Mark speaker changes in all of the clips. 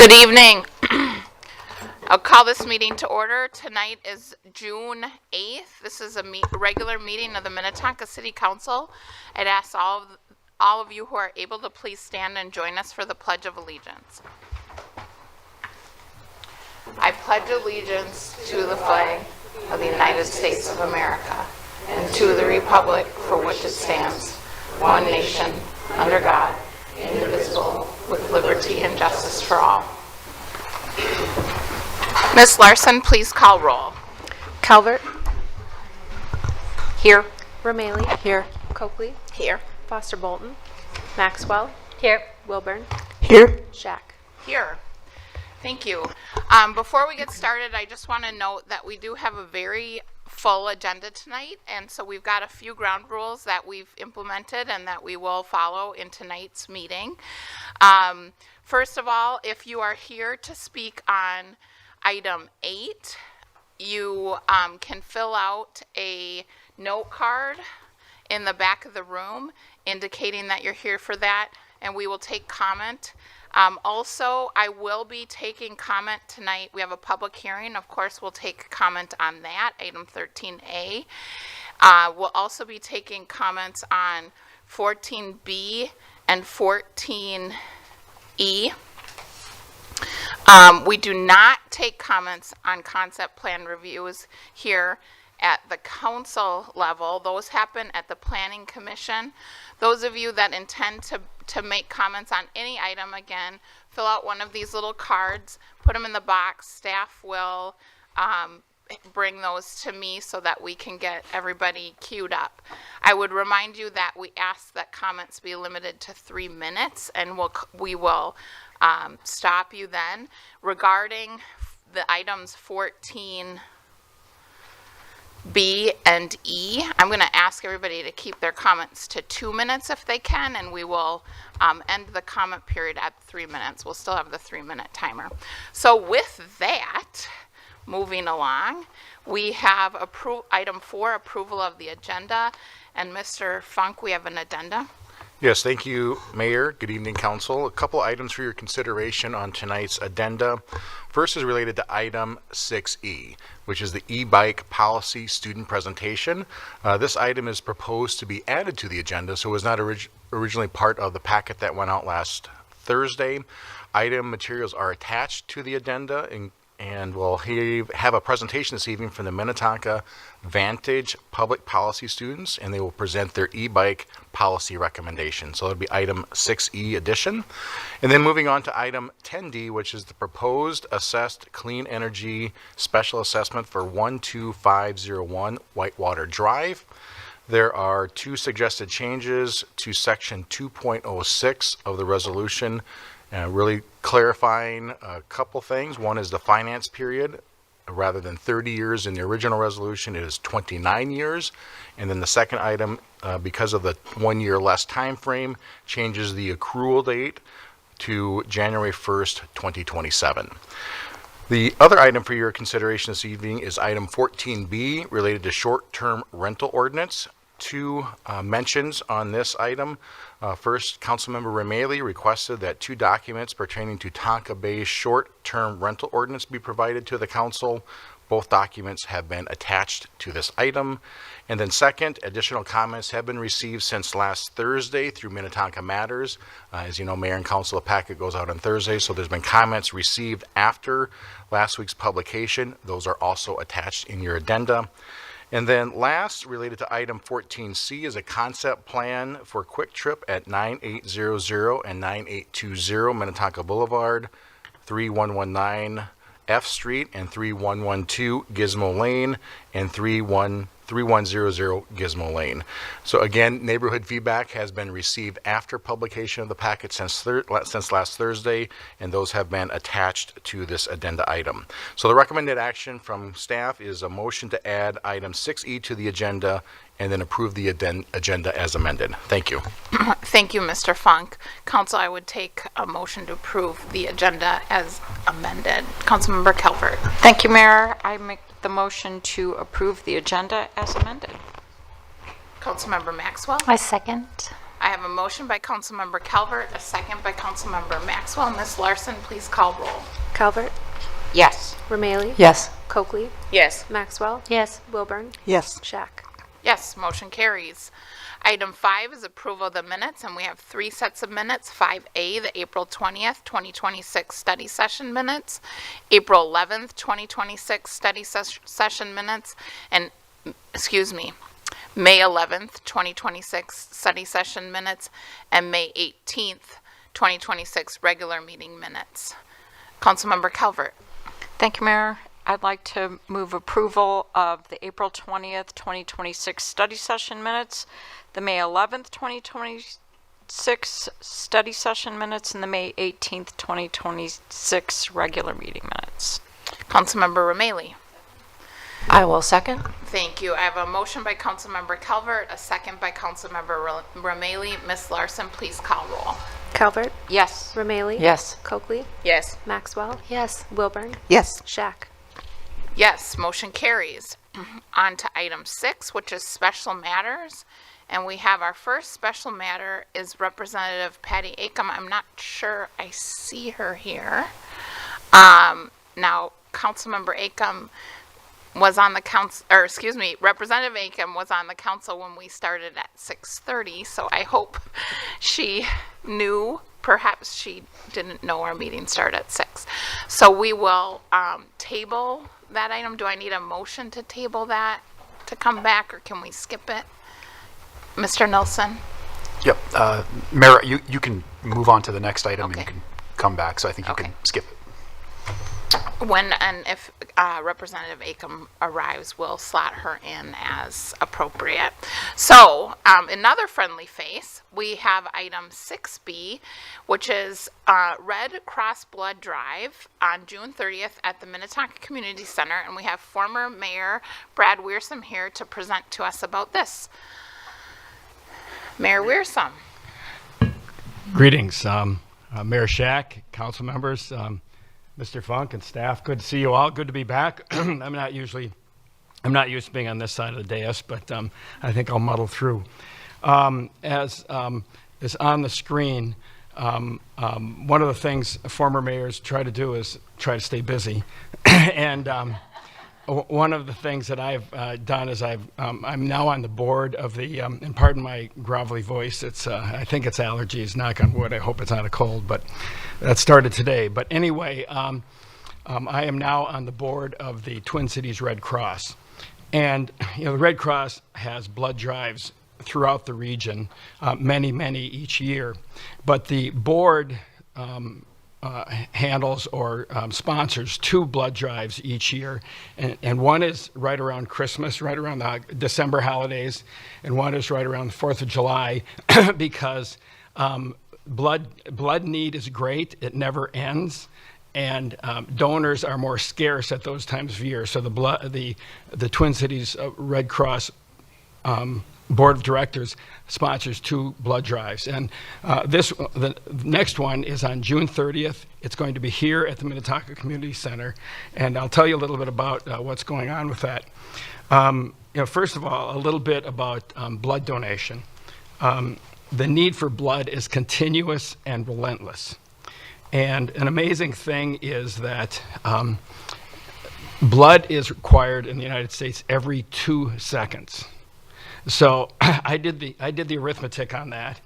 Speaker 1: Good evening. I'll call this meeting to order. Tonight is June 8th. This is a regular meeting of the Minnetonka City Council. I'd ask all of you who are able to please stand and join us for the Pledge of Allegiance. I pledge allegiance to the flag of the United States of America and to the republic for which it stands, one nation, under God, indivisible, with liberty and justice for all. Ms. Larson, please call roll.
Speaker 2: Calvert.
Speaker 1: Here.
Speaker 2: Romali.
Speaker 3: Here.
Speaker 2: Coakley.
Speaker 1: Here.
Speaker 2: Foster Bolton. Maxwell.
Speaker 3: Here.
Speaker 2: Wilburn.
Speaker 3: Here.
Speaker 2: Shack.
Speaker 1: Here. Thank you. Before we get started, I just want to note that we do have a very full agenda tonight, and so we've got a few ground rules that we've implemented and that we will follow in tonight's meeting. First of all, if you are here to speak on item 8, you can fill out a note card in the back of the room indicating that you're here for that, and we will take comment. Also, I will be taking comment tonight. We have a public hearing. Of course, we'll take comment on that, item 13A. We'll also be taking comments on 14B and 14E. We do not take comments on concept plan reviews here at the council level. Those happen at the Planning Commission. Those of you that intend to make comments on any item, again, fill out one of these little cards, put them in the box. Staff will bring those to me so that we can get everybody queued up. I would remind you that we ask that comments be limited to 3 minutes, and we will stop you then. Regarding the items 14B and E, I'm going to ask everybody to keep their comments to 2 minutes if they can, and we will end the comment period at 3 minutes. We'll still have the 3-minute timer. So with that, moving along, we have item 4, approval of the agenda. And Mr. Funk, we have an addenda.
Speaker 4: Yes, thank you, Mayor. Good evening, Council. A couple items for your consideration on tonight's addenda. First is related to item 6E, which is the e-bike policy student presentation. This item is proposed to be added to the agenda, so it was not originally part of the packet that went out last Thursday. Item materials are attached to the addenda, and we'll have a presentation this evening from the Minnetonka Vantage Public Policy students, and they will present their e-bike policy recommendations. So it'll be item 6E addition. And then moving on to item 10D, which is the proposed assessed clean energy special assessment for 12501 Whitewater Drive. There are 2 suggested changes to section 2.06 of the resolution, really clarifying a couple things. One is the finance period. Rather than 30 years in the original resolution, it is 29 years. And then the second item, because of the 1 year less time frame, changes the accrual date to January 1st, 2027. The other item for your consideration this evening is item 14B, related to short-term rental ordinance. 2 mentions on this item. First, Councilmember Romali requested that 2 documents pertaining to Tonka Bay's short-term rental ordinance be provided to the council. Both documents have been attached to this item. And then second, additional comments have been received since last Thursday through Minnetonka Matters. As you know, Mayor and Council, the packet goes out on Thursday, so there's been comments received after last week's publication. Those are also attached in your addenda. And then last, related to item 14C, is a concept plan for Quick Trip at 9800 and 9820 Minnetonka Boulevard, 3119 F Street and 3112 Gizmo Lane, and 3100 Gizmo Lane. So again, neighborhood feedback has been received after publication of the packet since last Thursday, and those have been attached to this addenda item. So the recommended action from staff is a motion to add item 6E to the agenda and then approve the agenda as amended. Thank you.
Speaker 1: Thank you, Mr. Funk. Council, I would take a motion to approve the agenda as amended. Councilmember Calvert.
Speaker 3: Thank you, Mayor. I make the motion to approve the agenda as amended.
Speaker 1: Councilmember Maxwell.
Speaker 5: I second.
Speaker 1: I have a motion by Councilmember Calvert, a second by Councilmember Maxwell. Ms. Larson, please call roll.
Speaker 2: Calvert,
Speaker 3: Yes.
Speaker 2: Rameli,
Speaker 5: Yes.
Speaker 2: Coakley,
Speaker 1: Yes.
Speaker 2: Maxwell,
Speaker 3: Yes.
Speaker 2: Wilburn,
Speaker 5: Yes.
Speaker 2: Shack.
Speaker 1: Yes, motion carries. Item 5 is approval of the minutes, and we have 3 sets of minutes. 5A, the April 20th, 2026 study session minutes, April 11th, 2026 study session minutes, and, May 11th, 2026 study session minutes, and May 18th, 2026 regular meeting minutes. Councilmember Calvert.
Speaker 3: Thank you, Mayor. I'd like to move approval of the April 20th, 2026 study session minutes, the May 11th, 2026 study session minutes, and the May 18th, 2026 regular meeting minutes.
Speaker 1: Councilmember Rameli.
Speaker 5: I will second.
Speaker 1: Thank you. I have a motion by Councilmember Calvert, a second by Councilmember Rameli. Ms. Larson, please call roll.
Speaker 2: Calvert,
Speaker 3: Yes.
Speaker 2: Rameli,
Speaker 5: Yes.
Speaker 2: Coakley,
Speaker 1: Yes.
Speaker 2: Maxwell,
Speaker 5: Yes.
Speaker 2: Wilburn,
Speaker 5: Yes.
Speaker 2: Shack.
Speaker 1: Yes, motion carries. On to item 6, which is special matters. And we have our first special matter is Representative Patty Acom. I'm not sure I see her here. Now, Councilmember Acom was on the council, or excuse me, Representative Acom was on the council when we started at 6:30, so I hope she knew. Perhaps she didn't know our meeting started at 6. So we will table that item. Do I need a motion to table that to come back, or can we skip it? Mr. Nelson?
Speaker 6: Yep. Mayor, you can move on to the next item and
Speaker 1: Okay.
Speaker 6: you can come back, so I think you
Speaker 1: Okay.
Speaker 6: can skip it.
Speaker 1: When and if Representative Acom arrives, we'll slot her in as appropriate. So, another friendly face, we have item 6B, which is Red Cross Blood Drive on June 30th at the Minnetonka Community Center, and we have former Mayor Brad Wiersum here to present to us about this. Mayor Wiersum.
Speaker 7: Greetings, Mayor Shack, council members, Mr. Funk and staff. Good to see you all. Good to be back. I'm not used to being on this side of the dais, but I think I'll muddle through. As is on the screen, one of the things former mayors try to do is try to stay busy, and one of the things that I've done is I'm now on the board of the, and pardon my grovelly voice, it's I think it's allergies, knock on wood, I hope it's not a cold, but that started today. But anyway, I am now on the board of the Twin Cities Red Cross. And the Red Cross has blood drives throughout the region, many each year. But the board handles or sponsors 2 blood drives each year, and one is right around Christmas, right around the December holidays, and one is right around the 4th of July, because blood need is great, it never ends, and donors are more scarce at those times of year. So the Twin Cities Red Cross Board of Directors sponsors 2 blood drives, and the next one is on June 30th. It's going to be here at the Minnetonka Community Center, and I'll tell you a little bit about what's going on with that. First of all, a little bit about blood donation. The need for blood is continuous and relentless, and an amazing thing is that blood is required in the United States every 2 seconds. So I did the arithmetic on that,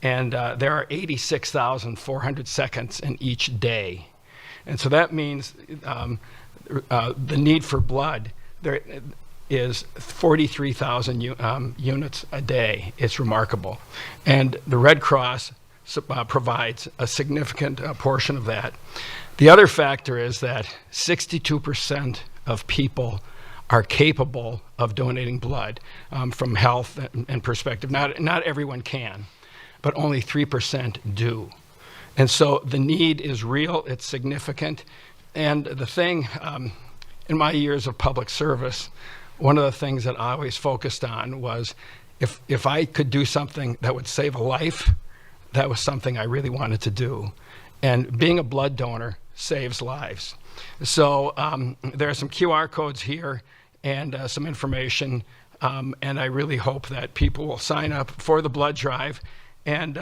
Speaker 7: and there are 86,400 seconds in each day, and so that means the need for blood there is 43,000 units a day. It's remarkable, and the Red Cross provides a significant portion of that. The other factor is that 62% of people are capable of donating blood from health and perspective. Not everyone can, but only 3% do. And so the need is real, it's significant. And the thing, in my years of public service, one of the things that I always focused on was if I could do something that would save a life, that was something I really wanted to do. And being a blood donor saves lives. So there are some QR codes here and some information, and I really hope that people will sign up for the blood drive And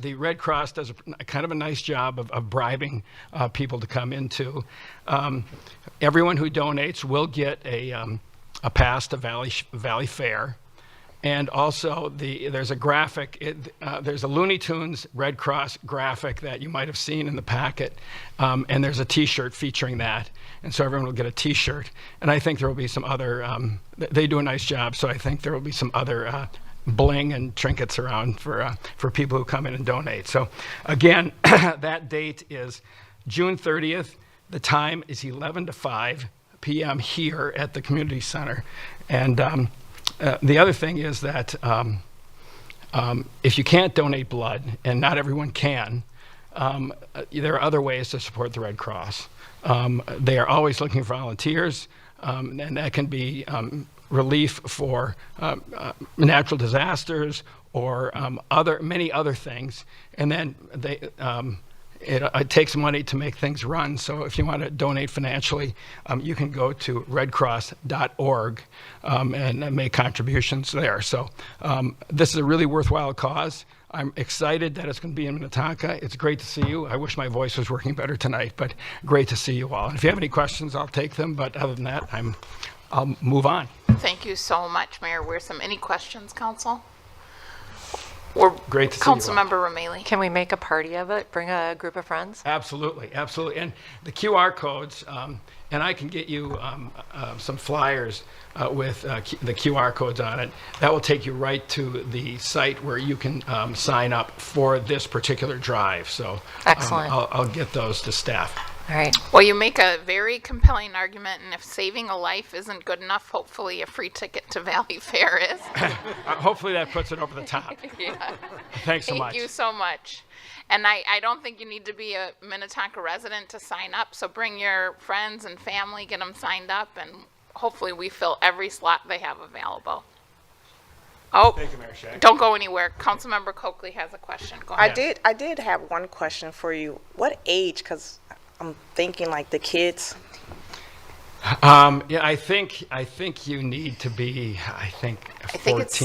Speaker 7: the Red Cross does a kind of a nice job of bribing people to come into. Everyone who donates will get a pass to Valley Fair. And also, there's a graphic, there's a Looney Tunes Red Cross graphic that you might have seen in the packet, and there's a T-shirt featuring that. And so everyone will get a T-shirt. And I think there will be some other, they do a nice job, so I think there will be some other bling and trinkets around for people who come in and donate. So again, that date is June 30th. The time is 11 to 5 p.m. here at the community center. And the other thing is that if you can't donate blood, and not everyone can, there are other ways to support the Red Cross. They are always looking for volunteers, and that can be relief for natural disasters or many other things. And then it takes money to make things run. So if you want to donate financially, you can go to redcross.org and make contributions there. So this is a really worthwhile cause. I'm excited that it's going to be in Minnetonka. It's great to see you. I wish my voice was working better tonight, but great to see you all. And if you have any questions, I'll take them. But other than that, I'll move on.
Speaker 1: Thank you so much, Mayor Wearsome. Any questions, Council?
Speaker 7: Great to see you all.
Speaker 1: Councilmember Rameli.
Speaker 5: Can we make a party of it? Bring a group of friends?
Speaker 7: Absolutely, absolutely. And the QR codes, and I can get you some flyers with the QR codes on it. That will take you right to the site where you can sign up for this particular drive. So
Speaker 5: Excellent.
Speaker 7: I'll get those to staff.
Speaker 5: All right.
Speaker 1: Well, you make a very compelling argument, and if saving a life isn't good enough, hopefully a free ticket to Valley Fair is.
Speaker 7: Hopefully that puts it over the top.
Speaker 1: Yeah.
Speaker 7: Thanks so much.
Speaker 1: Thank you so much. And I don't think you need to be a Minnetonka resident to sign up, so bring your friends and family, get them signed up, and hopefully we fill every slot they have available. Oh,
Speaker 7: Thank you, Mayor Shea.
Speaker 1: don't go anywhere. Councilmember Coakley has a question. Go ahead.
Speaker 8: I did have one question for you. What age? Because I'm thinking like the kids.
Speaker 7: Yeah, I think you need to be, I think 14.
Speaker 1: think it's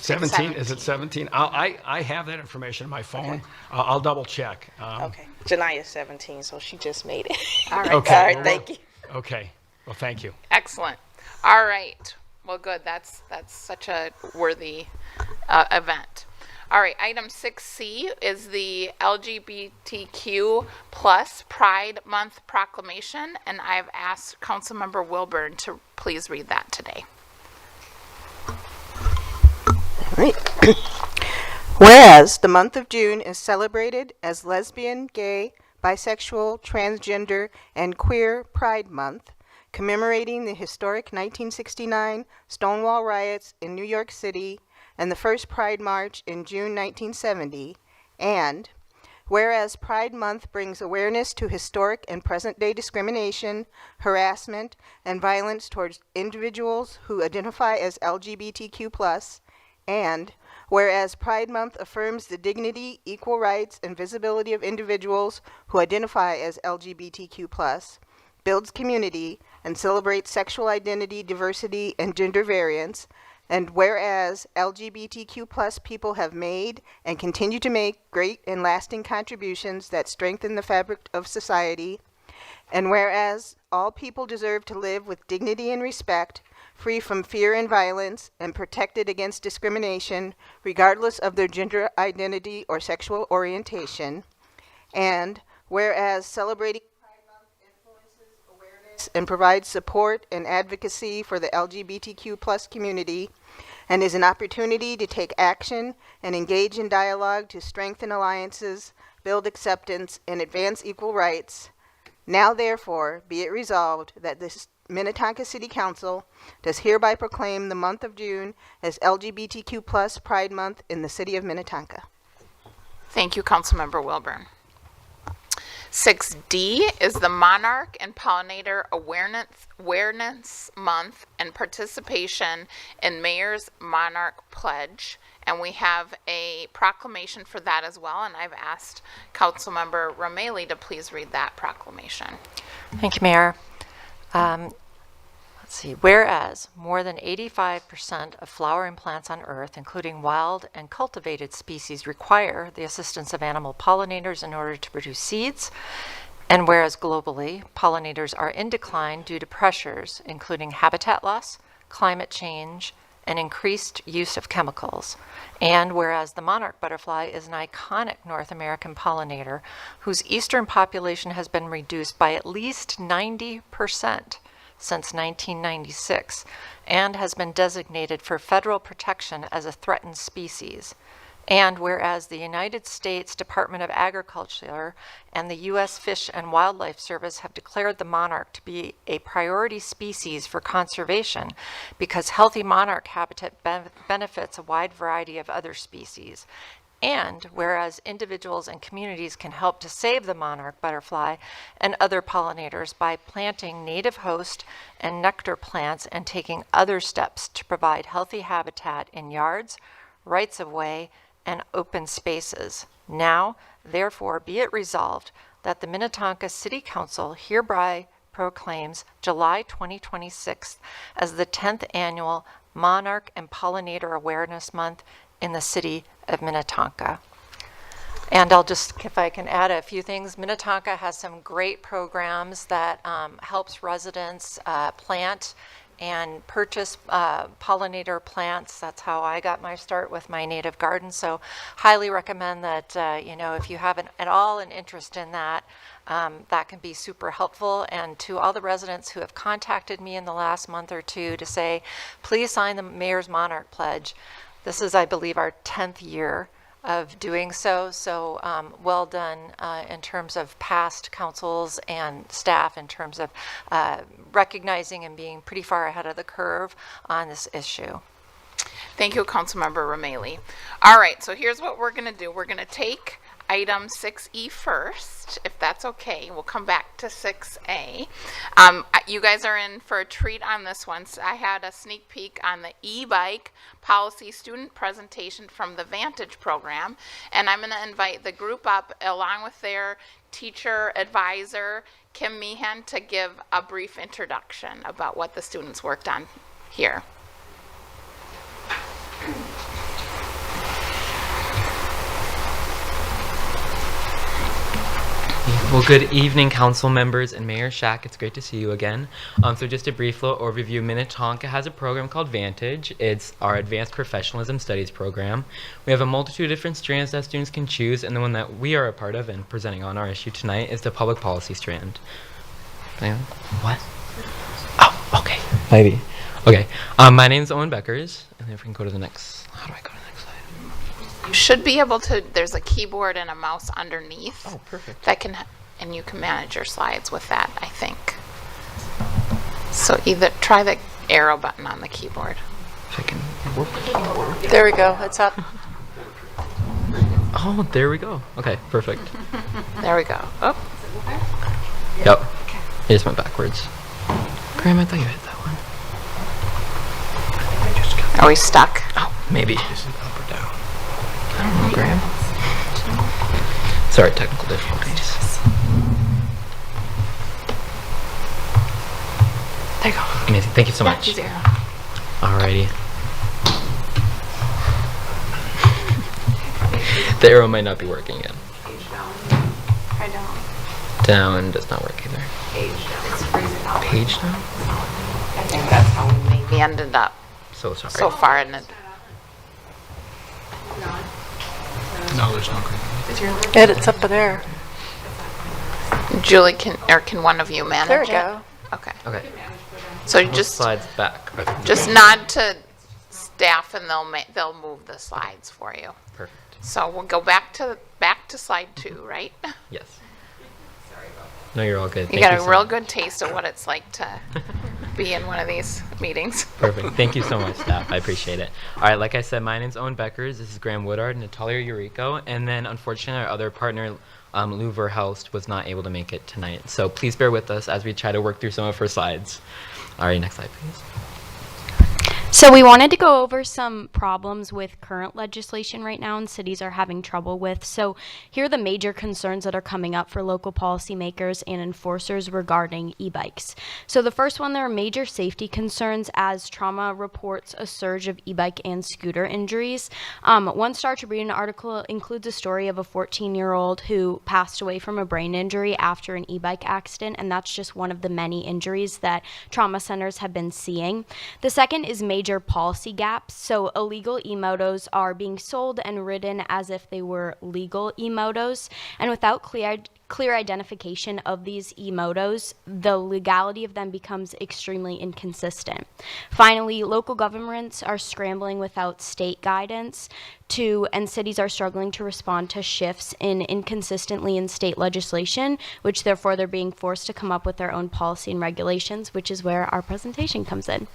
Speaker 7: 17. Is it 17? I have that information in my phone.
Speaker 8: Okay.
Speaker 7: I'll double check.
Speaker 8: Okay. Jania's 17, so she just made it.
Speaker 1: All right.
Speaker 7: Okay.
Speaker 8: All right, thank you.
Speaker 7: Okay. Well, thank you.
Speaker 1: Excellent. All right. Well, good. That's such a worthy event. All right. Item 6C is the LGBTQ plus Pride Month proclamation, and I've asked Councilmember Wilburn to please read that today.
Speaker 8: Whereas the month of June is celebrated as Lesbian, Gay, Bisexual, Transgender, and Queer Pride Month, commemorating the historic 1969 Stonewall riots in New York City and the first Pride March in June 1970, and whereas Pride Month brings awareness to historic and present-day discrimination, harassment, and violence towards individuals who identify as LGBTQ+, and whereas Pride Month affirms the dignity, equal rights, and visibility of individuals who identify as LGBTQ+, builds community, and celebrates sexual identity, diversity, and gender variance, and whereas LGBTQ+ people have made and continue to make great and lasting contributions that strengthen the fabric of society, and whereas all people deserve to live with dignity and respect, free from fear and violence, and protected against discrimination, regardless of their gender identity or sexual orientation, and whereas celebrating Pride Month influences awareness and provides support and advocacy for the LGBTQ+ community, and is an opportunity to take action and engage in dialogue to strengthen alliances, build acceptance, and advance equal rights. Now, therefore, be it resolved that this Minnetonka City Council does hereby proclaim the month of June as LGBTQ+ Pride Month in the city of Minnetonka.
Speaker 1: Thank you, Councilmember Wilburn. 6D is the Monarch and Pollinator Awareness Month and participation in Mayor's Monarch Pledge. And we have a proclamation for that as well. And I've asked Councilmember Rameli to please read that proclamation.
Speaker 5: Thank you, Mayor. Let's see. Whereas more than 85% of flowering plants on Earth, including wild and cultivated species, require the assistance of animal pollinators in order to produce seeds, and whereas globally, pollinators are in decline due to pressures including habitat loss, climate change, and increased use of chemicals. And whereas the monarch butterfly is an iconic North American pollinator whose eastern population has been reduced by at least 90% since 1996 and has been designated for federal protection as a threatened species. And whereas the United States Department of Agriculture and the U.S. Fish and Wildlife Service have declared the monarch to be a priority species for conservation because healthy monarch habitat benefits a wide variety of other species. And whereas individuals and communities can help to save the monarch butterfly and other pollinators by planting native host and nectar plants and taking other steps to provide healthy habitat in yards, rights of way, and open spaces. Now, therefore, be it resolved that the Minnetonka City Council hereby proclaims July 2026 as the 10th annual Monarch and Pollinator Awareness Month in the city of Minnetonka. And I'll just, if I can add a few things, Minnetonka has some great programs that helps residents plant and purchase pollinator plants. That's how I got my start with my native garden. So highly recommend that, if you have at all an interest in that, that can be super helpful. And to all the residents who have contacted me in the last month or two to say, please sign the Mayor's Monarch Pledge. This is, I believe, our 10th year of doing so. So well done in terms of past councils and staff in terms of recognizing and being pretty far ahead of the curve on this issue.
Speaker 1: Thank you, Councilmember Rameli. All right, so here's what we're going to do. We're going to take item 6E first, if that's okay. We'll come back to 6A. You guys are in for a treat on this one. So I had a sneak peek on the e-bike policy student presentation from the Vantage program, and I'm going to invite the group up along with their teacher advisor, Kim Meehan, to give a brief introduction about what the students worked on here.
Speaker 9: Well, good evening, council members and Mayor Shack. It's great to see you again. So just a brief little overview. Minnetonka has a program called Vantage. It's our Advanced Professionalism Studies program. We have a multitude of different strands that students can choose, and the one that we are a part of and presenting on our issue tonight is the public policy strand. What? Oh, okay. Maybe. Okay. My name's Owen Beckers, and if we can go to the next. How do I go to the next slide?
Speaker 1: You should be able to, there's a keyboard and a mouse underneath.
Speaker 9: Oh, perfect.
Speaker 1: That can, and you can manage your slides with that, I think. So either try the arrow button on the keyboard.
Speaker 9: If I can work the keyboard.
Speaker 5: There we go. It's up.
Speaker 9: Oh, there we go. Okay, perfect.
Speaker 1: There we go. Oh,
Speaker 9: Yep. It just went backwards. Graham, I thought you hit that one.
Speaker 1: are we stuck?
Speaker 9: Oh, maybe. Is it up or down? I don't know, Graham. Sorry, technical difficulties.
Speaker 1: There you go.
Speaker 9: Amazing. Thank you so much.
Speaker 1: Use arrow.
Speaker 9: Alrighty. The arrow might not be working again.
Speaker 1: Try down.
Speaker 9: Down does not work either. Page down?
Speaker 1: I think that's how we maybe ended up
Speaker 9: So sorry.
Speaker 1: so far in it.
Speaker 6: No, there's no green.
Speaker 5: Ed, it's up there.
Speaker 1: Julie, can one of you manage
Speaker 5: There we
Speaker 1: it?
Speaker 5: go.
Speaker 1: Okay.
Speaker 9: Okay.
Speaker 1: So
Speaker 9: Move
Speaker 1: just
Speaker 9: slides back.
Speaker 1: just nod to staff and they'll move the slides for you.
Speaker 9: Perfect.
Speaker 1: So we'll go back to slide 2, right?
Speaker 9: Yes. No, you're all good.
Speaker 1: You
Speaker 9: Thank
Speaker 1: got a
Speaker 9: so
Speaker 1: real
Speaker 9: much.
Speaker 1: good taste of what it's like to be in one of these meetings.
Speaker 9: Perfect. Thank you so much, staff. I appreciate it. All right, like I said, my name's Owen Beckers. This is Graham Woodard, Natalia Eureka, and then unfortunately our other partner, Lou Verhelst, was not able to make it tonight. So please bear with us as we try to work through some of her slides. All right, next slide, please.
Speaker 10: So we wanted to go over some problems with current legislation right now and cities are having trouble with. So here are the major concerns that are coming up for local policymakers and enforcers regarding e-bikes. So the first one, there are major safety concerns as trauma reports a surge of e-bike and scooter injuries. One Star Tribune article includes a story of a 14-year-old who passed away from a brain injury after an e-bike accident, and that's just one of the many injuries that trauma centers have been seeing. The second is major policy gaps. So illegal e-motos are being sold and ridden as if they were legal e-motos, and without clear identification of these e-motos, the legality of them becomes extremely inconsistent. Finally, local governments are scrambling without state guidance and cities are struggling to respond to shifts inconsistently in state legislation, which therefore they're being forced to come up with their own policy and regulations, which is where our presentation comes in.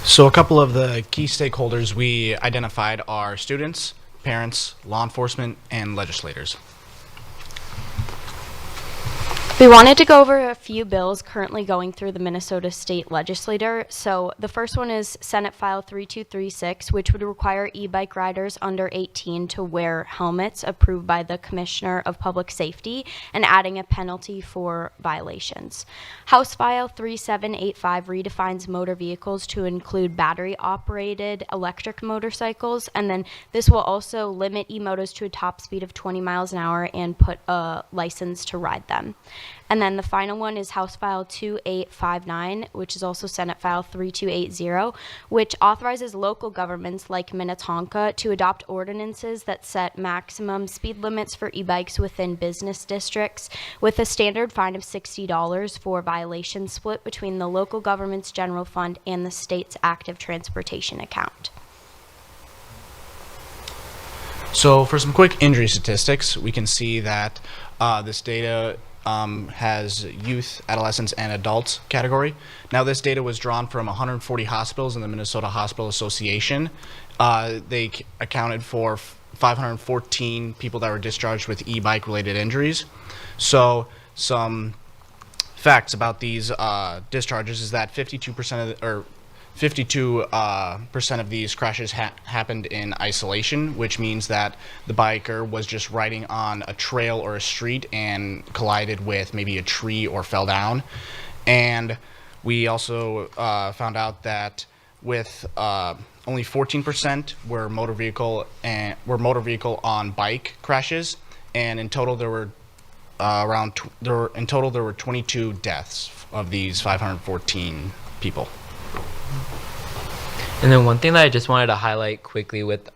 Speaker 11: So a couple of the key stakeholders we identified are students, parents, law enforcement, and legislators.
Speaker 10: We wanted to go over a few bills currently going through the Minnesota State Legislature. So the first one is Senate File 3236, which would require e-bike riders under 18 to wear helmets approved by the Commissioner of Public Safety and adding a penalty for violations. House File 3785 redefines motor vehicles to include battery-operated electric motorcycles, and then this will also limit e-motos to a top speed of 20 miles an hour and put a license to ride them. And then the final one is House File 2859, which is also Senate File 3280, which authorizes local governments like Minnetonka to adopt ordinances that set maximum speed limits for e-bikes within business districts, with a standard fine of $60 for violations split between the local government's general fund and the state's active transportation account.
Speaker 11: So for some quick injury statistics, we can see that this data has youth, adolescents, and adults category. Now this data was drawn from 140 hospitals in the Minnesota Hospital Association. They accounted for 514 people that were discharged with e-bike related injuries. So some facts about these discharges is that 52% of these crashes happened in isolation, which means that the biker was just riding on a trail or a street and collided with maybe a tree or fell down. And we also found out that with only 14% were motor vehicle on bike crashes, and in total there were there were 22 deaths of these 514 people.
Speaker 9: And then one thing that I just wanted to highlight quickly with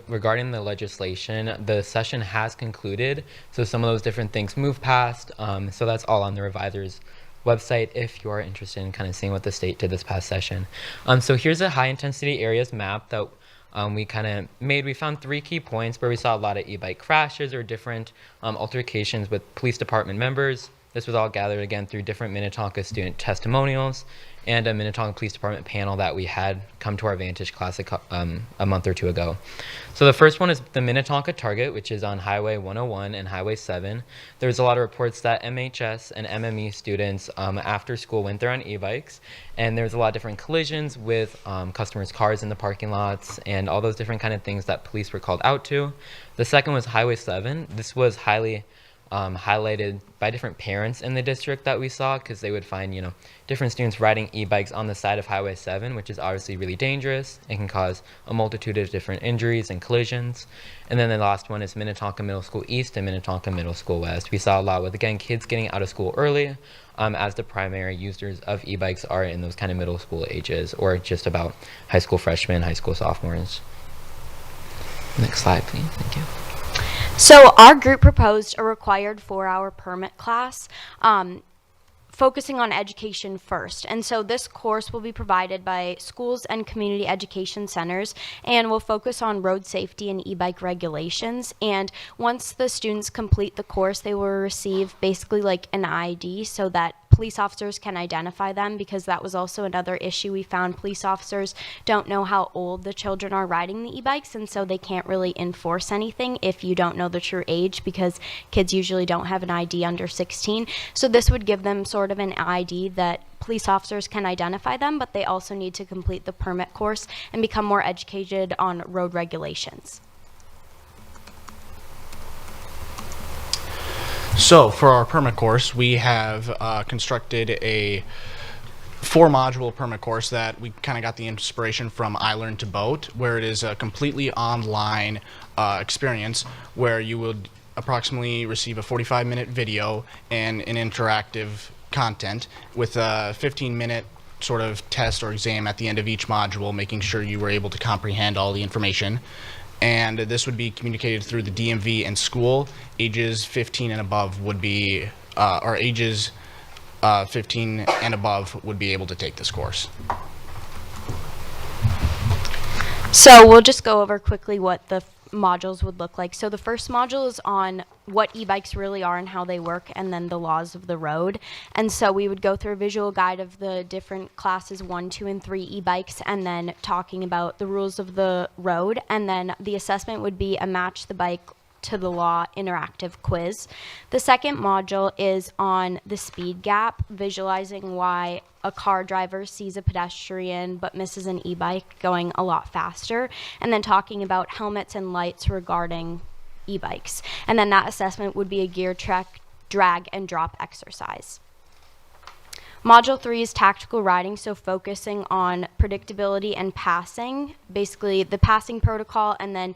Speaker 9: regarding the legislation, the session has concluded, so some of those different things moved past, so that's all on the reviser's website if you are interested in kind of seeing what the state did this past session. So here's a high intensity areas map that we kind of made. We found 3 key points where we saw a lot of e-bike crashes or different altercations with police department members. This was all gathered again through different Minnetonka student testimonials and a Minnetonka Police Department panel that we had come to our Vantage Classic a month or two ago. So the first one is the Minnetonka Target, which is on Highway 101 and Highway 7. There's a lot of reports that MHS and MME students after school went there on e-bikes, and there's a lot of different collisions with customers' cars in the parking lots and all those different kind of things that police were called out to. The second was Highway 7. This was highly highlighted by different parents in the district that we saw, because they would find, different students riding e-bikes on the side of Highway 7, which is obviously really dangerous and can cause a multitude of different injuries and collisions. And then the last one is Minnetonka Middle School East and Minnetonka Middle School West. We saw a lot with, again, kids getting out of school early, as the primary users of e-bikes are in those kind of middle school ages, or just about high school freshmen, high school sophomores. Next slide, please. Thank you.
Speaker 10: So our group proposed a required 4-hour permit class, focusing on education first. And so this course will be provided by schools and community education centers and will focus on road safety and e-bike regulations. And once the students complete the course, they will receive basically like an ID so that police officers can identify them, because that was also another issue we found. Police officers don't know how old the children are riding the e-bikes, and so they can't really enforce anything if you don't know the true age, because kids usually don't have an ID under 16. So this would give them sort of an ID that police officers can identify them, but they also need to complete the permit course and become more educated on road regulations.
Speaker 11: So for our permit course, we have constructed a 4-module permit course that we kind of got the inspiration from iLearn2Boat, where it is a completely online experience where you would approximately receive a 45-minute video and an interactive content with a 15-minute sort of test or exam at the end of each module, making sure you were able to comprehend all the information. And this would be communicated through the DMV and school. Ages 15 and above would be, or ages 15 and above would be able to take this course.
Speaker 10: So we'll just go over quickly what the modules would look like. So the first module is on what e-bikes really are and how they work, and then the laws of the road. And so we would go through a visual guide of the different classes 1, 2, and 3 e-bikes, and then talking about the rules of the road. And then the assessment would be a match the bike to the law interactive quiz. The second module is on the speed gap, visualizing why a car driver sees a pedestrian but misses an e-bike going a lot faster, and then talking about helmets and lights regarding e-bikes. And then that assessment would be a gear check, drag, and drop exercise. Module 3 is tactical riding, so focusing on predictability and passing, basically the passing protocol, and then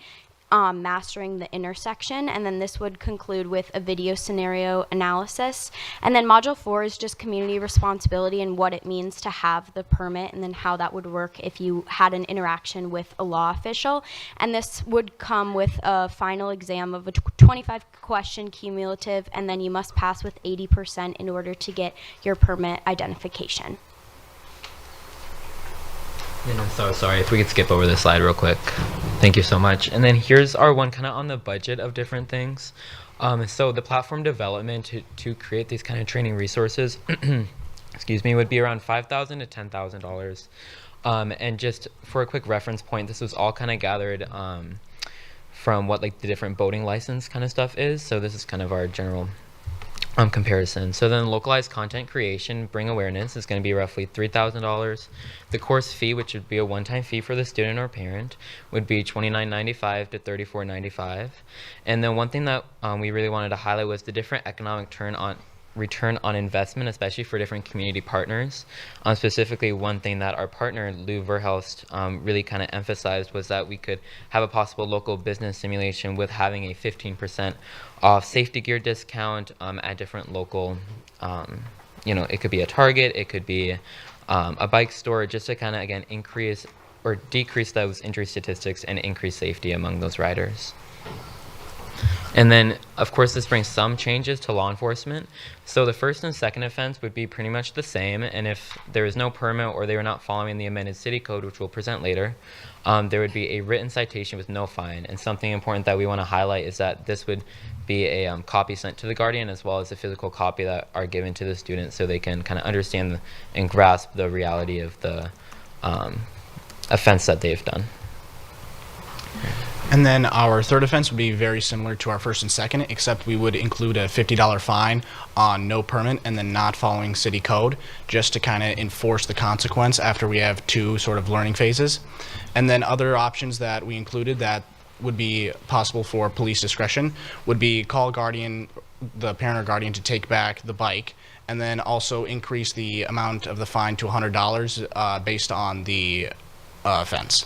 Speaker 10: mastering the intersection. And then this would conclude with a video scenario analysis. And then module 4 is just community responsibility and what it means to have the permit, and then how that would work if you had an interaction with a law official. And this would come with a final exam of a 25 question cumulative, and then you must pass with 80% in order to get your permit identification.
Speaker 9: And I'm so sorry if we could skip over this slide real quick. Thank you so much. And then here's our one kind of on the budget of different things. So the platform development to create these kind of training resources, excuse me, would be around $5,000 to $10,000. And just for a quick reference point, this was all kind of gathered from what like the different boating license kind of stuff is. So this is kind of our general comparison. So then localized content creation, bring awareness, is going to be roughly $3,000. The course fee, which would be a one-time fee for the student or parent, would be $29.95 to $34.95. And then one thing that we really wanted to highlight was the different economic return on investment, especially for different community partners. Specifically, one thing that our partner, Lou Verhelst, really kind of emphasized was that we could have a possible local business simulation with having a 15% off safety gear discount at different local, it could be a Target, it could be a bike store, just to kind of, again, increase or decrease those injury statistics and increase safety among those riders. And then, of course, this brings some changes to law enforcement. So the first and second offense would be pretty much the same, and if there is no permit or they were not following the amended city code, which we'll present later, there would be a written citation with no fine. And something important that we want to highlight is that this would be a copy sent to the guardian, as well as a physical copy that are given to the student, so they can kind of understand and grasp the reality of the offense that they've done.
Speaker 11: And then our third offense would be very similar to our first and second, except we would include a $50 fine on no permit and then not following city code, just to kind of enforce the consequence after we have two sort of learning phases. And then other options that we included that would be possible for police discretion would be call guardian, the parent or guardian, to take back the bike, and then also increase the amount of the fine to $100 based on the offense.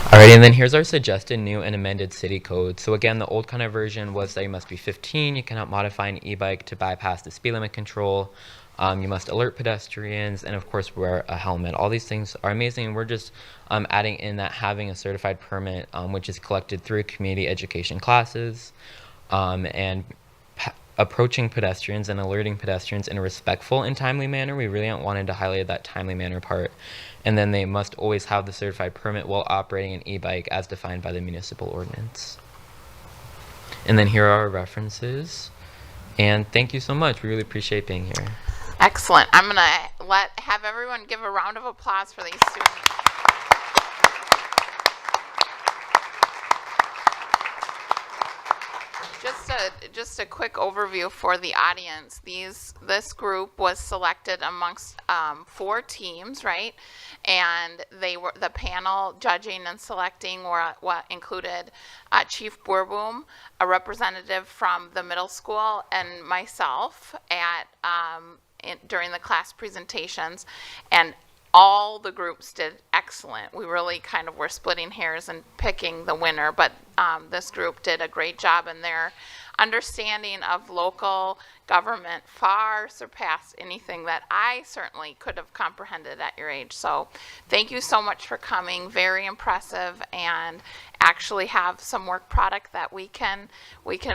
Speaker 9: Alrighty, and then here's our suggested new and amended city code. So again, the old kind of version was that you must be 15, you cannot modify an e-bike to bypass the speed limit control, you must alert pedestrians, and of course wear a helmet. All these things are amazing, and we're just adding in that having a certified permit, which is collected through community education classes, and approaching pedestrians and alerting pedestrians in a respectful and timely manner. We really wanted to highlight that timely manner part. And then they must always have the certified permit while operating an e-bike as defined by the municipal ordinance. And then here are our references. And thank you so much. We really appreciate being here.
Speaker 1: Excellent. I'm going to have everyone give a round of applause for these students. Just a quick overview for the audience. This group was selected amongst 4 teams, right? And the panel judging and selecting what included Chief Boerboom, a representative from the middle school, and myself during the class presentations. And all the groups did excellent. We really kind of were splitting hairs and picking the winner, but this group did a great job, and their understanding of local government far surpassed anything that I certainly could have comprehended at your age. So thank you so much for coming. Very impressive, and actually have some work product that we can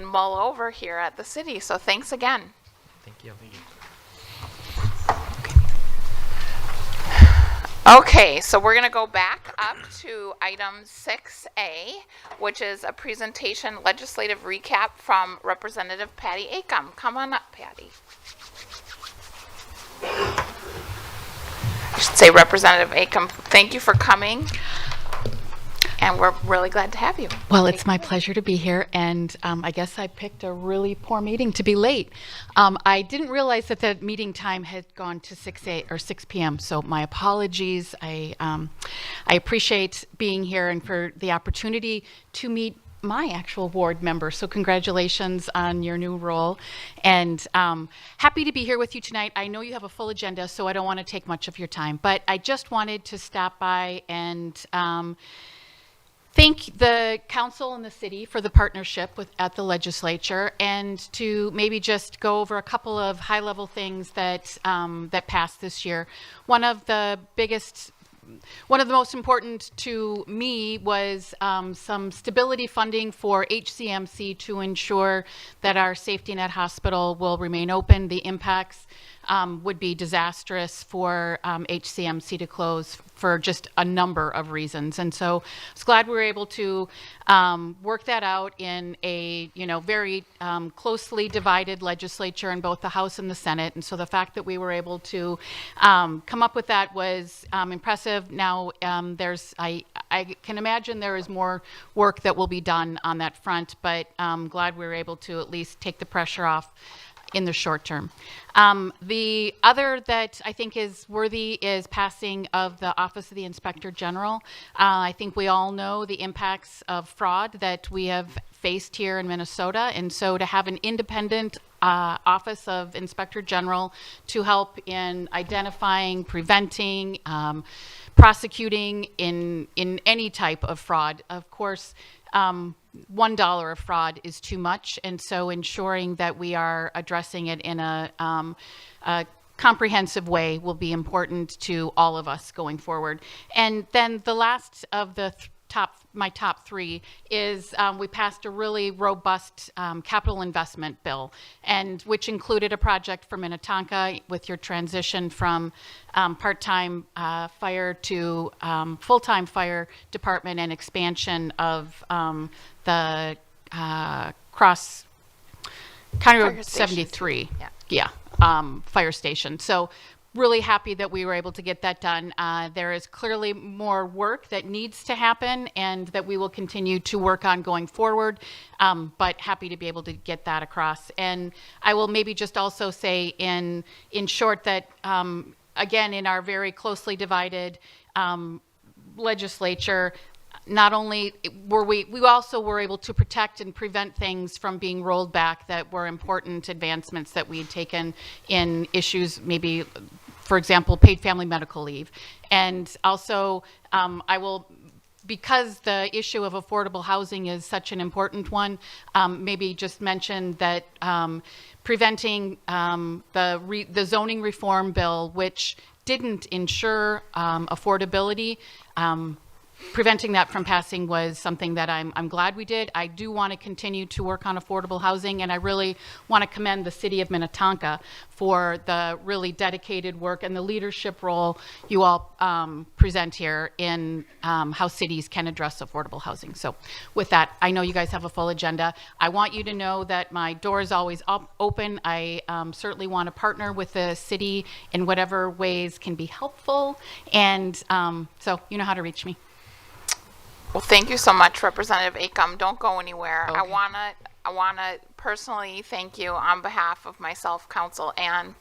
Speaker 1: mull over here at the city. So thanks again.
Speaker 9: Thank you.
Speaker 1: Okay, so we're going to go back up to item 6A, which is a presentation legislative recap from Representative Patty Acom. Come on up, Patty. I should say Representative Acom, thank you for coming, and we're really glad to have you.
Speaker 12: Well, it's my pleasure to be here, and I guess I picked a really poor meeting to be late. I didn't realize that the meeting time had gone to 6 p.m., so my apologies. I appreciate being here and for the opportunity to meet my actual ward member. So congratulations on your new role, and happy to be here with you tonight. I know you have a full agenda, so I don't want to take much of your time, but I just wanted to stop by and thank the council and the city for the partnership at the legislature, and to maybe just go over a couple of high-level things that that passed this year. One of the most important to me was some stability funding for HCMC to ensure that our safety net hospital will remain open. The impacts would be disastrous for HCMC to close for just a number of reasons. And so I was glad we were able to work that out in a very closely divided legislature in both the House and the Senate. And so the fact that we were able to come up with that was impressive. Now I can imagine there is more work that will be done on that front, but I'm glad we were able to at least take the pressure off in the short term. The other that I think is worthy is passing of the Office of the Inspector General. I think we all know the impacts of fraud that we have faced here in Minnesota, and so to have an independent Office of Inspector General to help in identifying, preventing, prosecuting in any type of fraud. Of course, $1 of fraud is too much, and so ensuring that we are addressing it in a comprehensive way will be important to all of us going forward. And then the last of the my top 3 is we passed a really robust capital investment bill, and which included a project for Minnetonka with your transition from part-time fire to full-time fire department, and expansion of the Cross County Road 73 fire station. So really happy that we were able to get that done. There is clearly more work that needs to happen and that we will continue to work on going forward, but happy to be able to get that across. And I will maybe just also say in short that, again, in our very closely divided legislature, not only were we also were able to protect and prevent things from being rolled back that were important advancements that we had taken in issues, maybe, for example, paid family medical leave. And also, I will, because the issue of affordable housing is such an important one, maybe just mention that preventing the zoning reform bill, which didn't ensure affordability, preventing that from passing was something that I'm glad we did. I do want to continue to work on affordable housing, and I really want to commend the city of Minnetonka for the really dedicated work and the leadership role you all present here in how cities can address affordable housing. So with that, I know you guys have a full agenda. I want you to know that my door is always open. I certainly want to partner with the city in whatever ways can be helpful. And so you know how to reach me.
Speaker 1: Well, thank you so much, Representative Acom. Don't go anywhere.
Speaker 12: Okay.
Speaker 1: I wanna personally thank you on behalf of myself, council, and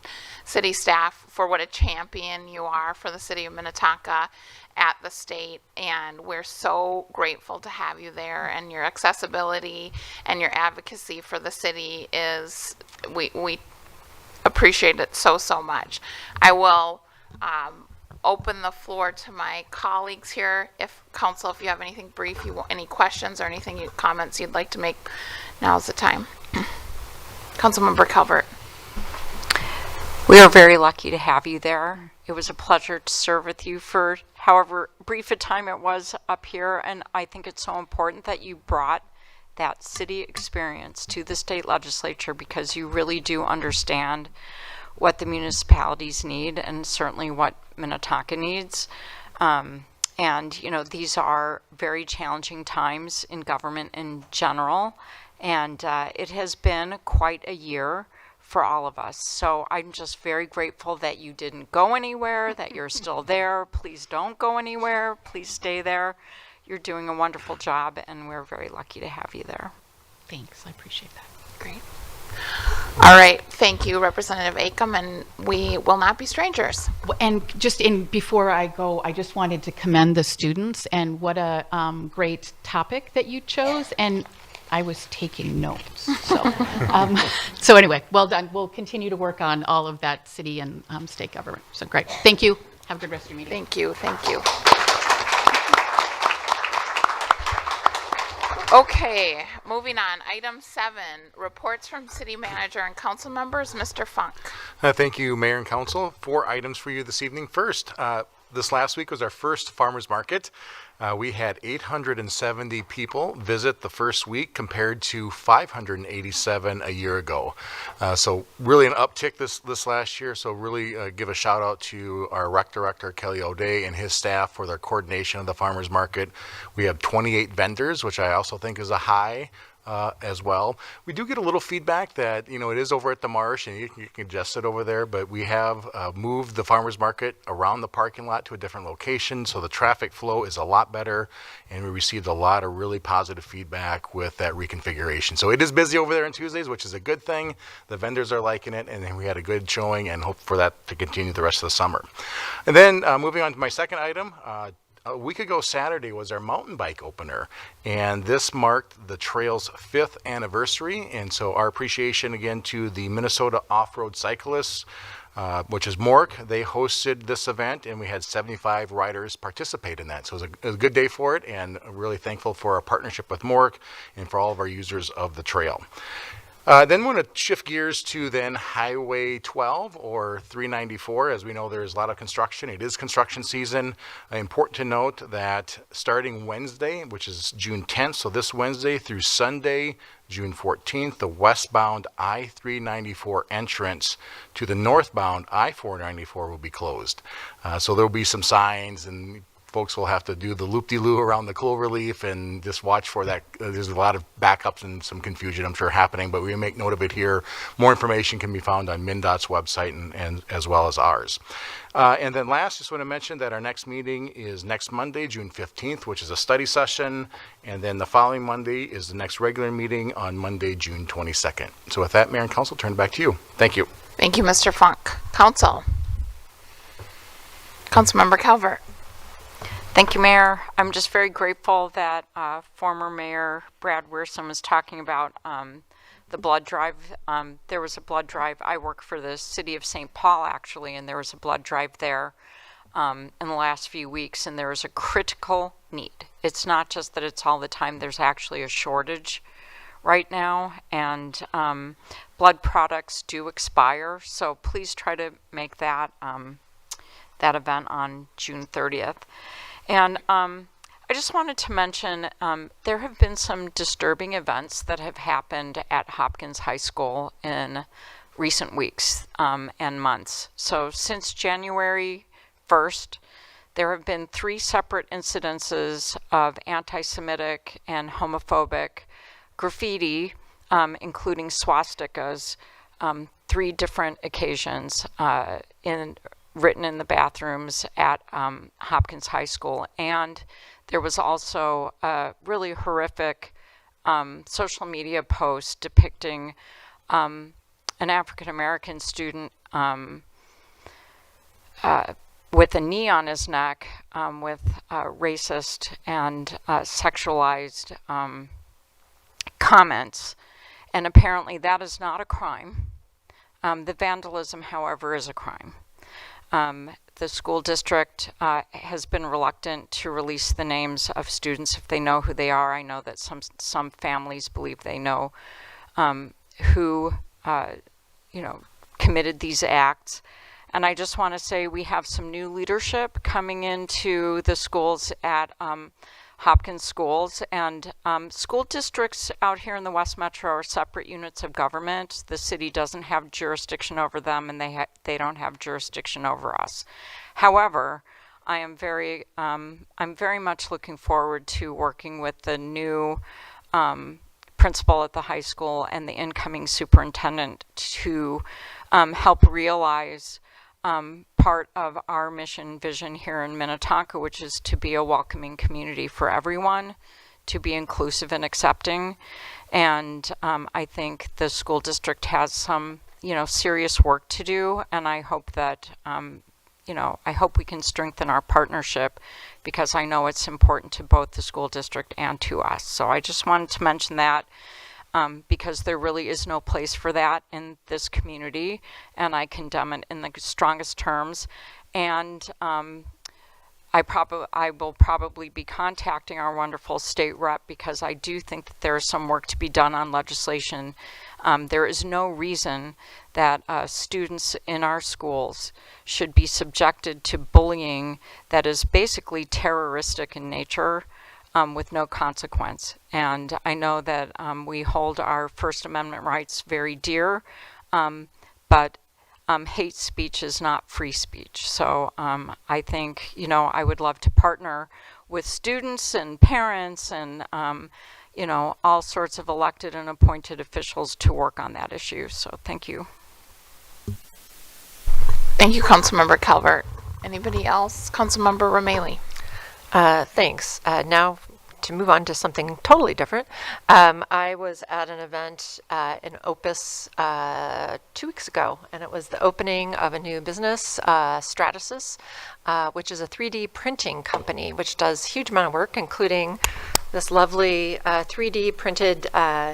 Speaker 1: city staff for what a champion you are for the city of Minnetonka at the state. And we're so grateful to have you there, and your accessibility and your advocacy for the city is, we appreciate it so much. I will open the floor to my colleagues here. If council, if you have anything brief, any questions or anything, comments you'd like to make, now's the time. Councilmember Calvert.
Speaker 3: We are very lucky to have you there. It was a pleasure to serve with you for however brief a time it was up here, and I think it's so important that you brought that city experience to the state legislature, because you really do understand what the municipalities need, and certainly what Minnetonka needs. And, you know, these are very challenging times in government in general, and it has been quite a year for all of us. So I'm just very grateful that you didn't go anywhere, that you're still there. Please don't go anywhere. Please stay there. You're doing a wonderful job, and we're very lucky to have you there.
Speaker 12: Thanks, I appreciate that.
Speaker 1: Great. All right, thank you, Representative Acom, and we will not be strangers.
Speaker 12: And just before I go, I just wanted to commend the students, and what a great topic that you chose, and I was taking notes. So, so anyway, well done. We'll continue to work on all of that city and state government. So great. Thank you. Have a good rest of your meeting.
Speaker 1: Thank you, thank you. Okay, moving on. Item 7, reports from city manager and council members. Mr. Funk.
Speaker 4: Thank you, Mayor and Council. 4 items for you this evening. First, this last week was our first farmers market. We had 870 people visit the first week compared to 587 a year ago. So really an uptick this last year. So really give a shout out to our rec director, Kelly O'Day, and his staff for their coordination of the farmers market. We have 28 vendors, which I also think is a high. As well. We do get a little feedback that, you know, it is over at the Marsh and you can adjust it over there, but we have moved the farmers market around the parking lot to a different location, so the traffic flow is a lot better, and we received a lot of really positive feedback with that reconfiguration. So it is busy over there on Tuesdays, which is a good thing. The vendors are liking it, and we had a good showing, and hope for that to continue the rest of the summer. And then moving on to my second item, a week ago Saturday was our mountain bike opener, and this marked the trail's 5th anniversary, and so our appreciation again to the Minnesota Off-Road Cyclists, which is MORC. They hosted this event, and we had 75 riders participate in that. So it was a good day for it, and really thankful for our partnership with MORC and for all of our users of the trail. Then we're going to shift gears to then Highway 12 or 394. As we know, there's a lot of construction. It is construction season. Important to note that starting Wednesday, which is June 10th, so this Wednesday through Sunday, June 14th, the westbound I-394 entrance to the northbound I-494 will be closed. So there will be some signs, and folks will have to do the loop-de-loo around the cloverleaf and just watch for that. There's a lot of backups and some confusion, I'm sure, happening, but we make note of it here. More information can be found on MnDOT's website and as well as ours. And then last, just want to mention that our next meeting is next Monday, June 15th, which is a study session. And then the following Monday is the next regular meeting on Monday, June 22nd. So with that, Mayor and Council, turn it back to you. Thank you.
Speaker 1: Thank you, Mr. Funk. Council. Councilmember Calvert.
Speaker 3: Thank you, Mayor. I'm just very grateful that former Mayor Brad Wierson was talking about the blood drive. There was a blood drive. I work for the city of St. Paul, actually, and there was a blood drive there in the last few weeks, and there is a critical need. It's not just that it's all the time. There's actually a shortage right now, and blood products do expire, so please try to make that that event on June 30th. And I I just wanted to mention there have been some disturbing events that have happened at Hopkins High School in recent weeks and months. So since January 1st, there have been 3 separate incidences of anti-Semitic and homophobic graffiti, including swastikas, 3 different occasions written in the bathrooms at Hopkins High School. And there was also a really horrific social media post depicting an African-American student with a knee on his neck with racist and sexualized comments. And apparently that is not a crime. The vandalism, however, is a crime. The school district has been reluctant to release the names of students if they know who they are. I know that some families believe they know who committed these acts. And I just want to say we have some new leadership coming into the schools at Hopkins schools, and school districts out here in the West Metro are separate units of government. The city doesn't have jurisdiction over them, and they don't have jurisdiction over us. However, I'm very much looking forward to working with the new principal at the high school and the incoming superintendent to help realize part of our mission vision here in Minnetonka, which is to be a welcoming community for everyone, to be inclusive and accepting. And I think the school district has some, serious work to do. And I hope that, I hope we can strengthen our partnership, because I know it's important to both the school district and to us. So I just wanted to mention that. Because there really is no place for that in this community, and I condemn it in the strongest terms. And I will probably be contacting our wonderful state rep, because I do think that there is some work to be done on legislation. There is no reason that students in our schools should be subjected to bullying that is basically terroristic in nature. With no consequence. And I know that we hold our First Amendment rights very dear, but hate speech is not free speech. So I think, I would love to partner with students and parents and, all sorts of elected and appointed officials to work on that issue. So thank you.
Speaker 1: Thank you, Councilmember Calvert. Anybody else? Councilmember Romali.
Speaker 5: Thanks. Now to move on to something totally different. I was at an event in Opus 2 weeks ago, and it was the opening of a new business, Stratasys, which is a 3D printing company, which does huge amount of work, including this lovely 3D printed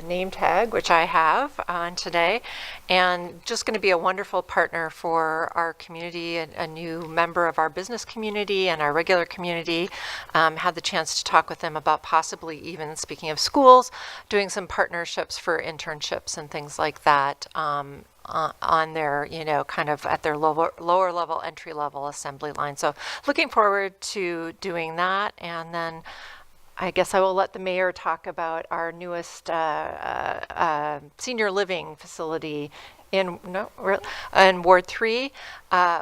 Speaker 5: name tag, which I have on today, and just going to be a wonderful partner for our community, a new member of our business community and our regular community. Had the chance to talk with them about possibly even, speaking of schools, doing some partnerships for internships and things like that on their, kind of at their lower level, entry level assembly line. So looking forward to doing that. And then I guess I will let the mayor talk about our newest senior living facility in Ward 3,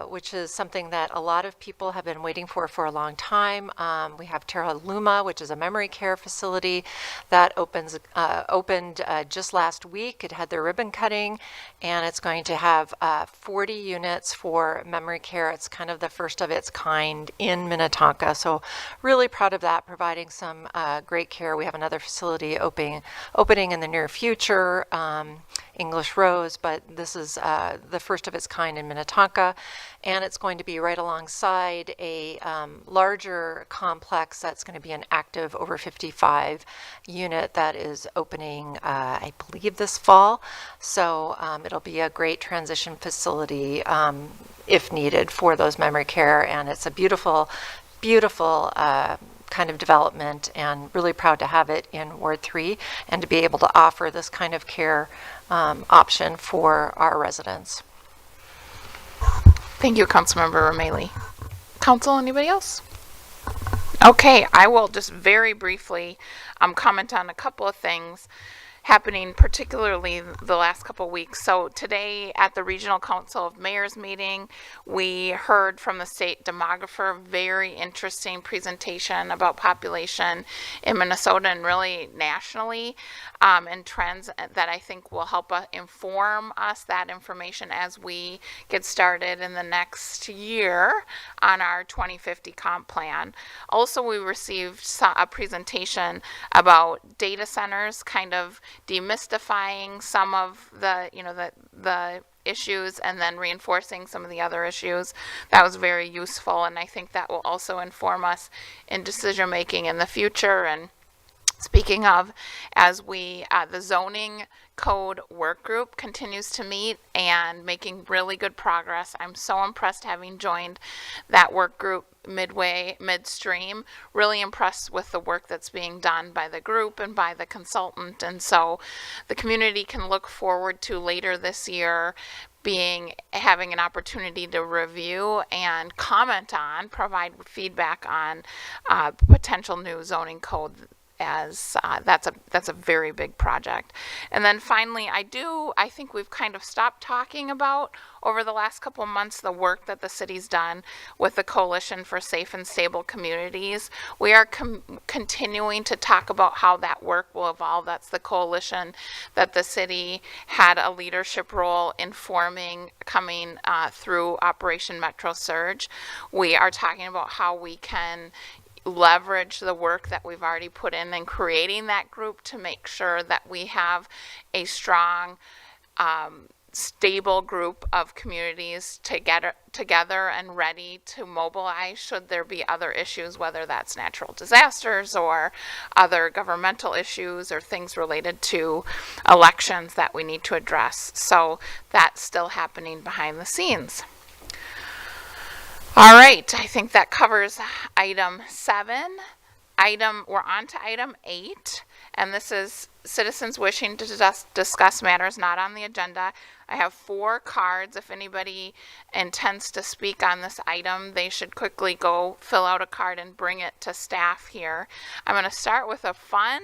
Speaker 5: which is something that a lot of people have been waiting for a long time. We have Terra Luma, which is a memory care facility that opened just last week. It had their ribbon cutting, and it's going to have 40 units for memory care. It's kind of the first of its kind in Minnetonka, so really proud of that, providing some great care. We have another facility opening in the near future, English Rose, but this is the first of its kind in Minnetonka, and it's going to be right alongside a larger complex that's going to be an active over 55 unit that is opening, I believe, this fall. So it'll be a great transition facility if needed for those memory care, and it's a beautiful, beautiful kind of development, and really proud to have it in Ward 3 and to be able to offer this kind of care option for our residents.
Speaker 1: Thank you, Councilmember Romali. Council, anybody else? Okay, I will just very briefly comment on a couple of things happening, particularly the last couple of weeks. So today at the Regional Council of Mayors meeting, we heard from the state demographer, very interesting presentation about population in Minnesota and really nationally, and trends that I think will help inform us that information as we get started in the next year on our 2050 comp plan. Also, we received a presentation about data centers, kind of demystifying some of the, the issues and then reinforcing some of the other issues. That was very useful, and I think that will also inform us in decision making in the future. And speaking of, as we, the zoning code work group continues to meet and making really good progress. I'm so impressed having joined that work group midstream, really impressed with the work that's being done by the group and by the consultant. And so the community can look forward to later this year having an opportunity to review and comment on, provide feedback on potential new zoning code, as that's a very big project. And then finally, I think we've kind of stopped talking about over the last couple of months the work that the city's done with the Coalition for Safe and Stable Communities. We are continuing to talk about how that work will evolve. That's the coalition that the city had a leadership role in forming, coming through Operation Metro Surge. We are talking about how we can leverage the work that we've already put in creating that group to make sure that we have a strong, stable group of communities together and ready to mobilize should there be other issues, whether that's natural disasters or other governmental issues or things related to elections that we need to address. So that's still happening behind the scenes. All right, I think that covers item 7. We're on to item 8, and this is citizens wishing to discuss matters not on the agenda. I have 4 cards. If anybody intends to speak on this item, they should quickly go fill out a card and bring it to staff here. I'm going to start with a fun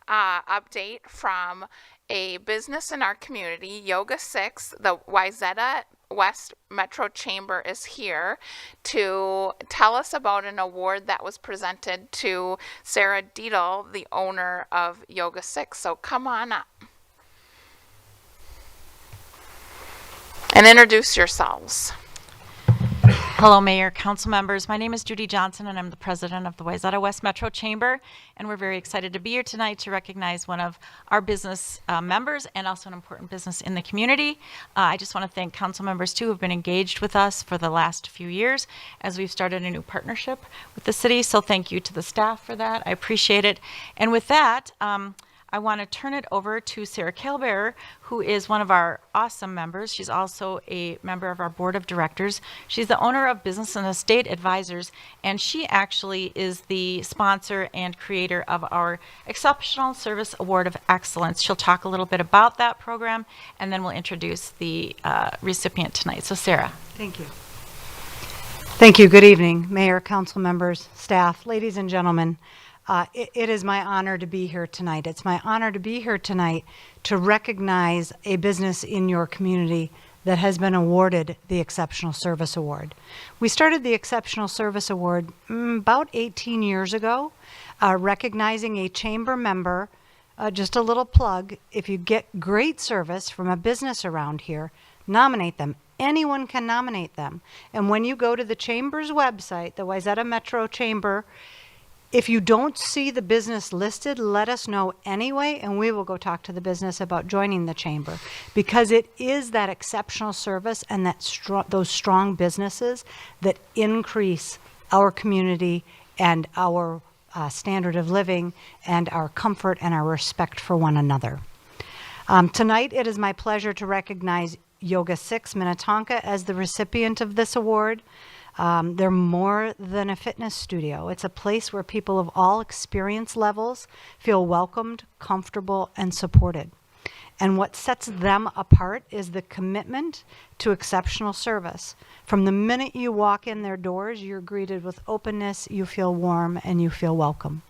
Speaker 1: update from a business in our community, Yoga 6, the Wayzata West Metro Chamber is here to tell us about an award that was presented to Sarah Dietl, the owner of Yoga 6. So come on up and introduce yourselves.
Speaker 13: Hello, Mayor, council members. My name is Judy Johnson, and I'm the president of the Wayzata West Metro Chamber. And we're very excited to be here tonight to recognize one of our business members and also an important business in the community. I just want to thank council members, too, who have been engaged with us for the last few years as we've started a new partnership with the city. So thank you to the staff for that. I appreciate it. And with that, I want to turn it over to Sarah Kalberer, who is one of our awesome members. She's also a member of our board of directors. She's the owner of Business and Estate Advisors, and she actually is the sponsor and creator of our Exceptional Service Award of Excellence. She'll talk a little bit about that program, and then we'll introduce the recipient tonight. So Sarah.
Speaker 14: Thank you. Thank you. Good evening, Mayor, council members, staff, ladies and gentlemen. It is my honor to be here tonight. It's my honor to be here tonight to recognize a business in your community that has been awarded the Exceptional Service Award. We started the Exceptional Service Award about 18 years ago, recognizing a chamber member. Just a little plug, if you get great service from a business around here, nominate them. Anyone can nominate them. And when you go to the chamber's website, the Wayzata Metro Chamber, if you don't see the business listed, let us know anyway, and we will go talk to the business about joining the chamber, because it is that exceptional service and those strong businesses that increase our community and our standard of living and our comfort and our respect for one another. Tonight, it is my pleasure to recognize Yoga 6 Minnetonka as the recipient of this award. They're more than a fitness studio. It's a place where people of all experience levels feel welcomed, comfortable, and supported. And what sets them apart is the commitment to exceptional service. From the minute you walk in their doors, you're greeted with openness, you feel warm, and you feel welcome.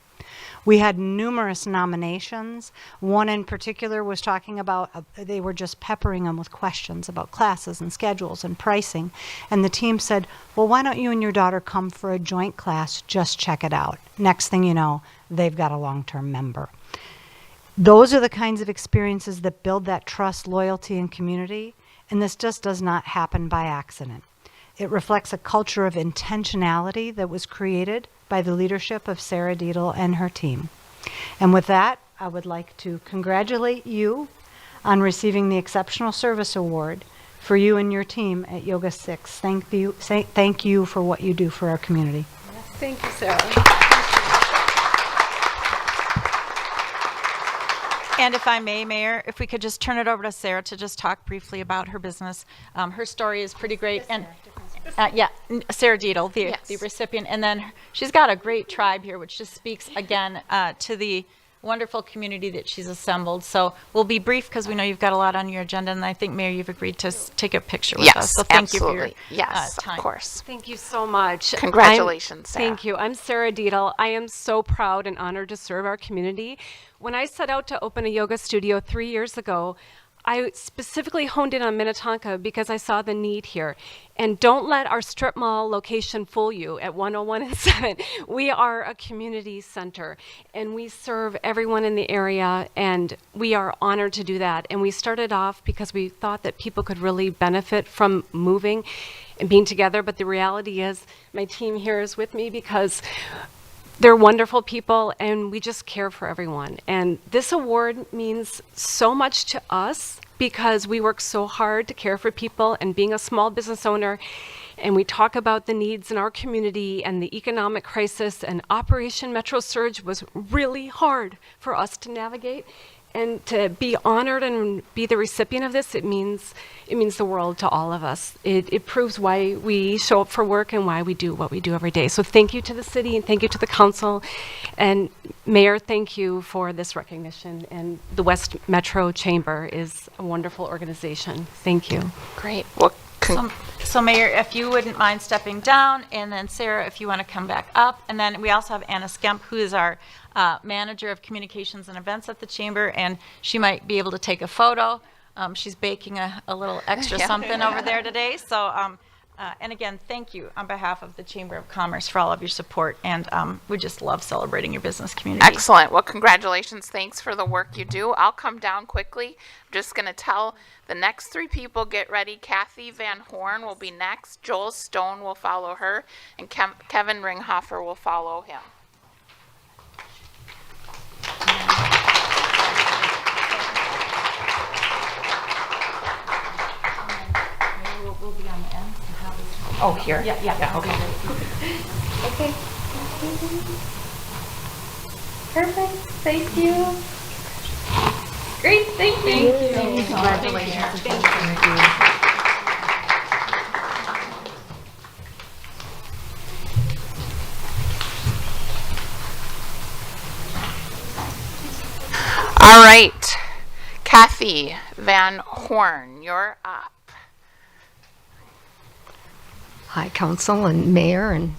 Speaker 14: We had numerous nominations. One in particular was talking about, they were just peppering them with questions about classes and schedules and pricing. And the team said, well, why don't you and your daughter come for a joint class, just check it out. Next thing you know, they've got a long-term member. Those are the kinds of experiences that build that trust, loyalty, and community. And this just does not happen by accident. It reflects a culture of intentionality that was created by the leadership of Sarah Dietl and her team. And with that, I would like to congratulate you on receiving the Exceptional Service Award for you and your team at Yoga 6. Thank you for what you do for our community.
Speaker 2: Thank you, Sarah.
Speaker 13: And if I may, Mayor, if we could just turn it over to Sarah to just talk briefly about her business. Her story is pretty great. And Sarah Dietl, the recipient. And then she's got a great tribe here, which just speaks again to the wonderful community that she's assembled. So we'll be brief because we know you've got a lot on your agenda. And I think, Mayor, you've agreed to take a picture with us. So thank you for your time.
Speaker 1: Of course.
Speaker 2: Thank you so much.
Speaker 1: Congratulations, Sarah.
Speaker 2: Thank you. I'm Sarah Dietl. I am so proud and honored to serve our community. When I set out to open a yoga studio 3 years ago, I specifically honed in on Minnetonka because I saw the need here. And don't let our strip mall location fool you at 101 and 7. We are a community center and we serve everyone in the area, and we are honored to do that. And we started off because we thought that people could really benefit from moving and being together. But the reality is my team here is with me because they're wonderful people, and we just care for everyone. And this award means so much to us because we work so hard to care for people, and being a small business owner, and we talk about the needs in our community and the economic crisis, and Operation Metro Surge was really hard for us to navigate. And to be honored and be the recipient of this, it means the world to all of us. It proves why we show up for work and why we do what we do every day. So thank you to the city, and thank you to the council. And Mayor, thank you for this recognition. And the West Metro Chamber is a wonderful organization. Thank you.
Speaker 1: Great. Well,
Speaker 13: so Mayor, if you wouldn't mind stepping down, and then Sarah, if you want to come back up. And then we also have Anna Skemp, who is our manager of communications and events at the chamber, and she might be able to take a photo. She's baking a little extra something over there today. So, and again, thank you on behalf of the Chamber of Commerce for all of your support, and we just love celebrating your business community.
Speaker 1: Excellent. Well, congratulations. Thanks for the work you do. I'll come down quickly. I'm just going to tell the next three people, get ready. Kathy Van Horn will be next. Joel Stone will follow her, and Kevin Ringhofer will follow him.
Speaker 13: We'll be on the end.
Speaker 1: Oh, here?
Speaker 13: Yeah,
Speaker 1: okay.
Speaker 15: Okay. Perfect. Thank you. Great. Thank you.
Speaker 1: Thank you. Congratulations.
Speaker 15: Thank you.
Speaker 1: All right. Kathy Van Horn, you're up.
Speaker 16: Hi, Council and Mayor and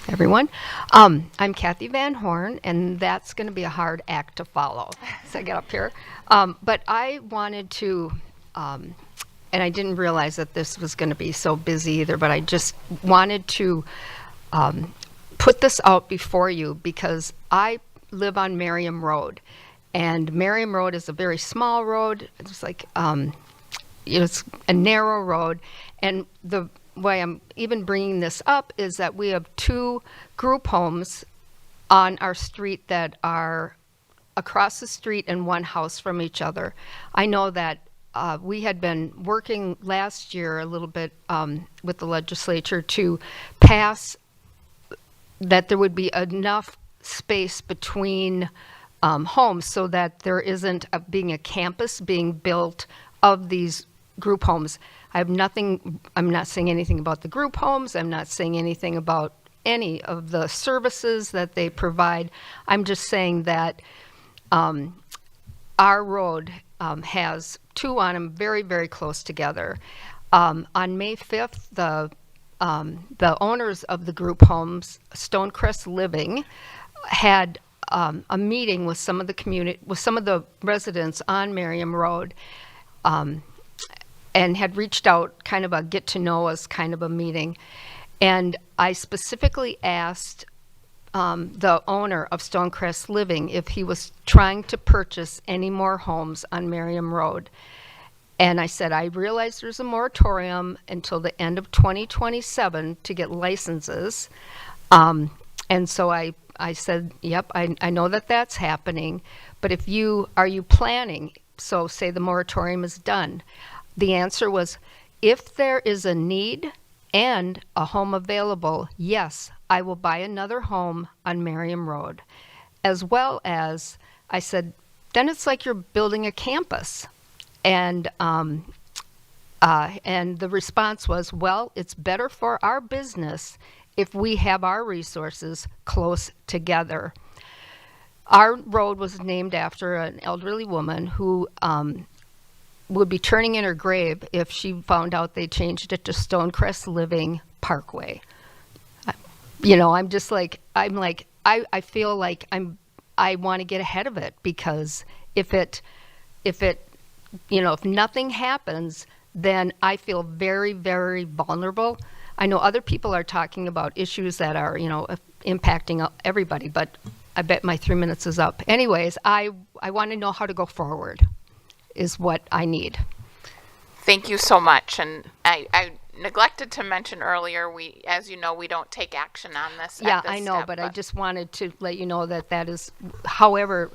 Speaker 16: everyone. I'm Kathy Van Horn, and that's going to be a hard act to follow as I get up here. But I wanted to, and I didn't realize that this was going to be so busy either, but I just wanted to put this out before you because I live on Merriam Road. And Merriam Road is a very small road. It's like, it's a narrow road. And the why I'm even bringing this up is that we have two group homes on our street that are across the street and one house from each other. I know that we had been working last year a little bit with the legislature to pass that there would be enough space between homes so that there isn't being a campus being built of these group homes. I'm not saying anything about the group homes. I'm not saying anything about any of the services that they provide. I'm just saying that our road has two on them very, very close together. On May 5th, the owners of the group homes, Stonecrest Living, had a meeting with some of the residents on Merriam Road, and had reached out, kind of a get to know us kind of a meeting. And I specifically asked the owner of Stonecrest Living if he was trying to purchase any more homes on Merriam Road. And I said, I realize there's a moratorium until the end of 2027 to get licenses. And so I said, yep, I know that that's happening, but are you planning? So say the moratorium is done. The answer was, if there is a need and a home available, yes, I will buy another home on Merriam Road. As well as, I said, then it's like you're building a campus. And the response was, well, it's better for our business if we have our resources close together. Our road was named after an elderly woman who would be turning in her grave if she found out they changed it to Stonecrest Living Parkway. I'm feel like I want to get ahead of it, because if nothing happens, then I feel very, very vulnerable. I know other people are talking about issues that are, impacting everybody, but I bet my 3 minutes is up. Anyways, I want to know how to go forward is what I need.
Speaker 1: Thank you so much. And I neglected to mention earlier, as you know, we don't take action on this.
Speaker 16: Yeah, I know, but I just wanted to let you know that is, however,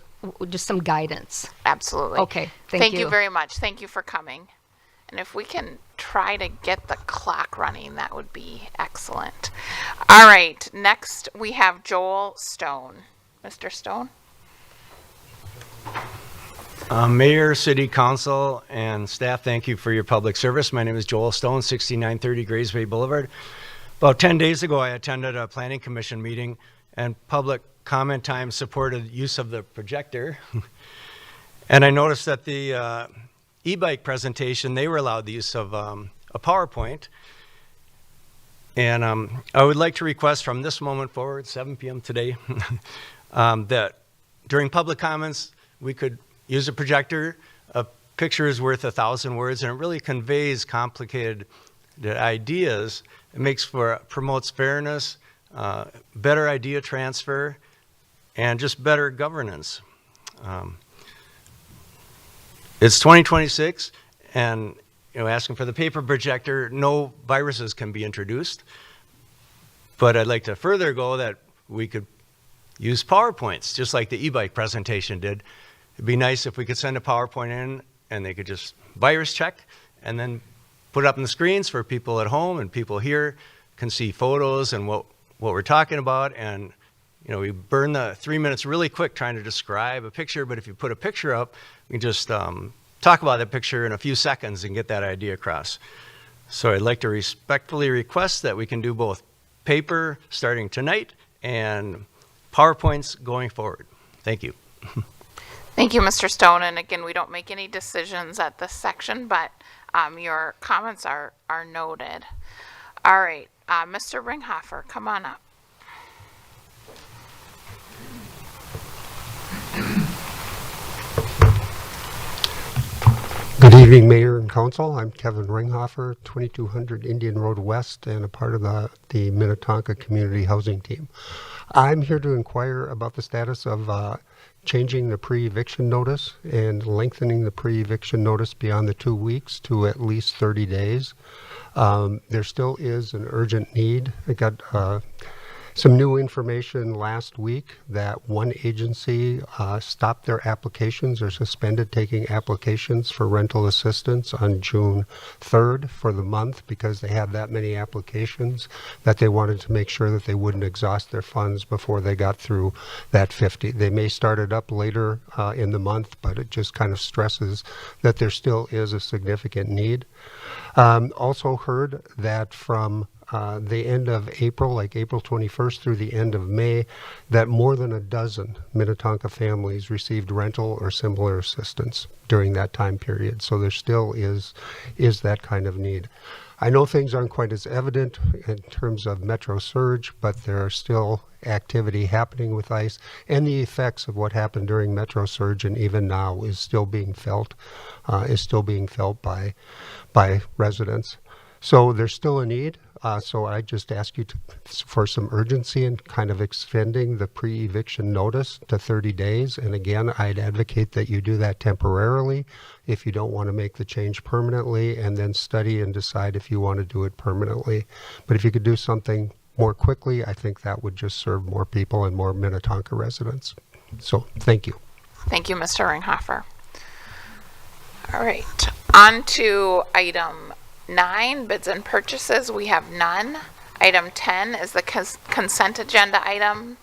Speaker 16: just some guidance.
Speaker 1: Absolutely.
Speaker 16: Okay, thank you.
Speaker 1: Thank you very much. Thank you for coming. And if we can try to get the clock running, that would be excellent. All right, next we have Joel Stone. Mr. Stone?
Speaker 17: Mayor, City Council, and staff, thank you for your public service. My name is Joel Stone, 6930 Grays Bay Boulevard. About 10 days ago, I attended a Planning Commission meeting, and public comment time supported use of the projector. And I noticed that the e-bike presentation, they were allowed the use of a PowerPoint. And I would like to request from this moment forward, 7 p.m. today, that during public comments, we could use a projector. A picture is worth 1,000 words, and it really conveys complicated ideas. It promotes fairness, better idea transfer, and just better governance. It's 2026, and asking for the paper projector, no viruses can be introduced. But I'd like to further go that we could use PowerPoints, just like the e-bike presentation did. It'd be nice if we could send a PowerPoint in and they could just virus check and then put it up on the screens for people at home, and people here can see photos and what we're talking about. And we burn the 3 minutes really quick trying to describe a picture, but if you put a picture up, we can just talk about that picture in a few seconds and get that idea across. So I'd like to respectfully request that we can do both paper starting tonight and PowerPoints going forward. Thank you.
Speaker 1: Thank you, Mr. Stone. And again, we don't make any decisions at this section, but your comments are noted. All right, Mr. Ringhofer, come on up.
Speaker 18: Good evening, Mayor and Council. I'm Kevin Ringhofer, 2200 Indian Road West, and a part of the Minnetonka Community Housing Team. I'm here to inquire about the status of changing the pre-eviction notice and lengthening the pre-eviction notice beyond the 2 weeks to at least 30 days. There still is an urgent need. I got some new information last week that one agency stopped their applications or suspended taking applications for rental assistance on June 3rd for the month because they had that many applications that they wanted to make sure that they wouldn't exhaust their funds before they got through that 50. They may start it up later in the month, but it just kind of stresses that there still is a significant need. Also heard that from the end of April, like April 21st through the end of May, that more than a dozen Minnetonka families received rental or similar assistance during that time period. So there still is that kind of need. I know things aren't quite as evident in terms of Metro Surge, but there are still activity happening with ICE, and the effects of what happened during Metro Surge and even now is still being felt by residents. So there's still a need. So I just ask you for some urgency in kind of extending the pre-eviction notice to 30 days. And again, I'd advocate that you do that temporarily if you don't want to make the change permanently, and then study and decide if you want to do it permanently. But if you could do something more quickly, I think that would just serve more people and more Minnetonka residents. So thank you.
Speaker 1: Thank you, Mr. Ringhofer. All right, on to item 9, bids and purchases. We have none. Item 10 is the consent agenda item.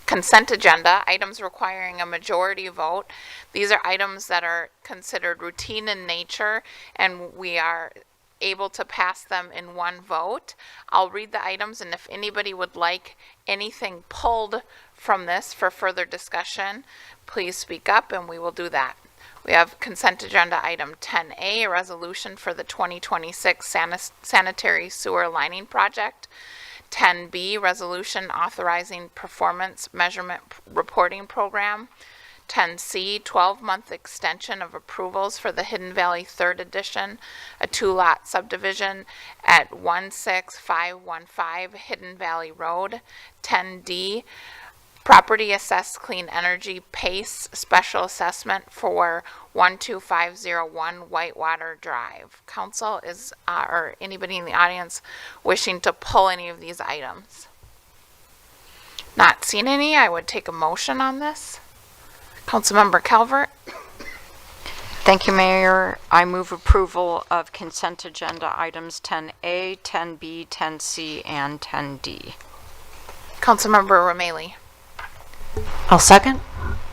Speaker 1: Consent agenda, items requiring a majority vote. These are items that are considered routine in nature, and we are able to pass them in one vote. I'll read the items, and if anybody would like anything pulled from this for further discussion, please speak up and we will do that. We have consent agenda item 10A, a resolution for the 2026 sanitary sewer lining project. 10B, resolution authorizing performance measurement reporting program. 10C, 12-month extension of approvals for the Hidden Valley 3rd Edition, a 2-lot subdivision at 16515 Hidden Valley Road. 10D, property assessed clean energy PACE special assessment for 12501 Whitewater Drive. Council is, or anybody in the audience wishing to pull any of these items? Not seen any. I would take a motion on this. Councilmember Calvert.
Speaker 3: Thank you, Mayor. I move approval of consent agenda items 10A, 10B, 10C, and 10D.
Speaker 1: Councilmember Romali.
Speaker 5: I'll second.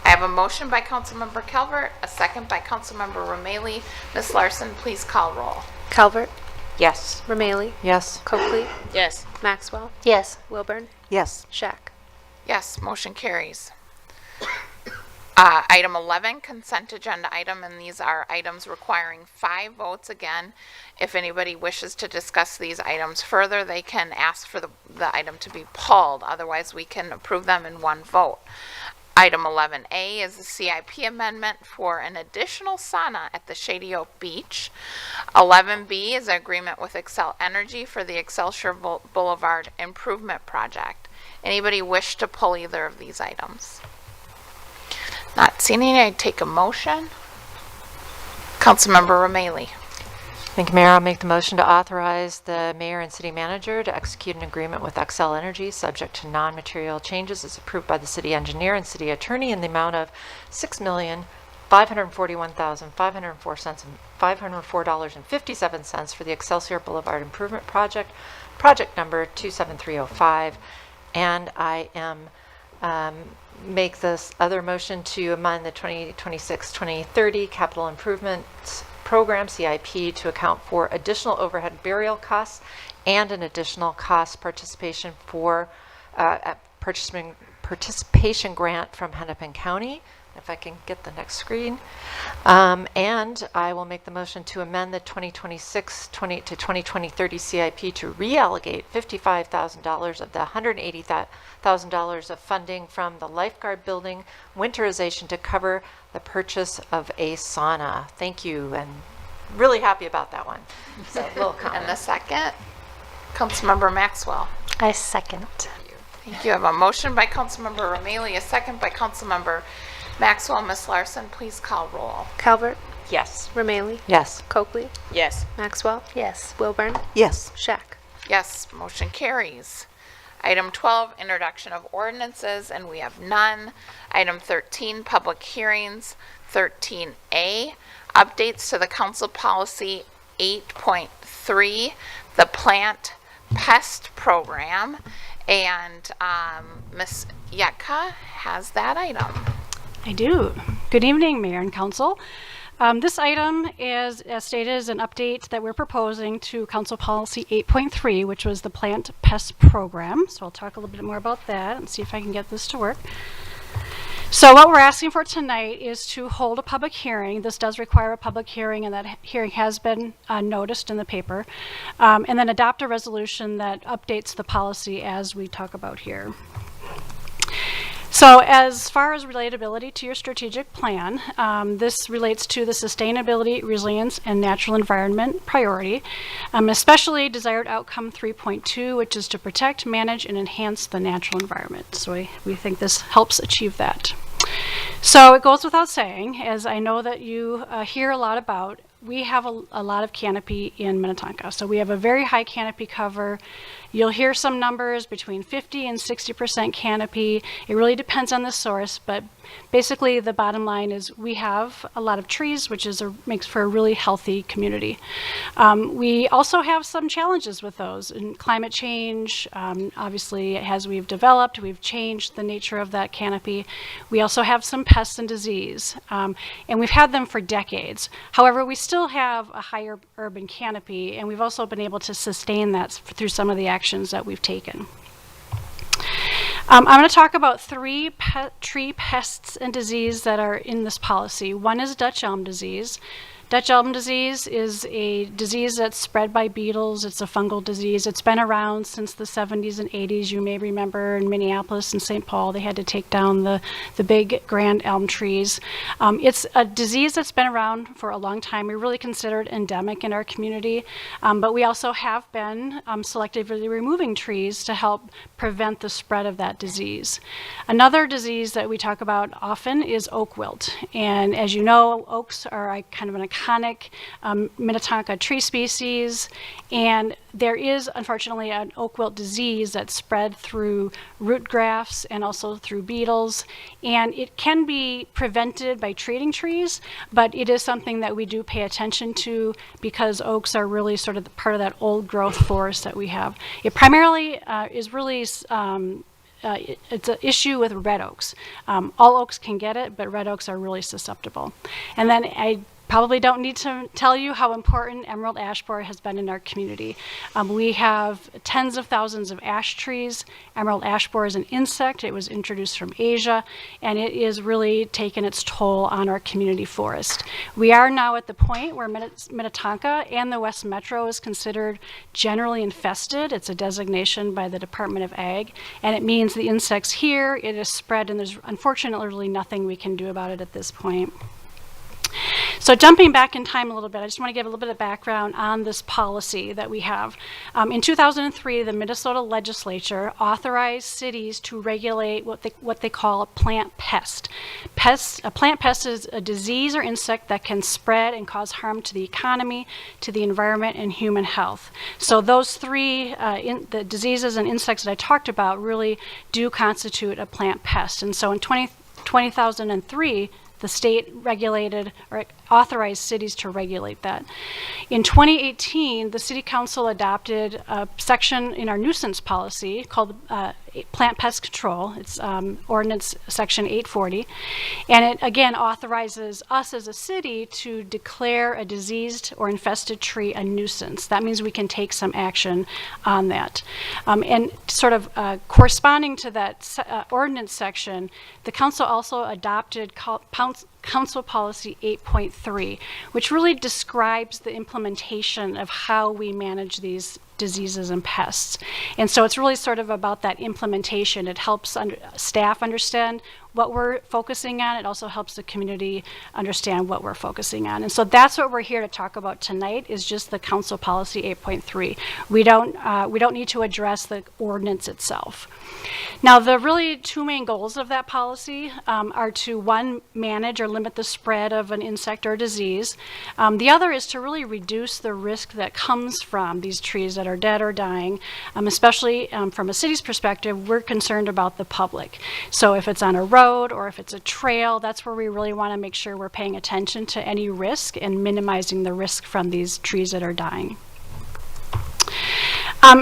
Speaker 1: I have a motion by Councilmember Calvert, a second by Councilmember Romali. Ms. Larson, please call roll.
Speaker 19: Calvert,
Speaker 3: Yes.
Speaker 19: Romali,
Speaker 5: Yes.
Speaker 19: Coakley,
Speaker 1: Yes.
Speaker 19: Maxwell,
Speaker 15: Yes.
Speaker 19: Wilburn,
Speaker 5: Yes.
Speaker 19: Shack.
Speaker 1: Yes, motion carries. Item 11, consent agenda item, and these are items requiring 5 votes. Again, if anybody wishes to discuss these items further, they can ask for the item to be pulled. Otherwise, we can approve them in one vote. Item 11A is the CIP amendment for an additional sauna at the Shady Oak Beach. 11B is an agreement with Xcel Energy for the Excelsior Boulevard Improvement Project. Anybody wish to pull either of these items? Not seeing any, I'd take a motion. Councilmember Romali.
Speaker 5: Thank you, Mayor. I'll make the motion to authorize the mayor and city manager to execute an agreement with Xcel Energy subject to non-material changes as approved by the city engineer and city attorney in the amount of $6,541,504.57 for the Excelsior Boulevard Improvement Project, project number 27305. And I am make this other motion to amend the 2026-2030 Capital Improvements Program, CIP, to account for additional overhead burial costs and an additional cost participation for participation grant from Hennepin County. If I can get the next screen. And I will make the motion to amend the 2026-20 to 2020-30 CIP to reallocate $55,000 of the $180,000 of funding from the lifeguard building winterization to cover the purchase of a sauna. Thank you, and really happy about that one. So, little comment.
Speaker 1: And the second, Councilmember Maxwell.
Speaker 19: I second.
Speaker 1: Thank you. I have a motion by Councilmember Romali, a second by Councilmember Maxwell. Ms. Larson, please call roll.
Speaker 19: Calvert,
Speaker 3: Yes.
Speaker 19: Romali,
Speaker 5: Yes.
Speaker 19: Coakley,
Speaker 1: Yes.
Speaker 19: Maxwell,
Speaker 15: Yes.
Speaker 19: Wilburn,
Speaker 5: Yes.
Speaker 19: Shack.
Speaker 1: Yes, motion carries. Item 12, introduction of ordinances, and we have none. Item 13, public hearings. 13A, updates to the council policy 8.3, the plant pest program. And Ms. Yetka has that item.
Speaker 2: I do. Good evening, Mayor and Council.
Speaker 19: This item is, as stated, is an update that we're proposing to Council Policy 8.3, which was the Plant Pest Program. So I'll talk a little bit more about that and see if I can get this to work. So what we're asking for tonight is to hold a public hearing. This does require a public hearing, and that hearing has been noticed in the paper, and then adopt a resolution that updates the policy as we talk about here. So as far as relatability to your strategic plan, this relates to the sustainability, resilience, and natural environment priority, especially desired outcome 3.2, which is to protect, manage, and enhance the natural environment. So we think this helps achieve that. So it goes without saying, as I know that you hear a lot about, we have a lot of canopy in Minnetonka. So we have a very high canopy cover. You'll hear some numbers between 50 and 60% canopy. It really depends on the source, but basically the bottom line is we have a lot of trees, which makes for a really healthy community. We also have some challenges with those. In climate change, obviously as we've developed, we've changed the nature of that canopy. We also have some pests and disease, and we've had them for decades. However, we still have a higher urban canopy, and we've also been able to sustain that through some of the actions that we've taken. I'm going to talk about three tree pests and disease that are in this policy. One is Dutch elm disease. Dutch elm disease is a disease that's spread by beetles. It's a fungal disease. It's been around since the 70s and 80s. You may remember in Minneapolis and St. Paul, they had to take down the big grand elm trees. It's a disease that's been around for a long time. We really consider it endemic in our community, but we also have been selectively removing trees to help prevent the spread of that disease. Another disease that we talk about often is oak wilt. And as you know, oaks are kind of an iconic Minnetonka tree species, and there is unfortunately an oak wilt disease that's spread through root grafts and also through beetles, and it can be prevented by treating trees, but it is something that we do pay attention to because oaks are really sort of part of that old growth forest that we have. It primarily is really it's an issue with red oaks. All oaks can get it, but red oaks are really susceptible. And then I probably don't need to tell you how important emerald ash borer has been in our community. We have tens of thousands of ash trees. Emerald ash borer is an insect. It was introduced from Asia, and it is really taken its toll on our community forest. We are now at the point where Minnetonka and the West Metro is considered generally infested. It's a designation by the Department of Ag, and it means the insects here, it is spread, and there's unfortunately really nothing we can do about it at this point. So jumping back in time a little bit, I just want to give a little bit of background on this policy that we have. In 2003, the Minnesota legislature authorized cities to regulate what they call a plant pest. A plant pest is a disease or insect that can spread and cause harm to the economy, to the environment, and human health. So those three, the diseases and insects that I talked about really do constitute a plant pest. And so in 2003, the state regulated or authorized cities to regulate that. In 2018, the City Council adopted a section in our nuisance policy called Plant Pest Control. It's Ordinance Section 840. And it, again, authorizes us as a city to declare a diseased or infested tree a nuisance. That means we can take some action on that. And sort of corresponding to that ordinance section, the council also adopted Council Policy 8.3, which really describes the implementation of how we manage these diseases and pests. And so it's really sort of about that implementation. It helps staff understand what we're focusing on. It also helps the community understand what we're focusing on. And so that's what we're here to talk about tonight, is just the Council Policy 8.3. We don't need to address the ordinance itself. Now, the really two main goals of that policy are to, one, manage or limit the spread of an insect or disease. The other is to really reduce the risk that comes from these trees that are dead or dying. Especially from a city's perspective, we're concerned about the public. So if it's on a road or if it's a trail, that's where we really want to make sure we're paying attention to any risk and minimizing the risk from these trees that are dying.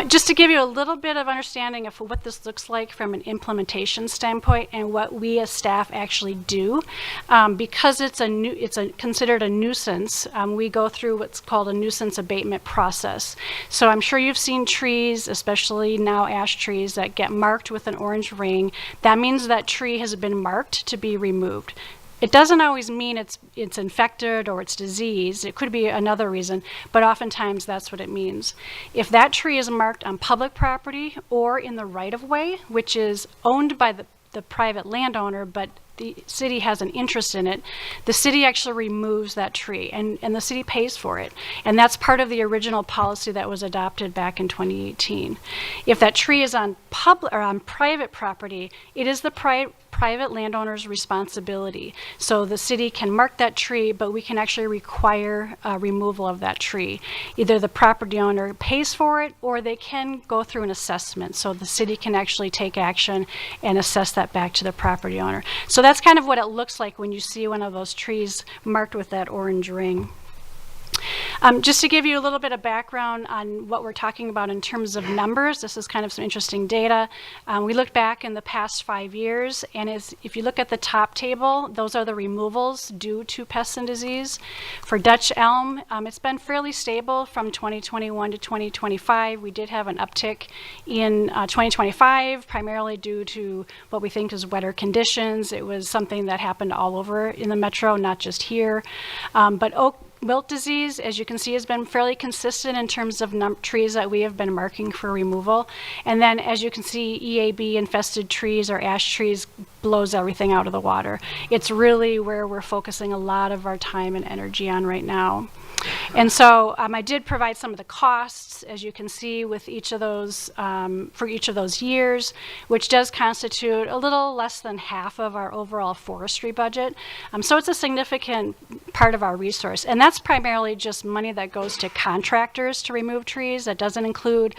Speaker 19: Just to give you a little bit of understanding of what this looks like from an implementation standpoint and what we as staff actually do, because it's considered a nuisance, we go through what's called a nuisance abatement process. So I'm sure you've seen trees, especially now ash trees, that get marked with an orange ring. That means that tree has been marked to be removed. It doesn't always mean it's infected or it's diseased. It could be another reason, but oftentimes that's what it means. If that tree is marked on public property or in the right-of-way, which is owned by the private landowner, but the city has an interest in it, the city actually removes that tree, and the city pays for it. And that's part of the original policy that was adopted back in 2018. If that tree is on public or on private property, it is the private landowner's responsibility. So the city can mark that tree, but we can actually require removal of that tree. Either the property owner pays for it, or they can go through an assessment. So the city can actually take action and assess that back to the property owner. So that's kind of what it looks like when you see one of those trees marked with that orange ring. Just to give you a little bit of background on what we're talking about in terms of numbers, this is kind of some interesting data. We looked back in the past 5 years, and if you look at the top table, those are the removals due to pests and disease. For Dutch elm, it's been fairly stable from 2021 to 2025. We did have an uptick in 2025, primarily due to what we think is wetter conditions. It was something that happened all over in the metro, not just here. But oak wilt disease, as you can see, has been fairly consistent in terms of trees that we have been marking for removal. And then, as you can see, EAB infested trees or ash trees blows everything out of the water. It's really where we're focusing a lot of our time and energy on right now. And so I did provide some of the costs, as you can see, with each of those, for each of those years, which does constitute a little less than half of our overall forestry budget. So it's a significant part of our resource. And that's primarily just money that goes to contractors to remove trees. That doesn't include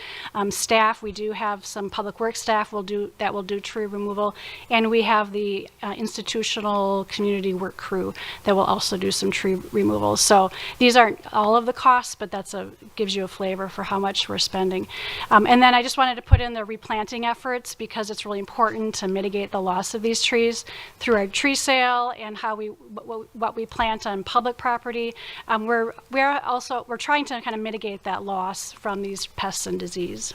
Speaker 19: staff. We do have some public works staff that will do tree removal. And we have the institutional community work crew that will also do some tree removal. So these aren't all of the costs, but gives you a flavor for how much we're spending. And then I just wanted to put in the replanting efforts, because it's really important to mitigate the loss of these trees through our tree sale and what we plant on public property. We're trying to kind of mitigate that loss from these pests and disease.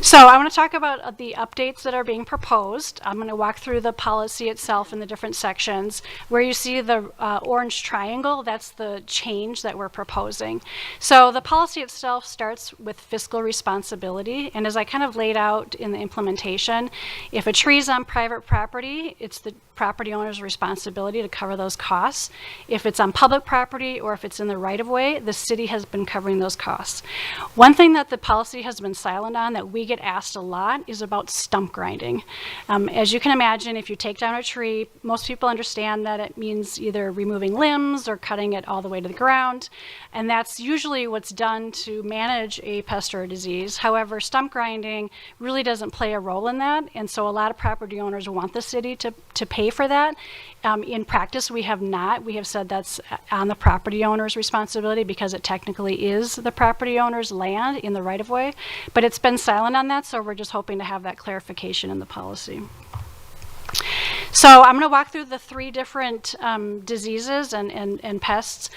Speaker 19: So I want to talk about the updates that are being proposed. I'm going to walk through the policy itself in the different sections. Where you see the orange triangle, that's the change that we're proposing. So the policy itself starts with fiscal responsibility. And as I kind of laid out in the implementation, if a tree is on private property, it's the property owner's responsibility to cover those costs. If it's on public property or if it's in the right-of-way, the city has been covering those costs. One thing that the policy has been silent on that we get asked a lot is about stump grinding. As you can imagine, if you take down a tree, most people understand that it means either removing limbs or cutting it all the way to the ground, and that's usually what's done to manage a pest or a disease. However, stump grinding really doesn't play a role in that, and so a lot of property owners want the city to pay for that. In practice, we have not. We have said that's on the property owner's responsibility because it technically is the property owner's land in the right-of-way, but it's been silent on that, so we're just hoping to have that clarification in the policy. So I'm going to walk through the three different diseases and pests.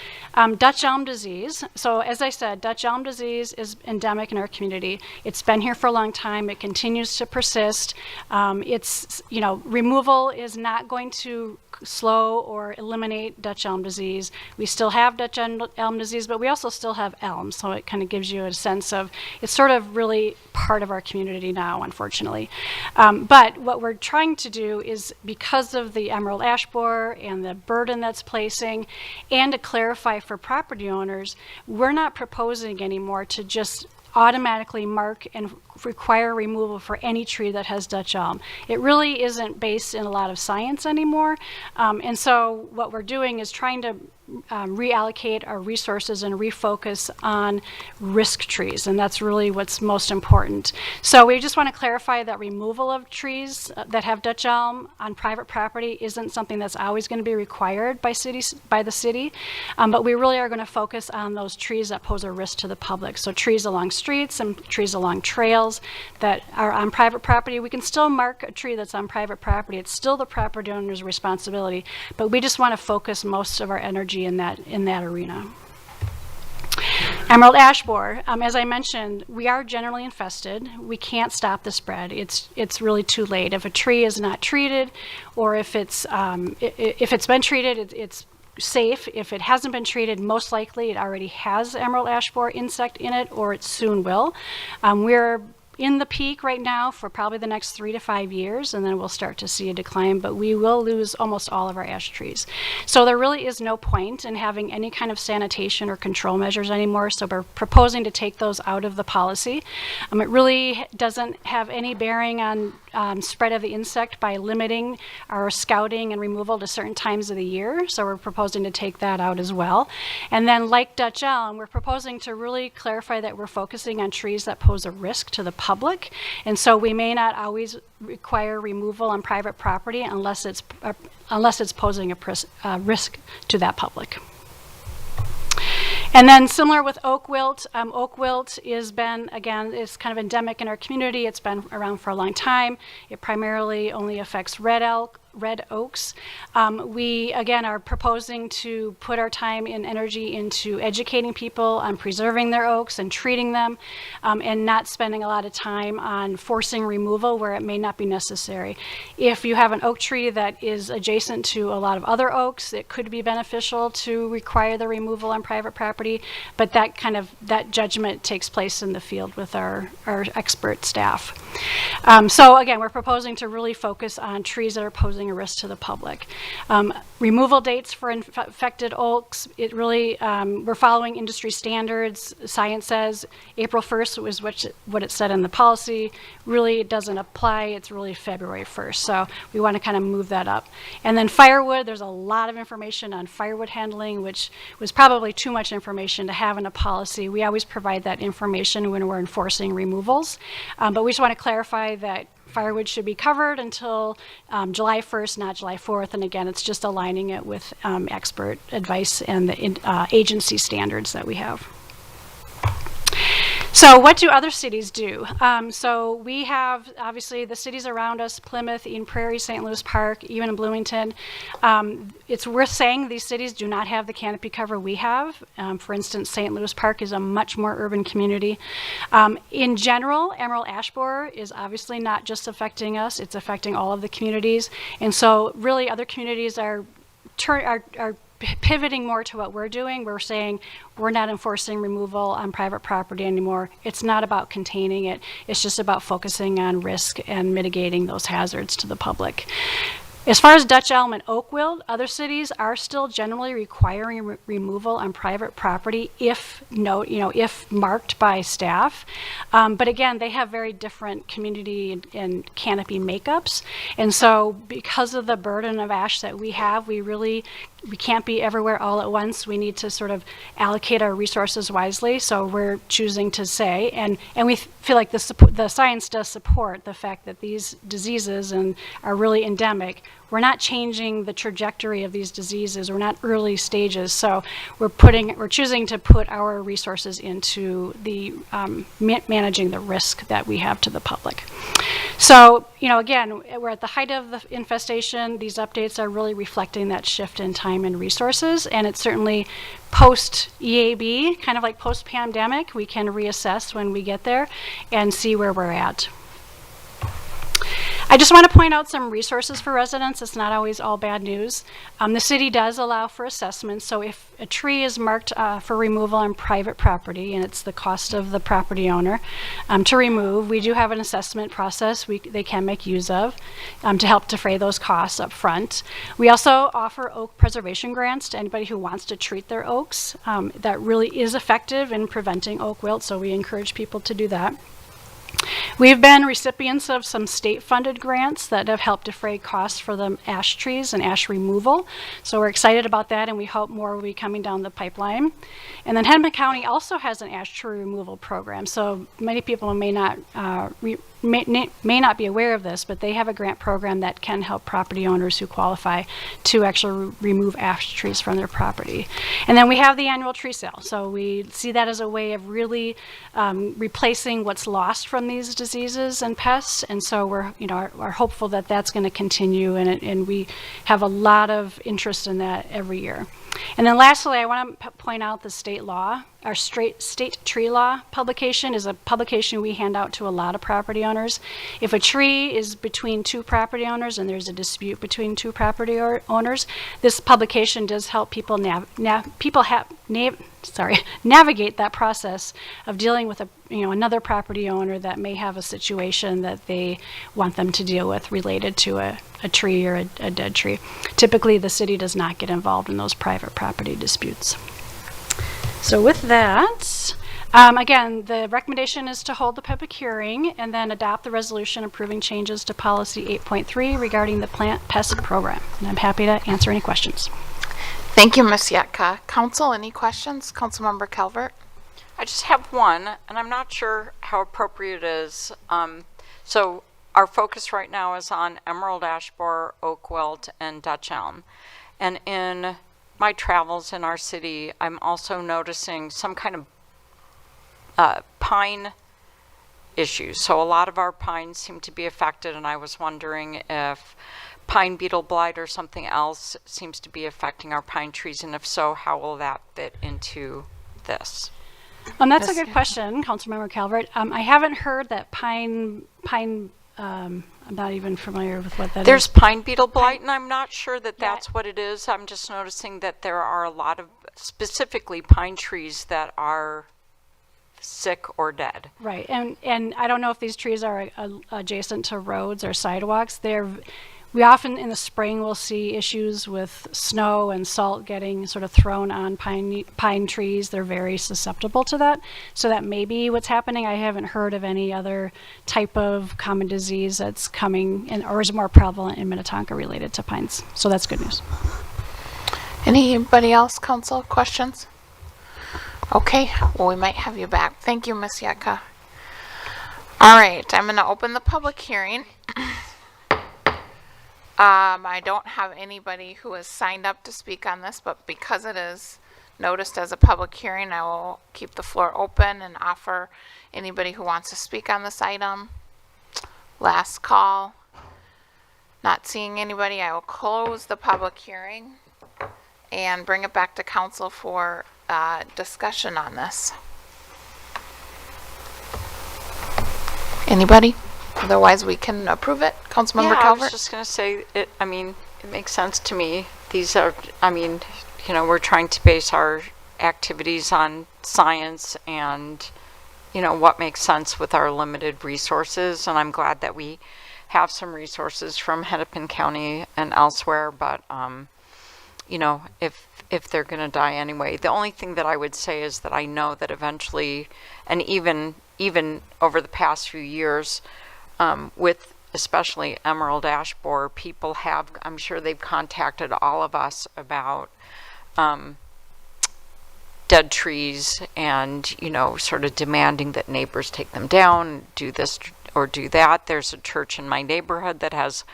Speaker 19: Dutch elm disease. So as I said, Dutch elm disease is endemic in our community. It's been here for a long time. It continues to persist. Removal is not going to slow or eliminate Dutch elm disease. We still have Dutch elm disease, but we also still have elm. So it kind of gives you a sense of, it's sort of really part of our community now, unfortunately. But what we're trying to do is, because of the emerald ash borer and the burden that's placing, and to clarify for property owners, we're not proposing anymore to just automatically mark and require removal for any tree that has Dutch elm. It really isn't based in a lot of science anymore. And so what we're doing is trying to reallocate our resources and refocus on risk trees, and that's really what's most important. So we just want to clarify that removal of trees that have Dutch elm on private property isn't something that's always going to be required by the city, but we really are going to focus on those trees that pose a risk to the public. So trees along streets and trees along trails that are on private property. We can still mark a tree that's on private property. It's still the property owner's responsibility, but we just want to focus most of our energy in that arena. Emerald ash borer, as I mentioned, we are generally infested. We can't stop the spread. It's really too late. If a tree is not treated, or if it's been treated, it's safe. If it hasn't been treated, most likely it already has emerald ash borer insect in it, or it soon will. We're in the peak right now for probably the next 3 to 5 years, and then we'll start to see a decline, but we will lose almost all of our ash trees. So there really is no point in having any kind of sanitation or control measures anymore, so we're proposing to take those out of the policy. It really doesn't have any bearing on spread of the insect by limiting our scouting and removal to certain times of the year, so we're proposing to take that out as well. And then like Dutch elm, we're proposing to really clarify that we're focusing on trees that pose a risk to the public, and so we may not always require removal on private property unless it's posing a risk to that public. And then similar with oak wilt, oak wilt is kind of endemic in our community. It's been around for a long time. It primarily only affects red oaks. We, again, are proposing to put our time and energy into educating people on preserving their oaks and treating them, and not spending a lot of time on forcing removal where it may not be necessary. If you have an oak tree that is adjacent to a lot of other oaks, it could be beneficial to require the removal on private property, but that judgment takes place in the field with our expert staff. So again, we're proposing to really focus on trees that are posing a risk to the public. Removal dates for infected oaks, it really, we're following industry standards. Science says April 1st was what it said in the policy. Really, it doesn't apply. It's really February 1st. So we want to kind of move that up. And then firewood, there's a lot of information on firewood handling, which was probably too much information to have in a policy. We always provide that information when we're enforcing removals. But we just want to clarify that firewood should be covered until July 1st, not July 4th. And again, it's just aligning it with expert advice and the agency standards that we have. So what do other cities do? So we have, obviously, the cities around us, Plymouth, Eden Prairie, St. Louis Park, even in Bloomington. It's worth saying these cities do not have the canopy cover we have. For instance, St. Louis Park is a much more urban community. In general, emerald ash borer is obviously not just affecting us, it's affecting all of the communities. And so really other communities are pivoting more to what we're doing. We're saying we're not enforcing removal on private property anymore. It's not about containing it. It's just about focusing on risk and mitigating those hazards to the public. As far as Dutch elm and oak wilt, other cities are still generally requiring removal on private property if marked by staff. But again, they have very different community and canopy makeups. And so because of the burden of ash that we have, we can't be everywhere all at once. We need to sort of allocate our resources wisely. So we're choosing to say, and we feel like the science does support the fact that these diseases are really endemic. We're not changing the trajectory of these diseases. We're not early stages. So we're choosing to put our resources into the managing the risk that we have to the public. So, again, we're at the height of the infestation. These updates are really reflecting that shift in time and resources, and it's certainly post-EAB, kind of like post-pandemic. We can reassess when we get there and see where we're at. I just want to point out some resources for residents. It's not always all bad news. The city does allow for assessments. So if a tree is marked for removal on private property, and it's the cost of the property owner to remove, we do have an assessment process they can make use of to help defray those costs up front. We also offer oak preservation grants to anybody who wants to treat their oaks. That really is effective in preventing oak wilt, so we encourage people to do that. We've been recipients of some state-funded grants that have helped defray costs for the ash trees and ash removal. So we're excited about that, and we hope more will be coming down the pipeline. And then Hennepin County also has an ash tree removal program. So many people may not may not be aware of this, but they have a grant program that can help property owners who qualify to actually remove ash trees from their property. And then we have the annual tree sale. So we see that as a way of really replacing what's lost from these diseases and pests. And so we're hopeful that that's going to continue, and we have a lot of interest in that every year. And then lastly, I want to point out the state law. Our state tree law publication is a publication we hand out to a lot of property owners. If a tree is between two property owners and there's a dispute between two property owners, this publication does help people navigate that process of dealing with another property owner that may have a situation that they want them to deal with related to a tree or a dead tree. Typically, the city does not get involved in those private property disputes. So with that, again, the recommendation is to hold the public hearing and then adopt the resolution approving changes to policy 8.3 regarding the plant pest program. And I'm happy to answer any questions.
Speaker 1: Thank you, Ms. Yetka. Council, any questions? Councilmember Calvert?
Speaker 3: I just have one, and I'm not sure how appropriate it is. So our focus right now is on emerald ash borer, oak wilt, and Dutch elm. And in my travels in our city, I'm also noticing some kind of pine issues. So a lot of our pines seem to be affected, and I was wondering if pine beetle blight or something else seems to be affecting our pine trees, and if so, how will that fit into this?
Speaker 19: That's a good question, Councilmember Calvert. I haven't heard that pine. I'm not even familiar with what that
Speaker 3: There's
Speaker 19: is.
Speaker 3: pine beetle blight, and I'm not sure that that's what it is. I'm just noticing that there are a lot of specifically pine trees that are sick or dead.
Speaker 19: Right, and I don't know if these trees are adjacent to roads or sidewalks. We often in the spring will see issues with snow and salt getting sort of thrown on pine trees. They're very susceptible to that. So that may be what's happening. I haven't heard of any other type of common disease that's coming in or is more prevalent in Minnetonka related to pines. So that's good news.
Speaker 1: Anybody else, council, questions? Okay, well, we might have you back. Thank you, Ms. Yetka. All right, I'm going to open the public hearing. I don't have anybody who has signed up to speak on this, but because it is noticed as a public hearing, I will keep the floor open and offer anybody who wants to speak on this item. Last call. Not seeing anybody, I will close the public hearing and bring it back to council for discussion on this. Anybody? Otherwise, we can approve it. Councilmember
Speaker 3: Yeah,
Speaker 1: Calvert?
Speaker 3: I was just going to say, it makes sense to me. These are, we're trying to base our activities on science and, what makes sense with our limited resources. And I'm glad that we have some resources from Hennepin County and elsewhere. But, if they're going to die anyway, the only thing that I would say is that I know that eventually, and even over the past few years, with especially emerald ash borer, people have, I'm sure they've contacted all of us about dead trees and, sort of demanding that neighbors take them down, do this or do that. There's a church in my neighborhood that has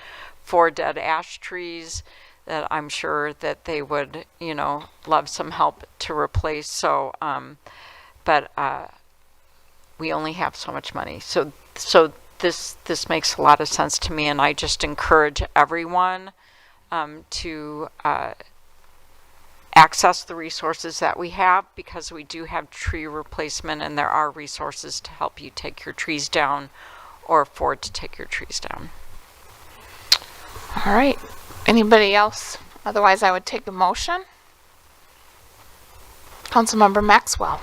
Speaker 3: 4 dead ash trees that I'm sure that they would, love some help to replace. So, but we only have so much money. So this makes a lot of sense to me, and I just encourage everyone to access the resources that we have, because we do have tree replacement, and there are resources to help you take your trees down or afford to take your trees down.
Speaker 1: All right. Anybody else? Otherwise, I would take a motion. Councilmember Maxwell.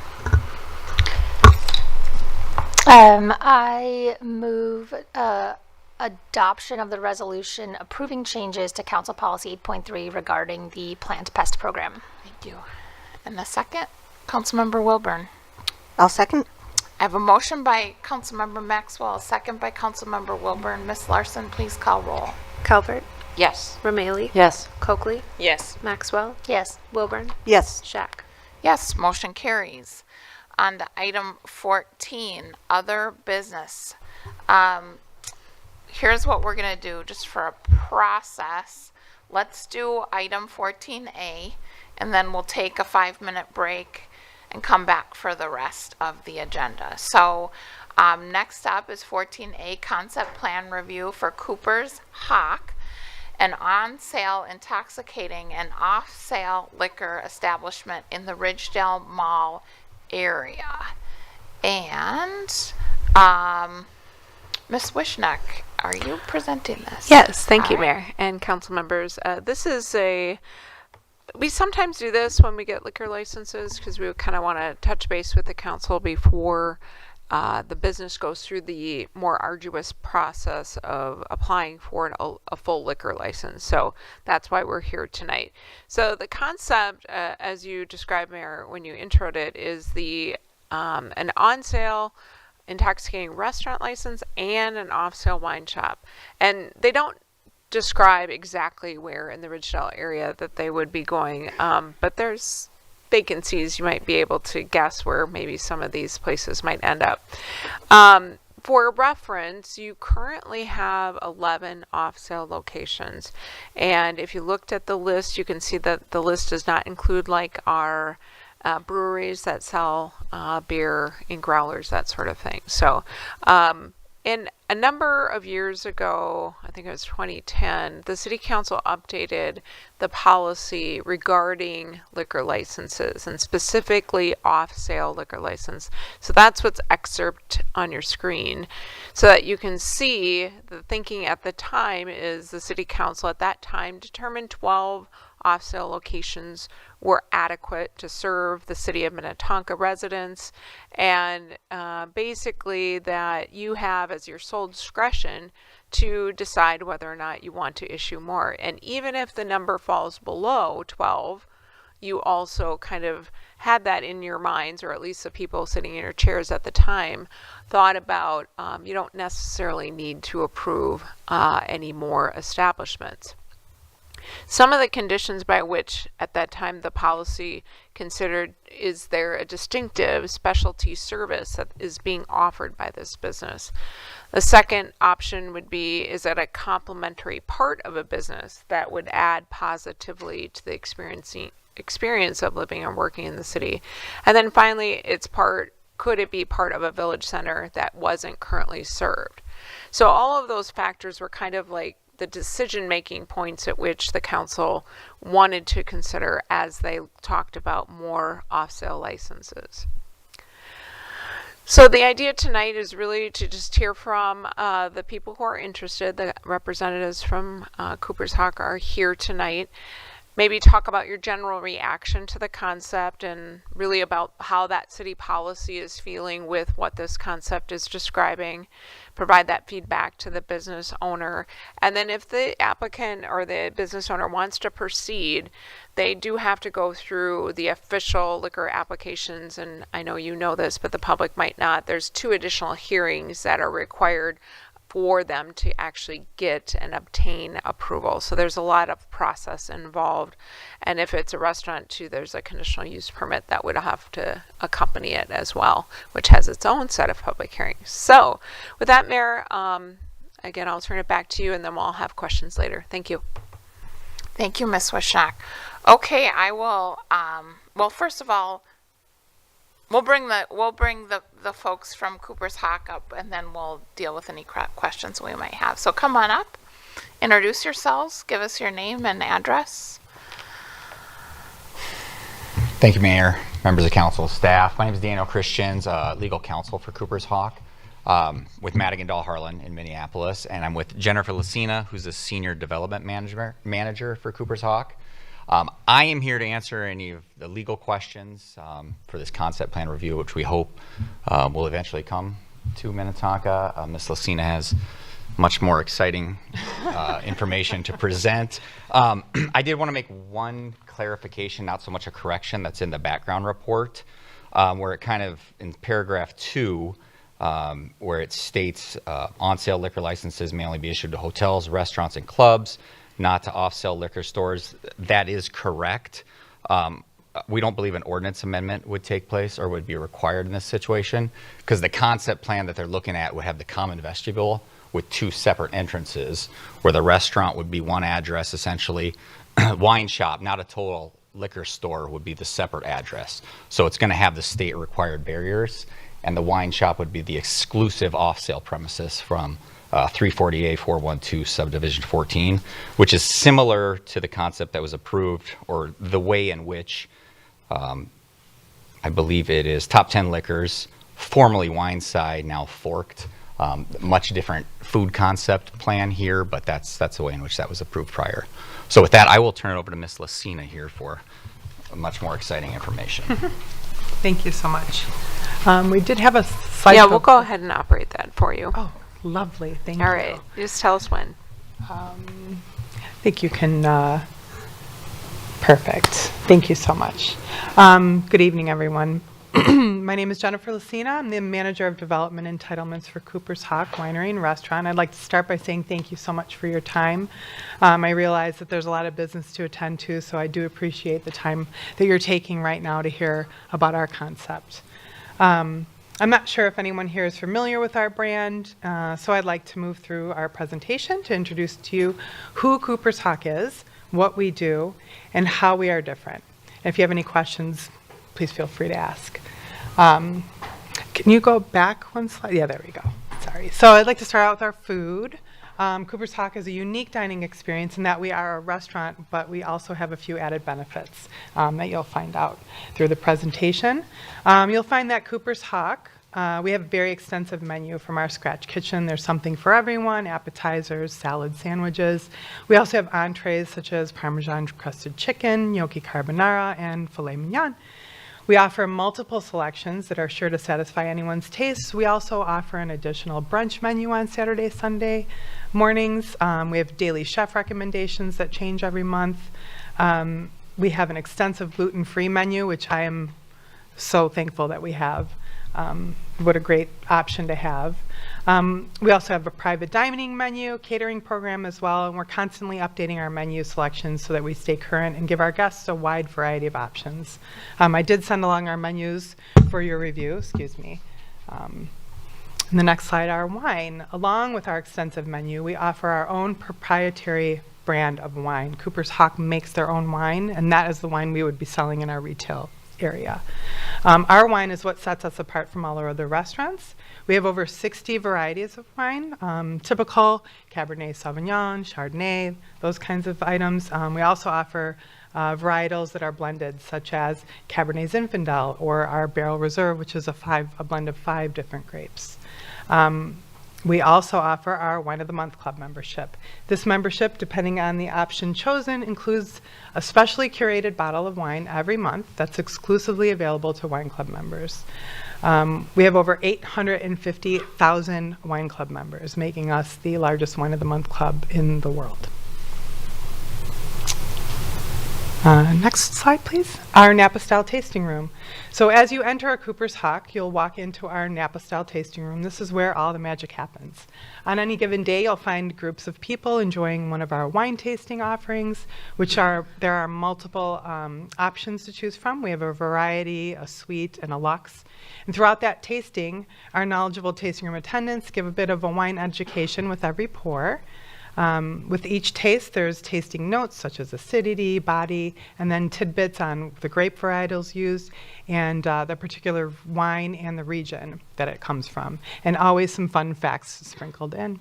Speaker 15: I move adoption of the resolution approving changes to Council Policy 8.3 regarding the plant pest program.
Speaker 1: Thank you. And a second, Councilmember Wilburn.
Speaker 8: I'll second.
Speaker 1: I have a motion by Councilmember Maxwell, a second by Councilmember Wilburn. Ms. Larson, please call roll.
Speaker 20: Calvert,
Speaker 3: Yes.
Speaker 20: Romaili,
Speaker 5: Yes.
Speaker 20: Coakley,
Speaker 3: Yes.
Speaker 20: Maxwell,
Speaker 15: Yes.
Speaker 20: Wilburn,
Speaker 8: Yes.
Speaker 20: Shack.
Speaker 1: Yes, motion carries. On to item 14, other business. Here's what we're going to do just for a process. Let's do item 14A, and then we'll take a 5-minute break and come back for the rest of the agenda. So next up is 14A, concept plan review for Cooper's Hawk, an on-sale intoxicating and off-sale liquor establishment in the Ridgedale Mall area. And Ms. Wishneck, are you presenting this?
Speaker 20: Yes, thank you,
Speaker 1: All right.
Speaker 20: Mayor and council members. This is we sometimes do this when we get liquor licenses because we kind of want to touch base with the council before the business goes through the more arduous process of applying for a full liquor license. So that's why we're here tonight. So the concept, as you described, Mayor, when you introed it, is an on-sale intoxicating restaurant license and an off-sale wine shop. And they don't describe exactly where in the Ridgedale area that they would be going, but there's vacancies. You might be able to guess where maybe some of these places might end up. For reference, you currently have 11 off-sale locations, and if you looked at the list, you can see that the list does not include like our breweries that sell beer in growlers, that sort of thing. So in a number of years ago, I think it was 2010, the City Council updated the policy regarding liquor licenses and specifically off-sale liquor license. So that's what's excerpt on your screen so that you can see the thinking at the time is the City Council at that time determined 12 off-sale locations were adequate to serve the city of Minnetonka residents, and basically that you have as your sole discretion to decide whether or not you want to issue more. And even if the number falls below 12, you also kind of had that in your minds, or at least the people sitting in your chairs at the time thought about you don't necessarily need to approve any more establishments. Some of the conditions by which at that time the policy considered is there a distinctive specialty service that is being offered by this business. The second option would be, is that a complementary part of a business that would add positively to the experience of living and working in the city. And then finally, could it be part of a village center that wasn't currently served? So all of those factors were kind of like the decision-making points at which the council wanted to consider as they talked about more off-sale licenses. So the idea tonight is really to just hear from the people who are interested. The representatives from Cooper's Hawk are here tonight. Maybe talk about your general reaction to the concept and really about how that city policy is feeling with what this concept is describing. Provide that feedback to the business owner. And then if the applicant or the business owner wants to proceed, they do have to go through the official liquor applications. And I know you know this, but the public might not. There's 2 additional hearings that are required for them to actually get and obtain approval. So there's a lot of process involved. And if it's a restaurant too, there's a conditional use permit that would have to accompany it as well, which has its own set of public hearings. So with that, Mayor, again, I'll turn it back to you and then we'll have questions later. Thank you.
Speaker 1: Thank you, Ms. Wishak. Okay, I will, well, first of all, we'll bring the folks from Cooper's Hawk up, and then we'll deal with any questions we might have. So come on up, introduce yourselves, give us your name and address.
Speaker 21: Thank you, Mayor, members of council, staff. My name is Daniel Christians, legal counsel for Cooper's Hawk with Madigan Dahl Harlan in Minneapolis, and I'm with Jennifer Lucina, who's a senior development manager for Cooper's Hawk. I am here to answer any of the legal questions for this concept plan review, which we hope will eventually come to Minnetonka. Ms. Lucina has much more exciting information to present. I did want to make one clarification, not so much a correction, that's in the background report. where it kind of, in paragraph 2, where it states on-sale liquor licenses may only be issued to hotels, restaurants, and clubs, not to off-sale liquor stores. That is correct. We don't believe an ordinance amendment would take place or would be required in this situation, because the concept plan that they're looking at would have the common vestibule with 2 separate entrances, where the restaurant would be one address essentially, wine shop, not a total liquor store, would be the separate address. So it's going to have the state required barriers, and the wine shop would be the exclusive off-sale premises from 340A 412 subdivision 14, which is similar to the concept that was approved, or the way in which I believe it is Top 10 Liquors, formerly Wineside, now forked. Much different food concept plan here, but that's the way in which that was approved prior. So with that, I will turn it over to Ms. Lucina here for much more exciting information.
Speaker 7: Thank you so much. We did have a slide.
Speaker 20: Yeah, we'll go ahead and operate that for you.
Speaker 7: Oh, lovely. Thank you.
Speaker 20: All right. Just tell us when.
Speaker 7: I think you can. Perfect. Thank you so much. Good evening, everyone. My name is Jennifer Lucina. I'm the Manager of Development Entitlements for Cooper's Hawk Winery and Restaurant. I'd like to start by saying thank you so much for your time. I realize that there's a lot of business to attend to, so I do appreciate the time that you're taking right now to hear about our concept. I'm not sure if anyone here is familiar with our brand, so I'd like to move through our presentation to introduce to you who Cooper's Hawk is, what we do, and how we are different. If you have any questions, please feel free to ask. Can you go back one slide? Yeah, there we go. Sorry. So I'd like to start out with our food. Cooper's Hawk is a unique dining experience in that we are a restaurant, but we also have a few added benefits that you'll find out through the presentation. You'll find that Cooper's Hawk, we have a very extensive menu from our scratch kitchen. There's something for everyone: appetizers, salad, sandwiches. We also have entrees such as Parmesan crusted chicken, gnocchi carbonara, and filet mignon. We offer multiple selections that are sure to satisfy anyone's tastes. We also offer an additional brunch menu on Saturday, Sunday mornings. We have daily chef recommendations that change every month. We have an extensive gluten-free menu, which I am so thankful that we have. What a great option to have. We also have a private dining menu, catering program as well, and we're constantly updating our menu selections so that we stay current and give our guests a wide variety of options. I did send along our menus for your review, excuse me. In the next slide, our wine. Along with our extensive menu, we offer our own proprietary brand of wine. Cooper's Hawk makes their own wine, and that is the wine we would be selling in our retail area. Our wine is what sets us apart from all our other restaurants. We have over 60 varieties of wine, typical Cabernet Sauvignon, Chardonnay, those kinds of items. We also offer varietals that are blended, such as Cabernet Zinfandel or our Barrel Reserve, which is a blend of 5 different grapes. We also offer our Wine of the Month Club membership. This membership, depending on the option chosen, includes a specially curated bottle of wine every month that's exclusively available to Wine Club members. We have over 850,000 Wine Club members, making us the largest Wine of the Month Club in the world. Next slide, please. Our Napa Style Tasting Room. So as you enter a Cooper's Hawk, you'll walk into our Napa Style Tasting Room. This is where all the magic happens. On any given day, you'll find groups of people enjoying one of our wine tasting offerings, there are multiple options to choose from. We have a variety, a suite, and a luxe. And throughout that tasting, our knowledgeable tasting room attendants give a bit of a wine education with every pour. With each taste, there's tasting notes such as acidity, body, and then tidbits on the grape varietals used and the particular wine and the region that it comes from, and always some fun facts sprinkled in.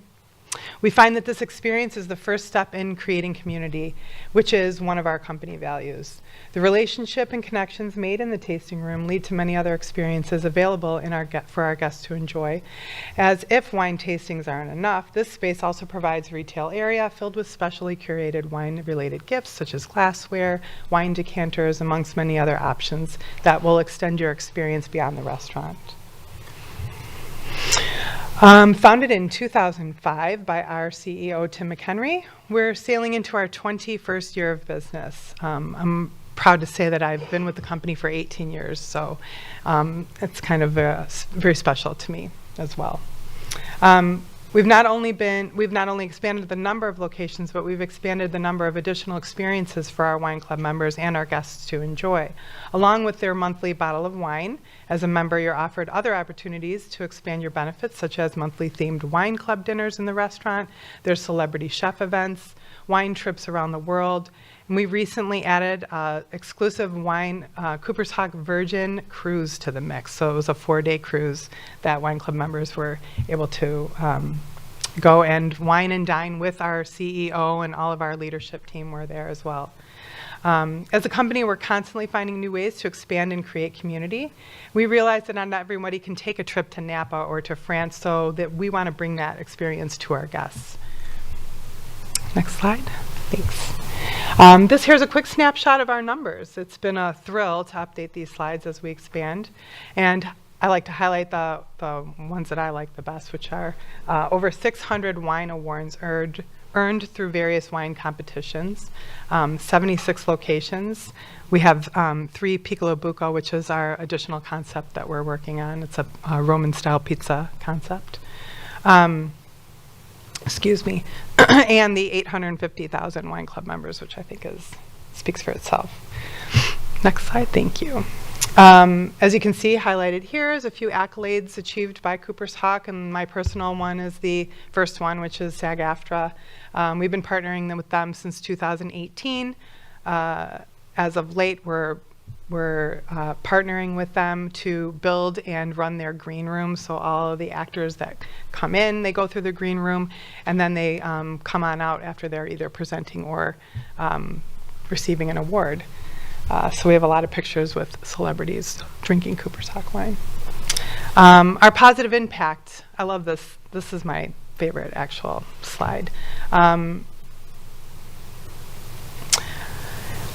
Speaker 7: We find that this experience is the first step in creating community, which is one of our company values. The relationship and connections made in the tasting room lead to many other experiences available for our guests to enjoy. As if wine tastings aren't enough, this space also provides a retail area filled with specially curated wine-related gifts such as glassware, wine decanters, amongst many other options that will extend your experience beyond the restaurant. Founded in 2005 by our CEO, Tim McHenry, we're sailing into our 21st year of business. I'm proud to say that I've been with the company for 18 years, so it's kind of very special to me as well. We've not only expanded the number of locations, but we've expanded the number of additional experiences for our wine club members and our guests to enjoy. Along with their monthly bottle of wine, as a member, you're offered other opportunities to expand your benefits, such as monthly themed wine club dinners in the restaurant, there's celebrity chef events, wine trips around the world, and we recently added exclusive wine Cooper's Hawk Virgin cruise to the mix. So it was a 4-day cruise that wine club members were able to go and wine and dine with our CEO, and all of our leadership team were there as well. As a company, we're constantly finding new ways to expand and create community. We realize that not everybody can take a trip to Napa or to France, so that we want to bring that experience to our guests. Next slide. Thanks. This here's a quick snapshot of our numbers. It's been a thrill to update these slides as we expand. And I like to highlight the ones that I like the best, which are over 600 wine awards earned through various wine competitions, 76 locations. We have 3 Piccolo Buco, which is our additional concept that we're working on. It's a Roman-style pizza concept. Excuse me. And the 850,000 wine club members, which I think speaks for itself. Next slide, thank you. As you can see, highlighted here is a few accolades achieved by Cooper's Hawk, and my personal one is the first one, which is SAG-AFTRA. We've been partnering with them since 2018. As of late, we're partnering with them to build and run their green room. So all of the actors that come in, they go through the green room, and then they come on out after they're either presenting or receiving an award. So we have a lot of pictures with celebrities drinking Cooper's Hawk wine. Our positive impact, I love this. This is my favorite actual slide.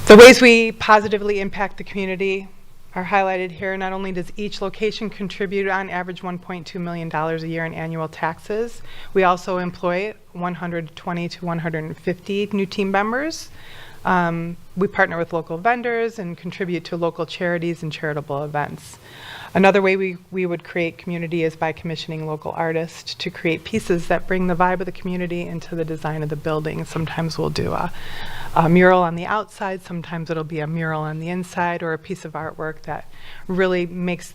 Speaker 7: The ways we positively impact the community are highlighted here. Not only does each location contribute on average $1.2 million a year in annual taxes, we also employ 120 to 150 new team members. We partner with local vendors and contribute to local charities and charitable events. Another way we would create community is by commissioning local artists to create pieces that bring the vibe of the community into the design of the building. Sometimes we'll do a mural on the outside, sometimes it'll be a mural on the inside, or a piece of artwork that really makes,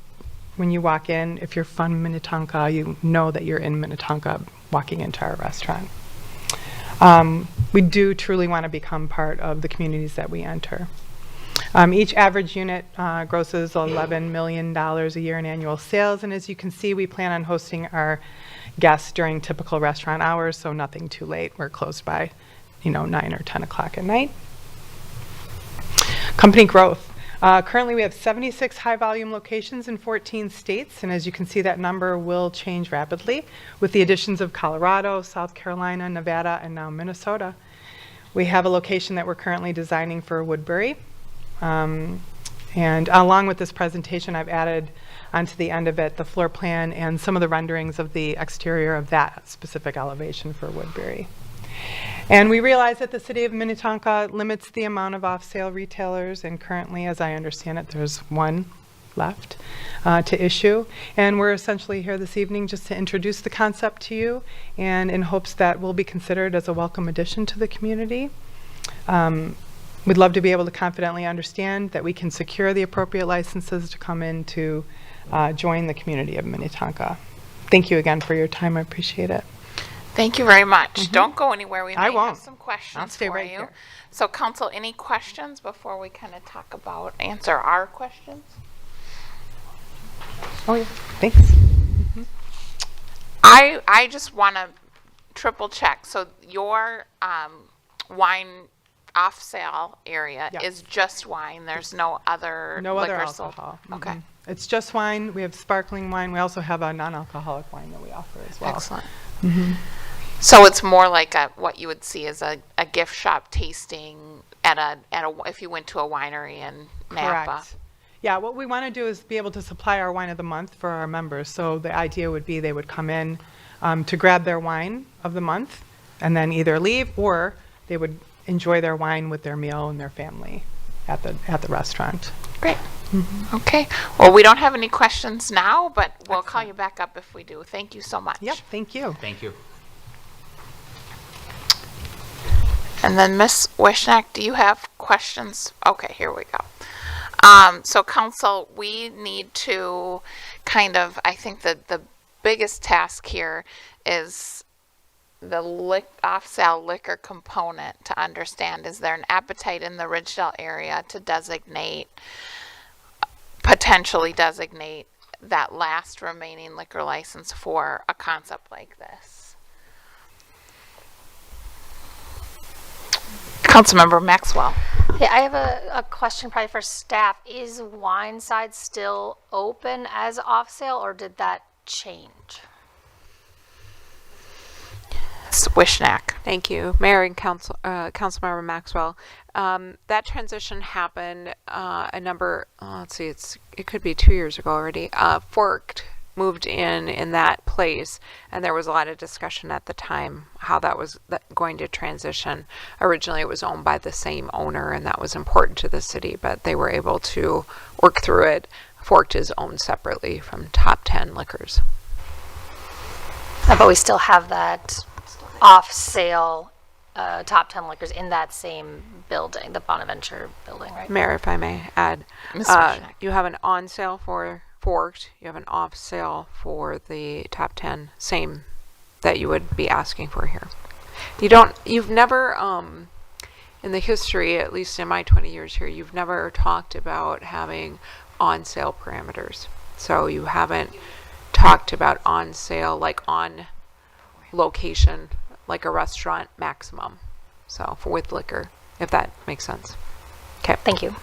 Speaker 7: when you walk in, if you're from Minnetonka, you know that you're in Minnetonka walking into our restaurant. We do truly want to become part of the communities that we enter. Each average unit grosses $11 million a year in annual sales, and as you can see, we plan on hosting our guests during typical restaurant hours, so nothing too late. We're closed by 9 or 10 o'clock at night. Company growth. Currently we have 76 high volume locations in 14 states, and as you can see, that number will change rapidly with the additions of Colorado, South Carolina, Nevada, and now Minnesota. We have a location that we're currently designing for Woodbury. And along with this presentation, I've added onto the end of it the floor plan and some of the renderings of the exterior of that specific elevation for Woodbury. And we realize that the city of Minnetonka limits the amount of off-sale retailers, and currently, as I understand it, there's one left to issue. And we're essentially here this evening just to introduce the concept to you, and in hopes that will be considered as a welcome addition to the community. We'd love to be able to confidently understand that we can secure the appropriate licenses to come in to join the community of Minnetonka. Thank you again for your time. I appreciate it.
Speaker 1: Thank you very much. Don't go anywhere. We
Speaker 7: I
Speaker 1: might
Speaker 7: won't.
Speaker 1: have some questions
Speaker 7: I'll stay
Speaker 1: for
Speaker 7: right
Speaker 1: you.
Speaker 7: here.
Speaker 1: So, Council, any questions before we kind of talk about, answer our questions?
Speaker 7: Oh, yeah. Thanks.
Speaker 1: I just want to triple check. So your wine off sale area is just wine. There's no other
Speaker 7: No other
Speaker 1: liquor sold.
Speaker 7: alcohol.
Speaker 1: Okay.
Speaker 7: It's just wine. We have sparkling wine. We also have a non-alcoholic wine that we offer as well.
Speaker 1: Excellent. So it's more like what you would see as a gift shop tasting at a if you went to a winery in Napa.
Speaker 7: Correct. Yeah, what we want to do is be able to supply our wine of the month for our members. So the idea would be they would come in to grab their wine of the month and then either leave, or they would enjoy their wine with their meal and their family at the restaurant.
Speaker 1: Great. Okay. Well, we don't have any questions now, but we'll call you back up if we do. Thank you so much.
Speaker 7: Yep, thank you.
Speaker 21: Thank you.
Speaker 1: And then Ms. Wishnak, do you have questions? Okay, here we go. So council, we need to kind of, I think that the biggest task here is the off-sale liquor component to understand. Is there an appetite in the Ridgedale area to potentially designate that last remaining liquor license for a concept like this? Councilmember Maxwell.
Speaker 15: Yeah, I have a question probably for staff. Is Wineside still open as off sale, or did that change?
Speaker 1: Wishnak.
Speaker 20: Thank you, Mayor and Councilmember Maxwell. That transition happened let's see, it could be 2 years ago already. Forked moved in that place, and there was a lot of discussion at the time how that was going to transition. Originally, it was owned by the same owner, and that was important to the city, but they were able to work through it. Forked is owned separately from Top 10 Liquors.
Speaker 15: But we still have that off-sale Top 10 Liquors in that same building, the Bonaventure building, right?
Speaker 20: Mayor, if I may add,
Speaker 15: Ms. Wishnak.
Speaker 20: you have an on sale for Forked, you have an off sale for the Top 10, same that you would be asking for here. You've never, in the history, at least in my 20 years here, you've never talked about having on sale parameters. So you haven't talked about on sale, like on location, like a restaurant maximum. So with liquor, if that makes sense. Okay.
Speaker 15: Thank you.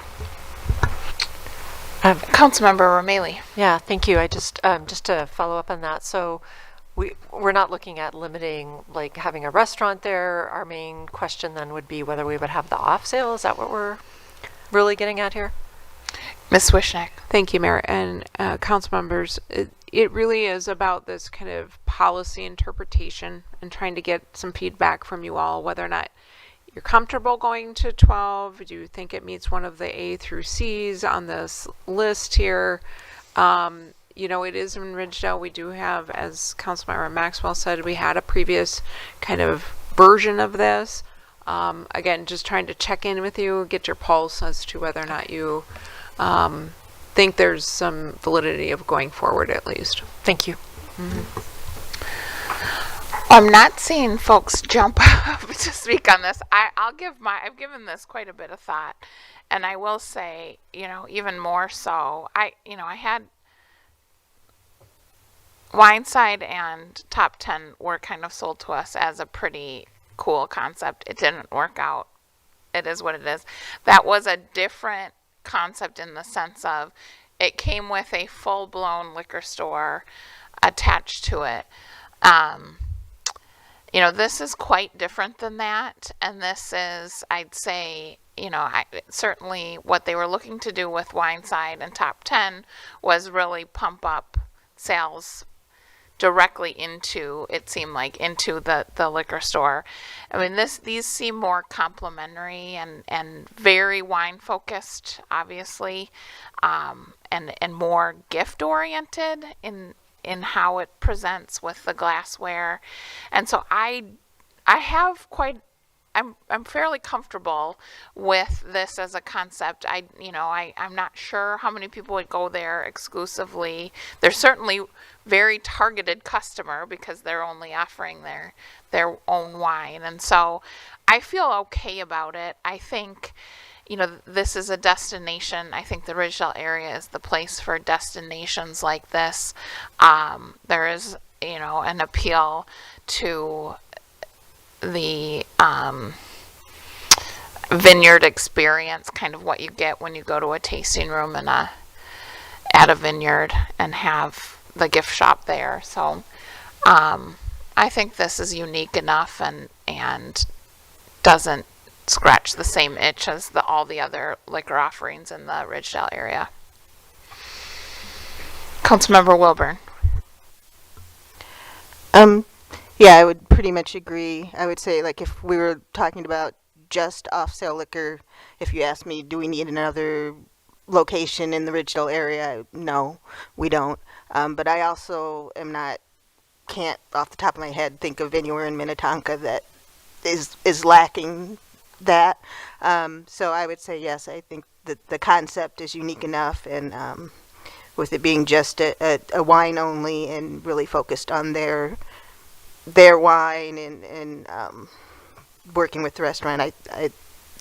Speaker 1: Councilmember Romali.
Speaker 5: Yeah, thank you. I just to follow up on that. So we're not looking at limiting, like having a restaurant there. Our main question then would be whether we would have the off sale. Is that what we're really getting at here?
Speaker 1: Ms. Wishnak.
Speaker 20: Thank you, Mayor and council members. It really is about this kind of policy interpretation and trying to get some feedback from you all, whether or not you're comfortable going to 12. Do you think it meets one of the A through C's on this list here? You know, it is in Ridgedale. We do have, as Councilmember Maxwell said, we had a previous kind of version of this. Again, just trying to check in with you, get your pulse as to whether or not you think there's some validity of going forward at least.
Speaker 5: Thank you.
Speaker 1: I'm not seeing folks jump up to speak on this. I've given this quite a bit of thought, and I will say, you know, even more so, I had Wineside and Top 10 were kind of sold to us as a pretty cool concept. It didn't work out. It is what it is. That was a different concept in the sense of it came with a full-blown liquor store attached to it. You know, this is quite different than that, and this is, I'd say, you know, certainly what they were looking to do with Wineside and Top 10 was really pump up sales directly into, it seemed like, into the liquor store. I mean, these seem more complementary and very wine focused, obviously, and more gift oriented in how it presents with the glassware. And so I'm fairly comfortable with this as a concept. I'm not sure how many people would go there exclusively. They're certainly very targeted customer because they're only offering their own wine. And so I feel okay about it. I think, you know, this is a destination. I think the Ridgedale area is the place for destinations like this. There is, you know, an appeal to the vineyard experience, kind of what you get when you go to a tasting room at a vineyard and have the gift shop there. So I think this is unique enough and doesn't scratch the same itch as all the other liquor offerings in the Ridgedale area. Councilmember Wilburn.
Speaker 8: Yeah, I would pretty much agree. I would say, like, if we were talking about just off-sale liquor. If you ask me, do we need another location in the Ridgedale area? No, we don't. But I also can't off the top of my head think of anywhere in Minnetonka that is lacking that. So I would say yes, I think that the concept is unique enough, and with it being just a wine only and really focused on their wine and working with the restaurant,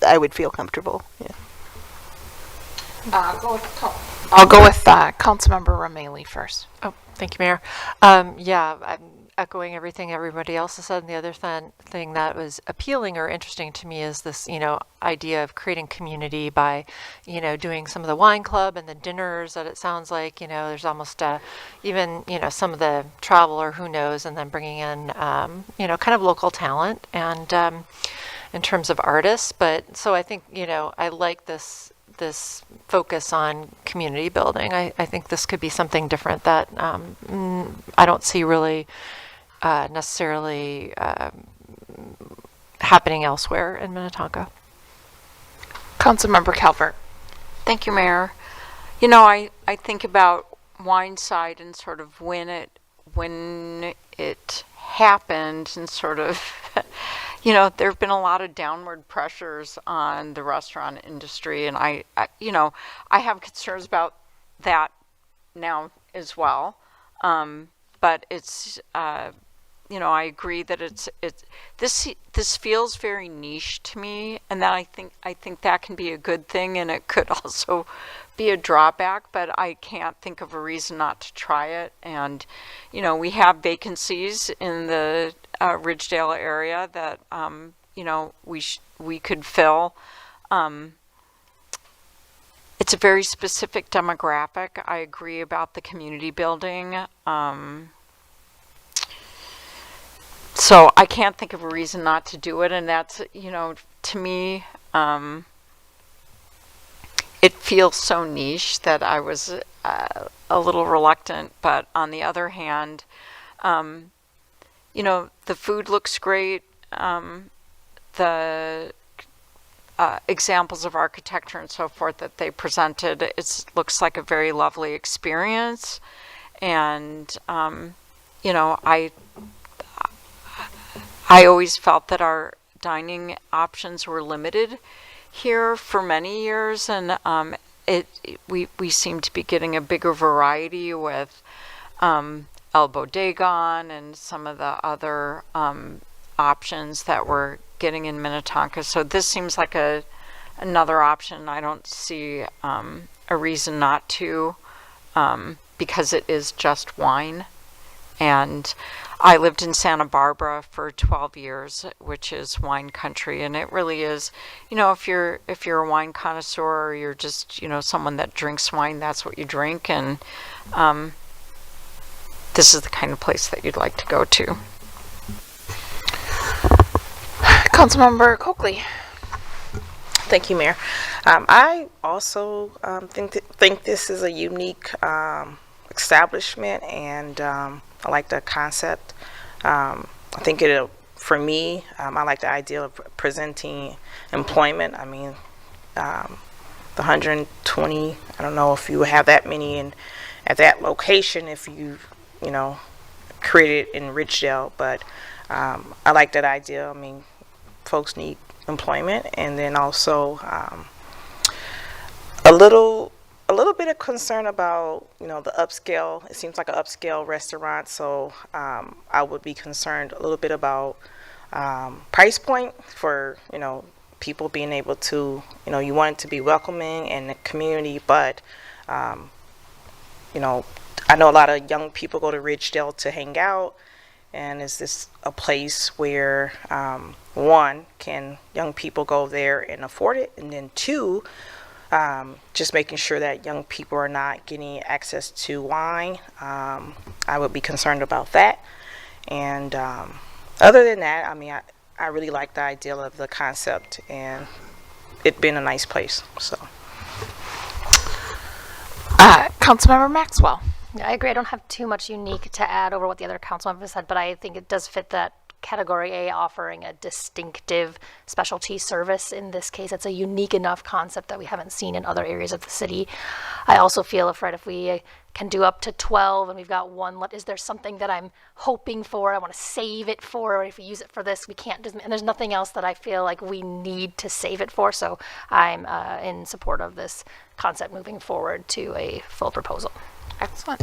Speaker 8: I would feel comfortable. Yeah.
Speaker 1: I'll go with Councilmember Rameli first.
Speaker 5: Oh, thank you, Mayor. Yeah, I'm echoing everything everybody else has said. And the other thing that was appealing or interesting to me is this, idea of creating community by, doing some of the wine club and the dinners that it sounds like, there's almost even, some of the travel or who knows, and then bringing in, kind of local talent and in terms of artists. But so I think, I like this focus on community building. I think this could be something different that I don't see really necessarily happening elsewhere in Minnetonka.
Speaker 1: Councilmember Calvert.
Speaker 3: Thank you, Mayor. I think about Wineside and sort of when it happened, and sort of, there have been a lot of downward pressures on the restaurant industry, and I have concerns about that now as well. But it's, I agree that this feels very niche to me, and that I think that can be a good thing, and it could also be a drawback, but I can't think of a reason not to try it. And, we have vacancies in the Ridgedale area that, we could fill. It's a very specific demographic. I agree about the community building. So I can't think of a reason not to do it, and that's, to me, it feels so niche that I was a little reluctant. But on the other hand, the food looks great. The examples of architecture and so forth that they presented, it looks like a very lovely experience. And, I always felt that our dining options were limited here for many years, and we seem to be getting a bigger variety with El Bodegon and some of the other options that we're getting in Minnetonka. So this seems like another option. I don't see a reason not to, because it is just wine. And I lived in Santa Barbara for 12 years, which is wine country, and it really is, if you're a wine connoisseur, or you're just, someone that drinks wine, that's what you drink. And this is the kind of place that you'd like to go to.
Speaker 1: Councilmember Coakley.
Speaker 6: Thank you, Mayor. I also think this is a unique establishment, and I like the concept. I think for me, I like the idea of presenting employment. I mean, the 120, I don't know if you have that many at that location if you create it in Ridgedale, but I like that idea. I mean, folks need employment, and then also a little bit of concern about the upscale. It seems like an upscale restaurant, so I would be concerned a little bit about price point for people being able to you want it to be welcoming in the community, but I know a lot of young people go to Ridgedale to hang out. And is this a place where, one, can young people go there and afford it? And then two, just making sure that young people are not getting access to wine. I would be concerned about that. And other than that, I mean, I really like the idea of the concept and it being a nice place. So,
Speaker 1: Councilmember Maxwell.
Speaker 15: I agree. I don't have too much unique to add over what the other council members said, but I think it does fit that Category A offering a distinctive specialty service. In this case, it's a unique enough concept that we haven't seen in other areas of the city. I also feel if we can do up to 12 and we've got one, is there something that I'm hoping for, I want to save it for, or if we use it for this, we can't, and there's nothing else that I feel like we need to save it for, so I'm in support of this concept moving forward to a full proposal.
Speaker 1: Excellent.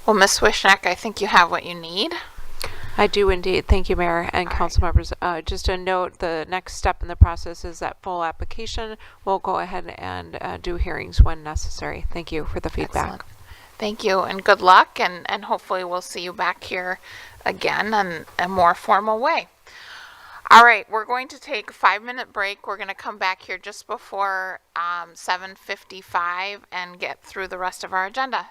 Speaker 1: Well, Ms. Wishnek, I think you have what you need.
Speaker 20: I do indeed. Thank you, Mayor and council members. Just a note, the next step in the process is that full application. We'll go ahead and do hearings when necessary. Thank you for the feedback.
Speaker 1: Excellent. Thank you, and good luck, and hopefully we'll see you back here again in a more formal way. All right, we're going to take a 5-minute break. We're going to come back here just before 7:55 and get through the rest of our agenda.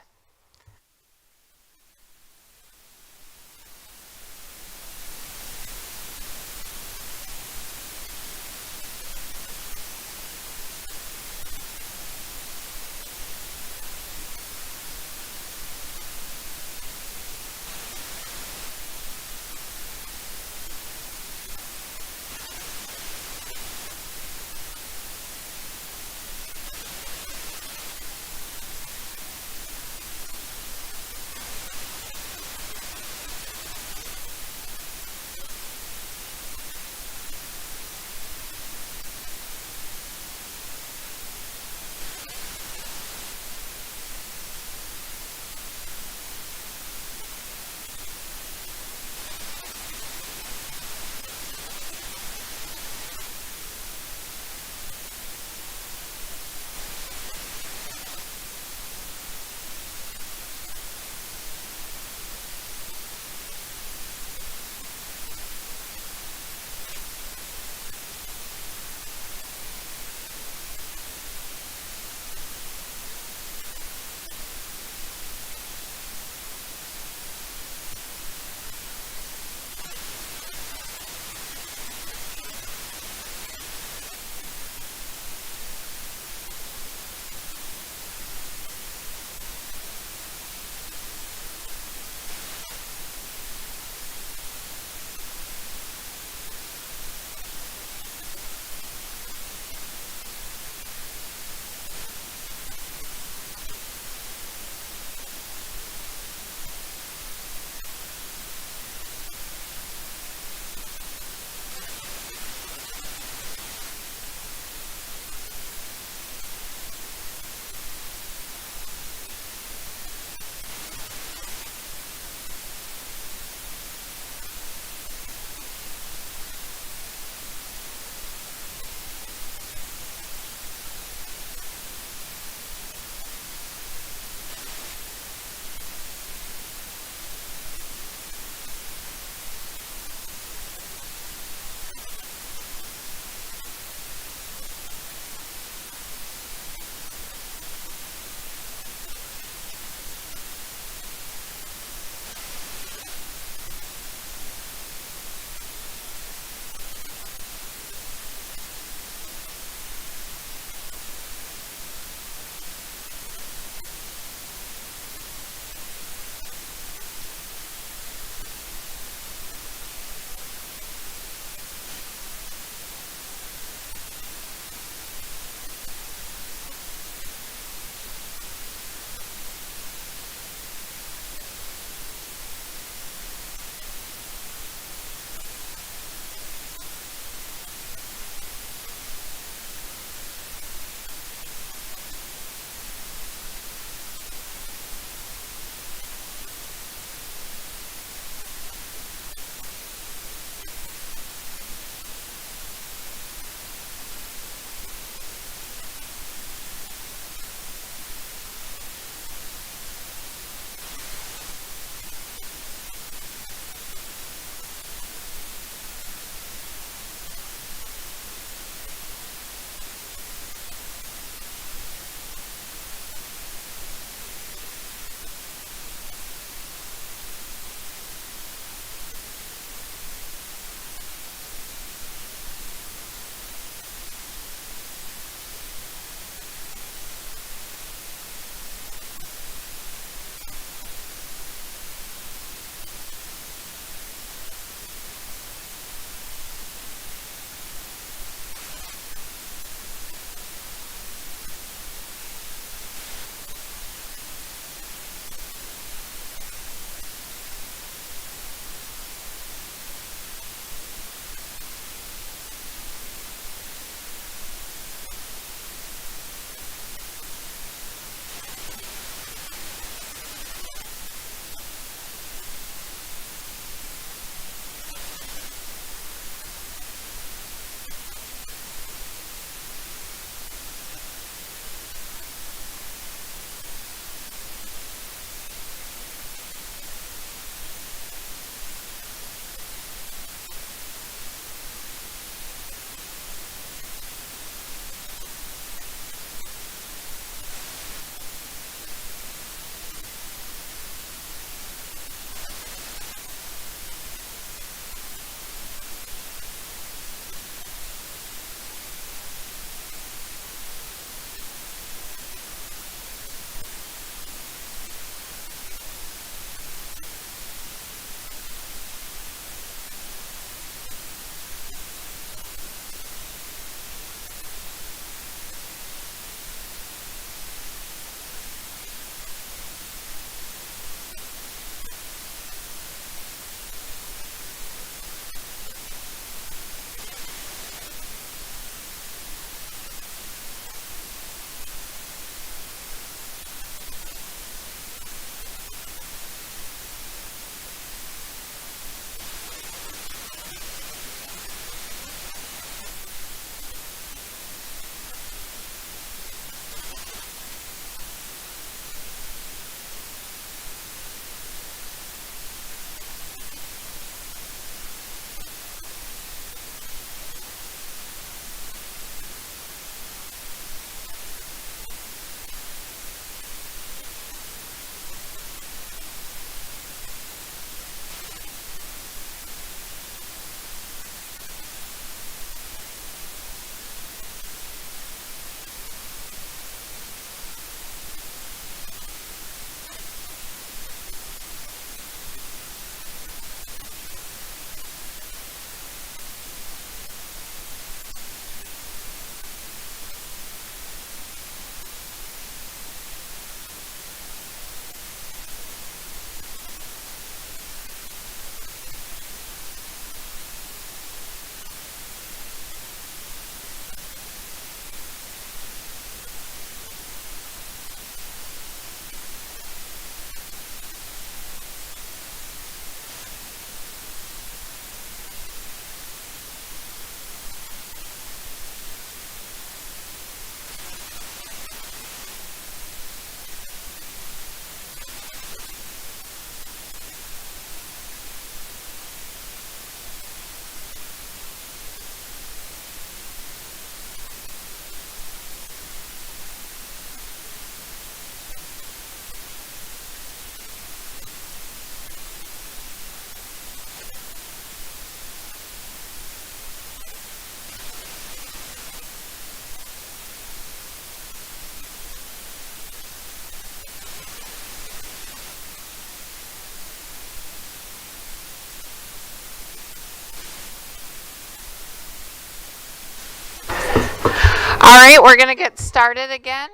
Speaker 1: All right, we're going to get started again.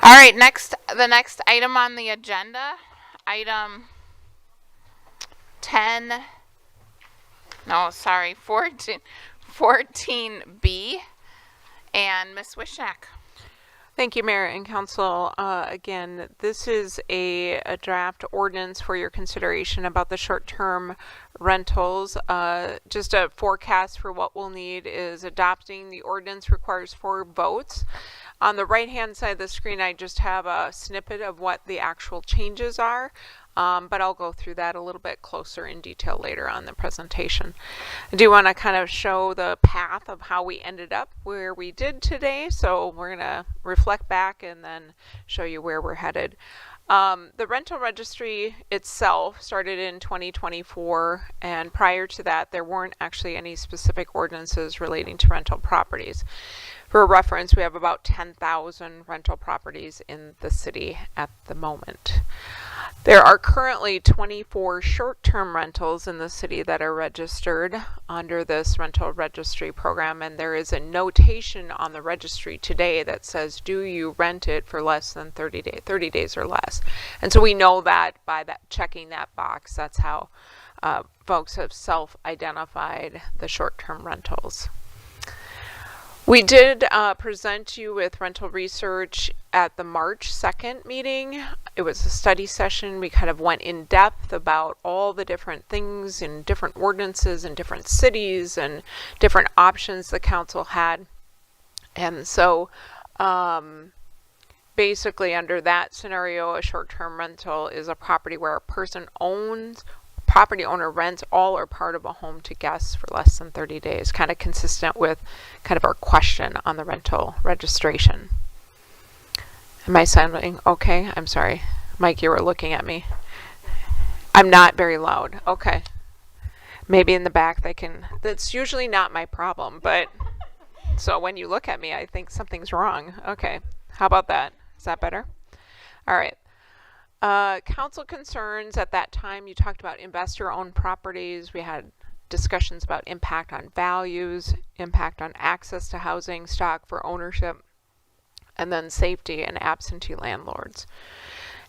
Speaker 1: All right, the next item on the agenda, item 14B, and Ms. Wishak.
Speaker 20: Thank you, Mayor and Council. Again, this is a draft ordinance for your consideration about the short-term rentals. Just a forecast for what we'll need is adopting the ordinance requires 4 votes. On the right-hand side of the screen, I just have a snippet of what the actual changes are. But I'll go through that a little bit closer in detail later on in the presentation. I do want to kind of show the path of how we ended up where we did today. So we're going to reflect back and then show you where we're headed. The rental registry itself started in 2024, and prior to that, there weren't actually any specific ordinances relating to rental properties. For reference, we have about 10,000 rental properties in the city at the moment. There are currently 24 short-term rentals in the city that are registered under this rental registry program, and there is a notation on the registry today that says, do you rent it for less than 30 days or less? And so we know that by that checking that box, that's how folks have self-identified the short-term rentals. We did present you with rental research at the March 2nd meeting. It was a study session. We kind of went in depth about all the different things in different ordinances in different cities and different options the council had. And so basically under that scenario, a short-term rental is a property where a person property owner rents all or part of a home to guests for less than 30 days, kind of consistent with kind of our question on the rental registration. Am I sounding okay? I'm sorry. Mike, you were looking at me. I'm not very loud. Okay. Maybe in the back that's usually not my problem, but so when you look at me, I think something's wrong. Okay. How about that? Is that better? All right. Council concerns at that time, you talked about investor-owned properties. We had discussions about impact on values, impact on access to housing stock for ownership, and then safety and absentee landlords.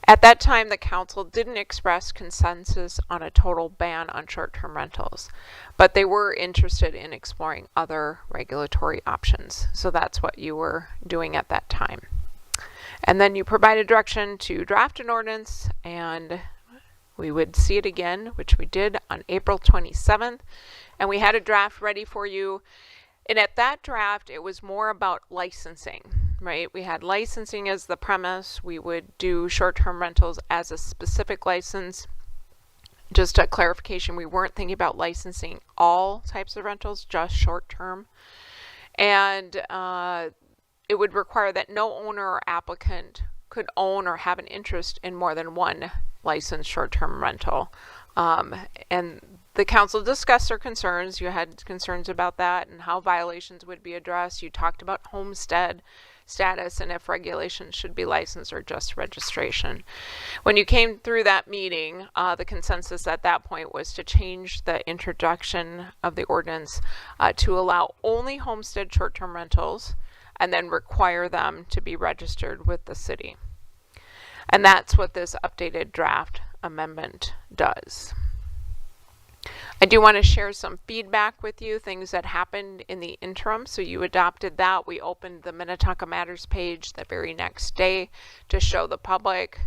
Speaker 20: At that time, the council didn't express consensus on a total ban on short-term rentals, but they were interested in exploring other regulatory options. So that's what you were doing at that time. And then you provided direction to draft an ordinance, and we would see it again, which we did on April 27th. And we had a draft ready for you. And at that draft, it was more about licensing, right? We had licensing as the premise. We would do short-term rentals as a specific license. Just a clarification, we weren't thinking about licensing all types of rentals, just short-term. And it would require that no owner or applicant could own or have an interest in more than one licensed short-term rental. And the council discussed their concerns. You had concerns about that and how violations would be addressed. You talked about homestead status and if regulations should be licensed or just registration. When you came through that meeting, the consensus at that point was to change the introduction of the ordinance to allow only homestead short-term rentals and then require them to be registered with the city. And that's what this updated draft amendment does. I do want to share some feedback with you, things that happened in the interim. So you adopted that. We opened the Minnetonka Matters page the very next day to show the public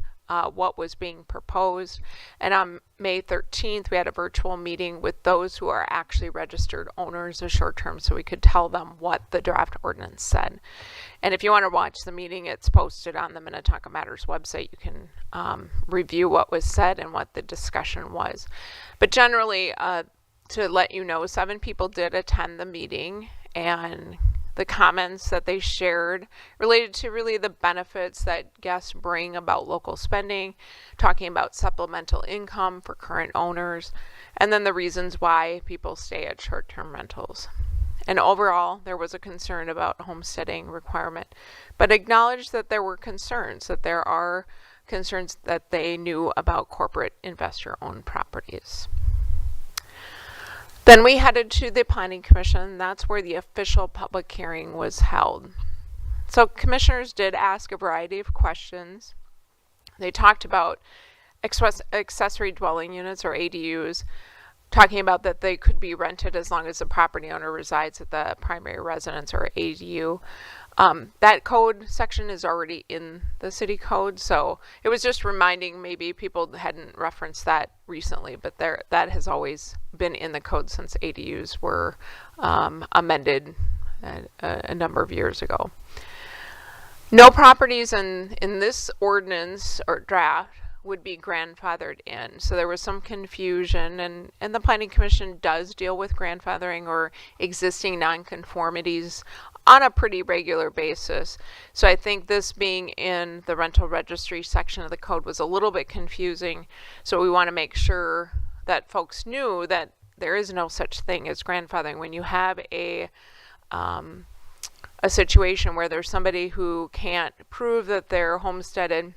Speaker 20: what was being proposed. And on May 13th, we had a virtual meeting with those who are actually registered owners of short-term so we could tell them what the draft ordinance said. And if you want to watch the meeting, it's posted on the Minnetonka Matters website. You can review what was said and what the discussion was. But generally, to let you know, 7 people did attend the meeting, and the comments that they shared related to really the benefits that guests bring about local spending, talking about supplemental income for current owners, and then the reasons why people stay at short-term rentals. And overall, there was a concern about homesteading requirement, but acknowledged that there were concerns, that there are concerns that they knew about corporate investor-owned properties. Then we headed to the Planning Commission. That's where the official public hearing was held. So commissioners did ask a variety of questions. They talked about accessory dwelling units, or ADUs, talking about that they could be rented as long as the property owner resides at the primary residence, or ADU. That code section is already in the city code, so it was just reminding, maybe people hadn't referenced that recently, but that has always been in the code since ADUs were amended a number of years ago. No properties in this ordinance or draft would be grandfathered in. So there was some confusion, and the Planning Commission does deal with grandfathering or existing nonconformities on a pretty regular basis. So I think this being in the rental registry section of the code was a little bit confusing. So we want to make sure that folks knew that there is no such thing as grandfathering. When you have a situation where there's somebody who can't prove that they're homesteaded,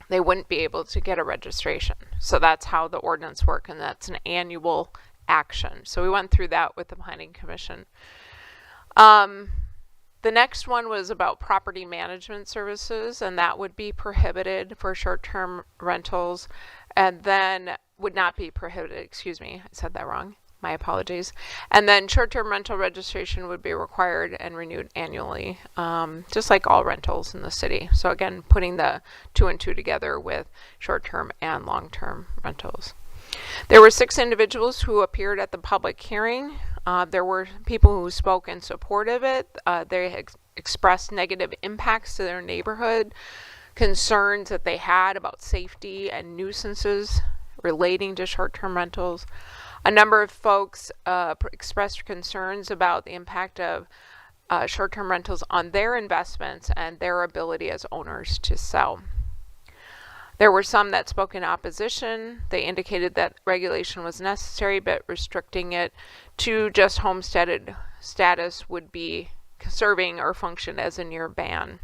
Speaker 20: they wouldn't be able to get a registration. So that's how the ordinance works, and that's an annual action. So we went through that with the Planning Commission. The next one was about property management services, and that would be prohibited for short-term rentals, and then would not be prohibited, excuse me, I said that wrong. My apologies. And then short-term rental registration would be required and renewed annually, just like all rentals in the city. So again, putting the 2 and 2 together with short-term and long-term rentals. There were 6 individuals who appeared at the public hearing. There were people who spoke in support of it. They expressed negative impacts to their neighborhood, concerns that they had about safety and nuisances relating to short-term rentals. A number of folks expressed concerns about the impact of short-term rentals on their investments and their ability as owners to sell. There were some that spoke in opposition. They indicated that regulation was necessary, but restricting it to just homesteaded status would be serving or function as a near ban.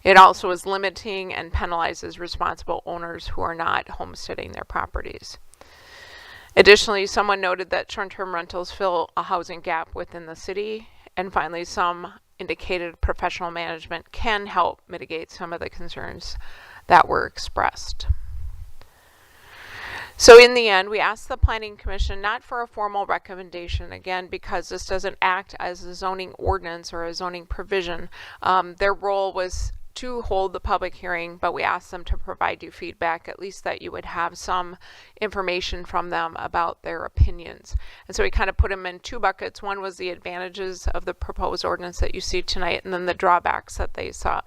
Speaker 20: It also is limiting and penalizes responsible owners who are not homesteading their properties. Additionally, someone noted that short-term rentals fill a housing gap within the city. And finally, some indicated professional management can help mitigate some of the concerns that were expressed. So in the end, we asked the Planning Commission not for a formal recommendation, again, because this doesn't act as a zoning ordinance or a zoning provision. Their role was to hold the public hearing, but we asked them to provide you feedback, at least that you would have some information from them about their opinions. And so we kind of put them in 2 buckets. One was the advantages of the proposed ordinance that you see tonight, and then the drawbacks that they saw.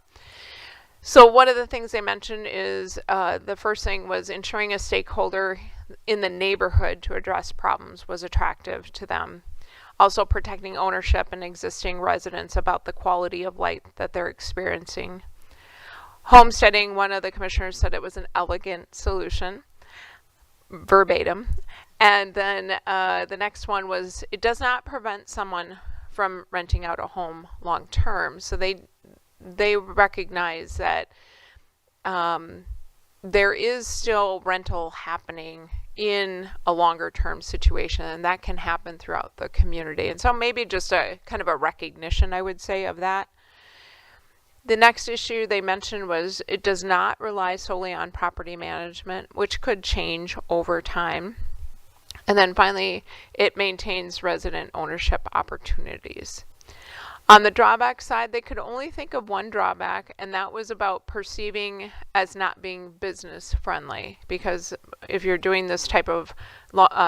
Speaker 20: So one of the things they mentioned is the first thing was ensuring a stakeholder in the neighborhood to address problems was attractive to them. Also protecting ownership and existing residents about the quality of life that they're experiencing. Homesteading, one of the commissioners said it was an elegant solution, verbatim. And then the next one was, it does not prevent someone from renting out a home long term. So they recognize that there is still rental happening in a longer term situation, and that can happen throughout the community. And so maybe just a kind of a recognition, I would say, of that. The next issue they mentioned was it does not rely solely on property management, which could change over time. And then finally, it maintains resident ownership opportunities. On the drawback side, they could only think of one drawback, and that was about perceiving as not being business friendly. Because if you're doing this type of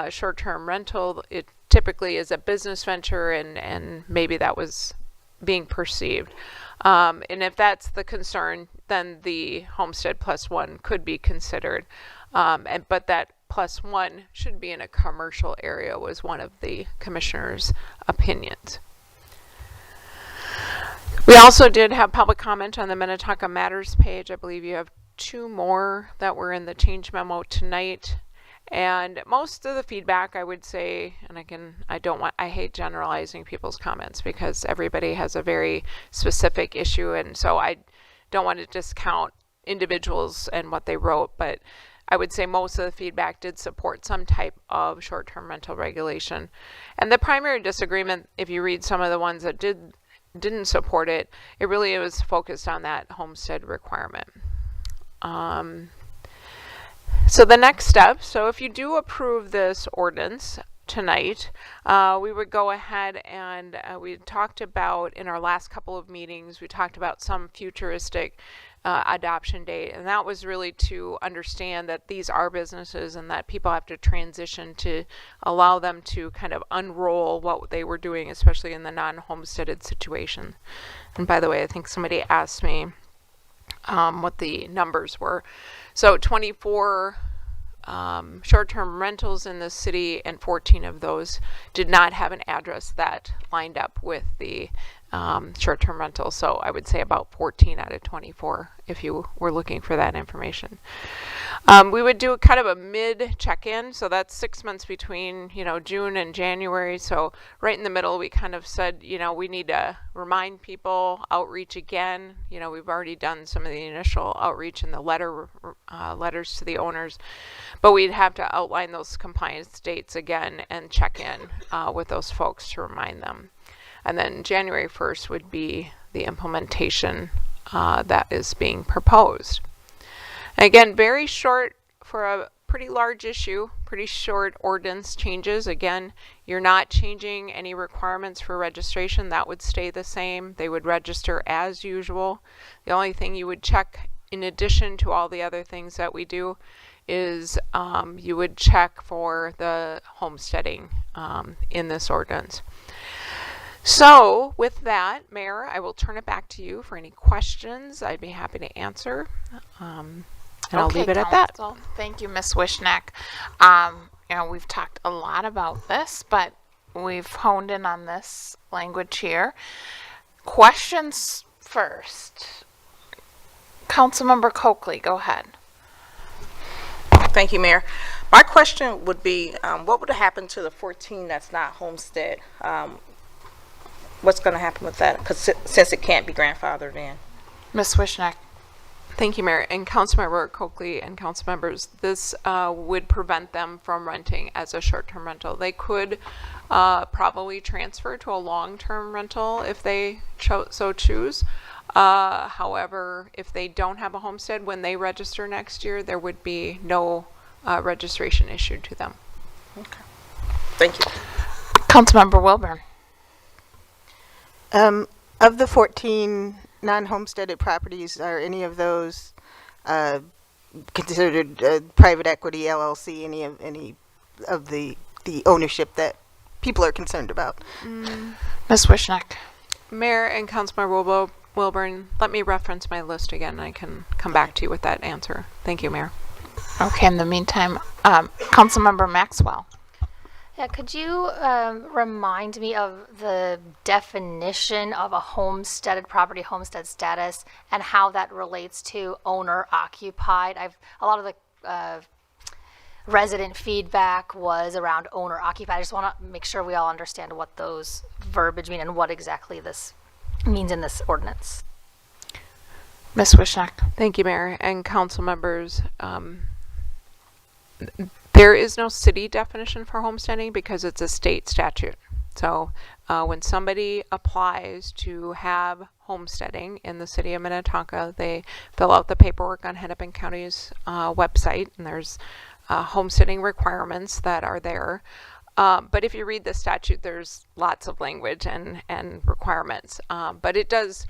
Speaker 20: short-term rental, it typically is a business venture, and maybe that was being perceived. And if that's the concern, then the Homestead +1 could be considered. But that +1 should be in a commercial area was one of the commissioners' opinions. We also did have public comment on the Minnetonka Matters page. I believe you have 2 more that were in the change memo tonight. And most of the feedback, I would say, and I hate generalizing people's comments because everybody has a very specific issue, and so I don't want to discount individuals and what they wrote, but I would say most of the feedback did support some type of short-term rental regulation. And the primary disagreement, if you read some of the ones that didn't support it, it really was focused on that homestead requirement. So the next step, so if you do approve this ordinance tonight, we would go ahead and we talked about in our last couple of meetings, we talked about some futuristic adoption date, and that was really to understand that these are businesses and that people have to transition to allow them to kind of unroll what they were doing, especially in the non-homesteaded situation. And by the way, I think somebody asked me what the numbers were. So 24 short-term rentals in the city, and 14 of those did not have an address that lined up with the short-term rental. So I would say about 14 out of 24 if you were looking for that information. We would do kind of a mid check-in, so that's 6 months between, June and January. So right in the middle, we kind of said, we need to remind people, outreach again. We've already done some of the initial outreach in the letters to the owners, but we'd have to outline those compliance dates again and check in with those folks to remind them. And then January 1st would be the implementation that is being proposed. And again, very short for a pretty large issue, pretty short ordinance changes. Again, you're not changing any requirements for registration. That would stay the same. They would register as usual. The only thing you would check in addition to all the other things that we do is you would check for the homesteading in this ordinance. So with that, Mayor, I will turn it back to you for any questions. I'd be happy to answer. And I'll leave it at that.
Speaker 1: Council. Thank you, Ms. Wishneck. We've talked a lot about this, but we've honed in on this language here. Questions first. Councilmember Coakley, go ahead.
Speaker 6: Thank you, Mayor. My question would be, what would happen to the 14 that's not homestead? What's going to happen with that? Because since it can't be grandfathered in.
Speaker 1: Ms. Wishneck.
Speaker 20: Thank you, Mayor. And Councilmember Coakley and council members, this would prevent them from renting as a short-term rental. They could probably transfer to a long-term rental if they so choose. However, if they don't have a homestead, when they register next year, there would be no registration issued to them.
Speaker 6: Okay. Thank you.
Speaker 1: Councilmember Wilburn.
Speaker 8: Of the 14 non-homesteaded properties, are any of those considered private equity, LLC, any of the ownership that people are concerned about?
Speaker 1: Ms. Wishneck.
Speaker 20: Mayor and Councilmember Wilburn, let me reference my list again and I can come back to you with that answer. Thank you, Mayor.
Speaker 1: Okay, in the meantime, Councilmember Maxwell.
Speaker 15: Yeah, could you remind me of the definition of a homesteaded property, homestead status, and how that relates to owner occupied? A lot of the resident feedback was around owner occupied. I just want to make sure we all understand what those verbiage mean and what exactly this means in this ordinance.
Speaker 1: Ms. Wishneck.
Speaker 20: Thank you, Mayor and council members. There is no city definition for homesteading because it's a state statute. So when somebody applies to have homesteading in the city of Minnetonka, they fill out the paperwork on Hennepin County's website, and there's homesteading requirements that are there. But if you read the statute, there's lots of language and requirements. But it does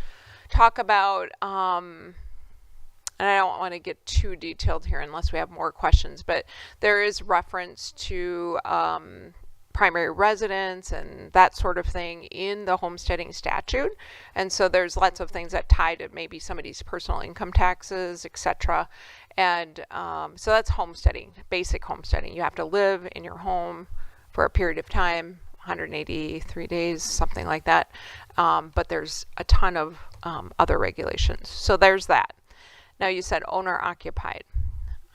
Speaker 20: talk about, and I don't want to get too detailed here unless we have more questions, but there is reference to primary residence and that sort of thing in the homesteading statute. And so there's lots of things that tie to maybe somebody's personal income taxes, etc. And so that's homesteading, basic homesteading. You have to live in your home for a period of time, 183 days, something like that. But there's a ton of other regulations. So there's that. Now you said owner occupied.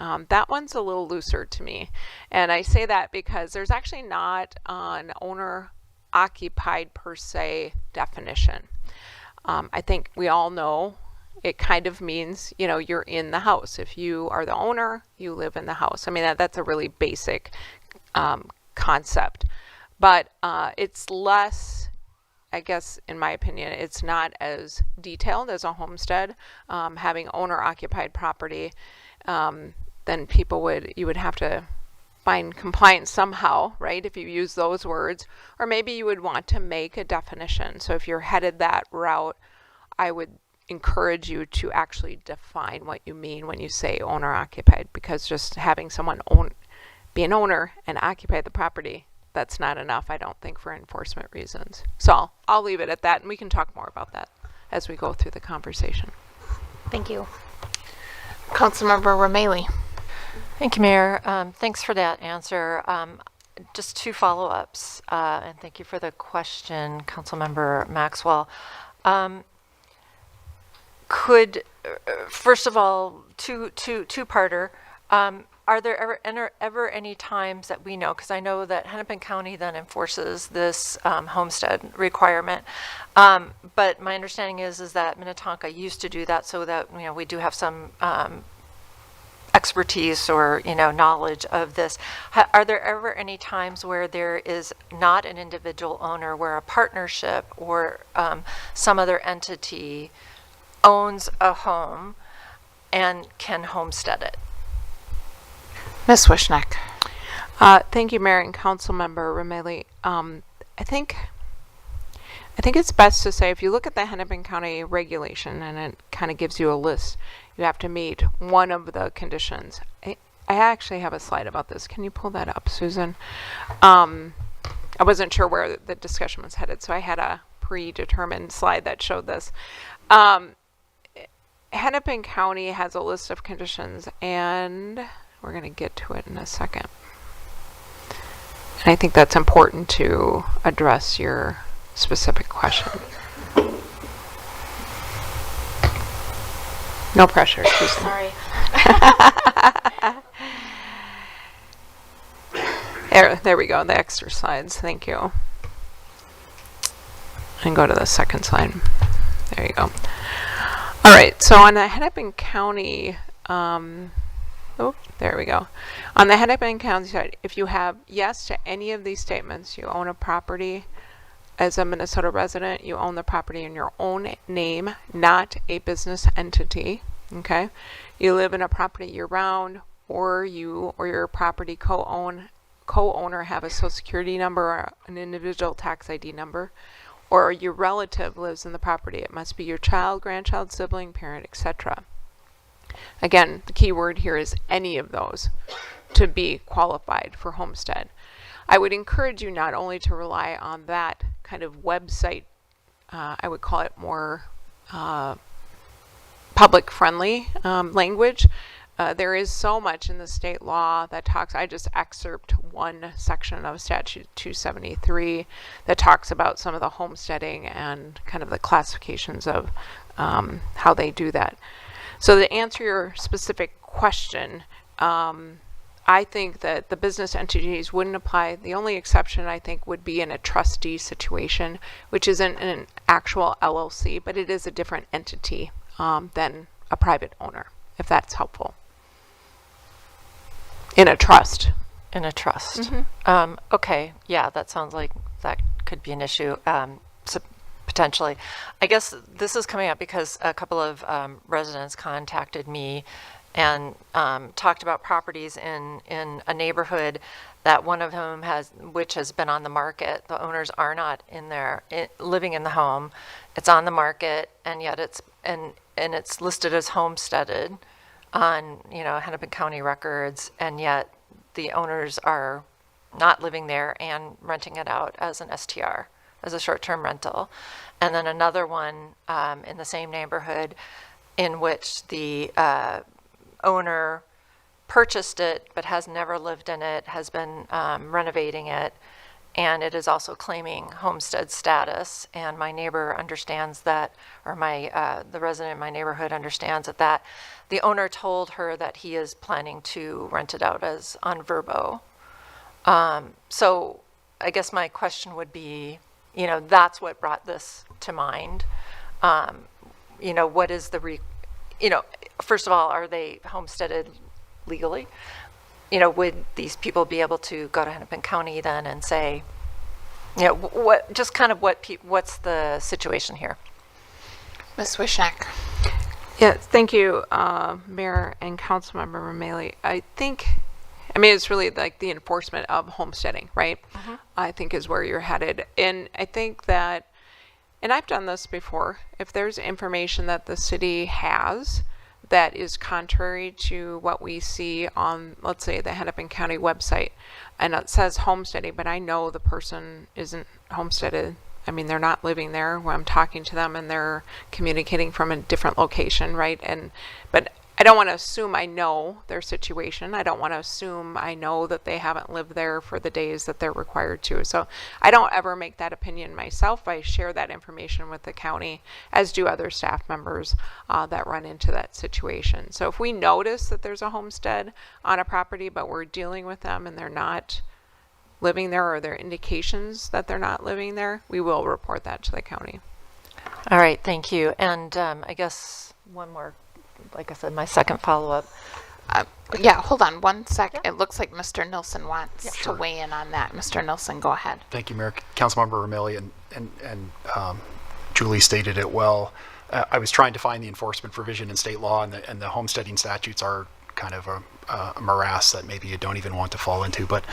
Speaker 20: That one's a little looser to me. And I say that because there's actually not an owner occupied per se definition. I think we all know it kind of means, you know, you're in the house. If you are the owner, you live in the house. I mean, that's a really basic concept. But it's less, I guess, in my opinion, it's not as detailed as a homestead. Having owner-occupied property, then you would have to find compliance somehow, right, if you use those words. Or maybe you would want to make a definition. So if you're headed that route, I would encourage you to actually define what you mean when you say owner occupied, because just having someone be an owner and occupy the property, that's not enough, I don't think, for enforcement reasons. So I'll leave it at that, and we can talk more about that as we go through the conversation.
Speaker 15: Thank you.
Speaker 1: Councilmember Rameli.
Speaker 5: Thank you, Mayor. Thanks for that answer. Just two follow-ups, and thank you for the question, Councilmember Maxwell. First of all, two-parter, are there ever any times that we know, because I know that Hennepin County then enforces this homestead requirement, but my understanding is that Minnetonka used to do that, so that, you know, we do have some expertise or, you know, knowledge of this. Are there ever any times where there is not an individual owner, where a partnership or some other entity owns a home and can homestead it?
Speaker 1: Ms. Wishneck.
Speaker 20: Thank you, Mayor and Councilmember Rameli. I think it's best to say, if you look at the Hennepin County regulation, and it kind of gives you a list, you have to meet one of the conditions. I actually have a slide about this. Can you pull that up, Susan? I wasn't sure where the discussion was headed, so I had a predetermined slide that showed this. Hennepin County has a list of conditions, and we're going to get to it in a second. And I think that's important to address your specific question. No pressure, Susan.
Speaker 15: Sorry.
Speaker 20: There we go, the extra slides. Thank you. And go to the second slide. There you go. All right, so on the Hennepin County, there we go. On the Hennepin County side, if you have yes to any of these statements, you own a property as a Minnesota resident, you own the property in your own name, not a business entity, okay? You live in a property year-round, or you or your property co-owner have a social security number or an individual tax ID number, or your relative lives in the property. It must be your child, grandchild, sibling, parent, etc. Again, the key word here is any of those to be qualified for homestead. I would encourage you not only to rely on that kind of website, I would call it more public-friendly language. There is so much in the state law that talks, I just excerpt one section of statute 273 that talks about some of the homesteading and kind of the classifications of how they do that. So to answer your specific question, I think that the business entities wouldn't apply. The only exception, I think, would be in a trustee situation, which isn't an actual LLC, but it is a different entity than a private owner, if that's helpful. In a trust.
Speaker 5: In a trust.
Speaker 20: Mm-hmm.
Speaker 5: Okay, yeah, that sounds like that could be an issue, potentially. I guess this is coming up because a couple of residents contacted me and talked about properties in a neighborhood that one of whom which has been on the market. The owners are not in there living in the home. It's on the market, and yet it's listed as homesteaded on, you know, Hennepin County records, and yet the owners are not living there and renting it out as an STR, as a short-term rental. And then another one in the same neighborhood in which the owner purchased it but has never lived in it, has been renovating it, and it is also claiming homestead status. And my neighbor understands that, or the resident in my neighborhood understands that the owner told her that he is planning to rent it out as on Verbo. So I guess my question would be, you know, that's what brought this to mind. what is the, first of all, are they homesteaded legally? Would these people be able to go to Hennepin County then and say, what's the situation here?
Speaker 1: Ms. Wishnek.
Speaker 20: Yeah, thank you, Mayor and Councilmember Romali. It's really like the enforcement of homesteading, right? I think is where you're headed. And I think that, and I've done this before, if there's information that the city has that is contrary to what we see on, let's say, the Hennepin County website, and it says homesteading, but I know the person isn't homesteaded. They're not living there when I'm talking to them, and they're communicating from a different location, right? But I don't want to assume I know their situation. I don't want to assume I know that they haven't lived there for the days that they're required to. So I don't ever make that opinion myself. I share that information with the county, as do other staff members that run into that situation. So if we notice that there's a homestead on a property, but we're dealing with them and they're not living there, or there are indications that they're not living there, we will report that to the county.
Speaker 5: All right, thank you. And I guess one more, like I said, my second follow-up.
Speaker 1: Yeah, hold on one sec. It looks like Mr. Nilsson wants to weigh in on that. Mr. Nilsson, go ahead.
Speaker 10: Thank you, Mayor. Councilmember Romali and Julie stated it well. I was trying to find the enforcement provision in state law, and the homesteading statutes are kind of a morass that maybe you don't even want to fall into. But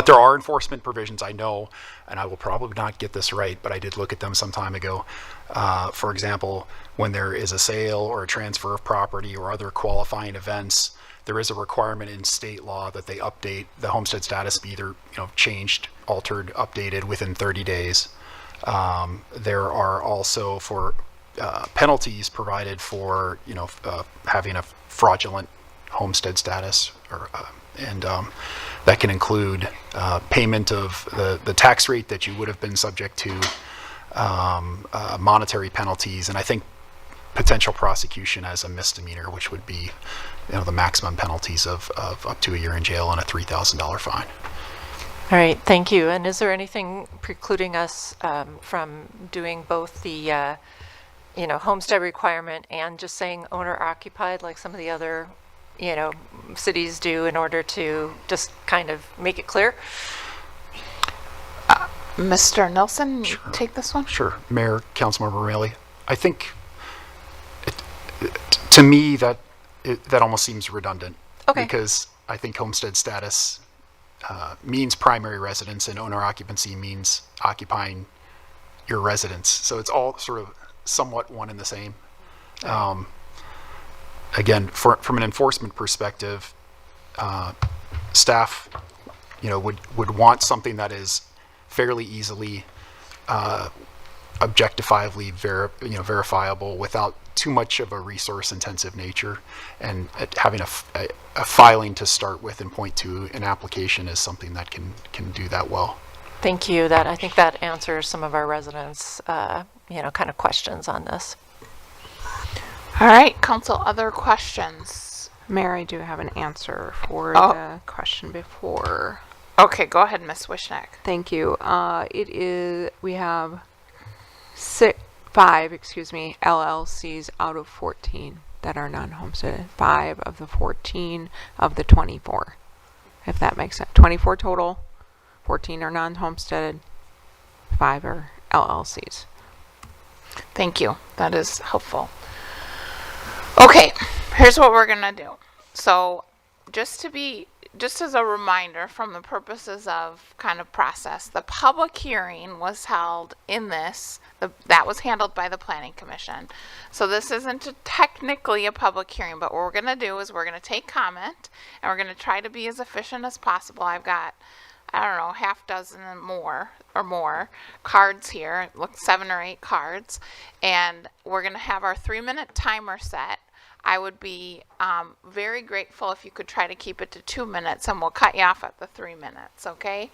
Speaker 10: there are enforcement provisions, I know, and I will probably not get this right, but I did look at them some time ago. For example, when there is a sale or a transfer of property or other qualifying events, there is a requirement in state law that they update the homestead status, be either changed, altered, updated within 30 days. There are also for penalties provided for having a fraudulent homestead status, and that can include payment of the tax rate that you would have been subject to, monetary penalties, and I think potential prosecution as a misdemeanor, which would be the maximum penalties of up to a year in jail and a $3,000 fine.
Speaker 5: All right, thank you. And is there anything precluding us from doing both the homestead requirement and just saying owner occupied, like some of the other cities do, in order to just kind of make it clear?
Speaker 1: Mr. Nilsson, take this one.
Speaker 10: Sure. Mayor, Councilmember Romali, I think to me that almost seems redundant.
Speaker 5: Okay.
Speaker 10: Because I think homestead status means primary residence, and owner occupancy means occupying your residence. So it's all sort of somewhat one and the same. Again, from an enforcement perspective, staff, would want something that is fairly easily objectifiably verifiable without too much of a resource-intensive nature, and having a filing to start with and point to an application is something that can do that well.
Speaker 5: Thank you. I think that answers some of our residents' kind of questions on this.
Speaker 1: All right, Council, other questions?
Speaker 20: Mayor, I do have an answer for the question before.
Speaker 1: Okay, go ahead, Ms. Wishnek.
Speaker 20: Thank you. We have 5 LLCs out of 14 that are non-homesteaded. 5 of the 14 of the 24, if that makes sense. 24 total, 14 are non-homesteaded, 5 are LLCs.
Speaker 1: Thank you. That is helpful. Okay, here's what we're gonna do. So just as a reminder, from the purposes of kind of process, the public hearing was held in this, that was handled by the Planning Commission. So this isn't technically a public hearing, but what we're gonna do is we're gonna take comment, and we're gonna try to be as efficient as possible. I've got, I don't know, half dozen and more cards here. It looks 7 or 8 cards, and we're going to have our 3-minute timer set. I would be very grateful if you could try to keep it to 2 minutes, and we'll cut you off at the 3 minutes, okay?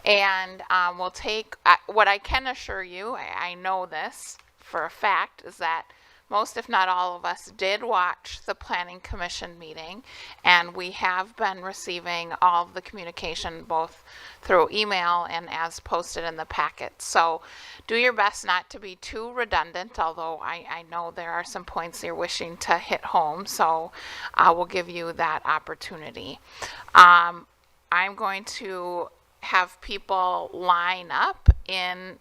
Speaker 1: And we'll take, what I can assure you, I know this for a fact, is that most, if not all of us, did watch the Planning Commission meeting, and we have been receiving all of the communication both through email and as posted in the packet. So do your best not to be too redundant, although I know there are some points you're wishing to hit home, so I will give you that opportunity. I'm going to have people line up in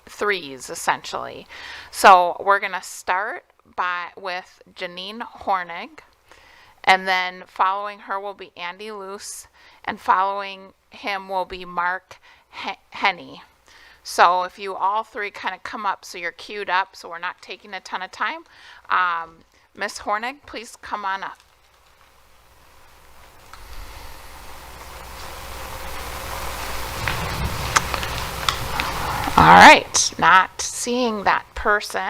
Speaker 1: threes, essentially. So we're going to start with Janine Hornig, and then following her will be Andy Luce, and following him will be Mark Henney. So if you all three kind of come up so you're queued up, so we're not taking a ton of time. Ms. Hornig, please come on up. All right, not seeing that person.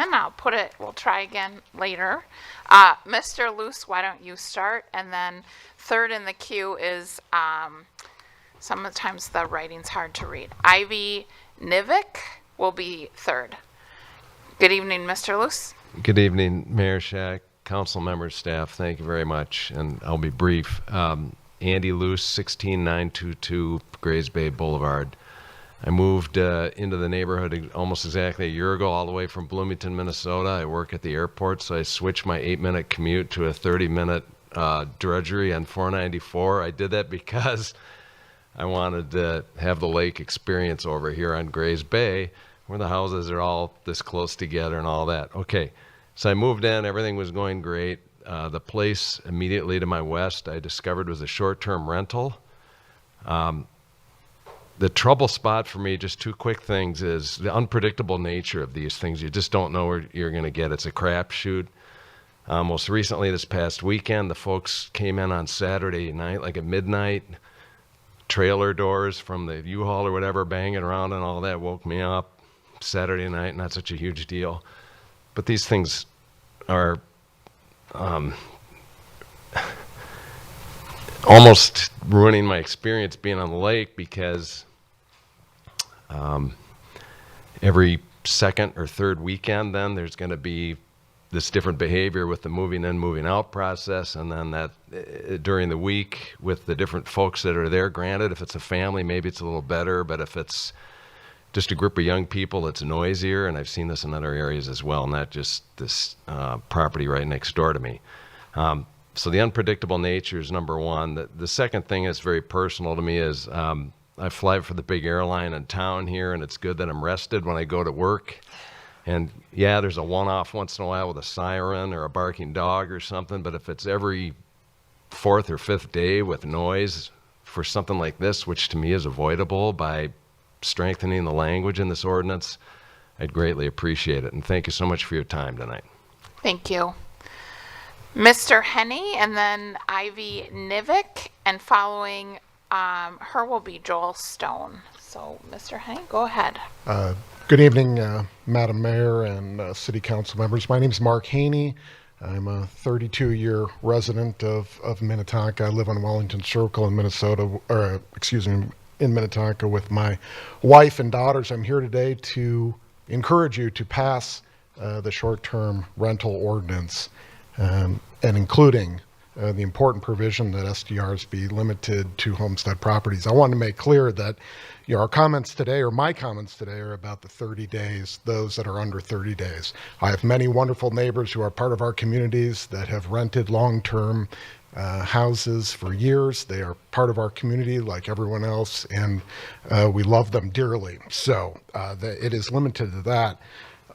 Speaker 1: We'll try again later. Mr. Luce, why don't you start? And then third in the queue is, sometimes the writing's hard to read. Ivy Nivik will be third. Good evening, Mr. Luce.
Speaker 11: Good evening, Mayor Shack, council members, staff. Thank you very much, and I'll be brief. Andy Luce, 16922 Grays Bay Boulevard. I moved into the neighborhood almost exactly a year ago, all the way from Bloomington, Minnesota. I work at the airport, so I switched my 8-minute commute to a 30-minute drudgery on 494. I did that because I wanted to have the lake experience over here on Grays Bay, where the houses are all this close together and all that. Okay, so I moved in. Everything was going great. The place immediately to my west I discovered was a short-term rental. The trouble spot for me, just two quick things, is the unpredictable nature of these things. You just don't know where you're going to get. It's a crapshoot. Most recently, this past weekend, the folks came in on Saturday night, like at midnight. Trailer doors from the U-Haul or whatever banging around and all that woke me up. Saturday night, not such a huge deal. But these things are almost ruining my experience being on the lake, because every second or third weekend then there's going to be this different behavior with the moving in, moving out process, and then that during the week with the different folks that are there. Granted, if it's a family, maybe it's a little better, but if it's just a group of young people, it's noisier, and I've seen this in other areas as well, not just this property right next door to me. So the unpredictable nature is number one. The second thing that's very personal to me is I fly for the big airline in town here, and it's good that I'm rested when I go to work. And yeah, there's a one-off once in a while with a siren or a barking dog or something, but if it's every fourth or fifth day with noise for something like this, which to me is avoidable by strengthening the language in this ordinance, I'd greatly appreciate it. And thank you so much for your time tonight.
Speaker 1: Thank you. Mr. Henney, and then Ivy Nivik, and following her will be Joel Stone. So, Mr. Henney, go ahead.
Speaker 22: Good evening, Madam Mayor and City Council members. My name is Mark Haney. I'm a 32-year resident of Minnetonka. I live on Wellington Circle in Minnesota, in Minnetonka with my wife and daughters. I'm here today to encourage you to pass the short-term rental ordinance, and including the important provision that STRs be limited to homestead properties. I want to make clear that our comments today, or my comments today, are about the 30 days, those that are under 30 days. I have many wonderful neighbors who are part of our communities that have rented long-term houses for years. They are part of our community like everyone else, and we love them dearly. So it is limited to that.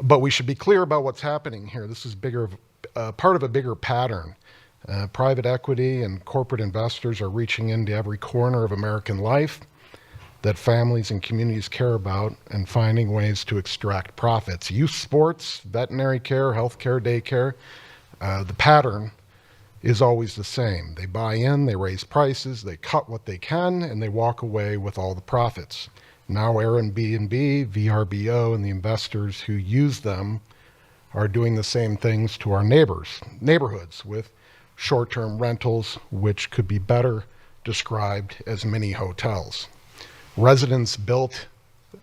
Speaker 22: But we should be clear about what's happening here. This is part of a bigger pattern. Private equity and corporate investors are reaching into every corner of American life that families and communities care about and finding ways to extract profits. Youth sports, veterinary care, healthcare, daycare, the pattern is always the same. They buy in, they raise prices, they cut what they can, and they walk away with all the profits. Now Airbnb, VRBO, and the investors who use them are doing the same things to our neighborhoods with short-term rentals, which could be better described as mini hotels. Residents built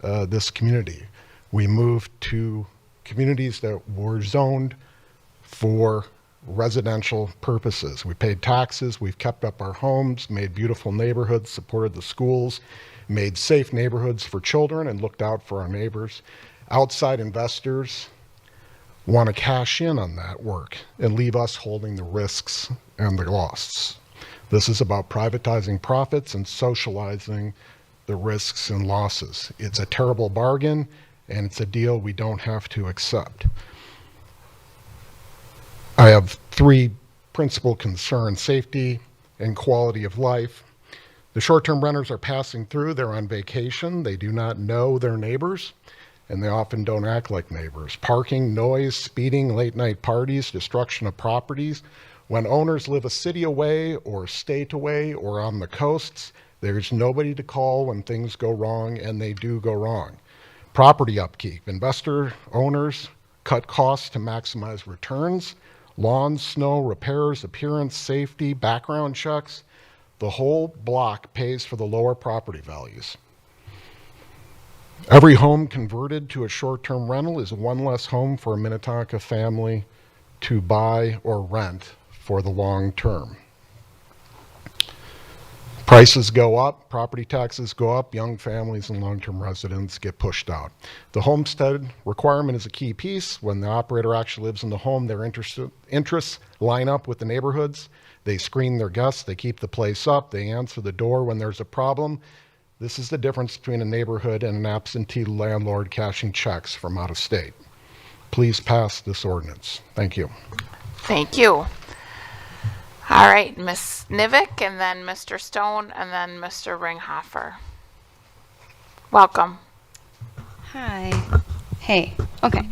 Speaker 22: this community. We moved to communities that were zoned for residential purposes. We paid taxes, we've kept up our homes, made beautiful neighborhoods, supported the schools, made safe neighborhoods for children, and looked out for our neighbors. Outside investors want to cash in on that work and leave us holding the risks and the costs. This is about privatizing profits and socializing the risks and losses. It's a terrible bargain, and it's a deal we don't have to accept. I have three principal concerns: safety and quality of life. The short-term renters are passing through, they're on vacation, they do not know their neighbors, and they often don't act like neighbors. Parking, noise, speeding, late-night parties, destruction of properties. When owners live a city away or state away or on the coasts, there's nobody to call when things go wrong, and they do go wrong. Property upkeep. Investor owners cut costs to maximize returns. Lawns, snow, repairs, appearance, safety, background checks. The whole block pays for the lower property values. Every home converted to a short-term rental is one less home for a Minnetonka family to buy or rent for the long term. Prices go up, property taxes go up, young families and long-term residents get pushed out. The homestead requirement is a key piece. When the operator actually lives in the home, their interests line up with the neighborhoods. They screen their guests, they keep the place up, they answer the door when there's a problem. This is the difference between a neighborhood and an absentee landlord cashing checks from out of state. Please pass this ordinance. Thank you.
Speaker 1: Thank you. All right, Ms. Nivik, and then Mr. Stone, and then Mr. Ringhofer. Welcome.
Speaker 9: Hi. Hey. Okay.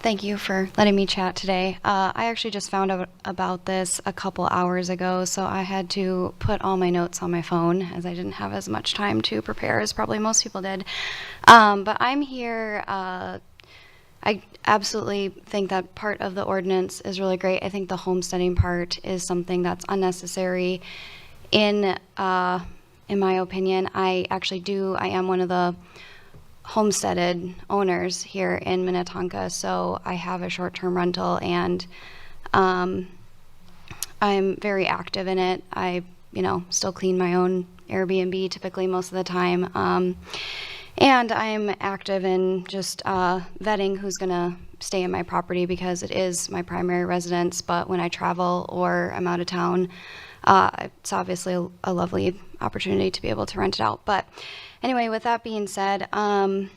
Speaker 9: Thank you for letting me chat today. I actually just found out about this a couple hours ago, so I had to put all my notes on my phone as I didn't have as much time to prepare as probably most people did. But I'm here. I absolutely think that part of the ordinance is really great. I think the homesteading part is something that's unnecessary. In my opinion, I am one of the homesteaded owners here in Minnetonka, so I have a short-term rental, and I'm very active in it. I, still clean my own Airbnb typically most of the time. And I'm active in just vetting who's going to stay in my property because it is my primary residence. But when I travel or I'm out of town, it's obviously a lovely opportunity to be able to rent it out. But anyway, with that being said, I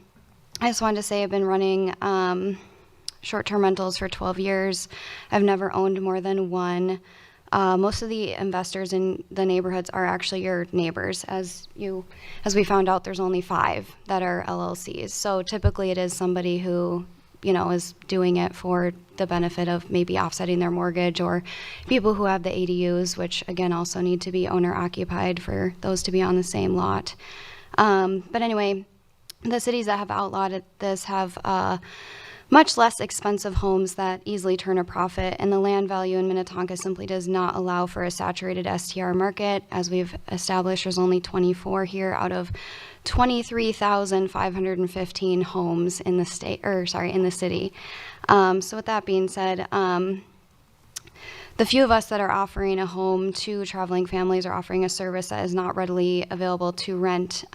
Speaker 9: just wanted to say I've been running short-term rentals for 12 years. I've never owned more than one. Most of the investors in the neighborhoods are actually your neighbors. As we found out, there's only 5 that are LLCs. So typically it is somebody who, is doing it for the benefit of maybe offsetting their mortgage, or people who have the ADUs, which again also need to be owner occupied for those to be on the same lot. But anyway, the cities that have outlawed this have much less expensive homes that easily turn a profit, and the land value in Minnetonka simply does not allow for a saturated STR market. As we've established, there's only 24 here out of 23,515 homes in the in the city. So with that being said, the few of us that are offering a home to traveling families are offering a service that is not readily available to rent.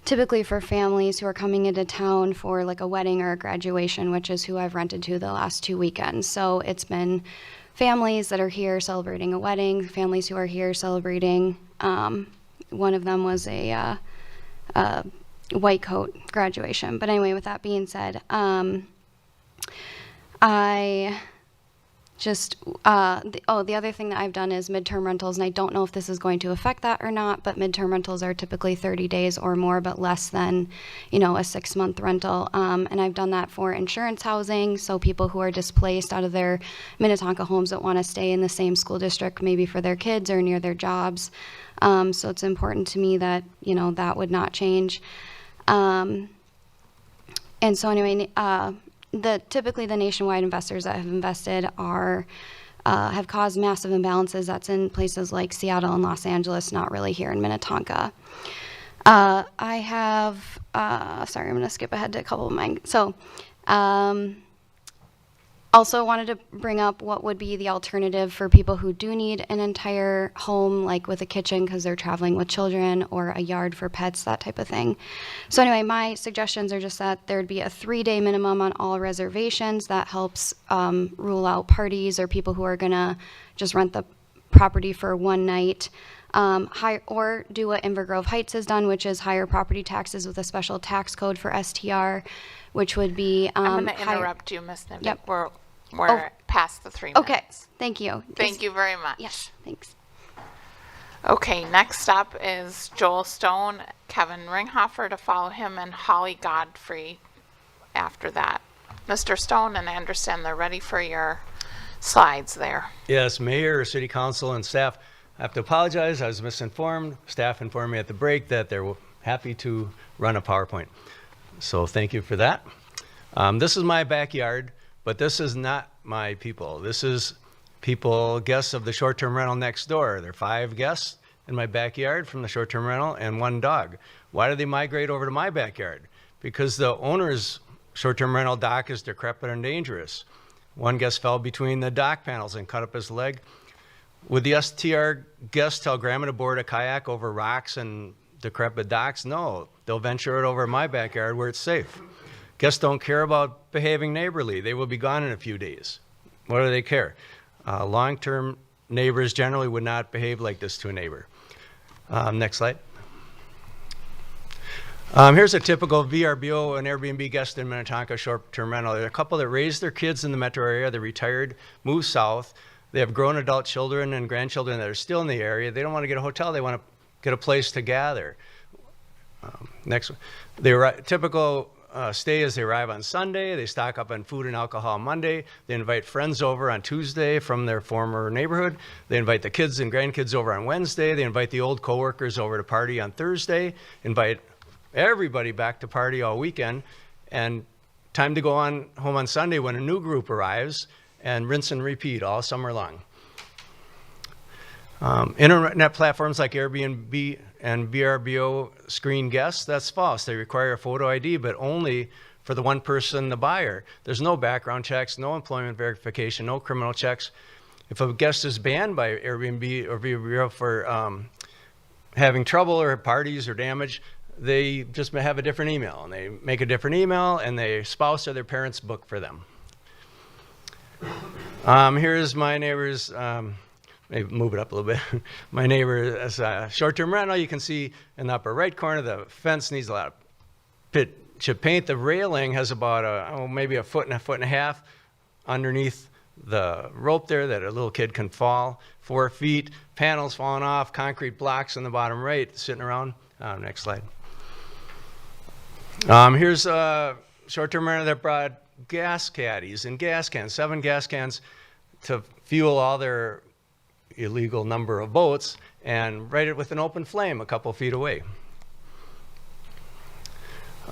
Speaker 9: Typically for families who are coming into town for like a wedding or a graduation, which is who I've rented to the last 2 weekends. So it's been families that are here celebrating a wedding, families who are here celebrating, one of them was a white coat graduation. But anyway, with that being said, the other thing that I've done is midterm rentals, and I don't know if this is going to affect that or not, but midterm rentals are typically 30 days or more, but less than, a 6-month rental. And I've done that for insurance housing, so people who are displaced out of their Minnetonka homes that want to stay in the same school district, maybe for their kids or near their jobs. So it's important to me that, that would not change. And so anyway, typically the nationwide investors that have invested have caused massive imbalances. That's in places like Seattle and Los Angeles, not really here in Minnetonka. I have, sorry, I'm going to skip ahead to a couple of mine. So Also wanted to bring up what would be the alternative for people who do need an entire home, like with a kitchen because they're traveling with children, or a yard for pets, that type of thing. So anyway, my suggestions are just that there'd be a 3-day minimum on all reservations. That helps rule out parties or people who are gonna just rent the property for one night. Or do what Inver Grove Heights has done, which is higher property taxes with a special tax code for STR, which would be
Speaker 1: I'm going to
Speaker 9: higher-
Speaker 1: interrupt you, Ms. Nivick.
Speaker 9: Yep.
Speaker 1: We're past the 3 minutes.
Speaker 9: Okay, thank you.
Speaker 1: Thank you very much.
Speaker 9: Yes, thanks.
Speaker 1: Okay, next up is Joel Stone, Kevin Ringhofer to follow him, and Holly Godfrey after that. Mr. Stone, and I understand they're ready for your slides there.
Speaker 17: Yes, Mayor, City Council, and staff. I have to apologize. I was misinformed. Staff informed me at the break that they're happy to run a PowerPoint. So thank you for that. This is my backyard, but this is not my people. This is people, guests of the short-term rental next door. There are 5 guests in my backyard from the short-term rental and 1 dog. Why do they migrate over to my backyard? Because the owner's short-term rental dock is decrepit and dangerous. One guest fell between the dock panels and cut up his leg. Would the STR guests tell grandma to board a kayak over rocks and decrepit docks? No, they'll venture it over my backyard where it's safe. Guests don't care about behaving neighborly. They will be gone in a few days. What do they care? Long-term neighbors generally would not behave like this to a neighbor. Next slide. Here's a typical VRBO and Airbnb guest in Minnetonka short-term rental. There are a couple that raised their kids in the metro area. They're retired, moved south. They have grown adult children and grandchildren that are still in the area. They don't want to get a hotel. They want to get a place to gather. Next one. Typical stay is they arrive on Sunday. They stock up on food and alcohol Monday. They invite friends over on Tuesday from their former neighborhood. They invite the kids and grandkids over on Wednesday. They invite the old coworkers over to party on Thursday. Invite everybody back to party all weekend. And time to go on home on Sunday when a new group arrives, and rinse and repeat all summer long. Internet platforms like Airbnb and VRBO screen guests, that's false. They require a photo ID, but only for the one person, the buyer. There's no background checks, no employment verification, no criminal checks. If a guest is banned by Airbnb or VRBO for having trouble or parties or damage, they just have a different email, and they make a different email, and their spouse or their parents book for them. Here's my neighbor's, maybe move it up a little bit. My neighbor is a short-term rental. You can see in the upper right corner, the fence needs a lot of chip paint. The railing has about maybe a foot and a half underneath the rope there that a little kid can fall. 4 feet, panels falling off, concrete blocks in the bottom right sitting around. Next slide. Here's a short-term rental that brought gas caddies and gas cans, 7 gas cans to fuel all their illegal number of boats, and right it with an open flame a couple feet away.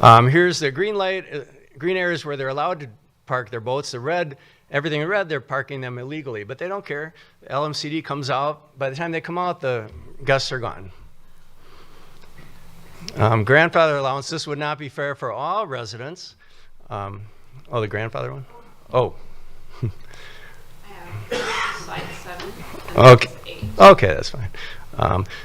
Speaker 17: Here's the green light, green areas where they're allowed to park their boats. The red, everything in red, they're parking them illegally, but they don't care. The LMCD comes out. By the time they come out, the guests are gone. Grandfather allowance, this would not be fair for all residents. Oh, the grandfather one? Oh.
Speaker 1: Slide 7.
Speaker 17: Okay. Okay, that's fine.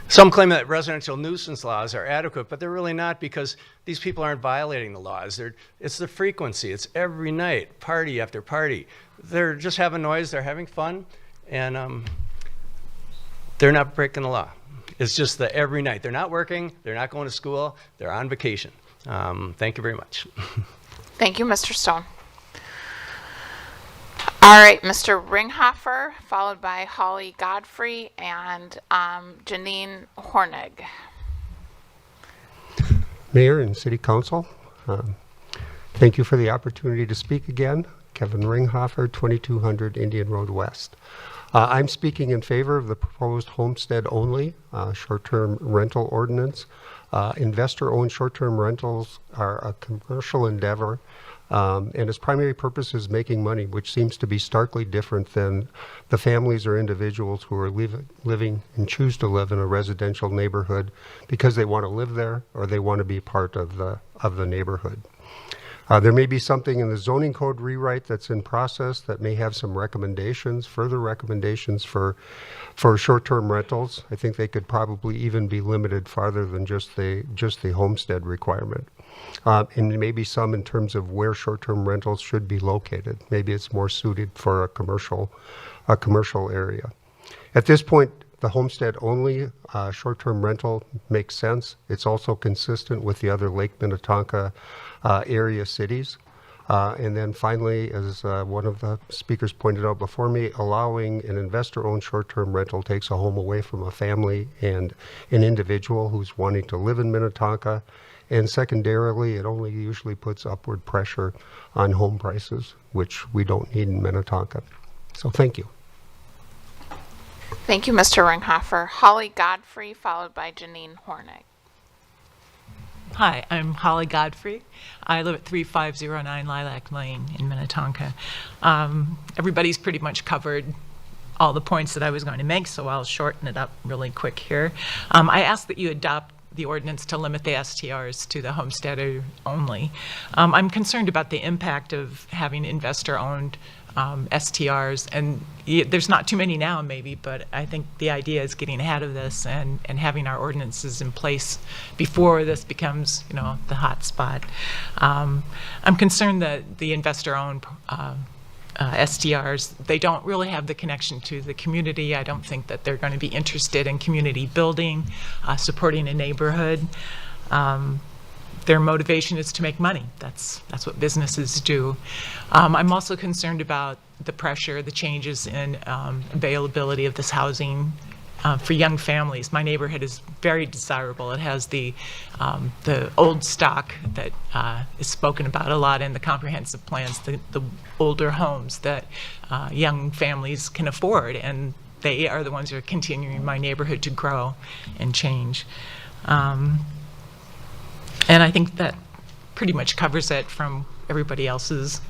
Speaker 17: Some claim that residential nuisance laws are adequate, but they're really not, because these people aren't violating the laws. It's the frequency. It's every night, party after party. They're just having noise. They're having fun, and they're not breaking the law. It's just the every night. They're not working. They're not going to school. They're on vacation. Thank you very much.
Speaker 1: Thank you, Mr. Stone. All right, Mr. Ringhofer, followed by Holly Godfrey and Janine Hornig.
Speaker 18: Mayor and City Council, thank you for the opportunity to speak again. Kevin Ringhofer, 2200 Indian Road West. I'm speaking in favor of the proposed homestead-only short-term rental ordinance. Investor-owned short-term rentals are a commercial endeavor, and its primary purpose is making money, which seems to be starkly different than the families or individuals who are living and choose to live in a residential neighborhood because they want to live there or they want to be part of the neighborhood. There may be something in the zoning code rewrite that's in process that may have some recommendations, further recommendations for short-term rentals. I think they could probably even be limited farther than just the homestead requirement. And maybe some in terms of where short-term rentals should be located. Maybe it's more suited for a commercial area. At this point, the homestead only short-term rental makes sense. It's also consistent with the other Lake Minnetonka area cities. And then finally, as one of the speakers pointed out before me, allowing an investor-owned short-term rental takes a home away from a family and an individual who's wanting to live in Minnetonka. And secondarily, it only usually puts upward pressure on home prices, which we don't need in Minnetonka. So thank you.
Speaker 1: Thank you, Mr. Ringhofer. Holly Godfrey, followed by Janine Hornick.
Speaker 4: Hi, I'm Holly Godfrey. I live at 3509 Lilac Lane in Minnetonka. Everybody's pretty much covered all the points that I was going to make, so I'll shorten it up really quick here. I ask that you adopt the ordinance to limit the STRs to the homesteader only. I'm concerned about the impact of having investor-owned STRs, and there's not too many now maybe, but I think the idea is getting ahead of this and having our ordinances in place before this becomes, the hot spot. I'm concerned that the investor-owned STRs, they don't really have the connection to the community. I don't think that they're going to be interested in community building, supporting a neighborhood. Their motivation is to make money. That's what businesses do. I'm also concerned about the pressure, the changes in availability of this housing for young families. My neighborhood is very desirable. It has the old stock that is spoken about a lot in the comprehensive plans, the older homes that young families can afford, and they are the ones that are continuing my neighborhood to grow and change. And I think that pretty much covers it from everybody else's,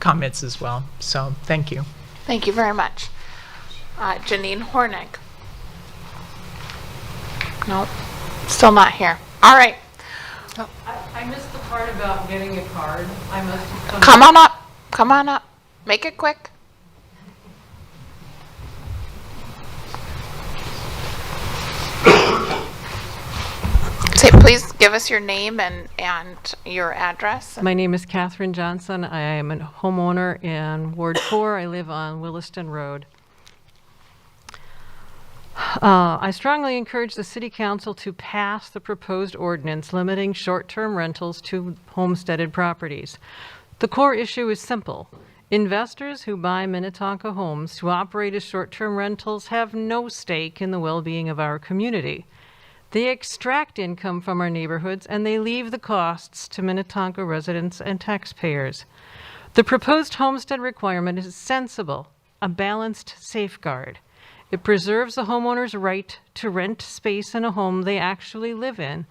Speaker 4: comments as well. So thank you.
Speaker 1: Thank you very much. Janine Hornick. No, still not here. All right.
Speaker 12: I missed the part about getting a card. I must have
Speaker 1: Come on up. Come on up. Make it quick. Please give us your name and your address.
Speaker 12: My name is Catherine Johnson. I am a homeowner in Ward 4. I live on Williston Road. I strongly encourage the City Council to pass the proposed ordinance limiting short-term rentals to homesteaded properties. The core issue is simple. Investors who buy Minnetonka homes to operate as short-term rentals have no stake in the well-being of our community. They extract income from our neighborhoods and they leave the costs to Minnetonka residents and taxpayers. The proposed homestead requirement is sensible, a balanced safeguard. It preserves the homeowner's right to rent space in a home they actually live in,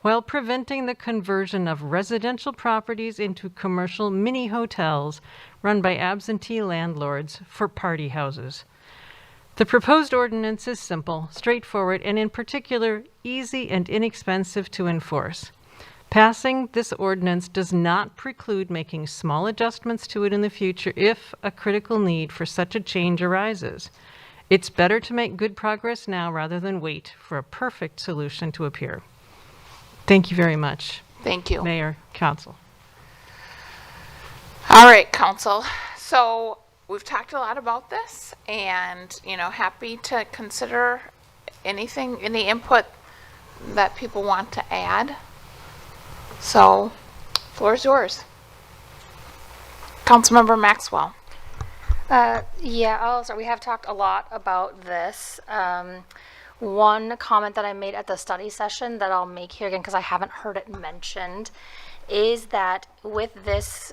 Speaker 12: while preventing the conversion of residential properties into commercial mini hotels run by absentee landlords for party houses. The proposed ordinance is simple, straightforward, and in particular, easy and inexpensive to enforce. Passing this ordinance does not preclude making small adjustments to it in the future if a critical need for such a change arises. It's better to make good progress now rather than wait for a perfect solution to appear. Thank you very much.
Speaker 1: Thank you.
Speaker 12: Mayor, Council.
Speaker 1: All right, Council. So we've talked a lot about this and, happy to consider any input that people want to add. So, floor is yours. Councilmember Maxwell.
Speaker 15: Yeah, I'll start. We have talked a lot about this. One comment that I made at the study session that I'll make here again because I haven't heard it mentioned is that with this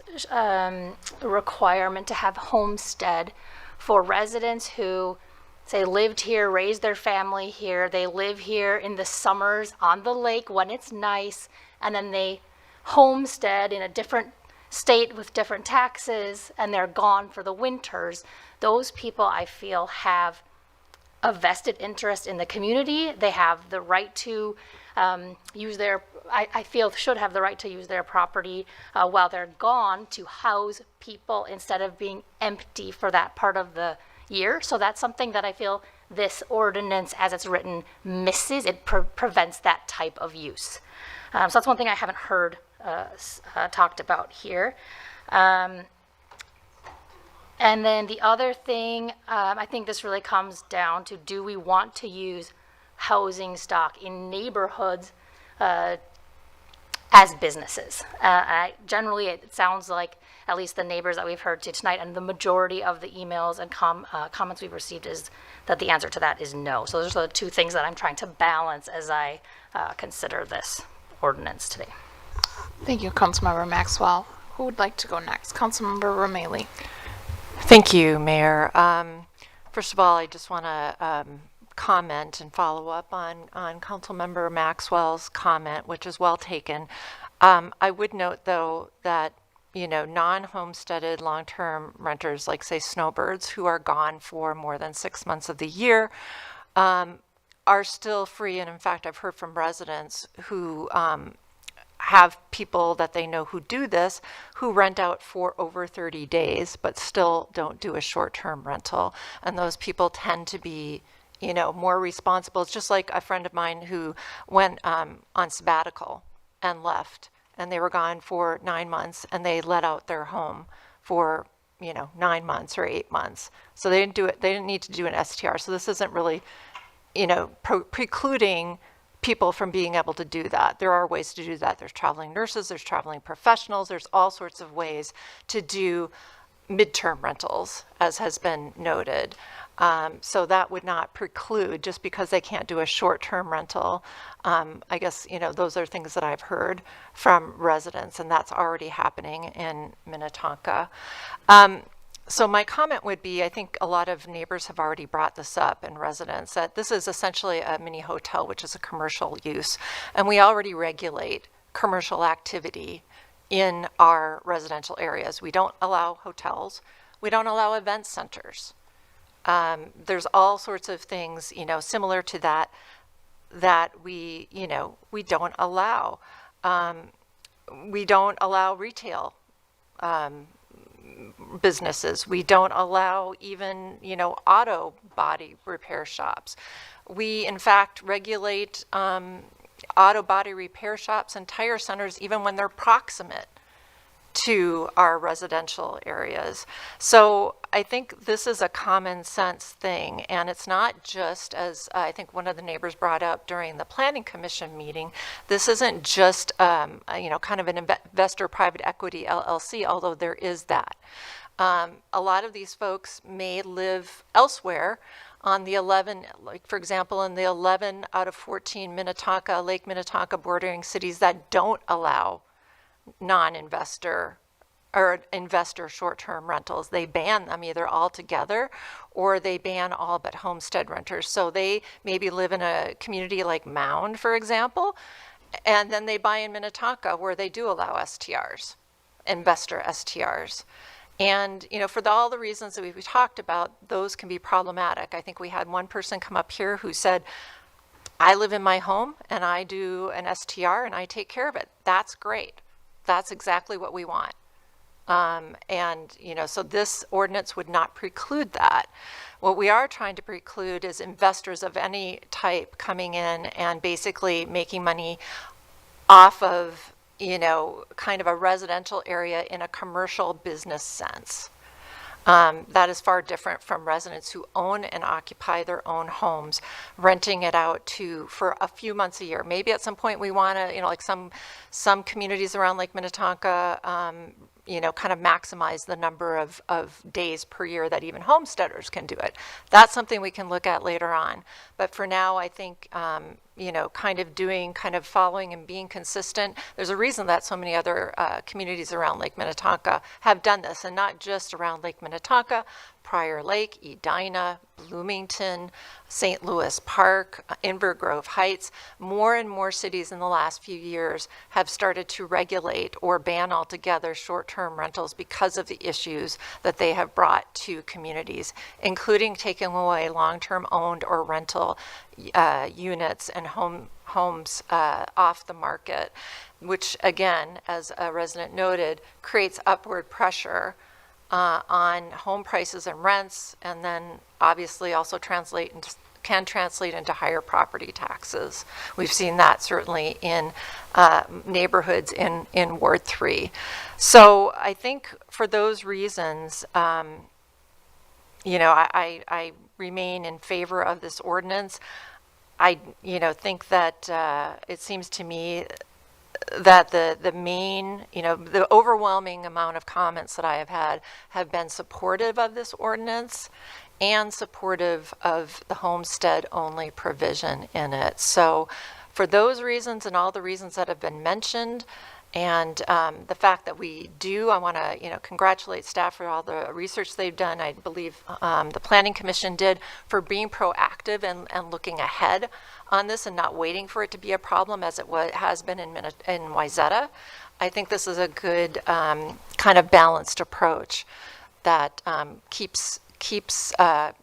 Speaker 15: requirement to have homestead for residents who, say, lived here, raised their family here, they live here in the summers on the lake when it's nice, and then they homestead in a different state with different taxes, and they're gone for the winters, those people I feel have a vested interest in the community. They have the right to use their, I feel should have the right to use their property while they're gone to house people instead of being empty for that part of the year. So that's something that I feel this ordinance as it's written misses. It prevents that type of use. So that's one thing I haven't heard talked about here. And then the other thing, I think this really comes down to, do we want to use housing stock in neighborhoods as businesses? Generally, it sounds like, at least the neighbors that we've heard to tonight, and the majority of the emails and comments we've received is that the answer to that is no. So those are the two things that I'm trying to balance as I consider this ordinance today.
Speaker 1: Thank you, Councilmember Maxwell. Who would like to go next? Councilmember Romali.
Speaker 5: Thank you, Mayor. First of all, I just want to comment and follow up on Councilmember Maxwell's comment, which is well taken. I would note, though, that non-homesteaded long-term renters, like say snowbirds, who are gone for more than 6 months of the year, are still free. And in fact, I've heard from residents who have people that they know who do this, who rent out for over 30 days, but still don't do a short-term rental. And those people tend to be, more responsible. It's just like a friend of mine who went on sabbatical and left, and they were gone for 9 months, and they let out their home for 9 months or 8 months. So they didn't do it. They didn't need to do an STR. So this isn't really, precluding people from being able to do that. There are ways to do that. There's traveling nurses, there's traveling professionals, there's all sorts of ways to do midterm rentals, as has been noted. So that would not preclude, just because they can't do a short-term rental. I guess, those are things that I've heard from residents, and that's already happening in Minnetonka. So my comment would be, I think a lot of neighbors have already brought this up, and residents, that this is essentially a mini hotel, which is a commercial use. And we already regulate commercial activity in our residential areas. We don't allow hotels. We don't allow event centers. There's all sorts of things, similar to that, that we don't allow. We don't allow retail businesses. We don't allow even, auto body repair shops. We, in fact, regulate auto body repair shops and tire centers even when they're proximate to our residential areas. So I think this is a common sense thing, and it's not just, as I think one of the neighbors brought up during the Planning Commission meeting, this isn't just kind of an investor private equity LLC, although there is that. A lot of these folks may live elsewhere on the 11, like for example, in the 11 out of 14 Minnetonka, Lake Minnetonka bordering cities that don't allow non-investor or investor short-term rentals. They ban them either altogether, or they ban all but homestead renters. So they maybe live in a community like Mound, for example, and then they buy in Minnetonka, where they do allow STRs, investor STRs. And for all the reasons that we've talked about, those can be problematic. I think we had one person come up here who said, I live in my home and I do an STR and I take care of it. That's great. That's exactly what we want. So this ordinance would not preclude that. What we are trying to preclude is investors of any type coming in and basically making money off of, kind of a residential area in a commercial business sense. That is far different from residents who own and occupy their own homes, renting it out for a few months a year. Maybe at some point we want to, like some communities around Lake Minnetonka, kind of maximize the number of days per year that even homesteaders can do it. That's something we can look at later on. But for now, I think kind of following and being consistent. There's a reason that so many other communities around Lake Minnetonka have done this, and not just around Lake Minnetonka, Prior Lake, Edina, Bloomington, St. Louis Park, Inver Grove Heights. More and more cities in the last few years have started to regulate or ban altogether short-term rentals because of the issues that they have brought to communities, including taking away long-term owned or rental units and homes off the market, which again, as a resident noted, creates upward pressure on home prices and rents, and then obviously also can translate into higher property taxes. We've seen that certainly in neighborhoods in Ward 3. So I think for those reasons, I remain in favor of this ordinance. I think that it seems to me that the main, the overwhelming amount of comments that I have had have been supportive of this ordinance and supportive of the homestead only provision in it. So for those reasons and all the reasons that have been mentioned, and the fact that I want to, congratulate staff for all the research they've done. I believe the Planning Commission did, for being proactive and looking ahead on this and not waiting for it to be a problem as it has been in Wayzata. I think this is a good kind of balanced approach that keeps the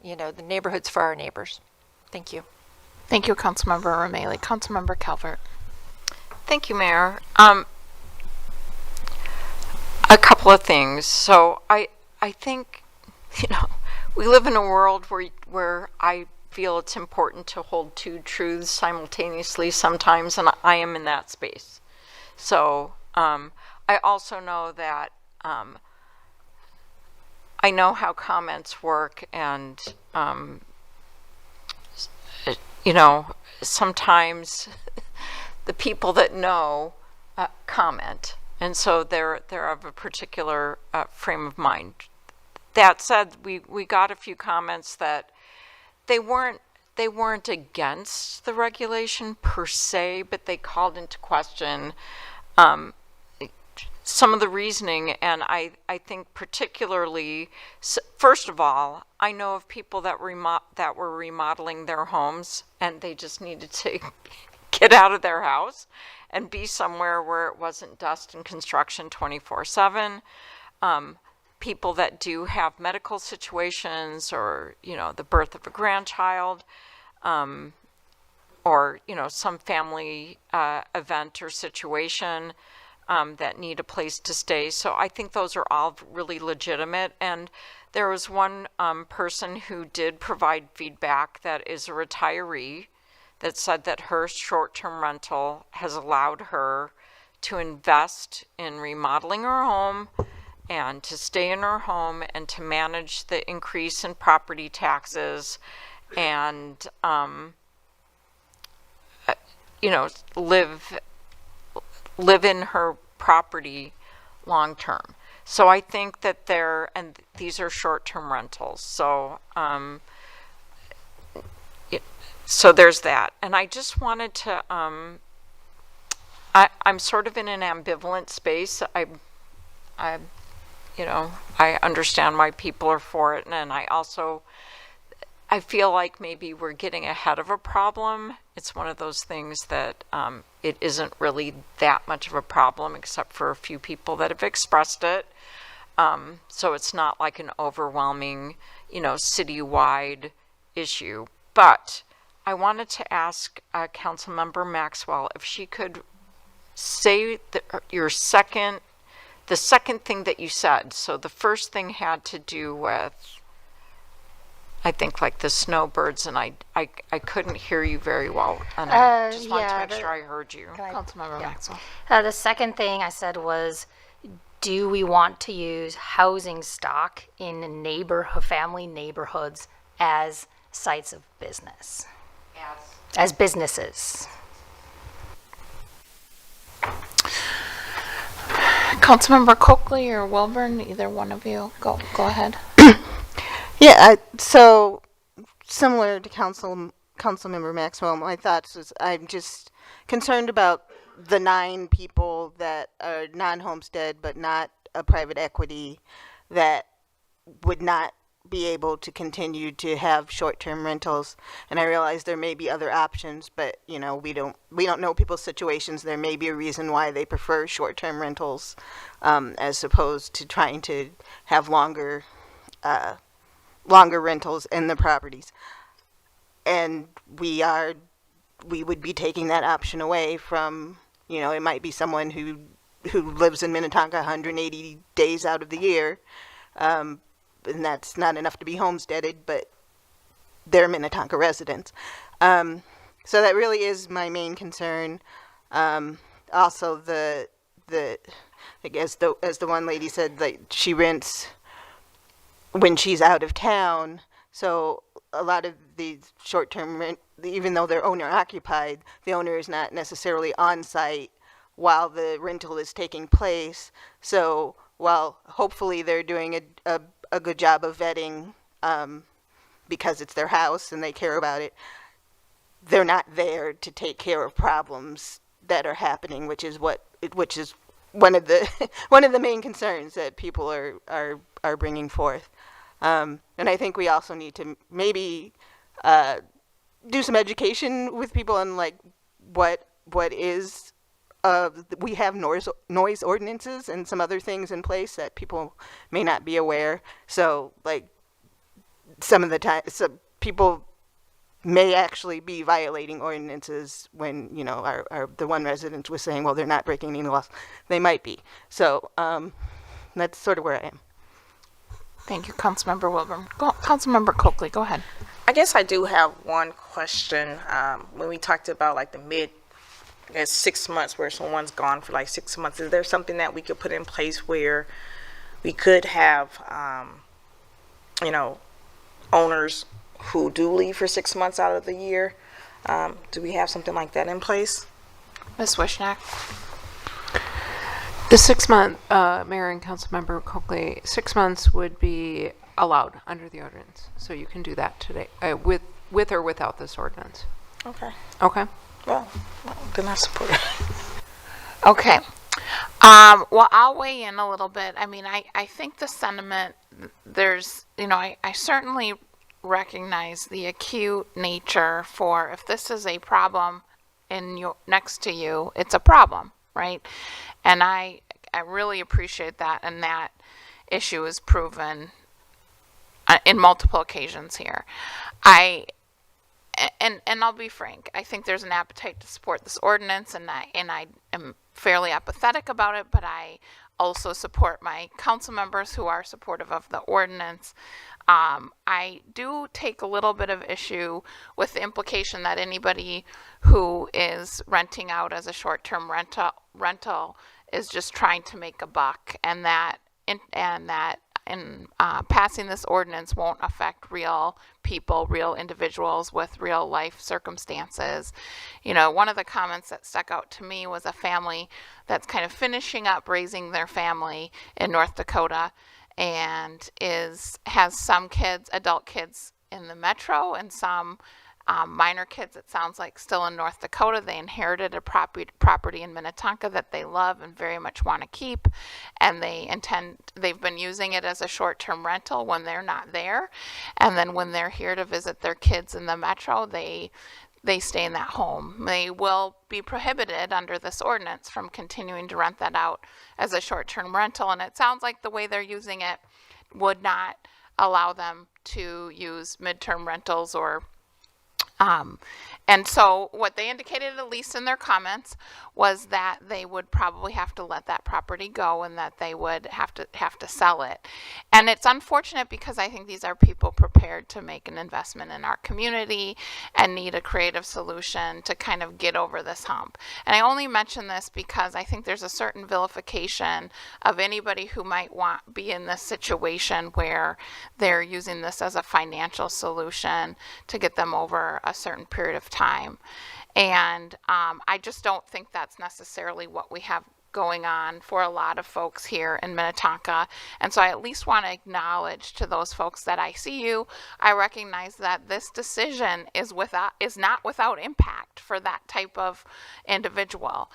Speaker 5: neighborhoods for our neighbors. Thank you.
Speaker 1: Thank you, Councilmember Romali. Councilmember Calvert.
Speaker 3: Thank you, Mayor. A couple of things. So I think, we live in a world where I feel it's important to hold two truths simultaneously sometimes, and I am in that space. So I also know that I know how comments work, and sometimes the people that know comment, and so they're of a particular frame of mind. That said, we got a few comments that they weren't against the regulation per se, but they called into question some of the reasoning, and I think particularly, first of all, I know of people that were remodeling their homes and they just needed to get out of their house and be somewhere where it wasn't dust and construction 24/7. People that do have medical situations, or the birth of a grandchild, or some family event or situation that need a place to stay. So I think those are all really legitimate. And there was one person who did provide feedback that is a retiree that said that her short-term rental has allowed her to invest in remodeling her home and to stay in her home and to manage the increase in property taxes and live in her property long term. So I think that and these are short-term rentals. So so there's that. And I just wanted to I'm sort of in an ambivalent space. I understand why people are for it, and I feel like maybe we're getting ahead of a problem. It's one of those things that it isn't really that much of a problem, except for a few people that have expressed it. So it's not like an overwhelming, citywide issue. But I wanted to ask Councilmember Maxwell if she could say the second thing that you said. So the first thing had to do with, I think, like the snowbirds, and I couldn't hear you very well, and I just wanted to make sure I heard you.
Speaker 1: Councilmember Maxwell.
Speaker 15: The second thing I said was, do we want to use housing stock in family neighborhoods as sites of business? As businesses.
Speaker 1: Councilmember Coakley or Wilburn, either one of you, go ahead.
Speaker 8: Yeah, so similar to Councilmember Maxwell, my thoughts is I'm just concerned about the 9 people that are non-homestead but not a private equity that would not be able to continue to have short-term rentals. And I realize there may be other options, but you know, we don't know people's situations. There may be a reason why they prefer short-term rentals as opposed to trying to have longer rentals in the properties. And we would be taking that option away from, you know, it might be someone who lives in Minnetonka 180 days out of the year, and that's not enough to be homesteaded, but they're Minnetonka residents. So that really is my main concern. Also, I guess as the one lady said, like, she rents when she's out of town. So a lot of these short-term rent, even though they're owner-occupied, the owner is not necessarily on site while the rental is taking place. So while hopefully they're doing a good job of vetting because it's their house and they care about it, they're not there to take care of problems that are happening, which is one of the main concerns that people are bringing forth. And I think we also need to maybe do some education with people on like what is we have noise ordinances and some other things in place that people may not be aware. So like some of the time, some people may actually be violating ordinances when, you know, the one resident was saying, well, they're not breaking any laws. They might be. So that's sort of where I am.
Speaker 1: Thank you, Councilmember Wilburn. Councilmember Coakley, go ahead.
Speaker 6: I guess I do have one question. When we talked about like the 6 months where someone's gone for like 6 months, is there something that we could put in place where we could have, you know, owners who do leave for 6 months out of the year? Do we have something like that in place?
Speaker 1: Ms. Wishnak?
Speaker 20: The 6 month, Mayor and Councilmember Coakley, 6 months would be allowed under the ordinance. So you can do that today with or without this ordinance.
Speaker 6: Okay.
Speaker 20: Okay.
Speaker 6: Well, then I support it.
Speaker 1: Okay. Well, I'll weigh in a little bit. I mean, I think the sentiment, there's, you know, I certainly recognize the acute nature for if this is a problem next to you, it's a problem, right? And I really appreciate that, and that issue is proven in multiple occasions here. And I'll be frank, I think there's an appetite to support this ordinance, and I am fairly apathetic about it, but I also support my council members who are supportive of the ordinance. I do take a little bit of issue with the implication that anybody who is renting out as a short-term rental is just trying to make a buck, and that passing this ordinance won't affect real people, real individuals with real life circumstances. You know, one of the comments that stuck out to me was a family that's kind of finishing up raising their family in North Dakota and has some kids, adult kids in the metro, and some minor kids, it sounds like, still in North Dakota. They inherited a property in Minnetonka that they love and very much want to keep, and they've been using it as a short-term rental when they're not there, and then when they're here to visit their kids in the metro, they stay in that home. They will be prohibited under this ordinance from continuing to rent that out as a short-term rental, and it sounds like the way they're using it would not allow them to use midterm rentals or and so what they indicated, at least in their comments, was that they would probably have to let that property go and that they would have to sell it. And it's unfortunate because I think these are people prepared to make an investment in our community and need a creative solution to kind of get over this hump. And I only mention this because I think there's a certain vilification of anybody who might be in this situation where they're using this as a financial solution to get them over a certain period of time. And I just don't think that's necessarily what we have going on for a lot of folks here in Minnetonka. And so I at least want to acknowledge to those folks that I see you. I recognize that this decision is not without impact for that type of individual.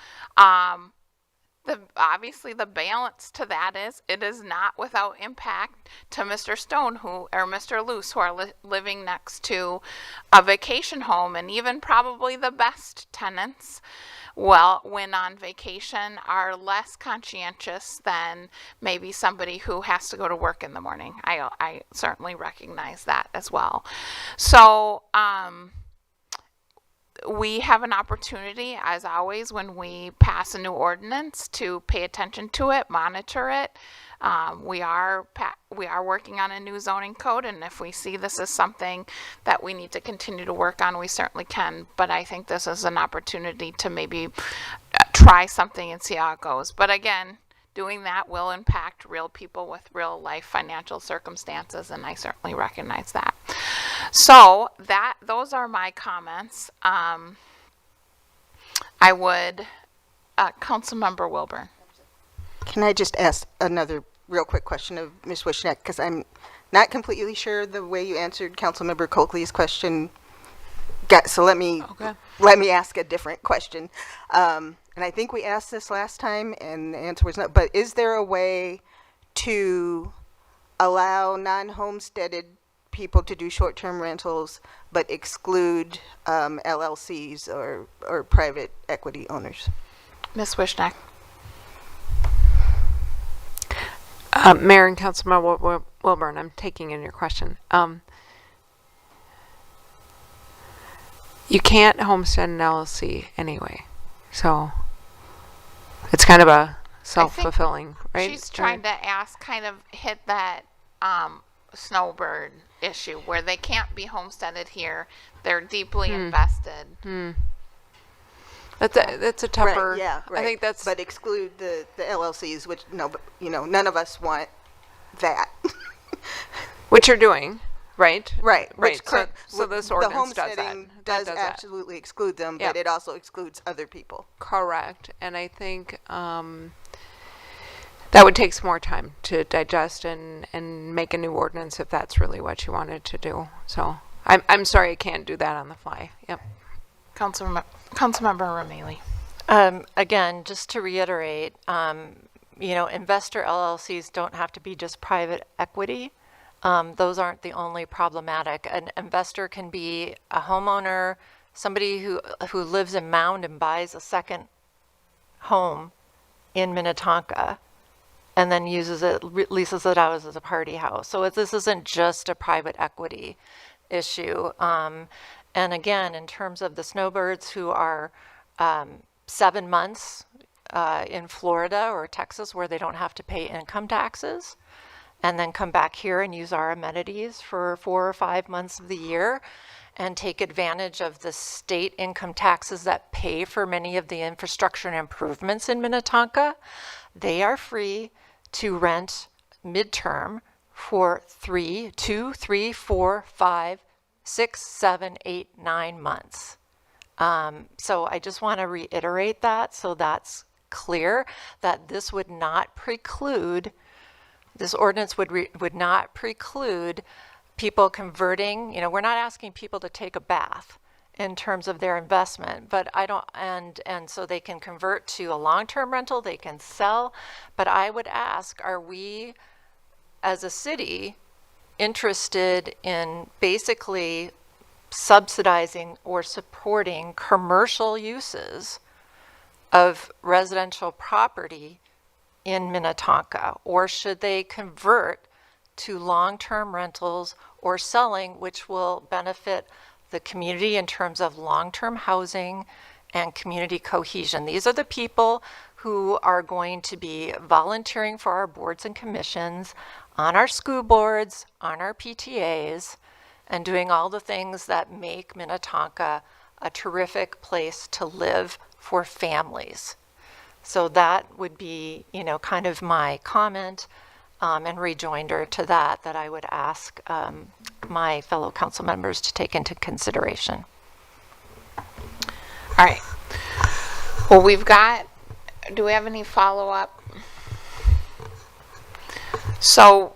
Speaker 1: Obviously the balance to that is it is not without impact to Mr. Stone or Mr. Luce, who are living next to a vacation home, and even probably the best tenants, well, when on vacation, are less conscientious than maybe somebody who has to go to work in the morning. I certainly recognize that as well. So we have an opportunity, as always, when we pass a new ordinance, to pay attention to it, monitor it. We are working on a new zoning code, and if we see this as something that we need to continue to work on, we certainly can. But I think this is an opportunity to maybe try something and see how it goes. But again, doing that will impact real people with real life financial circumstances, and I certainly recognize that. So those are my comments. I would, Councilmember Wilburn.
Speaker 8: Can I just ask another real quick question of Ms. Wishneck, because I'm not completely sure the way you answered Councilmember Coakley's question. So let me ask a different question. And I think we asked this last time, and the answer was no. But is there a way to allow non-homesteaded people to do short-term rentals, but exclude LLCs or private equity owners?
Speaker 1: Ms. Wishneck.
Speaker 20: Mayor and Councilmember Wilburn, I'm taking in your question. You can't homestead an LLC anyway, so it's kind of a self-fulfilling, right?
Speaker 1: She's trying to hit that snowbird issue where they can't be homesteaded here. They're deeply invested.
Speaker 20: That's a tougher.
Speaker 8: Right, yeah, right.
Speaker 20: I think that's.
Speaker 8: But exclude the LLCs, which none of us want that.
Speaker 20: Which you're doing, right?
Speaker 8: Right.
Speaker 20: Right. So this ordinance
Speaker 8: does that. Does absolutely exclude them, but it also excludes other people.
Speaker 20: Correct. And I think that would take some more time to digest and make a new ordinance if that's really what you wanted to do. So I'm sorry I can't do that on the fly. Yep.
Speaker 1: Councilmember Rameli.
Speaker 5: Again, just to reiterate, investor LLCs don't have to be just private equity. Those aren't the only problematic. An investor can be a homeowner, somebody who lives in Mound and buys a second home in Minnetonka and then leases it out as a party house. So this isn't just a private equity issue. And again, in terms of the snowbirds who are 7 months in Florida or Texas where they don't have to pay income taxes, and then come back here and use our amenities for 4 or 5 months of the year and take advantage of the state income taxes that pay for many of the infrastructure and improvements in Minnetonka, they are free to rent midterm for 2, 3, 4, 5, 6, 7, 8, 9 months. So I just want to reiterate that so that's clear, that this would not preclude, this ordinance would not preclude people converting. We're not asking people to take a bath in terms of their investment, but and so they can convert to a long-term rental, they can sell. But I would ask, are we as a city interested in basically subsidizing or supporting commercial uses of residential property in Minnetonka, or should they convert to long-term rentals or selling, which will benefit the community in terms of long-term housing and community cohesion? These are the people who are going to be volunteering for our boards and commissions, on our school boards, on our PTAs, and doing all the things that make Minnetonka a terrific place to live for families. So that would be, kind of my comment and rejoinder to that I would ask my fellow council members to take into consideration.
Speaker 1: All right. Well, we've got do we have any follow-up? So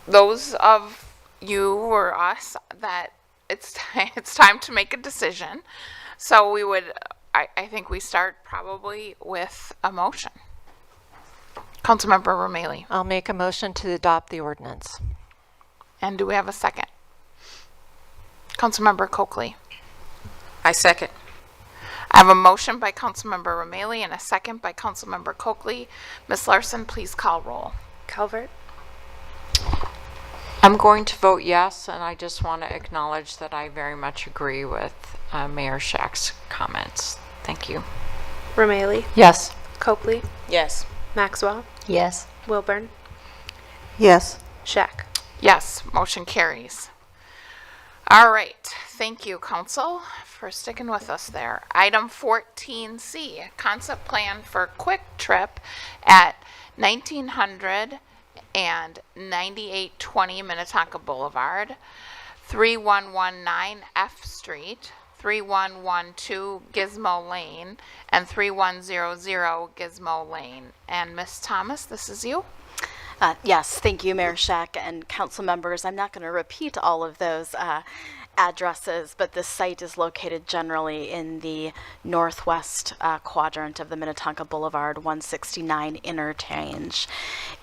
Speaker 1: those of you or us that it's time to make a decision. So we would, I think we start probably with a motion. Councilmember Romali.
Speaker 5: I'll make a motion to adopt the ordinance.
Speaker 1: And do we have a second? Councilmember Coakley.
Speaker 13: I second.
Speaker 1: I have a motion by Councilmember Romali and a second by Councilmember Coakley. Ms. Larson, please call roll.
Speaker 3: Calvert? I'm going to vote yes, and I just want to acknowledge that I very much agree with Mayor Shack's comments. Thank you.
Speaker 14: Romali?
Speaker 5: Yes.
Speaker 14: Coakley?
Speaker 13: Yes.
Speaker 14: Maxwell?
Speaker 5: Yes.
Speaker 14: Wilburn?
Speaker 8: Yes.
Speaker 14: Shack?
Speaker 1: Yes, motion carries. All right, thank you, Council, for sticking with us there. Item 14C, concept plan for Quick Trip at 1900 and 9820 Minnetonka Boulevard, 3119 F Street, 3112 Gizmo Lane, and 3100 Gizmo Lane. And Ms. Thomas, this is you.
Speaker 23: Yes, thank you, Mayor Shack and council members. I'm not going to repeat all of those addresses, but this site is located generally in the northwest quadrant of the Minnetonka Boulevard 169 interchange.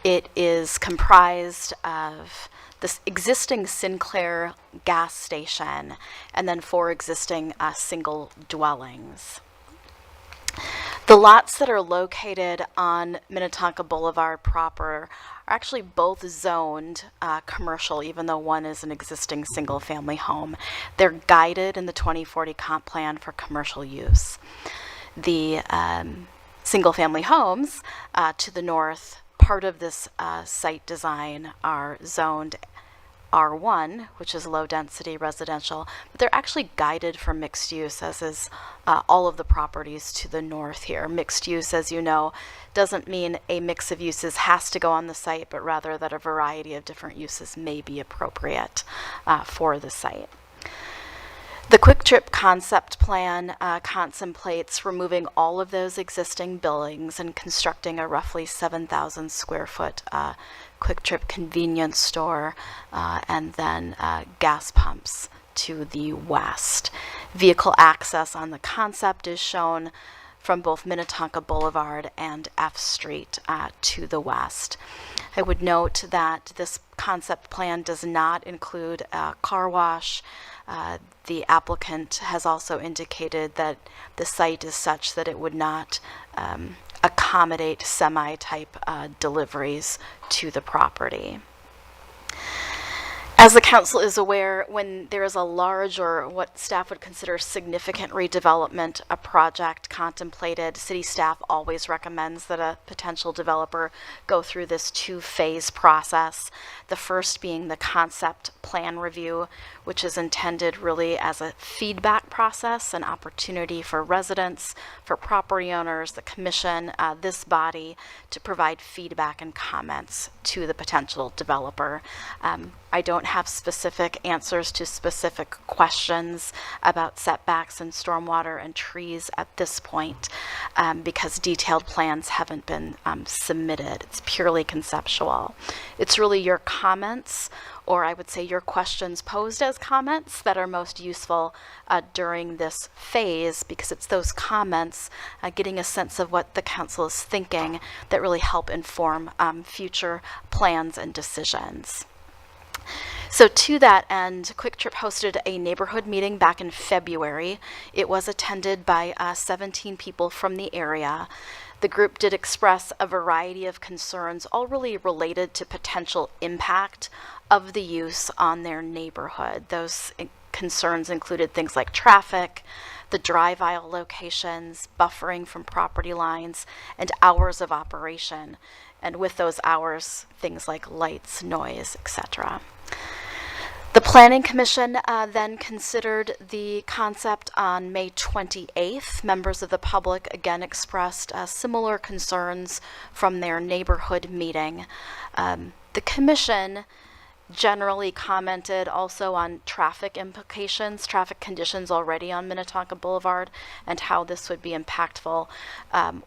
Speaker 23: It is comprised of this existing Sinclair gas station and then 4 existing single dwellings. The lots that are located on Minnetonka Boulevard proper are actually both zoned commercial, even though one is an existing single-family home. They're guided in the 2040 comp plan for commercial use. The single-family homes to the north, part of this site design, are zoned R1, which is low-density residential, but they're actually guided for mixed use, as is all of the properties to the north here. Mixed use, as you know, doesn't mean a mix of uses has to go on the site, but rather that a variety of different uses may be appropriate for the site. The Quick Trip concept plan contemplates removing all of those existing buildings and constructing a roughly 7,000 square foot Quick Trip convenience store and then gas pumps to the west. Vehicle access on the concept is shown from both Minnetonka Boulevard and F Street to the west. I would note that this concept plan does not include a car wash. The applicant has also indicated that the site is such that it would not accommodate semi-type deliveries to the property. As the council is aware, when there is a large or what staff would consider significant redevelopment, a project contemplated, city staff always recommends that a potential developer go through this 2-phase process. The first being the concept plan review, which is intended really as a feedback process, an opportunity for residents, for property owners, the commission, this body, to provide feedback and comments to the potential developer. I don't have specific answers to specific questions about setbacks and stormwater and trees at this point because detailed plans haven't been submitted. It's purely conceptual. It's really your comments, or I would say your questions posed as comments, that are most useful during this phase, because it's those comments, getting a sense of what the council is thinking, that really help inform future plans and decisions. So to that end, Quick Trip hosted a neighborhood meeting back in February. It was attended by 17 people from the area. The group did express a variety of concerns, all really related to potential impact of the use on their neighborhood. Those concerns included things like traffic, the drive aisle locations, buffering from property lines, and hours of operation. And with those hours, things like lights, noise, etc. The Planning Commission then considered the concept on May 28th. Members of the public again expressed similar concerns from their neighborhood meeting. The Commission generally commented also on traffic implications, traffic conditions already on Minnetonka Boulevard, and how this would be impactful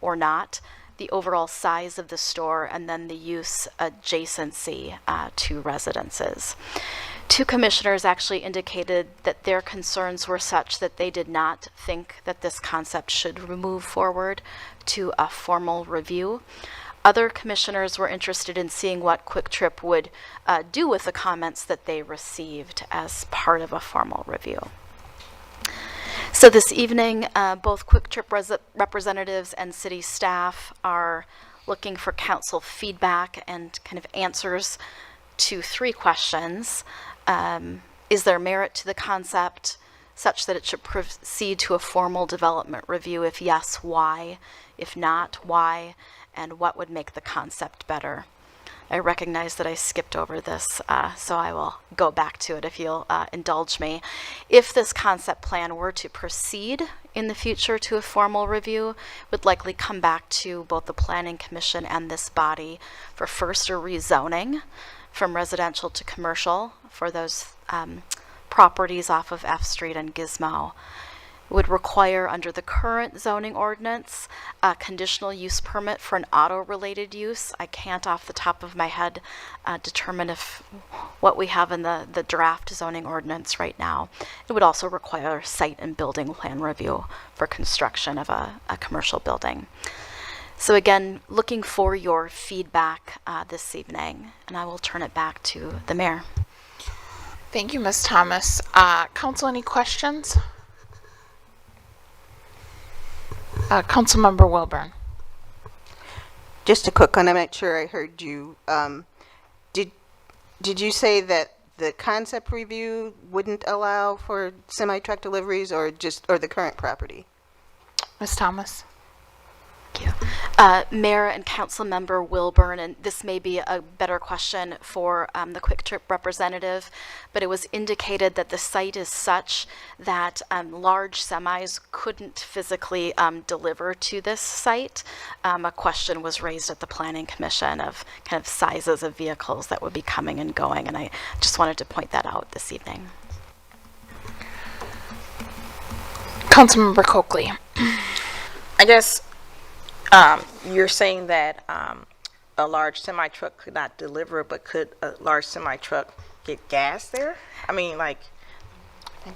Speaker 23: or not, the overall size of the store, and then the use adjacency to residences. Two commissioners actually indicated that their concerns were such that they did not think that this concept should move forward to a formal review. Other commissioners were interested in seeing what Quick Trip would do with the comments that they received as part of a formal review. So this evening, both Quick Trip representatives and city staff are looking for council feedback and kind of answers to 3 questions. Is there merit to the concept such that it should proceed to a formal development review? If yes, why? If not, why? And what would make the concept better? I recognize that I skipped over this, so I will go back to it if you'll indulge me. If this concept plan were to proceed in the future to a formal review, it would likely come back to both the Planning Commission and this body for first a rezoning from residential to commercial for those properties off of F Street and Gizmo. Would require, under the current zoning ordinance, a conditional use permit for an auto-related use. I can't off the top of my head determine if what we have in the draft zoning ordinance right now. It would also require site and building plan review for construction of a commercial building. So again, looking for your feedback this evening, and I will turn it back to the mayor.
Speaker 1: Thank you, Ms. Thomas. Council, any questions? Councilmember Wilburn.
Speaker 8: Just a quick one. I'm not sure I heard you. Did you say that the concept review wouldn't allow for semi-truck deliveries, or the current property?
Speaker 1: Ms. Thomas.
Speaker 23: Thank you. Mayor and Council Member Wilburn, and this may be a better question for the Quick Trip representative, but it was indicated that the site is such that large semis couldn't physically deliver to this site. A question was raised at the Planning Commission of kind of sizes of vehicles that would be coming and going, and I just wanted to point that out this evening.
Speaker 1: Councilmember Coakley.
Speaker 6: I guess you're saying that a large semi-truck could not deliver, but could a large semi-truck get gas there? I mean, like,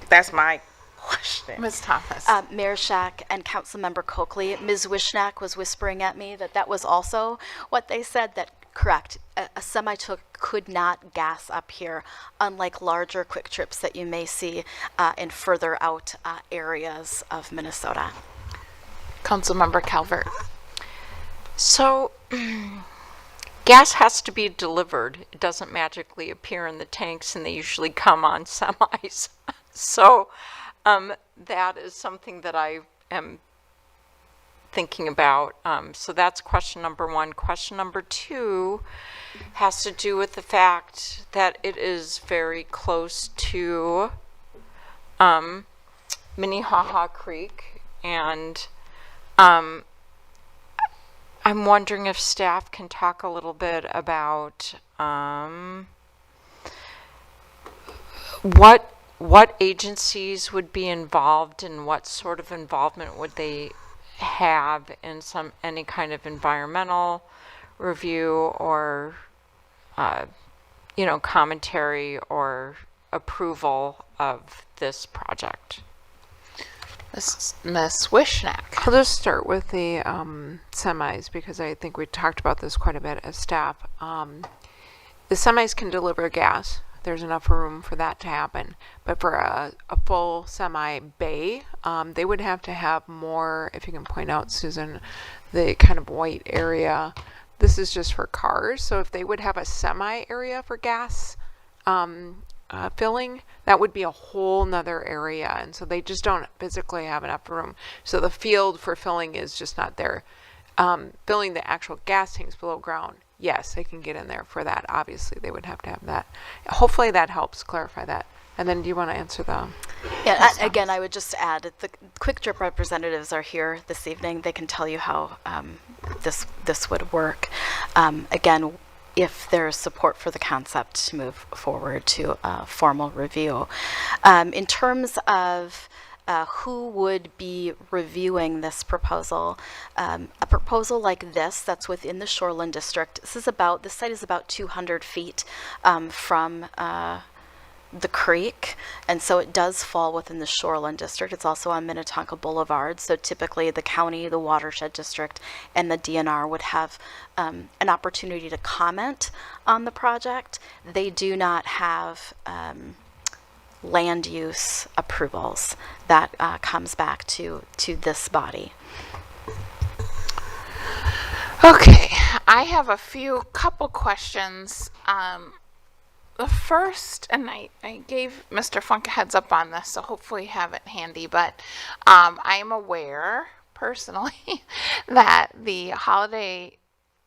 Speaker 6: that's my question.
Speaker 1: Ms. Thomas.
Speaker 23: Mayor Shack and Councilmember Coakley, Ms. Wishnak was whispering at me that was also what they said, that correct, a semi-truck could not gas up here, unlike larger Quick Trips that you may see in further out areas of Minnesota.
Speaker 1: Councilmember Calvert.
Speaker 3: So, gas has to be delivered. It doesn't magically appear in the tanks, and they usually come on semis. So, that is something that I am thinking about. So that's question number 1. Question number 2 has to do with the fact that it is very close to Minnehaha Creek, and I'm wondering if staff can talk a little bit about what agencies would be involved, and what sort of involvement would they have in any kind of environmental review or commentary or approval of this project.
Speaker 1: Ms. Wishnak.
Speaker 20: I'll just start with the semis, because I think we talked about this quite a bit as staff. The semis can deliver gas. There's enough room for that to happen. But for a full semi bay, they would have to have more, if you can point out, Susan, the kind of white area. This is just for cars. So if they would have a semi area for gas filling, that would be a whole nother area, and so they just don't physically have enough room. So the field for filling is just not there. Filling the actual gas tanks below ground, yes, they can get in there for that. Obviously, they would have to have that. Hopefully that helps clarify that. And then do you want to answer the...
Speaker 23: Yeah, again, I would just add that the Quick Trip representatives are here this evening. They can tell you how this would work. Again, if there's support for the concept to move forward to a formal review. In terms of who would be reviewing this proposal, a proposal like this that's within the Shoreland District, this site is about 200 feet from the creek, and so it does fall within the Shoreland District. It's also on Minnetonka Boulevard, so typically the county, the watershed district, and the DNR would have an opportunity to comment on the project. They do not have land use approvals. That comes back to this body.
Speaker 1: Okay, I have a couple questions. The first, and I gave Mr. Funk a heads up on this, so hopefully you have it handy, but I am aware personally that the Holiday,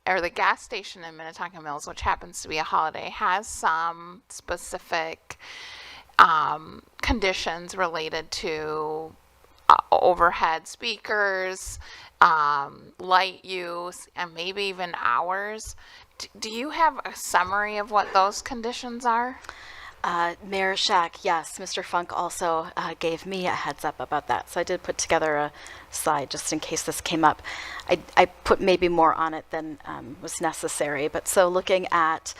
Speaker 1: or the gas station in Minnetonka Mills, which happens to be a Holiday, has some specific conditions related to overhead speakers, light use, and maybe even hours. Do you have a summary of what those conditions are?
Speaker 23: Mayor Shack, yes, Mr. Funk also gave me a heads up about that. So I did put together a slide just in case this came up. I put maybe more on it than was necessary. But so looking at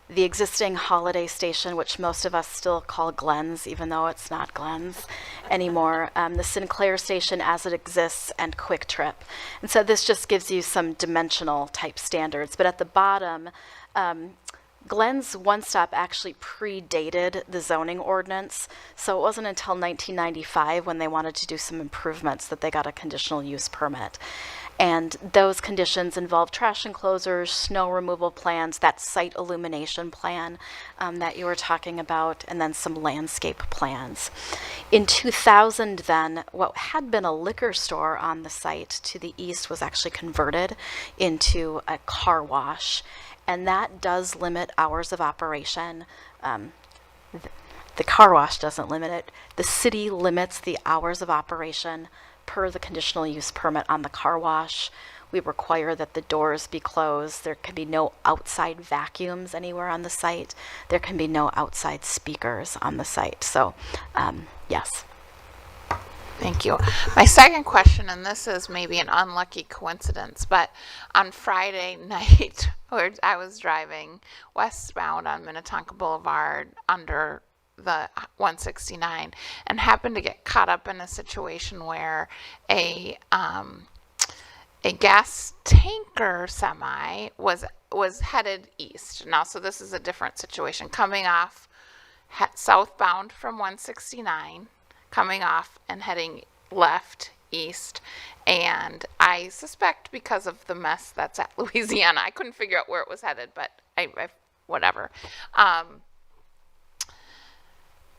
Speaker 23: the existing Holiday station, which most of us still call Glenn's, even though it's not Glenn's anymore, the Sinclair station as it exists, and Quick Trip. And so this just gives you some dimensional type standards. But at the bottom, Glenn's One Stop actually predated the zoning ordinance, so it wasn't until 1995 when they wanted to do some improvements that they got a conditional use permit. And those conditions involve trash enclosures, snow removal plans, that site illumination plan that you were talking about, and then some landscape plans. In 2000 then, what had been a liquor store on the site to the east was actually converted into a car wash. And that does limit hours of operation. The car wash doesn't limit it. The city limits the hours of operation per the conditional use permit on the car wash. We require that the doors be closed. There can be no outside vacuums anywhere on the site. There can be no outside speakers on the site. So, yes.
Speaker 1: Thank you. My second question, and this is maybe an unlucky coincidence, but on Friday night, where I was driving westbound on Minnetonka Boulevard under the 169 and happened to get caught up in a situation where a gas tanker semi was headed east. Now, so this is a different situation, coming off southbound from 169, coming off and heading left east, and I suspect because of the mess that's at Louisiana, I couldn't figure out where it was headed, but I whatever.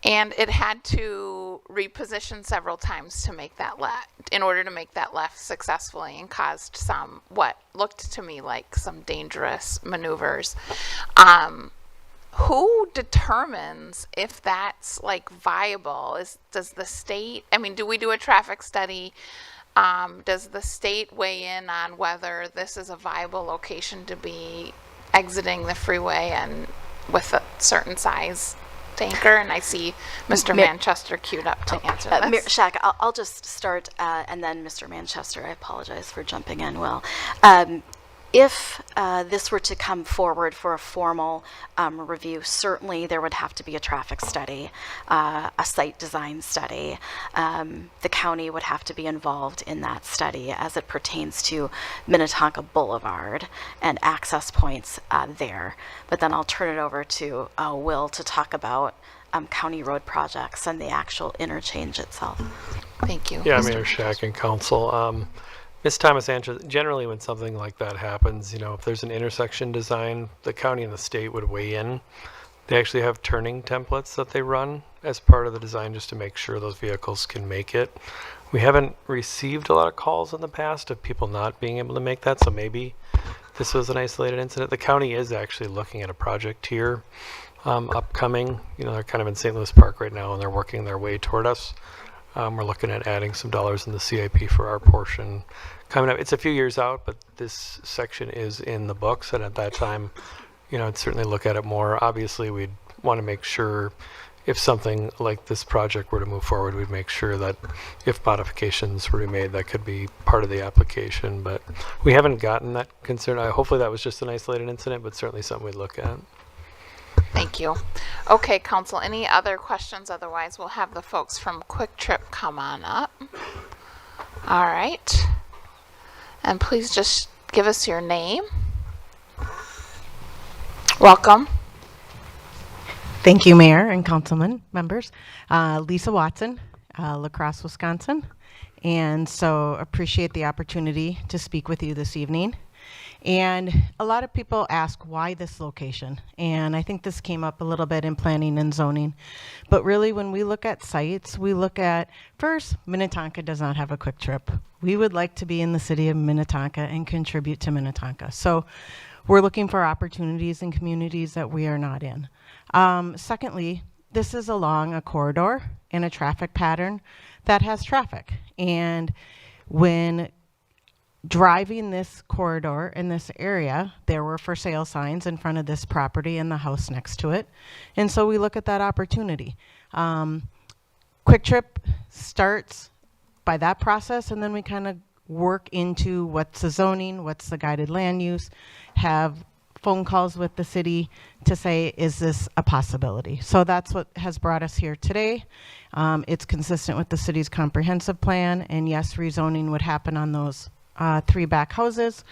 Speaker 1: And it had to reposition several times to make that left, in order to make that left successfully, and caused some, what looked to me like some dangerous maneuvers. Who determines if that's like viable? Does the state, I mean, do we do a traffic study? Does the state weigh in on whether this is a viable location to be exiting the freeway and with a certain size tanker? And I see Mr. Manchester queued up to answer this.
Speaker 23: Shaq, I'll just start, and then Mr. Manchester, I apologize for jumping in, Will. If this were to come forward for a formal review, certainly there would have to be a traffic study, a site design study. The county would have to be involved in that study as it pertains to Minnetonka Boulevard and access points there. But then I'll turn it over to Will to talk about county road projects and the actual interchange itself.
Speaker 1: Thank you.
Speaker 2: Yeah, Mayor Shack and Council. Ms. Thomas Sanchez, generally when something like that happens, if there's an intersection design, the county and the state would weigh in. They actually have turning templates that they run as part of the design just to make sure those vehicles can make it. We haven't received a lot of calls in the past of people not being able to make that, so maybe this was an isolated incident. The county is actually looking at a project here upcoming. They're kind of in St. Louis Park right now and they're working their way toward us. We're looking at adding some dollars in the CIP for our portion coming up. It's a few years out, but this section is in the books, and at that time, I'd certainly look at it more. Obviously, we'd want to make sure if something like this project were to move forward, we'd make sure that if modifications were to be made, that could be part of the application. But we haven't gotten that concern. Hopefully that was just an isolated incident, but certainly something we'd look at.
Speaker 1: Thank you. Okay, Council, any other questions? Otherwise, we'll have the folks from Quick Trip come on up. All right. And please just give us your name. Welcome.
Speaker 7: Thank you, Mayor and Councilman members. Lisa Watson, La Crosse, Wisconsin. And so appreciate the opportunity to speak with you this evening. And a lot of people ask why this location. And I think this came up a little bit in planning and zoning. But really, when we look at sites, we look at, first, Minnetonka does not have a Quick Trip. We would like to be in the city of Minnetonka and contribute to Minnetonka. So we're looking for opportunities in communities that we are not in. Secondly, this is along a corridor and a traffic pattern that has traffic. And when driving this corridor in this area, there were for sale signs in front of this property and the house next to it. And so we look at that opportunity. Quick Trip starts by that process, and then we kind of work into what's the zoning, what's the guided land use, have phone calls with the city to say, is this a possibility? So that's what has brought us here today. It's consistent with the city's comprehensive plan, and yes, rezoning would happen on those 3 back houses,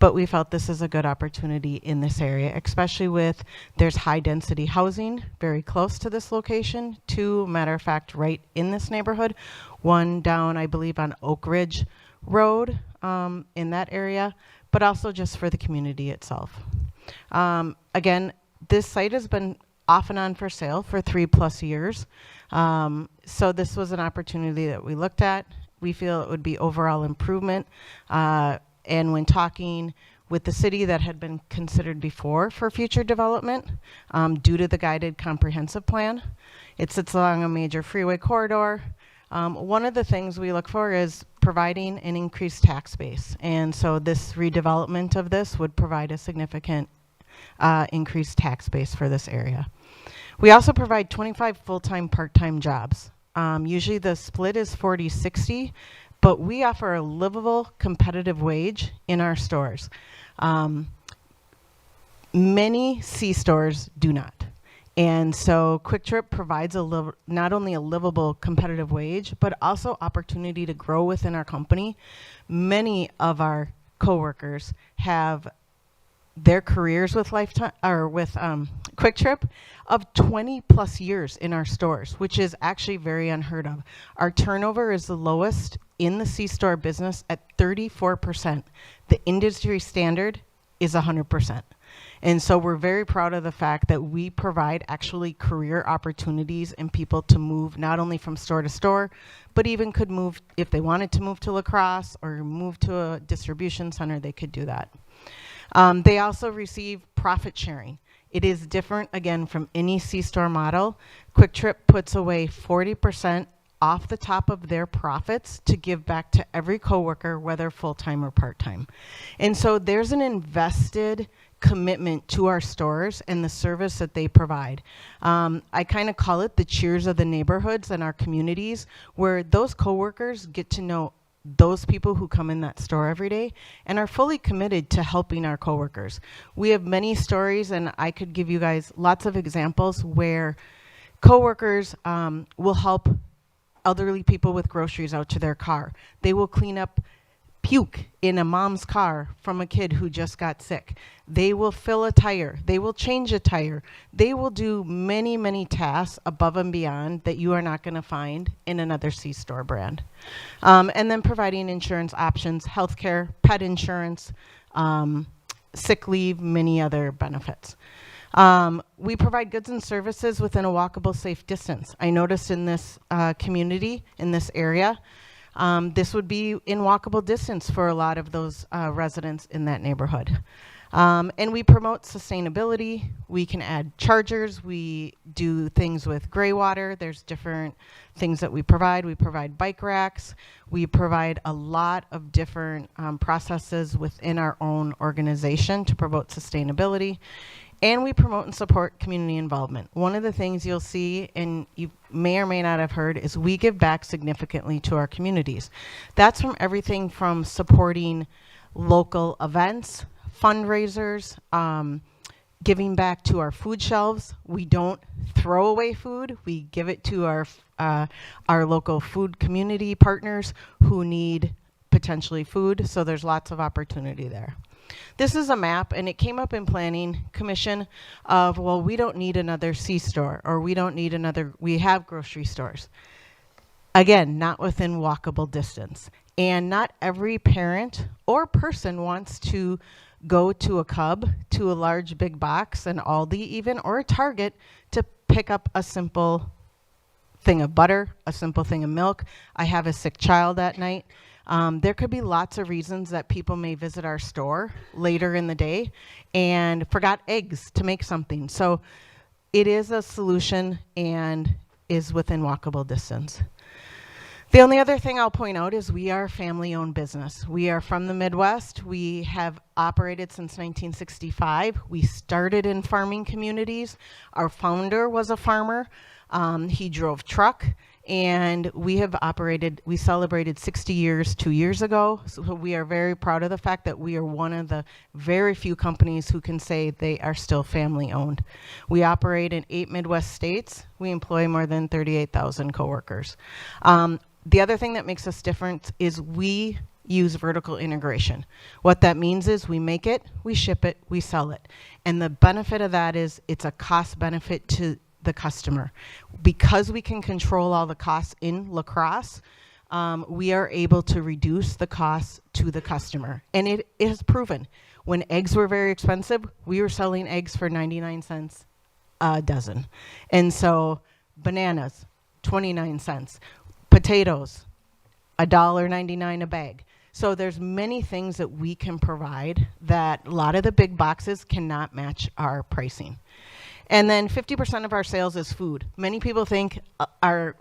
Speaker 7: but we felt this is a good opportunity in this area, especially with there's high density housing very close to this location. 2, matter of fact, right in this neighborhood. 1 down, I believe, on Oak Ridge Road in that area, but also just for the community itself. Again, this site has been off and on for sale for 3+ years. So this was an opportunity that we looked at. We feel it would be overall improvement. And when talking with the city, that had been considered before for future development due to the guided comprehensive plan. It sits along a major freeway corridor. One of the things we look for is providing an increased tax base. And so this redevelopment of this would provide a significant increased tax base for this area. We also provide 25 full-time, part-time jobs. Usually the split is 40-60, but we offer a livable, competitive wage in our stores. Many C-stores do not. And so Quick Trip provides not only a livable, competitive wage, but also opportunity to grow within our company. Many of our coworkers have their careers with Quick Trip of 20+ years in our stores, which is actually very unheard of. Our turnover is the lowest in the C-store business at 34%. The industry standard is 100%. And so we're very proud of the fact that we provide actually career opportunities and people to move not only from store to store, but even could move, if they wanted to move to La Crosse or move to a distribution center, they could do that. They also receive profit sharing. It is different, again, from any C-store model. Quick Trip puts away 40% off the top of their profits to give back to every coworker, whether full-time or part-time. And so there's an invested commitment to our stores and the service that they provide. I kind of call it the cheers of the neighborhoods and our communities, where those coworkers get to know those people who come in that store every day and are fully committed to helping our coworkers. We have many stories, and I could give you guys lots of examples where coworkers will help elderly people with groceries out to their car. They will clean up puke in a mom's car from a kid who just got sick. They will fill a tire. They will change a tire. They will do many, many tasks above and beyond that you are not going to find in another C-store brand. And then providing insurance options, healthcare, pet insurance, sick leave, many other benefits. We provide goods and services within a walkable, safe distance. I noticed in this community, in this area, this would be in walkable distance for a lot of those residents in that neighborhood. And we promote sustainability. We can add chargers. We do things with gray water. There's different things that we provide. We provide bike racks. We provide a lot of different processes within our own organization to promote sustainability. And we promote and support community involvement. One of the things you'll see, and you may or may not have heard, is we give back significantly to our communities. That's from everything from supporting local events, fundraisers, giving back to our food shelves. We don't throw away food. We give it to our local food community partners who need potentially food. So there's lots of opportunity there. This is a map, and it came up in Planning Commission of, well, we don't need another C-store, or we don't need another, we have grocery stores. Again, not within walkable distance. And not every parent or person wants to go to a Cub, to a large big box, an Aldi even, or a Target to pick up a simple thing of butter, a simple thing of milk. I have a sick child at night. There could be lots of reasons that people may visit our store later in the day and forgot eggs to make something. So it is a solution and is within walkable distance. The only other thing I'll point out is we are a family-owned business. We are from the Midwest. We have operated since 1965. We started in farming communities. Our founder was a farmer. He drove truck. And we celebrated 60 years 2 years ago. So we are very proud of the fact that we are one of the very few companies who can say they are still family owned. We operate in 8 Midwest states. We employ more than 38,000 coworkers. The other thing that makes us different is we use vertical integration. What that means is we make it, we ship it, we sell it. And the benefit of that is it's a cost benefit to the customer. Because we can control all the costs in La Crosse, we are able to reduce the costs to the customer. And it is proven. When eggs were very expensive, we were selling eggs for 99 cents a dozen. And so bananas, 29 cents. Potatoes, $1.99 a bag. So there's many things that we can provide that a lot of the big boxes cannot match our pricing. And then 50% of our sales is food. Many people think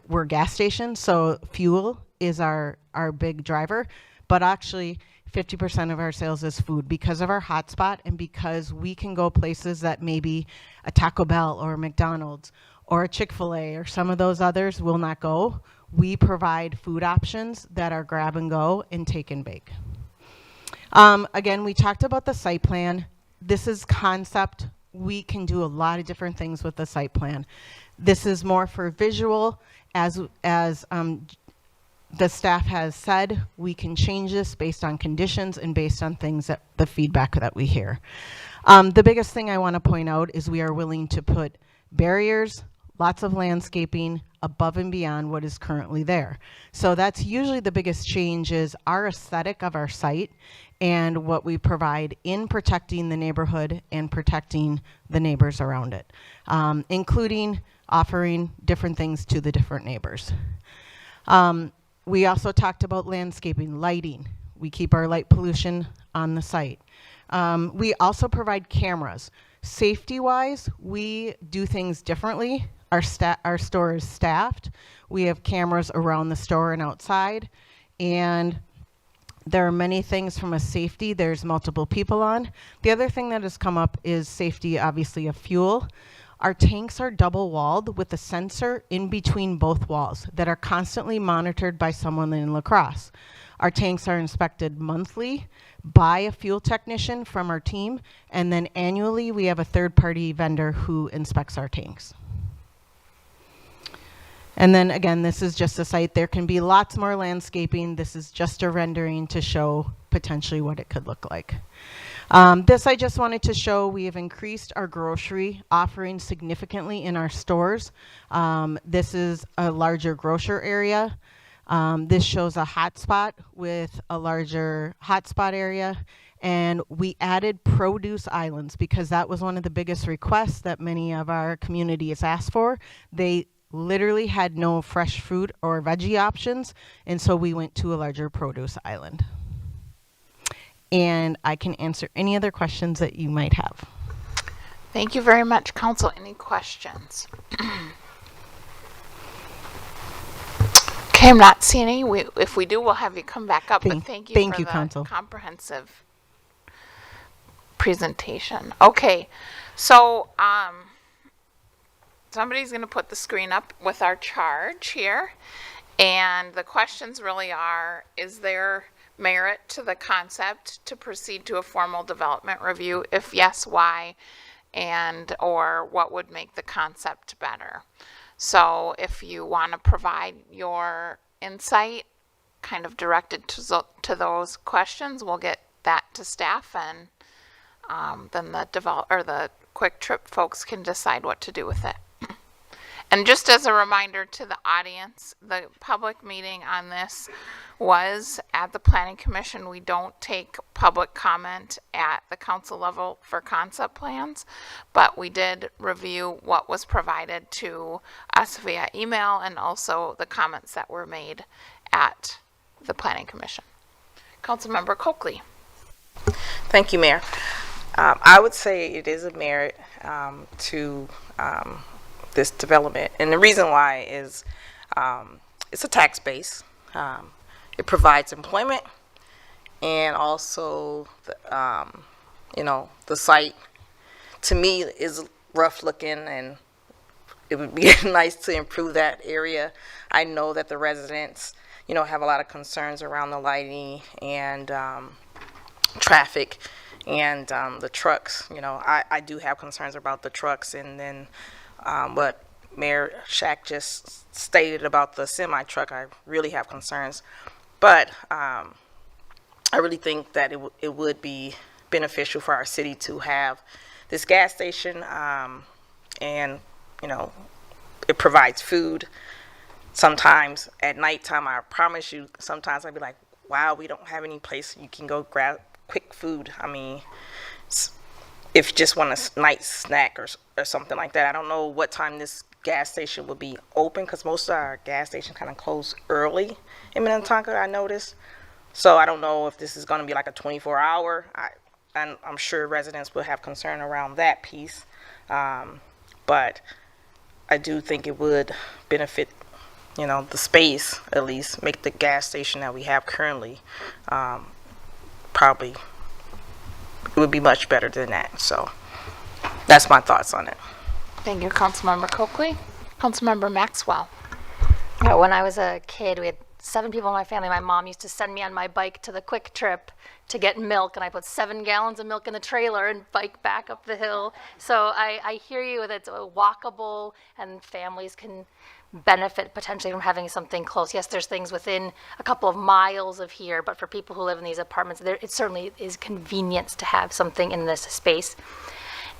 Speaker 7: we're gas stations, so fuel is our big driver, but actually 50% of our sales is food because of our hotspot and because we can go places that maybe a Taco Bell or a McDonald's or a Chick-fil-A or some of those others will not go. We provide food options that are grab and go and take and bake. Again, we talked about the site plan. This is concept. We can do a lot of different things with the site plan. This is more for visual. As the staff has said, we can change this based on conditions and based on things that the feedback that we hear. The biggest thing I want to point out is we are willing to put barriers, lots of landscaping above and beyond what is currently there. So that's usually the biggest change is our aesthetic of our site and what we provide in protecting the neighborhood and protecting the neighbors around it, including offering different things to the different neighbors. We also talked about landscaping, lighting. We keep our light pollution on the site. We also provide cameras. Safety-wise, we do things differently. Our store is staffed. We have cameras around the store and outside. And there are many things from a safety. There's multiple people on. The other thing that has come up is safety, obviously, of fuel. Our tanks are double walled with a sensor in between both walls that are constantly monitored by someone in La Crosse. Our tanks are inspected monthly by a fuel technician from our team, and then annually we have a third-party vendor who inspects our tanks. And then again, this is just a site. There can be lots more landscaping. This is just a rendering to show potentially what it could look like. This I just wanted to show. We have increased our grocery offering significantly in our stores. This is a larger grocer area. This shows a hotspot with a larger hotspot area. And we added produce islands because that was one of the biggest requests that many of our communities asked for. They literally had no fresh fruit or veggie options, and so we went to a larger produce island. And I can answer any other questions that you might have.
Speaker 1: Thank you very much, Council. Any questions? Okay, I'm not seeing any. If we do, we'll have you come back up. But thank you for the
Speaker 7: Council.
Speaker 1: comprehensive presentation. Okay, So, somebody's going to put the screen up with our charge here. And the questions really are, is there merit to the concept to proceed to a formal development review? If yes, why? And or what would make the concept better? So if you want to provide your insight kind of directed to those questions, we'll get that to staff, and then the Quick Trip folks can decide what to do with it. And just as a reminder to the audience, the public meeting on this was at the Planning Commission. We don't take public comment at the council level for concept plans, but we did review what was provided to us via email and also the comments that were made at the Planning Commission. Councilmember Coakley.
Speaker 6: Thank you, Mayor. I would say it is a merit to this development, and the reason why is it's a tax base. It provides employment, and also the site to me is rough looking, and it would be nice to improve that area. I know that the residents have a lot of concerns around the lighting and traffic and the trucks. I do have concerns about the trucks, and then what Mayor Shack just stated about the semi truck, I really have concerns. But I really think that it would be beneficial for our city to have this gas station, and it provides food. Sometimes at nighttime, I promise you, sometimes I'd be like, wow, we don't have any place you can go grab quick food. I mean, if you just want a night snack or something like that. I don't know what time this gas station will be open, because most of our gas stations kind of close early in Minnetonka, I noticed. So I don't know if this is going to be like a 24-hour. And I'm sure residents will have concern around that piece. But I do think it would benefit, the space, at least, make the gas station that we have currently probably it would be much better than that. So that's my thoughts on it.
Speaker 1: Thank you, Councilmember Coakley. Councilmember Maxwell.
Speaker 15: When I was a kid, we had 7 people in my family. My mom used to send me on my bike to the Quick Trip to get milk, and I put 7 gallons of milk in the trailer and bike back up the hill. So I hear you that it's walkable and families can benefit potentially from having something close. Yes, there's things within a couple of miles of here, but for people who live in these apartments, it certainly is convenience to have something in this space.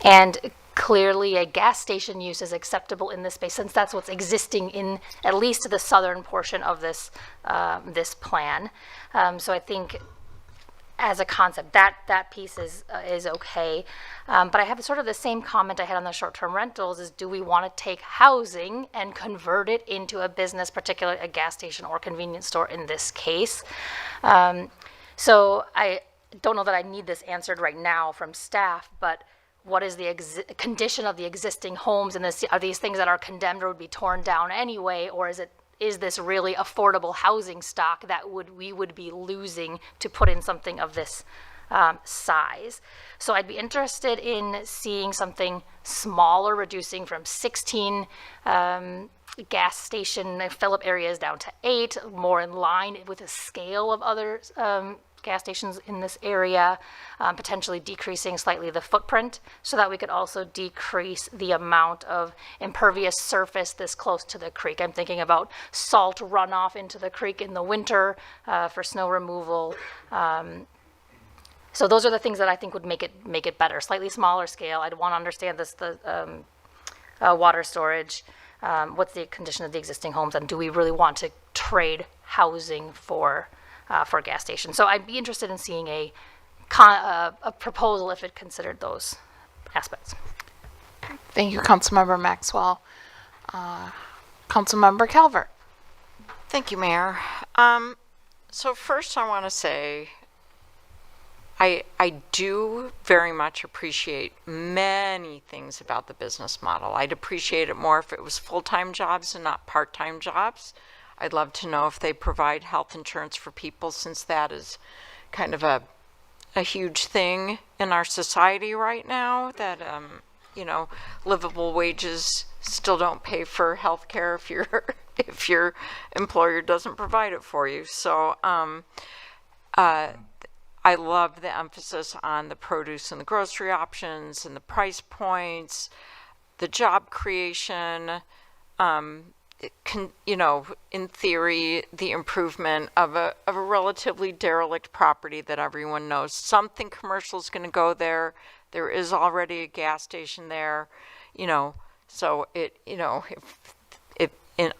Speaker 15: And clearly a gas station use is acceptable in this space, since that's what's existing in at least the southern portion of this plan. So I think as a concept, that piece is okay. But I have sort of the same comment I had on the short-term rentals: is do we want to take housing and convert it into a business, particularly a gas station or convenience store in this case? So I don't know that I need this answered right now from staff, but what is the condition of the existing homes in this? Are these things that are condemned or would be torn down anyway, or is this really affordable housing stock that we would be losing to put in something of this size? So I'd be interested in seeing something smaller, reducing from 16 gas station fill-up areas down to 8, more in line with the scale of other gas stations in this area, potentially decreasing slightly the footprint so that we could also decrease the amount of impervious surface this close to the creek. I'm thinking about salt runoff into the creek in the winter for snow removal. So those are the things that I think would make it better. Slightly smaller scale. I'd want to understand the water storage. What's the condition of the existing homes, and do we really want to trade housing for a gas station? So I'd be interested in seeing a proposal if it considered those aspects.
Speaker 1: Thank you, Councilmember Maxwell. Councilmember Calvert.
Speaker 3: Thank you, Mayor. So first I want to say I do very much appreciate many things about the business model. I'd appreciate it more if it was full-time jobs and not part-time jobs. I'd love to know if they provide health insurance for people, since that is kind of a huge thing in our society right now that livable wages still don't pay for health care if your employer doesn't provide it for you. So I love the emphasis on the produce and the grocery options and the price points, the job creation, in theory, the improvement of a relatively derelict property that everyone knows. Something commercial is going to go there. There is already a gas station there, so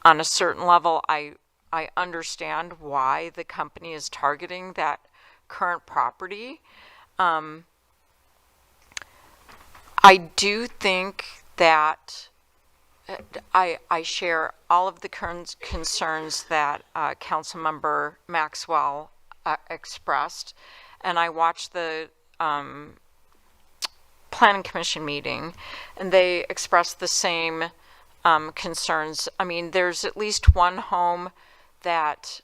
Speaker 3: on a certain level, I understand why the company is targeting that current property. I do think that I share all of the concerns that Councilmember Maxwell expressed, and I watched the Planning Commission meeting, and they expressed the same concerns. I mean, there's at least one home that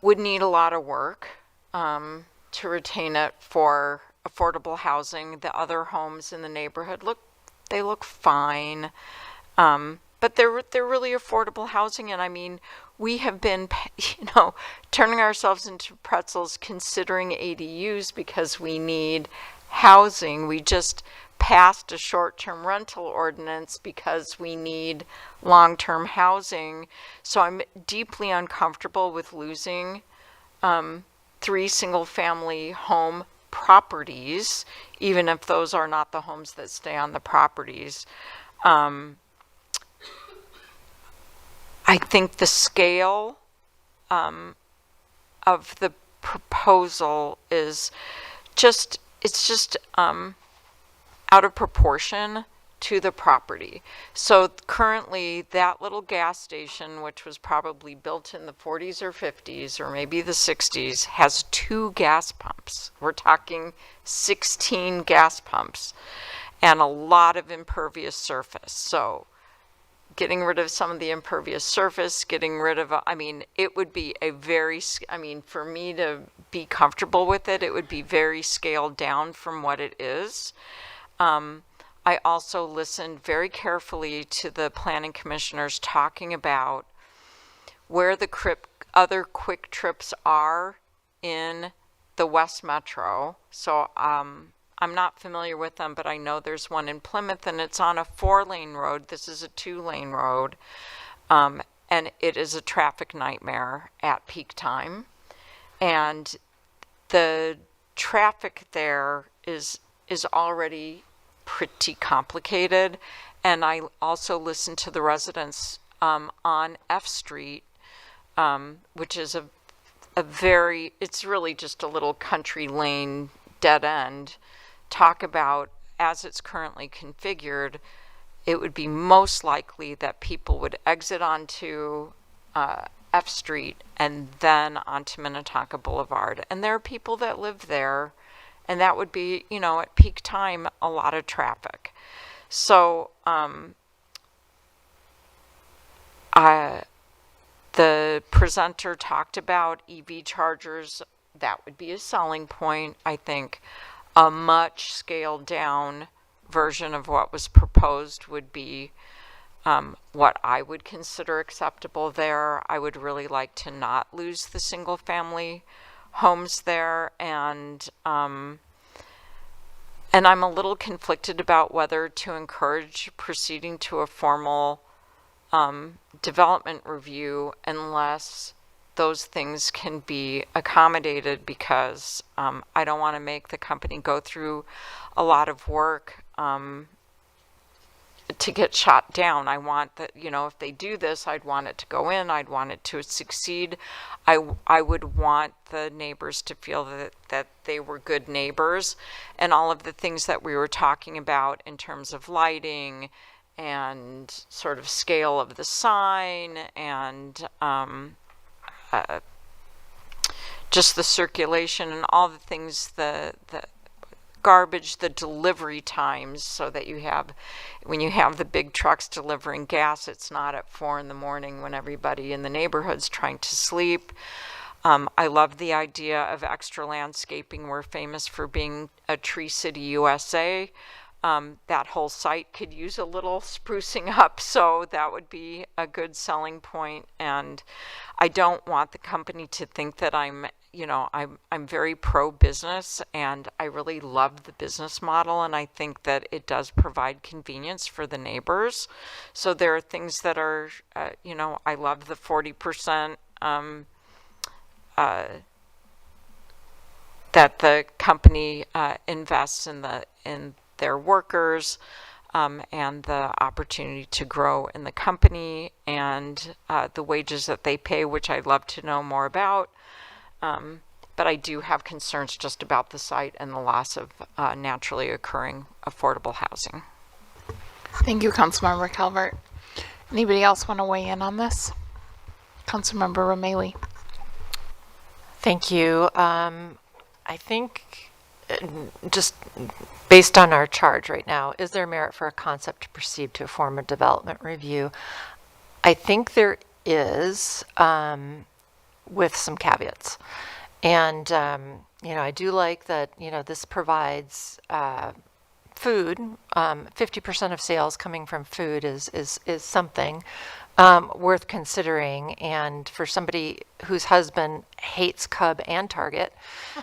Speaker 3: would need a lot of work to retain it for affordable housing. The other homes in the neighborhood look fine, but they're really affordable housing. And I mean, we have been, turning ourselves into pretzels considering ADUs because we need housing. We just passed a short-term rental ordinance because we need long-term housing. So I'm deeply uncomfortable with losing 3 single-family home properties, even if those are not the homes that stay on the properties. I think the scale of the proposal is just out of proportion to the property. So currently that little gas station, which was probably built in the 40s or 50s or maybe the 60s, has 2 gas pumps. We're talking 16 gas pumps and a lot of impervious surface. So getting rid of some of the impervious surface, getting rid of, it would be for me to be comfortable with it, it would be very scaled down from what it is. I also listened very carefully to the planning commissioners talking about where the other quick trips are in the West Metro. So I'm not familiar with them, but I know there's one in Plymouth, and it's on a 4-lane road. This is a 2-lane road, and it is a traffic nightmare at peak time. And the traffic there is already pretty complicated. And I also listened to the residents on F Street, which is it's really just a little country lane dead end, talk about, as it's currently configured, it would be most likely that people would exit onto F Street and then onto Minnetonka Boulevard. And there are people that live there, and that would be, at peak time, a lot of traffic. So the presenter talked about EV chargers. That would be a selling point. I think a much scaled down version of what was proposed would be what I would consider acceptable there. I would really like to not lose the single family homes there, and I'm a little conflicted about whether to encourage proceeding to a formal development review unless those things can be accommodated, because I don't want to make the company go through a lot of work to get shot down. I want that, if they do this, I'd want it to go in, I'd want it to succeed. I would want the neighbors to feel that they were good neighbors, and all of the things that we were talking about in terms of lighting and sort of scale of the sign and just the circulation and all the things, the garbage, the delivery times, so that when you have the big trucks delivering gas, it's not at 4 in the morning when everybody in the neighborhood's trying to sleep. I love the idea of extra landscaping. We're famous for being a Tree City USA. that whole site could use a little sprucing up, so that would be a good selling point. And I don't want the company to think that I'm very pro-business, and I really love the business model, and I think that it does provide convenience for the neighbors. So there are things that are, I love the 40% that the company invests in their workers, and the opportunity to grow in the company, and the wages that they pay, which I'd love to know more about. But I do have concerns just about the site and the loss of naturally occurring affordable housing.
Speaker 1: Thank you, Councilmember Calvert. Anybody else want to weigh in on this? Councilmember Romali.
Speaker 5: Thank you. I think just based on our charge right now, is there merit for a concept to proceed to a form of development review? I think there is, with some caveats. And, I do like that, this provides food. 50% of sales coming from food is something worth considering. And for somebody whose husband hates Cub and Target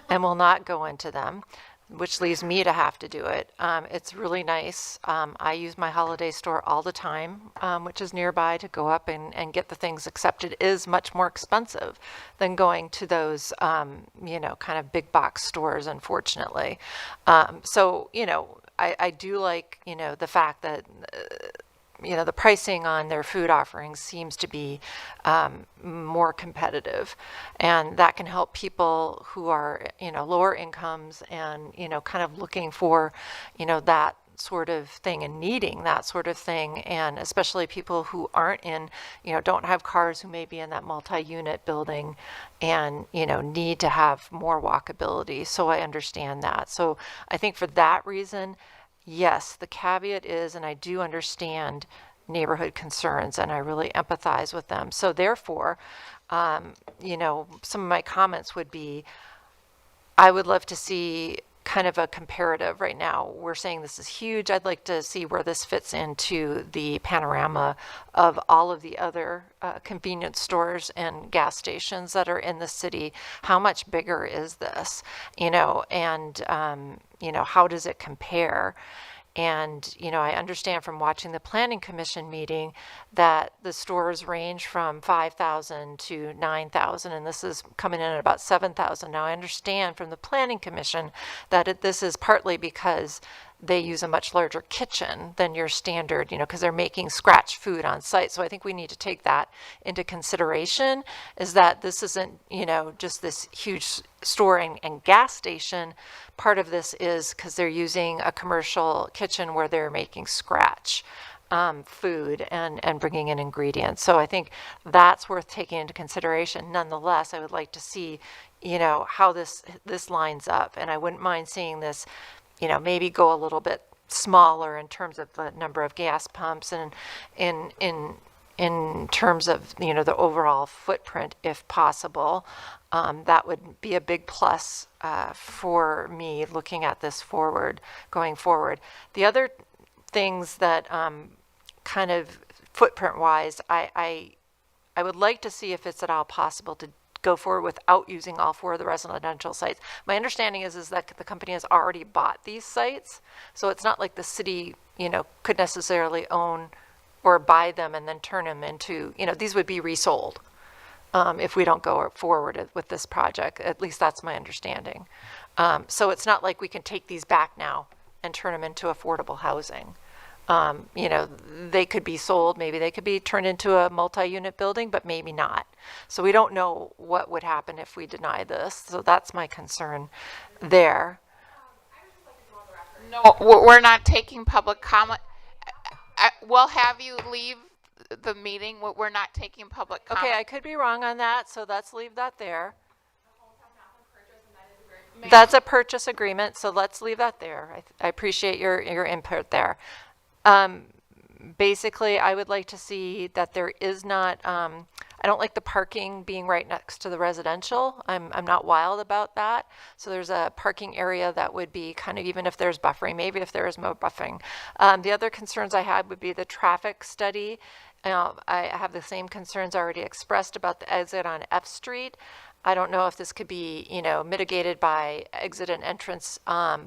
Speaker 5: and will not go into them, which leaves me to have to do it. It's really nice. I use my holiday store all the time, which is nearby, to go up and get the things, except it is much more expensive than going to those, kind of big box stores, unfortunately. So, I do like, the fact that the pricing on their food offerings seems to be more competitive, and that can help people who are lower incomes and kind of looking for that sort of thing and needing that sort of thing, and especially people who aren't in don't have cars, who may be in that multi-unit building and need to have more walkability. So I understand that. So I think for that reason, yes, the caveat is, and I do understand neighborhood concerns, and I really empathize with them. So therefore, some of my comments would be, I would love to see kind of a comparative. Right now, we're saying this is huge. I'd like to see where this fits into the panorama of all of the other convenience stores and gas stations that are in the city. How much bigger is this? And how does it compare? And, I understand from watching the Planning Commission meeting that the stores range from 5,000 to 9,000, and this is coming in at about 7,000. Now, I understand from the Planning Commission that this is partly because they use a much larger kitchen than your standard, because they're making scratch food on site. So I think we need to take that into consideration, is that this isn't, just this huge store and gas station. Part of this is because they're using a commercial kitchen where they're making scratch food and bringing in ingredients. So I think that's worth taking into consideration. Nonetheless, I would like to see, how this lines up. And I wouldn't mind seeing this, maybe go a little bit smaller in terms of the number of gas pumps and in terms of, the overall footprint, if possible. That would be a big plus for me looking at this going forward. The other things that kind of footprint-wise, I would like to see if it's at all possible to go forward without using all 4 of the residential sites. My understanding is that the company has already bought these sites, so it's not like the city, could necessarily own or buy them and then turn them into, these would be resold if we don't go forward with this project. At least that's my understanding. So it's not like we can take these back now and turn them into affordable housing. They could be sold, maybe they could be turned into a multi-unit building, but maybe not. So we don't know what would happen if we deny this. So that's my concern there.
Speaker 1: No, we're not taking public comment. We'll have you leave the meeting. We're not taking public comment.
Speaker 5: Okay, I could be wrong on that, so let's leave that there. That's a purchase agreement, so let's leave that there. I appreciate your input there. Basically, I would like to see that there is not, I I don't like the parking being right next to the residential. I'm not wild about that. So there's a parking area that would be kind of, even if there's buffering, maybe if there is more buffering. The other concerns I had would be the traffic study. I have the same concerns already expressed about the exit on F Street. I don't know if this could be, mitigated by exit and entrance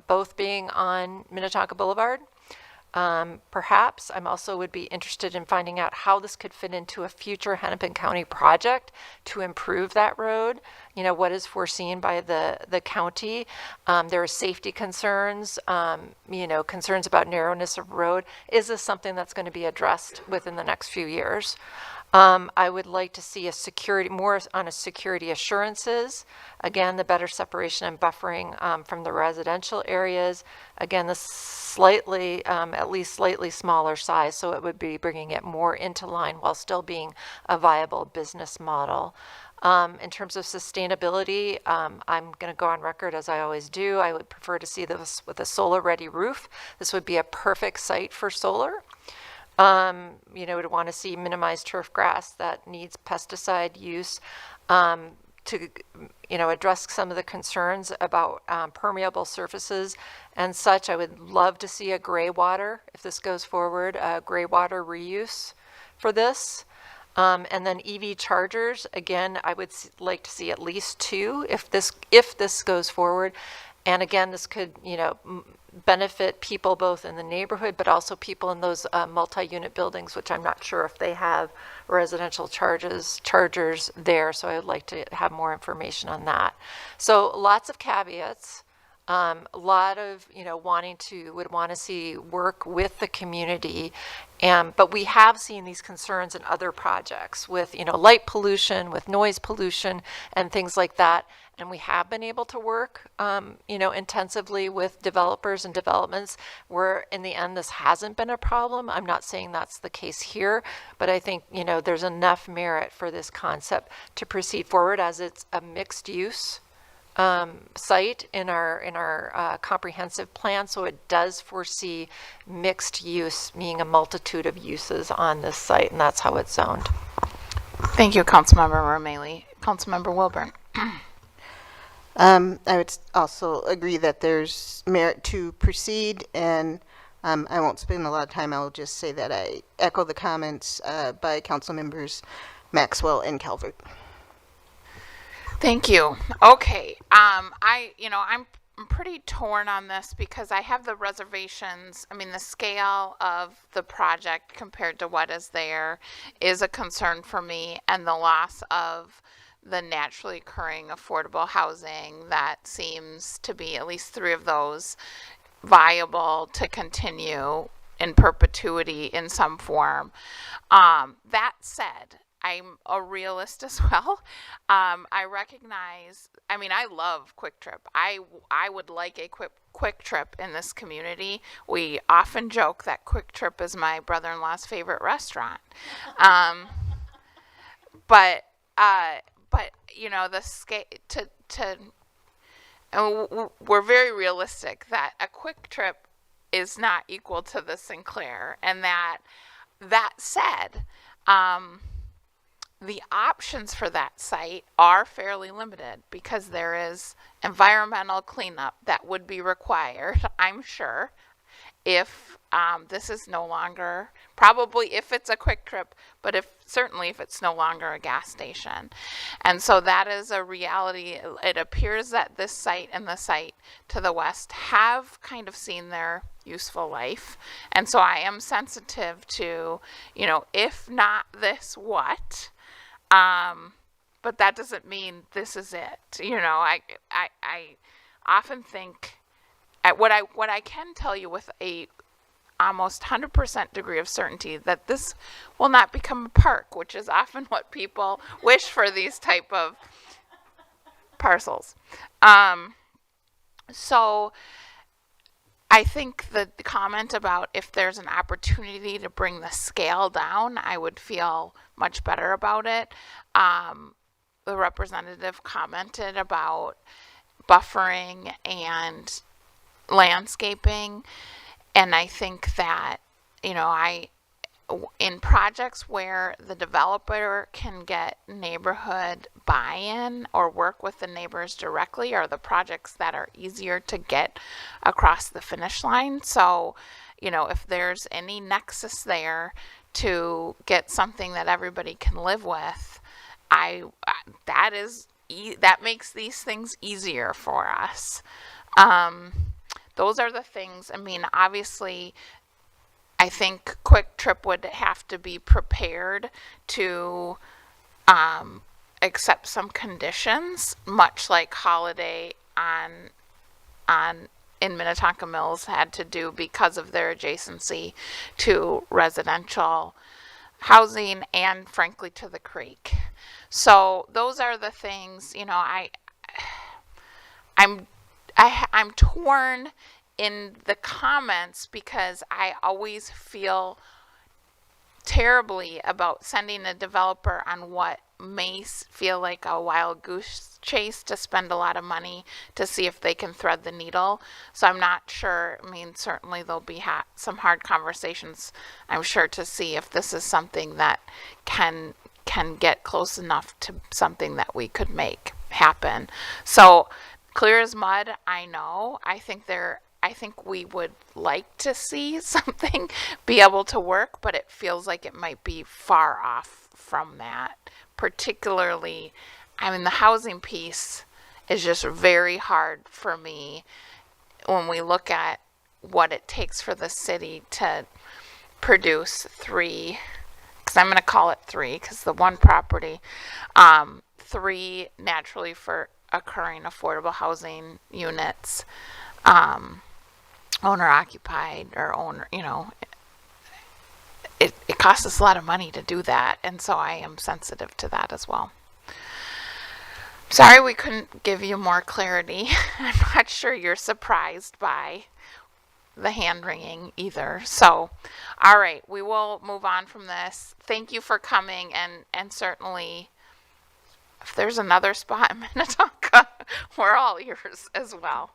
Speaker 5: both being on Minnetonka Boulevard. Perhaps I'm also would be interested in finding out how this could fit into a future Hennepin County project to improve that road. What is foreseen by the county. There are safety concerns, concerns about narrowness of road. Is this something that's going to be addressed within the next few years? I would like to see more on a security assurances. Again, the better separation and buffering from the residential areas. Again, the at least slightly smaller size, so it would be bringing it more into line while still being a viable business model. In terms of sustainability, I'm going to go on record as I always do. I would prefer to see this with a solar-ready roof. This would be a perfect site for solar. Would want to see minimized turf grass that needs pesticide use to, address some of the concerns about permeable surfaces and such. I would love to see a gray water, if this goes forward, gray water reuse for this. And then EV chargers, again, I would like to see at least 2 if this goes forward. And again, this could, benefit people both in the neighborhood, but also people in those multi-unit buildings, which I'm not sure if they have residential chargers there. So I would like to have more information on that. So lots of caveats. A lot of, would want to see work with the community. But we have seen these concerns in other projects with, light pollution, with noise pollution and things like that. And we have been able to work, intensively with developers and developments where in the end this hasn't been a problem. I'm not saying that's the case here, but I think, there's enough merit for this concept to proceed forward as it's a mixed use site in our comprehensive plan. So it does foresee mixed use, meaning a multitude of uses on this site, and that's how it's zoned.
Speaker 1: Thank you, Councilmember Romali. Councilmember Wilburn.
Speaker 8: I would also agree that there's merit to proceed, and I won't spend a lot of time. I'll just say that I echo the comments by council members Maxwell and Calvert.
Speaker 1: Thank you. Okay. I'm pretty torn on this because I have the reservations. I mean, the scale of the project compared to what is there is a concern for me, and the loss of the naturally occurring affordable housing that seems to be at least 3 of those viable to continue in perpetuity in some form. That said, I'm a realist as well. I recognize, I love Quick Trip. I would like a Quick Trip in this community. We often joke that Quick Trip is my brother-in-law's favorite restaurant. But the scale we're very realistic that a Quick Trip is not equal to the Sinclair, and that said, the options for that site are fairly limited because there is environmental cleanup that would be required, I'm sure, if this is no longer, probably if it's a Quick Trip, but certainly if it's no longer a gas station. And so that is a reality. It appears that this site and the site to the west have kind of seen their useful life. And so I am sensitive to, if not this, what? But that doesn't mean this is it. I often think what I can tell you with a almost 100% degree of certainty that this will not become a park, which is often what people wish for these type of parcels. So I think the comment about if there's an opportunity to bring the scale down, I would feel much better about it. The representative commented about buffering and landscaping, and I think that in projects where the developer can get neighborhood buy-in or work with the neighbors directly are the projects that are easier to get across the finish line. So, you know, if there's any nexus there to get something that everybody can live with, that makes these things easier for us. Those are the things. I mean, obviously, I think Quick Trip would have to be prepared to accept some conditions, much like Holiday in Minnetonka Mills had to do because of their adjacency to residential housing and frankly to the creek. So those are the things, you know, I'm torn in the comments because I always feel terribly about sending a developer on what may feel like a wild goose chase to spend a lot of money to see if they can thread the needle. So I'm not sure. I mean, certainly there'll be some hard conversations, I'm sure, to see if this is something that can get close enough to something that we could make happen. So clear as mud, I know. I think we would like to see something be able to work, but it feels like it might be far off from that. Particularly, I mean, the housing piece is just very hard for me when we look at what it takes for the city to produce 3, because I'm going to call it 3 because the one property, 3 naturally for occurring affordable housing units, owner occupied or owner, you know, it costs us a lot of money to do that, and so I am sensitive to that as well. Sorry we couldn't give you more clarity. I'm not sure you're surprised by the hand wringing either. So, all right, we will move on from this. Thank you for coming, and certainly if there's another spot in Minnetonka, we're all ears as well.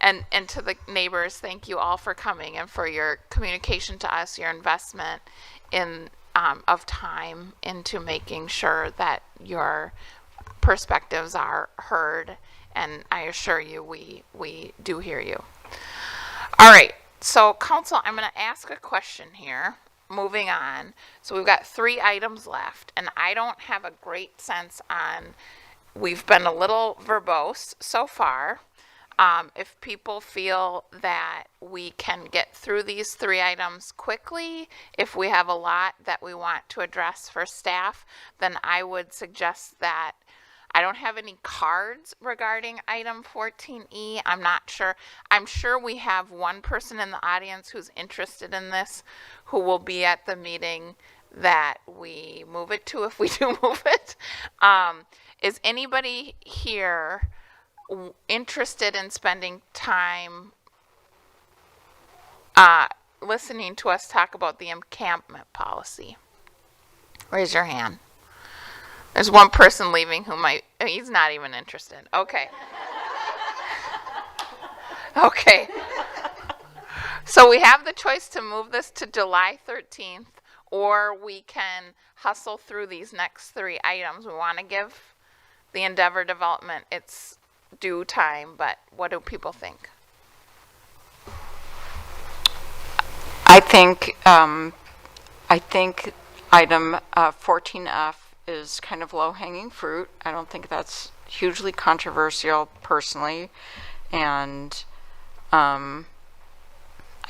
Speaker 1: And to the neighbors, thank you all for coming and for your communication to us, your investment in of time into making sure that your perspectives are heard. And I assure you, we do hear you. All right, so council, I'm going to ask a question here. Moving on. So we've got 3 items left, and I don't have a great sense on. We've been a little verbose so far. If people feel that we can get through these 3 items quickly, if we have a lot that we want to address for staff, then I would suggest that. I don't have any cards regarding item 14E. I'm not sure. I'm sure we have one person in the audience who's interested in this, who will be at the meeting that we move it to if we do move it. Is anybody here interested in spending time listening to us talk about the encampment policy? Raise your hand. There's one person leaving who he's not even interested. Okay. Okay. So we have the choice to move this to July 13th, or we can hustle through these next 3 items. We want to give the Endeavor Development its due time, but what do people think?
Speaker 3: I think item 14F is kind of low-hanging fruit. I don't think that's hugely controversial personally, and I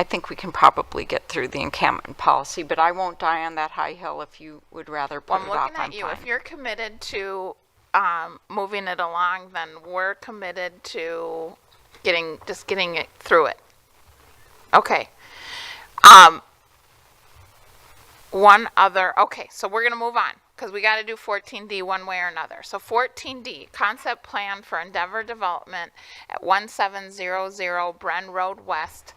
Speaker 3: think we can probably get through the encampment policy, but I won't die on that high hill. If you would rather put it off, I'm
Speaker 1: looking at you. If you're committed to moving it along, then we're committed to getting it through it. Okay. Okay, so we're going to move on because we got to do 14D one way or another. So 14D, concept plan for Endeavor Development at 1700 Bren Road West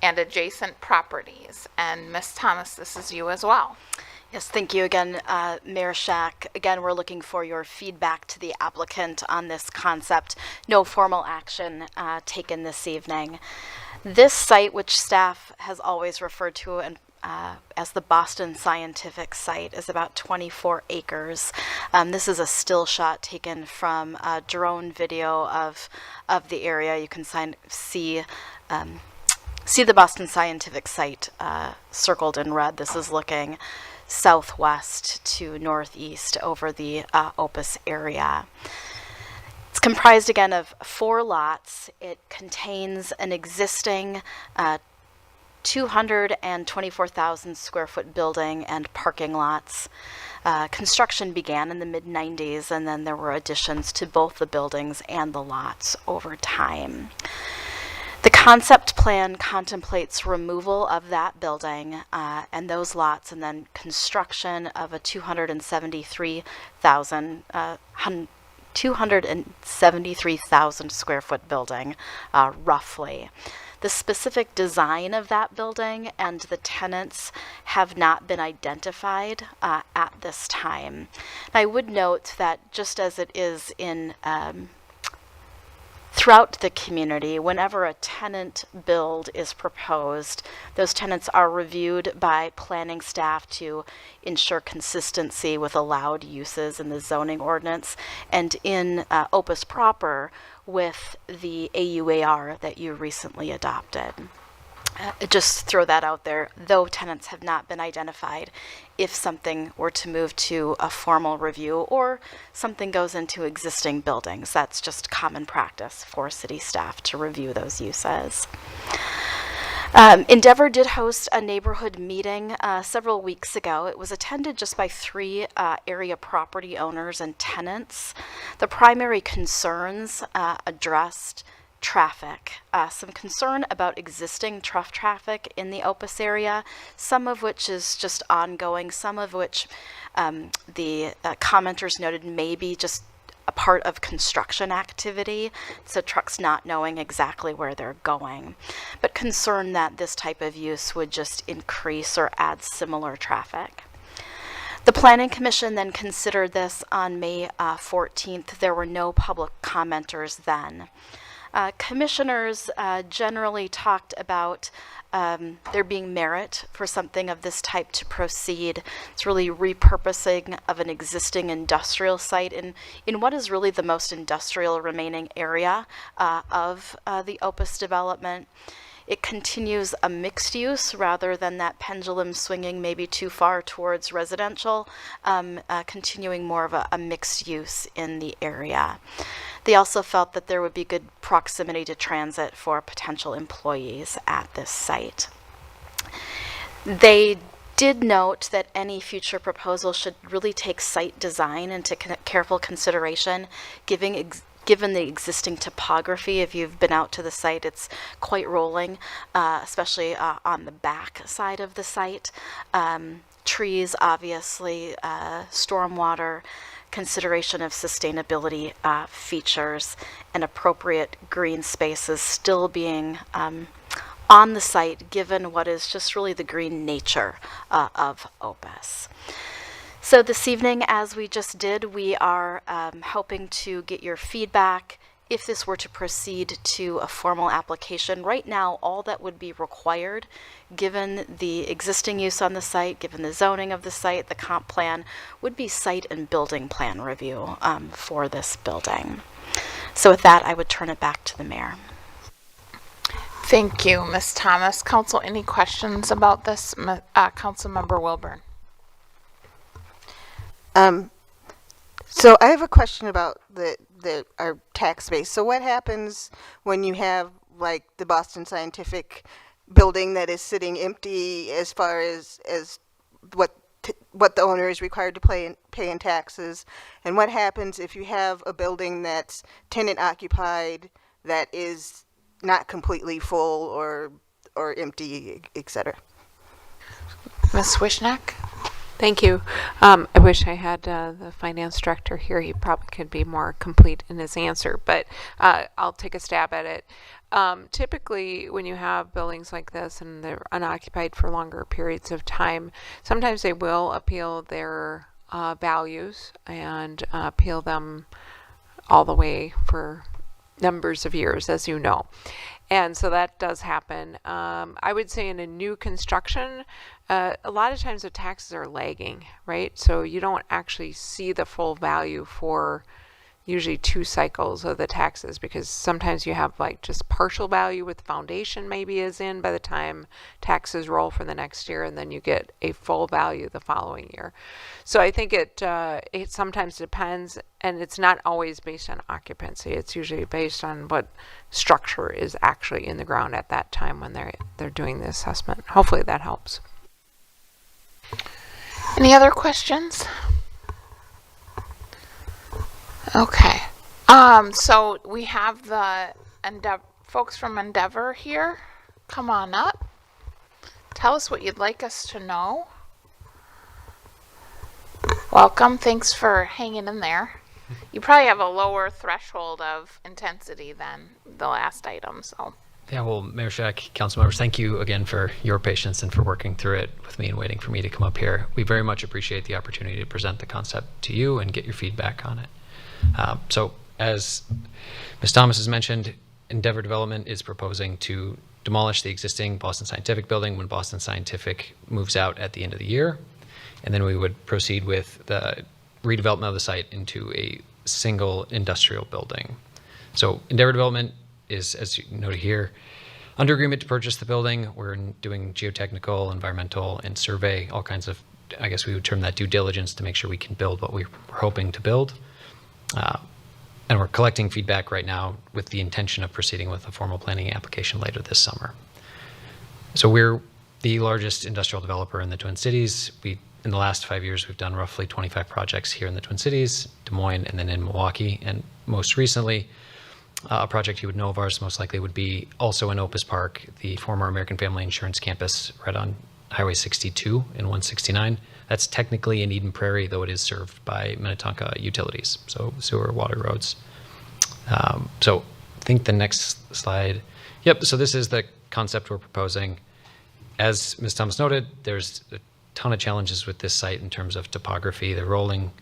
Speaker 1: and adjacent properties. And Ms. Thomas, this is you as well.
Speaker 23: Yes, thank you again, Mayor Schack. Again, we're looking for your feedback to the applicant on this concept. No formal action taken this evening. This site, which staff has always referred to and as the Boston Scientific site is about 24 acres. This is a still shot taken from a drone video of the area. You can see the Boston Scientific site circled in red. This is looking southwest to northeast over the Opus area. It's comprised again of 4 lots. It contains an existing 224,000 square foot building and parking lots. Construction began in the mid-90s, and then there were additions to both the buildings and the lots over time. The concept plan contemplates removal of that building and those lots, and then construction of a 273,000 square foot building, roughly. The specific design of that building and the tenants have not been identified at this time. And I would note that just as it is in throughout the community, whenever a tenant build is proposed, those tenants are reviewed by planning staff to ensure consistency with allowed uses in the zoning ordinance, and in Opus proper with the AUAR that you recently adopted. Just throw that out there, though tenants have not been identified. If something were to move to a formal review or something goes into existing buildings, that's just common practice for city staff to review those uses. Endeavor did host a neighborhood meeting several weeks ago. It was attended just by 3 area property owners and tenants. The primary concerns addressed traffic, some concern about existing truck traffic in the Opus area, some of which is just ongoing, some of which the commenters noted may be just a part of construction activity, so trucks not knowing exactly where they're going, but concern that this type of use would just increase or add similar traffic. The Planning Commission then considered this on May 14th. There were no public commenters then. Commissioners generally talked about there being merit for something of this type to proceed. It's really repurposing of an existing industrial site in what is really the most industrial remaining area of the Opus development. It continues a mixed use rather than that pendulum swinging maybe too far towards residential, continuing more of a mixed use in the area. They also felt that there would be good proximity to transit for potential employees at this site. They did note that any future proposal should really take site design into careful consideration, given the existing topography. If you've been out to the site, it's quite rolling, especially on the back side of the site. Trees, obviously, stormwater, consideration of sustainability features, and appropriate green spaces still being on the site, given what is just really the green nature of Opus. So this evening, as we just did, we are hoping to get your feedback if this were to proceed to a formal application. Right now, all that would be required, given the existing use on the site, given the zoning of the site, the comp plan, would be site and building plan review for this building. So with that, I would turn it back to the mayor.
Speaker 1: Thank you, Ms. Thomas. Council, any questions about this? Councilmember Wilburn.
Speaker 8: So I have a question about our tax base. So what happens when you have like the Boston Scientific building that is sitting empty as far as what the owner is required to pay in taxes? And what happens if you have a building that's tenant occupied that is not completely full or empty, et cetera?
Speaker 1: Ms. Wishnak?
Speaker 20: Thank you. I wish I had the finance director here. He probably could be more complete in his answer, but I'll take a stab at it. Typically, when you have buildings like this and they're unoccupied for longer periods of time, sometimes they will appeal their values and appeal them all the way for numbers of years, as you know. And so that does happen. I would say in a new construction, a lot of times the taxes are lagging, right? So you don't actually see the full value for usually 2 cycles of the taxes, because sometimes you have like just partial value with foundation maybe is in by the time taxes roll for the next year, and then you get a full value the following year. So I think it sometimes depends, and it's not always based on occupancy. It's usually based on what structure is actually in the ground at that time when they're doing the assessment. Hopefully that helps.
Speaker 1: Any other questions? Okay. So we have the folks from Endeavor here. Come on up. Tell us what you'd like us to know. Welcome. Thanks for hanging in there. You probably have a lower threshold of intensity than the last item, so.
Speaker 16: Yeah, well, Mayor Shack, council members, thank you again for your patience and for working through it with me and waiting for me to come up here. We very much appreciate the opportunity to present the concept to you and get your feedback on it. So as Ms. Thomas has mentioned, Endeavor Development is proposing to demolish the existing Boston Scientific building when Boston Scientific moves out at the end of the year. And then we would proceed with the redevelopment of the site into a single industrial building. So Endeavor Development is, as you noted here, under agreement to purchase the building. We're doing geotechnical, environmental, and survey, all kinds of, I guess we would term that due diligence to make sure we can build what we're hoping to build. And we're collecting feedback right now with the intention of proceeding with a formal planning application later this summer. So we're the largest industrial developer in the Twin Cities. In the last 5 years, we've done roughly 25 projects here in the Twin Cities, Des Moines, and then in Milwaukee. And most recently, a project you would know of ours most likely would be also in Opus Park, the former American Family Insurance campus right on Highway 62 and 169. That's technically in Eden Prairie, though it is served by Minnetonka utilities, so sewer, water, roads. So I think the next slide. Yep, so this is the concept we're proposing. As Ms. Thomas noted, there's a ton of challenges with this site in terms of topography, the rolling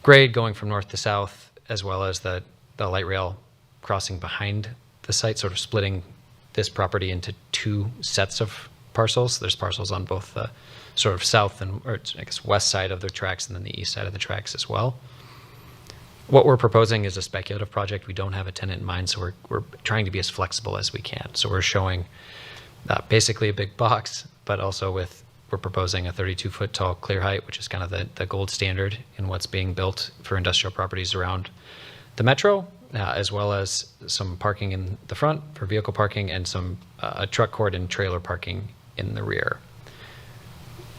Speaker 16: grade going from north to south, as well as the light rail crossing behind the site, sort of splitting this property into 2 sets of parcels. There's parcels on both the sort of south or I guess west side of the tracks and then the east side of the tracks as well. What we're proposing is a speculative project. We don't have a tenant in mind, so we're trying to be as flexible as we can. So we're showing basically a big box, but also we're proposing a 32-foot tall clear height, which is kind of the gold standard in what's being built for industrial properties around the metro, as well as some parking in the front for vehicle parking and some truck court and trailer parking in the rear.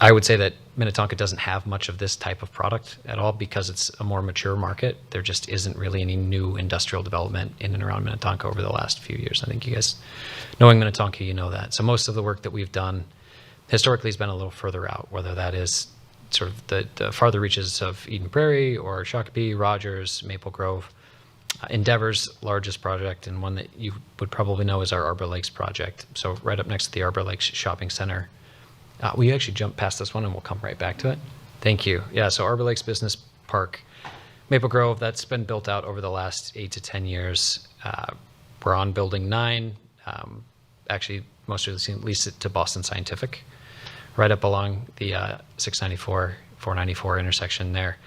Speaker 16: I would say that Minnetonka doesn't have much of this type of product at all because it's a more mature market. There just isn't really any new industrial development in and around Minnetonka over the last few years. I think you guys, knowing Minnetonka, you know that. So most of the work that we've done historically has been a little further out, whether that is sort of the farther reaches of Eden Prairie or Shakopee, Rogers, Maple Grove. Endeavor's largest project, and one that you would probably know, is our Arbor Lakes project. So right up next to the Arbor Lakes Shopping Center. Will you actually jump past this one and we'll come right back to it? Thank you. Yeah, so Arbor Lakes Business Park, Maple Grove, that's been built out over the last 8 to 10 years. We're on building 9. Actually, most recently leased it to Boston Scientific, right up along the 694, 494 intersection there.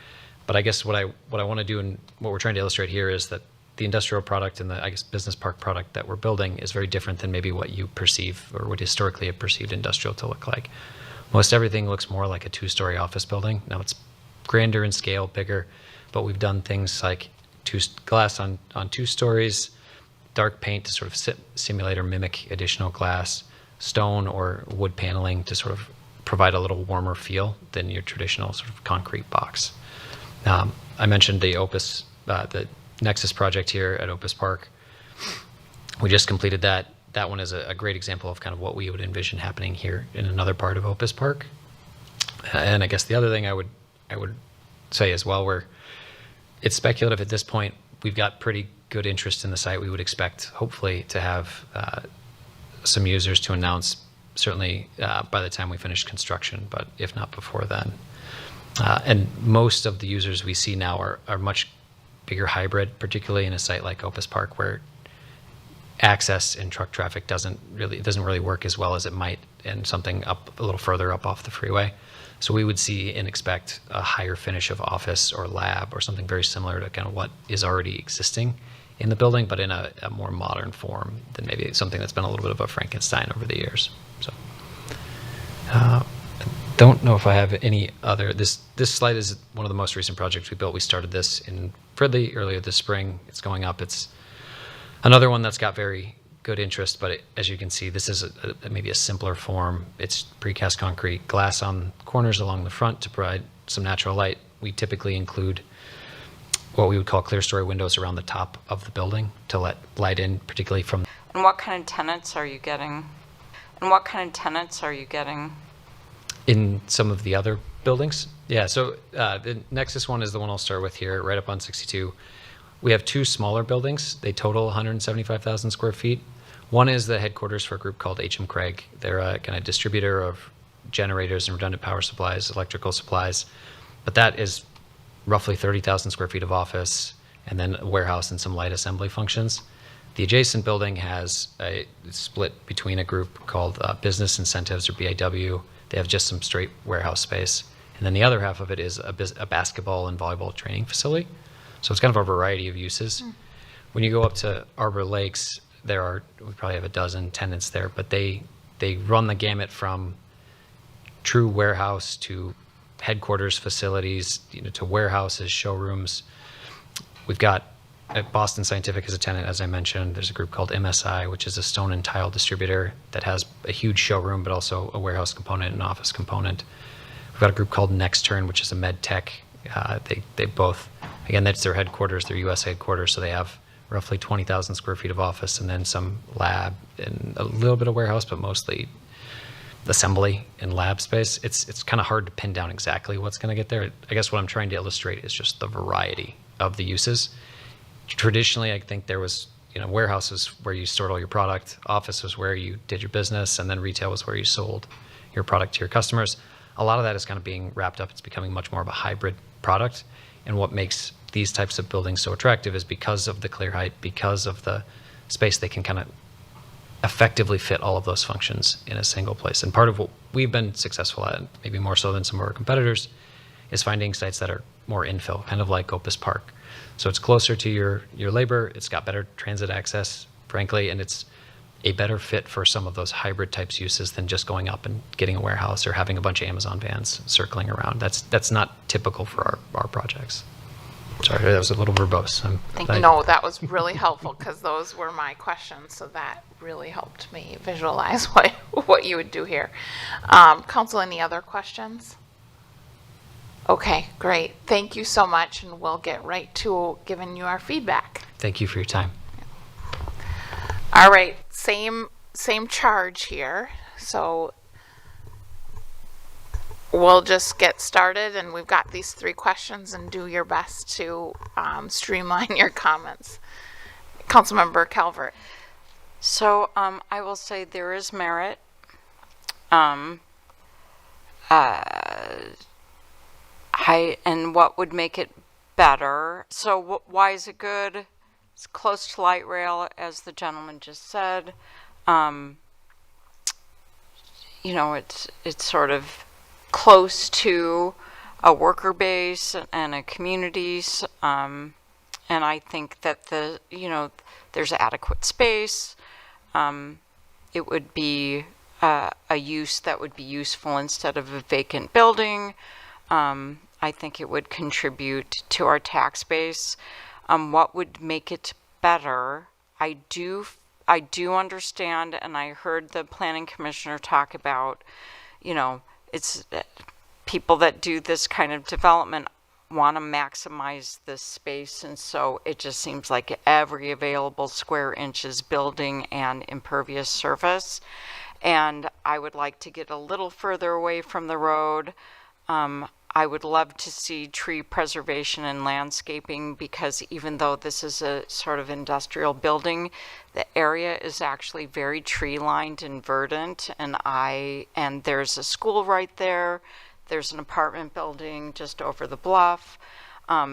Speaker 16: But I guess what I want to do and what we're trying to illustrate here is that the industrial product and the, I guess, business park product that we're building is very different than maybe what you perceive or would historically have perceived industrial to look like. Most everything looks more like a 2-story office building. Now it's grander in scale, bigger, but we've done things like glass on 2 stories, dark paint to sort of simulate or mimic additional glass, stone or wood paneling to sort of provide a little warmer feel than your traditional sort of concrete box. I mentioned the Opus, the Nexus project here at Opus Park. We just completed that. That one is a great example of kind of what we would envision happening here in another part of Opus Park. And I guess the other thing I would say as well, it's speculative at this point. We've got pretty good interest in the site. We would expect, hopefully, to have some users to announce, certainly by the time we finish construction, but if not before then. And most of the users we see now are much bigger hybrid, particularly in a site like Opus Park, where access and truck traffic doesn't really work as well as it might in something up a little further up off the freeway. So we would see and expect a higher finish of office or lab or something very similar to kind of what is already existing in the building, but in a more modern form than maybe something that's been a little bit of a Frankenstein over the years. So I don't know if I have any other. This slide is one of the most recent projects we built. We started this in Fridley earlier this spring. It's going up. It's another one that's got very good interest, but as you can see, this is maybe a simpler form. It's precast concrete, glass on corners along the front to provide some natural light. We typically include what we would call clear story windows around the top of the building to let light in, particularly from.
Speaker 3: And what kind of tenants are you getting?
Speaker 16: In some of the other buildings? Yeah, so the Nexus one is the one I'll start with here, right up on 62. We have two smaller buildings. They total 175,000 square feet. One is the headquarters for a group called H.M. Craig. They're a kind of distributor of generators and redundant power supplies, electrical supplies. But that is roughly 30,000 square feet of office, and then a warehouse and some light assembly functions. The adjacent building has a split between a group called Business Incentives, or BIW. They have just some straight warehouse space. And then the other half of it is a basketball and volleyball training facility. So it's kind of a variety of uses. When you go up to Arbor Lakes, we probably have a dozen tenants there, but they run the gamut from true warehouse to headquarters facilities, to warehouses, showrooms. We've got Boston Scientific as a tenant, as I mentioned. There's a group called MSI, which is a stone and tile distributor that has a huge showroom, but also a warehouse component and office component. We've got a group called Nextern, which is a med tech. They both, again, that's their headquarters, their U.S. headquarters, so they have roughly 20,000 square feet of office and then some lab and a little bit of warehouse, but mostly assembly and lab space. It's kind of hard to pin down exactly what's going to get there. I guess what I'm trying to illustrate is just the variety of the uses. Traditionally, I think there was, warehouses where you stored all your product, office was where you did your business, and then retail was where you sold your product to your customers. A lot of that is kind of being wrapped up. It's becoming much more of a hybrid product. And what makes these types of buildings so attractive is because of the clear height, because of the space, they can kind of effectively fit all of those functions in a single place. And part of what we've been successful at, maybe more so than some of our competitors, is finding sites that are more infill, kind of like Opus Park. So it's closer to your labor, it's got better transit access, frankly, and it's a better fit for some of those hybrid types uses than just going up and getting a warehouse or having a bunch of Amazon vans circling around. That's not typical for our projects. Sorry, that was a little verbose.
Speaker 1: No, that was really helpful because those were my questions, so that really helped me visualize what you would do here. Council, any other questions? Okay, great. Thank you so much, and we'll get right to giving you our feedback.
Speaker 16: Thank you for your time.
Speaker 1: All right, same charge here. So we'll just get started, and we've got these 3 questions, and do your best to streamline your comments. Councilmember Calvert.
Speaker 3: So I will say there is merit. And what would make it better? So why is it good? It's close to light rail, as the gentleman just said. It's sort of close to a worker base and a communities, and I think that there's adequate space. It would be a use that would be useful instead of a vacant building. I think it would contribute to our tax base. What would make it better? I do understand, and I heard the planning commissioner talk about, it's people that do this kind of development want to maximize this space, and so it just seems like every available square inch is building and impervious surface. And I would like to get a little further away from the road. I would love to see tree preservation and landscaping, because even though this is a sort of industrial building, the area is actually very tree lined and verdant, and there's a school right there. There's an apartment building just over the bluff.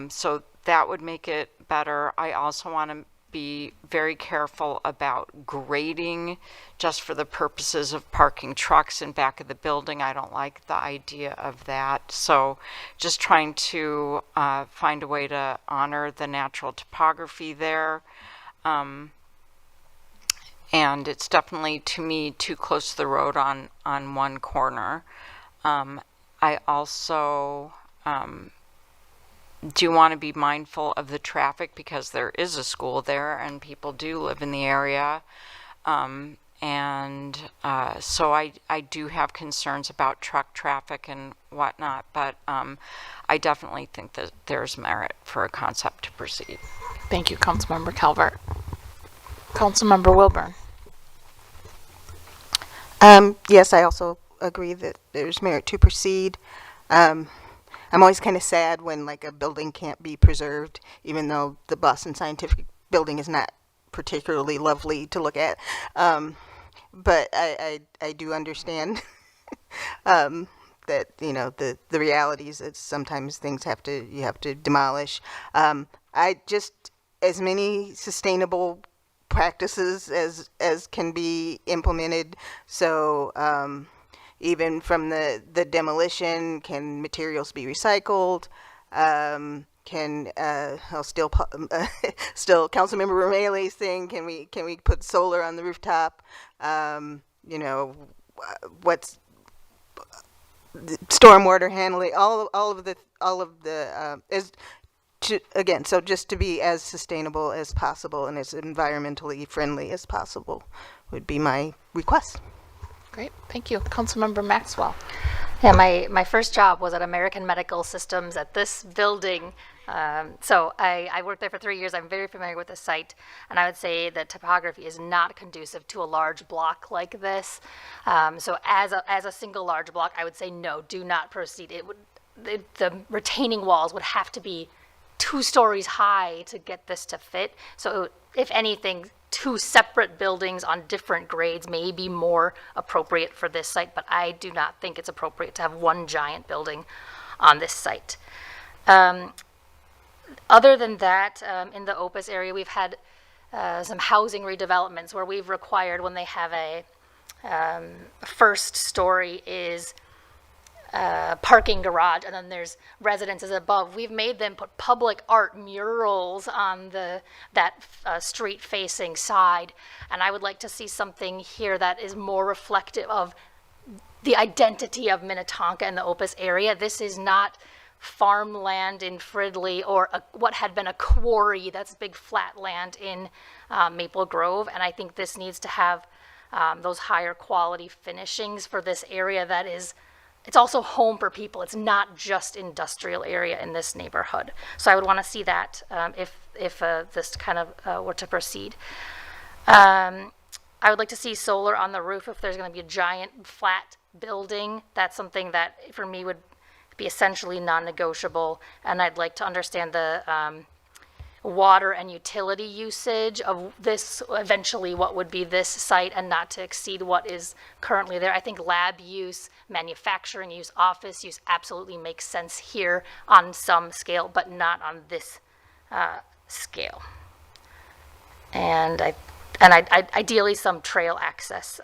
Speaker 3: So that would make it better. I also want to be very careful about grading just for the purposes of parking trucks in back of the building. I don't like the idea of that. So just trying to find a way to honor the natural topography there. And it's definitely, to me, too close to the road on one corner. I also do want to be mindful of the traffic because there is a school there and people do live in the area. So I do have concerns about truck traffic and whatnot, but I definitely think that there's merit for a concept to proceed.
Speaker 1: Thank you, Councilmember Calvert. Councilmember Wilburn.
Speaker 8: Yes, I also agree that there's merit to proceed. I'm always kind of sad when like a building can't be preserved, even though the Boston Scientific building is not particularly lovely to look at. But I do understand that, you know, the realities that sometimes things you have to demolish. I just, as many sustainable practices as can be implemented. So even from the demolition, can materials be recycled? Can I'll still Councilmember Romali's thing? Can we put solar on the rooftop? You know, what's stormwater handling? All of the so just to be as sustainable as possible and as environmentally friendly as possible would be my request.
Speaker 1: Great, thank you. Councilmember Maxwell.
Speaker 15: Yeah, my first job was at American Medical Systems at this building. So I worked there for 3 years. I'm very familiar with the site, and I would say that topography is not conducive to a large block like this. So as a single large block, I would say no, do not proceed. The retaining walls would have to be 2 stories high to get this to fit. So if anything, 2 separate buildings on different grades may be more appropriate for this site, but I do not think it's appropriate to have 1 giant building on this site. Other than that, in the Opus area, we've had some housing redevelopments where we've required when they have a first story is parking garage, and then there's residences above. We've made them put public art murals on that street-facing side, and I would like to see something here that is more reflective of the identity of Minnetonka and the Opus area. This is not farmland in Fridley or what had been a quarry. That's big flat land in Maple Grove, and I think this needs to have those higher quality finishings for this area that is. It's also home for people. It's not just industrial area in this neighborhood. So I would want to see that if this kind of were to proceed. I would like to see solar on the roof if there's going to be a giant flat building. That's something that for me would be essentially non-negotiable. And I'd like to understand the water and utility usage of this, eventually what would be this site, and not to exceed what is currently there. I think lab use, manufacturing use, office use absolutely makes sense here on some scale, but not on this scale. And ideally some trail access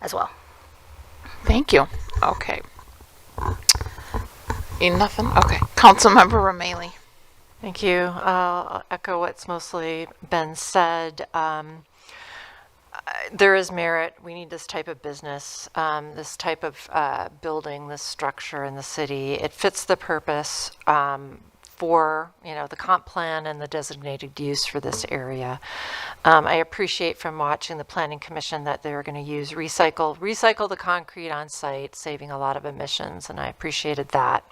Speaker 15: as well.
Speaker 1: Thank you. Okay. Nothing? Okay. Councilmember Romali.
Speaker 5: Thank you. I'll echo what's mostly been said. There is merit. We need this type of business, this type of building, this structure in the city. It fits the purpose for the comp plan and the designated use for this area. I appreciate from watching the Planning Commission that they're going to use recycle the concrete on site, saving a lot of emissions, and I appreciated that.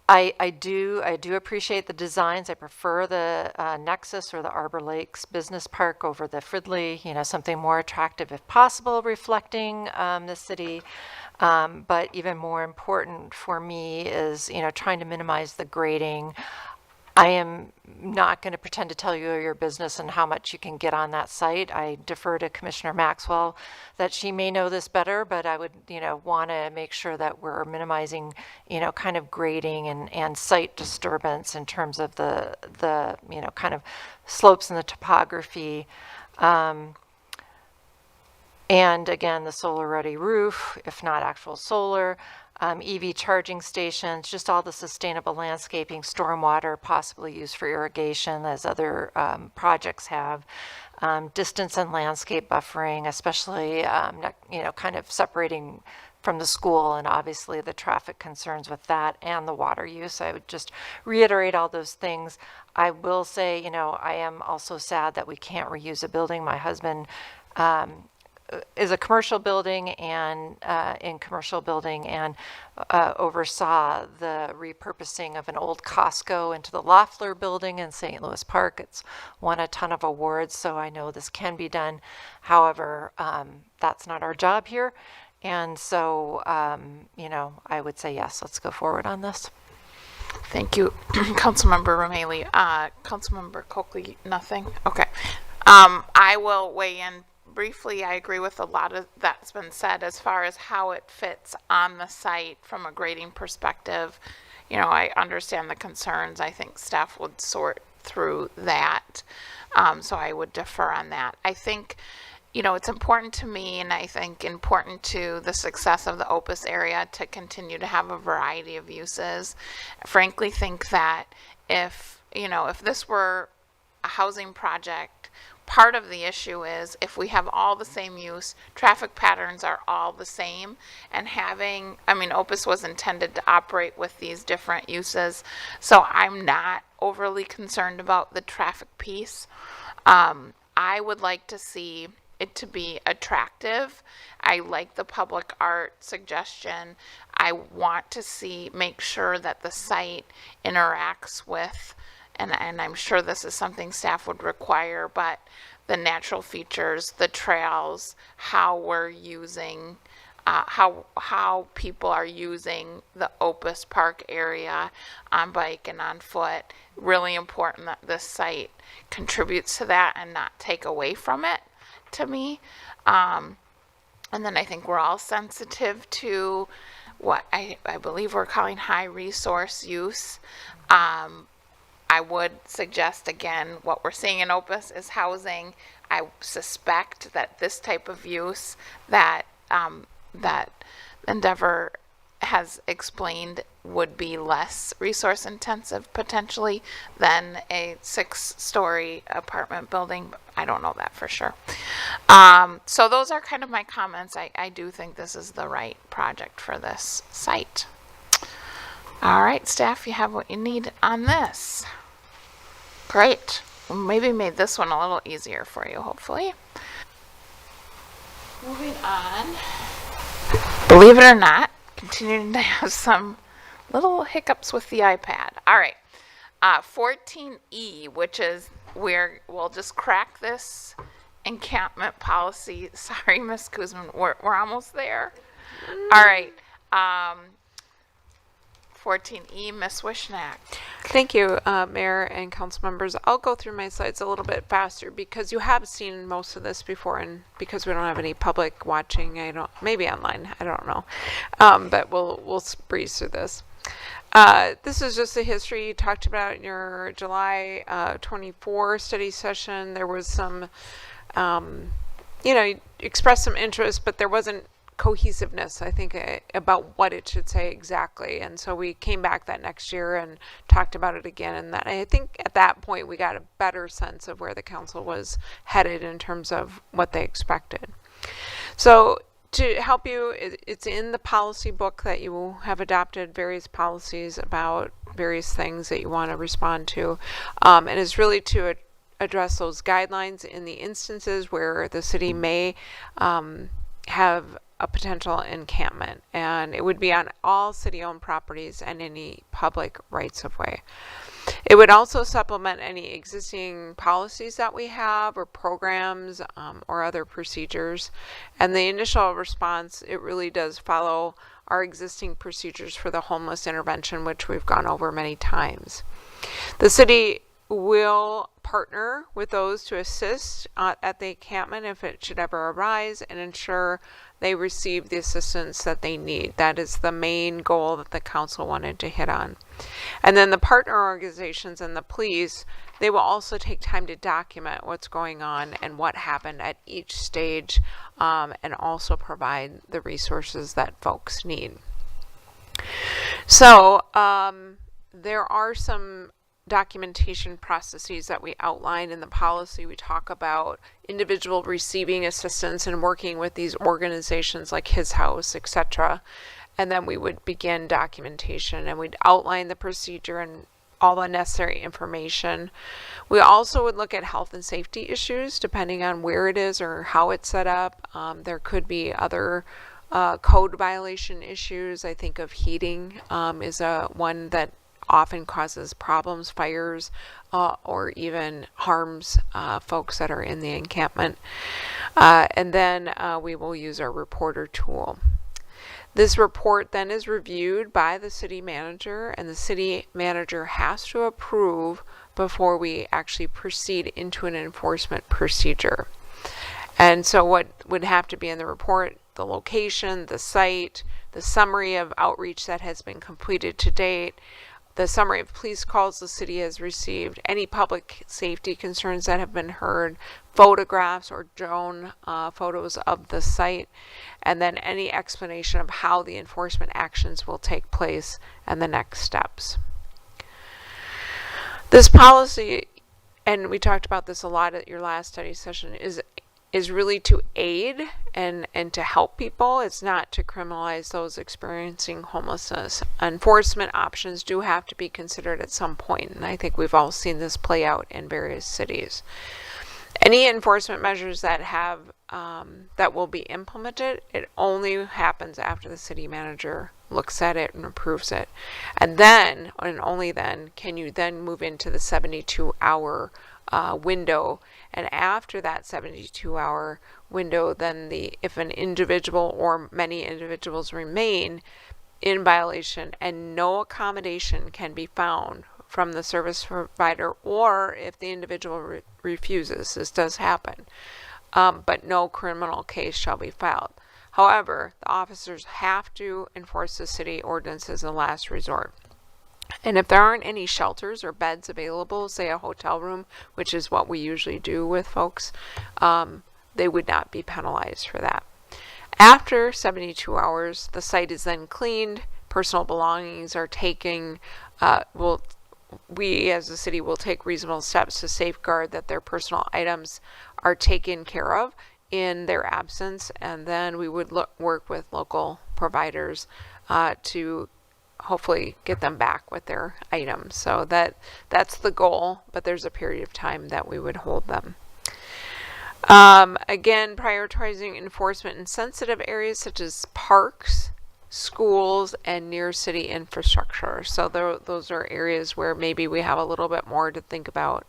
Speaker 5: I do appreciate the designs. I prefer the Nexus or the Arbor Lakes Business Park over the Fridley, something more attractive if possible, reflecting the city. But even more important for me is, trying to minimize the grading. I am not going to pretend to tell you your business and how much you can get on that site. I defer to Commissioner Maxwell that she may know this better, but I would, want to make sure that we're minimizing, kind of grading and site disturbance in terms of the kind of slopes and the topography. And again, the solar-ready roof, if not actual solar, EV charging stations, just all the sustainable landscaping, stormwater, possibly used for irrigation, as other projects have. Distance and landscape buffering, especially, kind of separating from the school, and obviously the traffic concerns with that and the water use. I would just reiterate all those things. I will say, I am also sad that we can't reuse a building. My husband is a commercial building and in commercial building and oversaw the repurposing of an old Costco into the Loeffler building in St. Louis Park. It's won a ton of awards, so I know this can be done. However, that's not our job here. And so, I would say yes, let's go forward on this.
Speaker 1: Thank you, Councilmember Romali. Councilmember Coakley, nothing? Okay. I will weigh in briefly. I agree with a lot of that's been said as far as how it fits on the site from a grading perspective. I understand the concerns. I think staff would sort through that. So I would defer on that. I think, it's important to me, and I think important to the success of the Opus area to continue to have a variety of uses. I frankly think that if this were a housing project, part of the issue is if we have all the same use, traffic patterns are all the same, and Opus was intended to operate with these different uses, so I'm not overly concerned about the traffic piece. I would like to see it to be attractive. I like the public art suggestion. I want to make sure that the site interacts with, and I'm sure this is something staff would require, but the natural features, the trails, how we're using, how people are using the Opus Park area on bike and on foot. Really important that this site contributes to that and not take away from it, to me. And then I think we're all sensitive to what I believe we're calling high resource use. I would suggest, again, what we're seeing in Opus is housing. I suspect that this type of use that Endeavor has explained would be less resource intensive potentially than a 6-story apartment building. I don't know that for sure. So those are kind of my comments. I do think this is the right project for this site. All right, staff, you have what you need on this. Great. Maybe made this one a little easier for you, hopefully. Moving on. Believe it or not, continuing to have some little hiccups with the iPad. All right. 14E, which is where we'll just crack this encampment policy. Sorry, Ms. Kuzman, we're almost there. All right. 14E, Ms. Wishnak.
Speaker 20: Thank you, Mayor and council members. I'll go through my slides a little bit faster because you have seen most of this before, and because we don't have any public watching, maybe online, I don't know, but we'll breeze through this. This is just the history you talked about in your July 24 study session. There was some, you expressed some interest, but there wasn't cohesiveness, I think, about what it should say exactly. And so we came back that next year and talked about it again. And that, I think at that point we got a better sense of where the council was headed in terms of what they expected. So to help you, it's in the policy book that you have adopted various policies about various things that you want to respond to. And it's really to address those guidelines in the instances where the city may have a potential encampment, and it would be on all city-owned properties and any public rights-of-way. It would also supplement any existing policies that we have or programs or other procedures. And the initial response, it really does follow our existing procedures for the homeless intervention, which we've gone over many times. The city will partner with those to assist at the encampment if it should ever arise and ensure they receive the assistance that they need. That is the main goal that the council wanted to hit on. And then the partner organizations and the police, they will also take time to document what's going on and what happened at each stage, and also provide the resources that folks need. So there are some documentation processes that we outline in the policy. We talk about individual receiving assistance and working with these organizations like His House, etc. And then we would begin documentation and we'd outline the procedure and all the necessary information. We also would look at health and safety issues depending on where it is or how it's set up. There could be other code violation issues. I think of heating is one that often causes problems, fires, or even harms folks that are in the encampment. And then we will use our reporter tool. This report then is reviewed by the city manager, and the city manager has to approve before we actually proceed into an enforcement procedure. And so what would have to be in the report: the location, the site, the summary of outreach that has been completed to date, the summary of police calls the city has received, any public safety concerns that have been heard, photographs or drone photos of the site, and then any explanation of how the enforcement actions will take place and the next steps. This policy, and we talked about this a lot at your last study session, is really to aid and to help people. It's not to criminalize those experiencing homelessness. Enforcement options do have to be considered at some point, and I think we've all seen this play out in various cities. Any enforcement measures that have that will be implemented, it only happens after the city manager looks at it and approves it. And then, and only then, can you then move into the 72-hour window. And after that 72-hour window, then if an individual or many individuals remain in violation and no accommodation can be found from the service provider, or if the individual refuses, this does happen, but no criminal case shall be filed. However, the officers have to enforce the city ordinance as a last resort. And if there aren't any shelters or beds available, say a hotel room, which is what we usually do with folks, they would not be penalized for that. After 72 hours, the site is then cleaned, personal belongings are taken. We as a city will take reasonable steps to safeguard that their personal items are taken care of in their absence, and then we would work with local providers to hopefully get them back with their items. So that's the goal, but there's a period of time that we would hold them. Again, prioritizing enforcement in sensitive areas such as parks, schools, and near city infrastructure. So those are areas where maybe we have a little bit more to think about.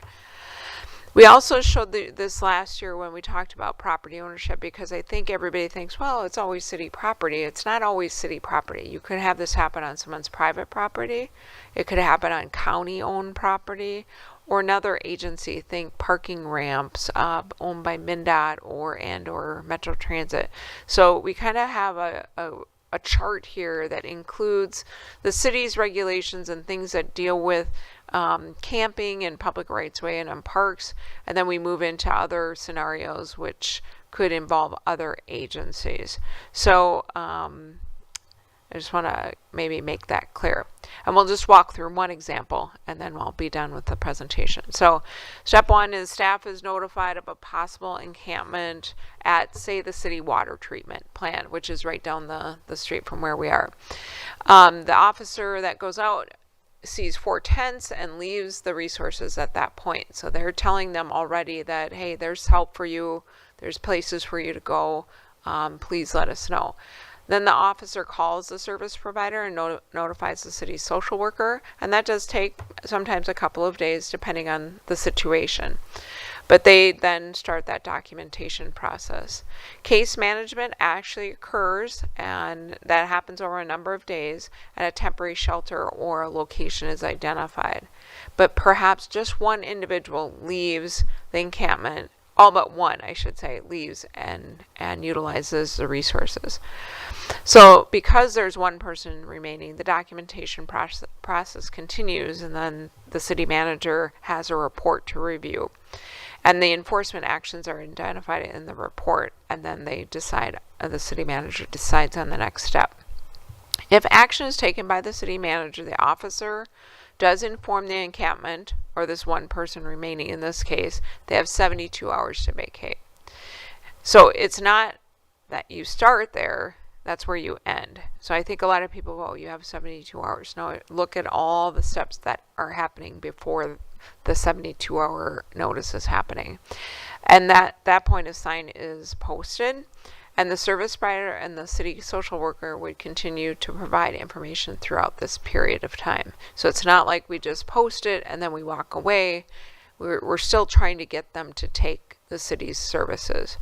Speaker 20: We also showed this last year when we talked about property ownership, because I think everybody thinks, well, it's always city property. It's not always city property. You could have this happen on someone's private property. It could happen on county-owned property or another agency. Think parking ramps owned by MnDOT or Metro Transit. So we kind of have a chart here that includes the city's regulations and things that deal with camping and public rights way and on parks, and then we move into other scenarios which could involve other agencies. So I just want to maybe make that clear, and we'll just walk through one example and then we'll be done with the presentation. So step one is staff is notified of a possible encampment at, say, the city water treatment plant, which is right down the street from where we are. The officer that goes out sees 4 tents and leaves the resources at that point. So they're telling them already that, hey, there's help for you, there's places for you to go, please let us know. Then the officer calls the service provider and notifies the city social worker, and that does take sometimes a couple of days depending on the situation. But they then start that documentation process. Case management actually occurs, and that happens over a number of days, and a temporary shelter or a location is identified. But perhaps just one individual leaves the encampment, all but one, I should say, leaves and utilizes the resources. So because there's one person remaining, the documentation process continues, and then the city manager has a report to review. And the enforcement actions are identified in the report, and then they decide, the city manager decides on the next step. If action is taken by the city manager, the officer does inform the encampment, or this one person remaining in this case, they have 72 hours to vacate. So it's not that you start there, that's where you end. So I think a lot of people go, you have 72 hours. No, look at all the steps that are happening before the 72-hour notice is happening. And that point of sign is posted, and the service provider and the city social worker would continue to provide information throughout this period of time. So it's not like we just post it and then we walk away. We're still trying to get them to take the city's services.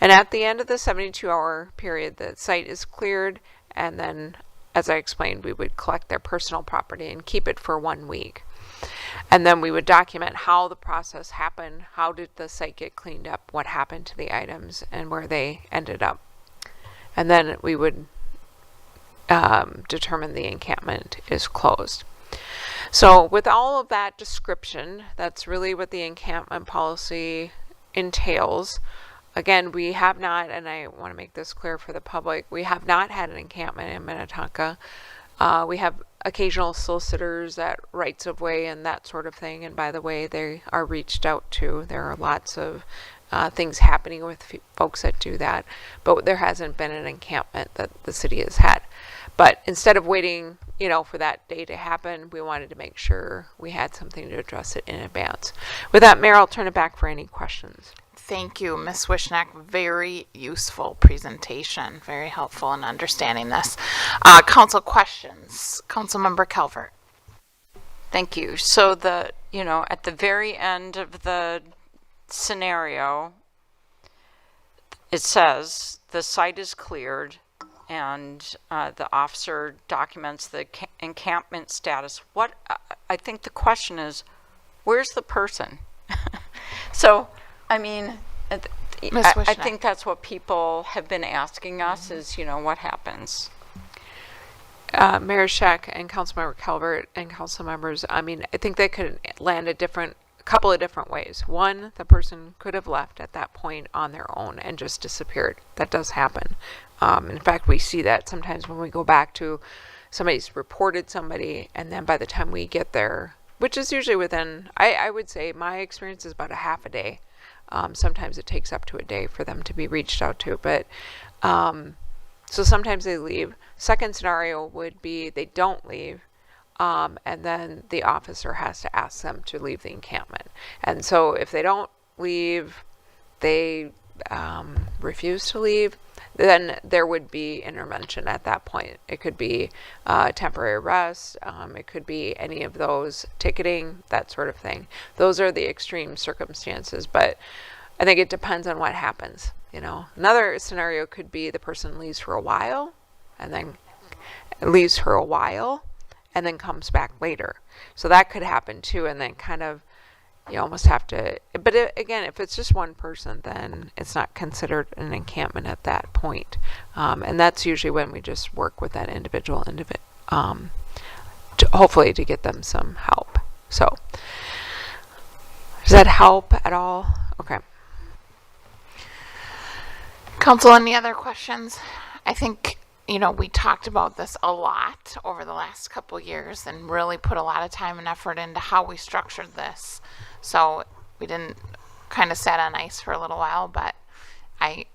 Speaker 20: And at the end of the 72-hour period, the site is cleared, and then, as I explained, we would collect their personal property and keep it for 1 week. And then we would document how the process happened, how did the site get cleaned up, what happened to the items, and where they ended up. And then we would determine the encampment is closed. So with all of that description, that's really what the encampment policy entails. Again, we have not, and I want to make this clear for the public, we have not had an encampment in Minnetonka. We have occasional solicitors at rights of way and that sort of thing. And by the way, they are reached out to. There are lots of things happening with folks that do that. But there hasn't been an encampment that the city has had. But instead of waiting, for that day to happen, we wanted to make sure we had something to address it in advance. With that, Mayor, I'll turn it back for any questions.
Speaker 1: Thank you, Ms. Wishnak. Very useful presentation. Very helpful in understanding this. Council questions. Councilmember Calvert.
Speaker 3: Thank you. So at the very end of the scenario, it says the site is cleared and the officer documents the encampment status. I think the question is, where's the person? So, I mean, I think that's what people have been asking us is, what happens?
Speaker 20: Mayor Scheck and Councilmember Calvert and council members, I think they could land a couple of different ways. One, the person could have left at that point on their own and just disappeared. That does happen. In fact, we see that sometimes when we go back to somebody's reported somebody, and then by the time we get there, which is usually within, I would say my experience is about a half a day. Sometimes it takes up to a day for them to be reached out to, but so sometimes they leave. Second scenario would be they don't leave, and then the officer has to ask them to leave the encampment. And so if they don't leave, they refuse to leave, then there would be intervention at that point. It could be temporary arrest, it could be any of those, ticketing, that sort of thing. Those are the extreme circumstances, but I think it depends on what happens. Another scenario could be the person leaves for a while and then comes back later. So that could happen too, and then kind of you almost have to, but again, if it's just one person, then it's not considered an encampment at that point. And that's usually when we just work with that individual, hopefully to get them some help. So, does that help at all? Okay.
Speaker 1: Council, any other questions? I think, we talked about this a lot over the last couple years and really put a lot of time and effort into how we structured this. So we didn't kind of sat on ice for a little while, but I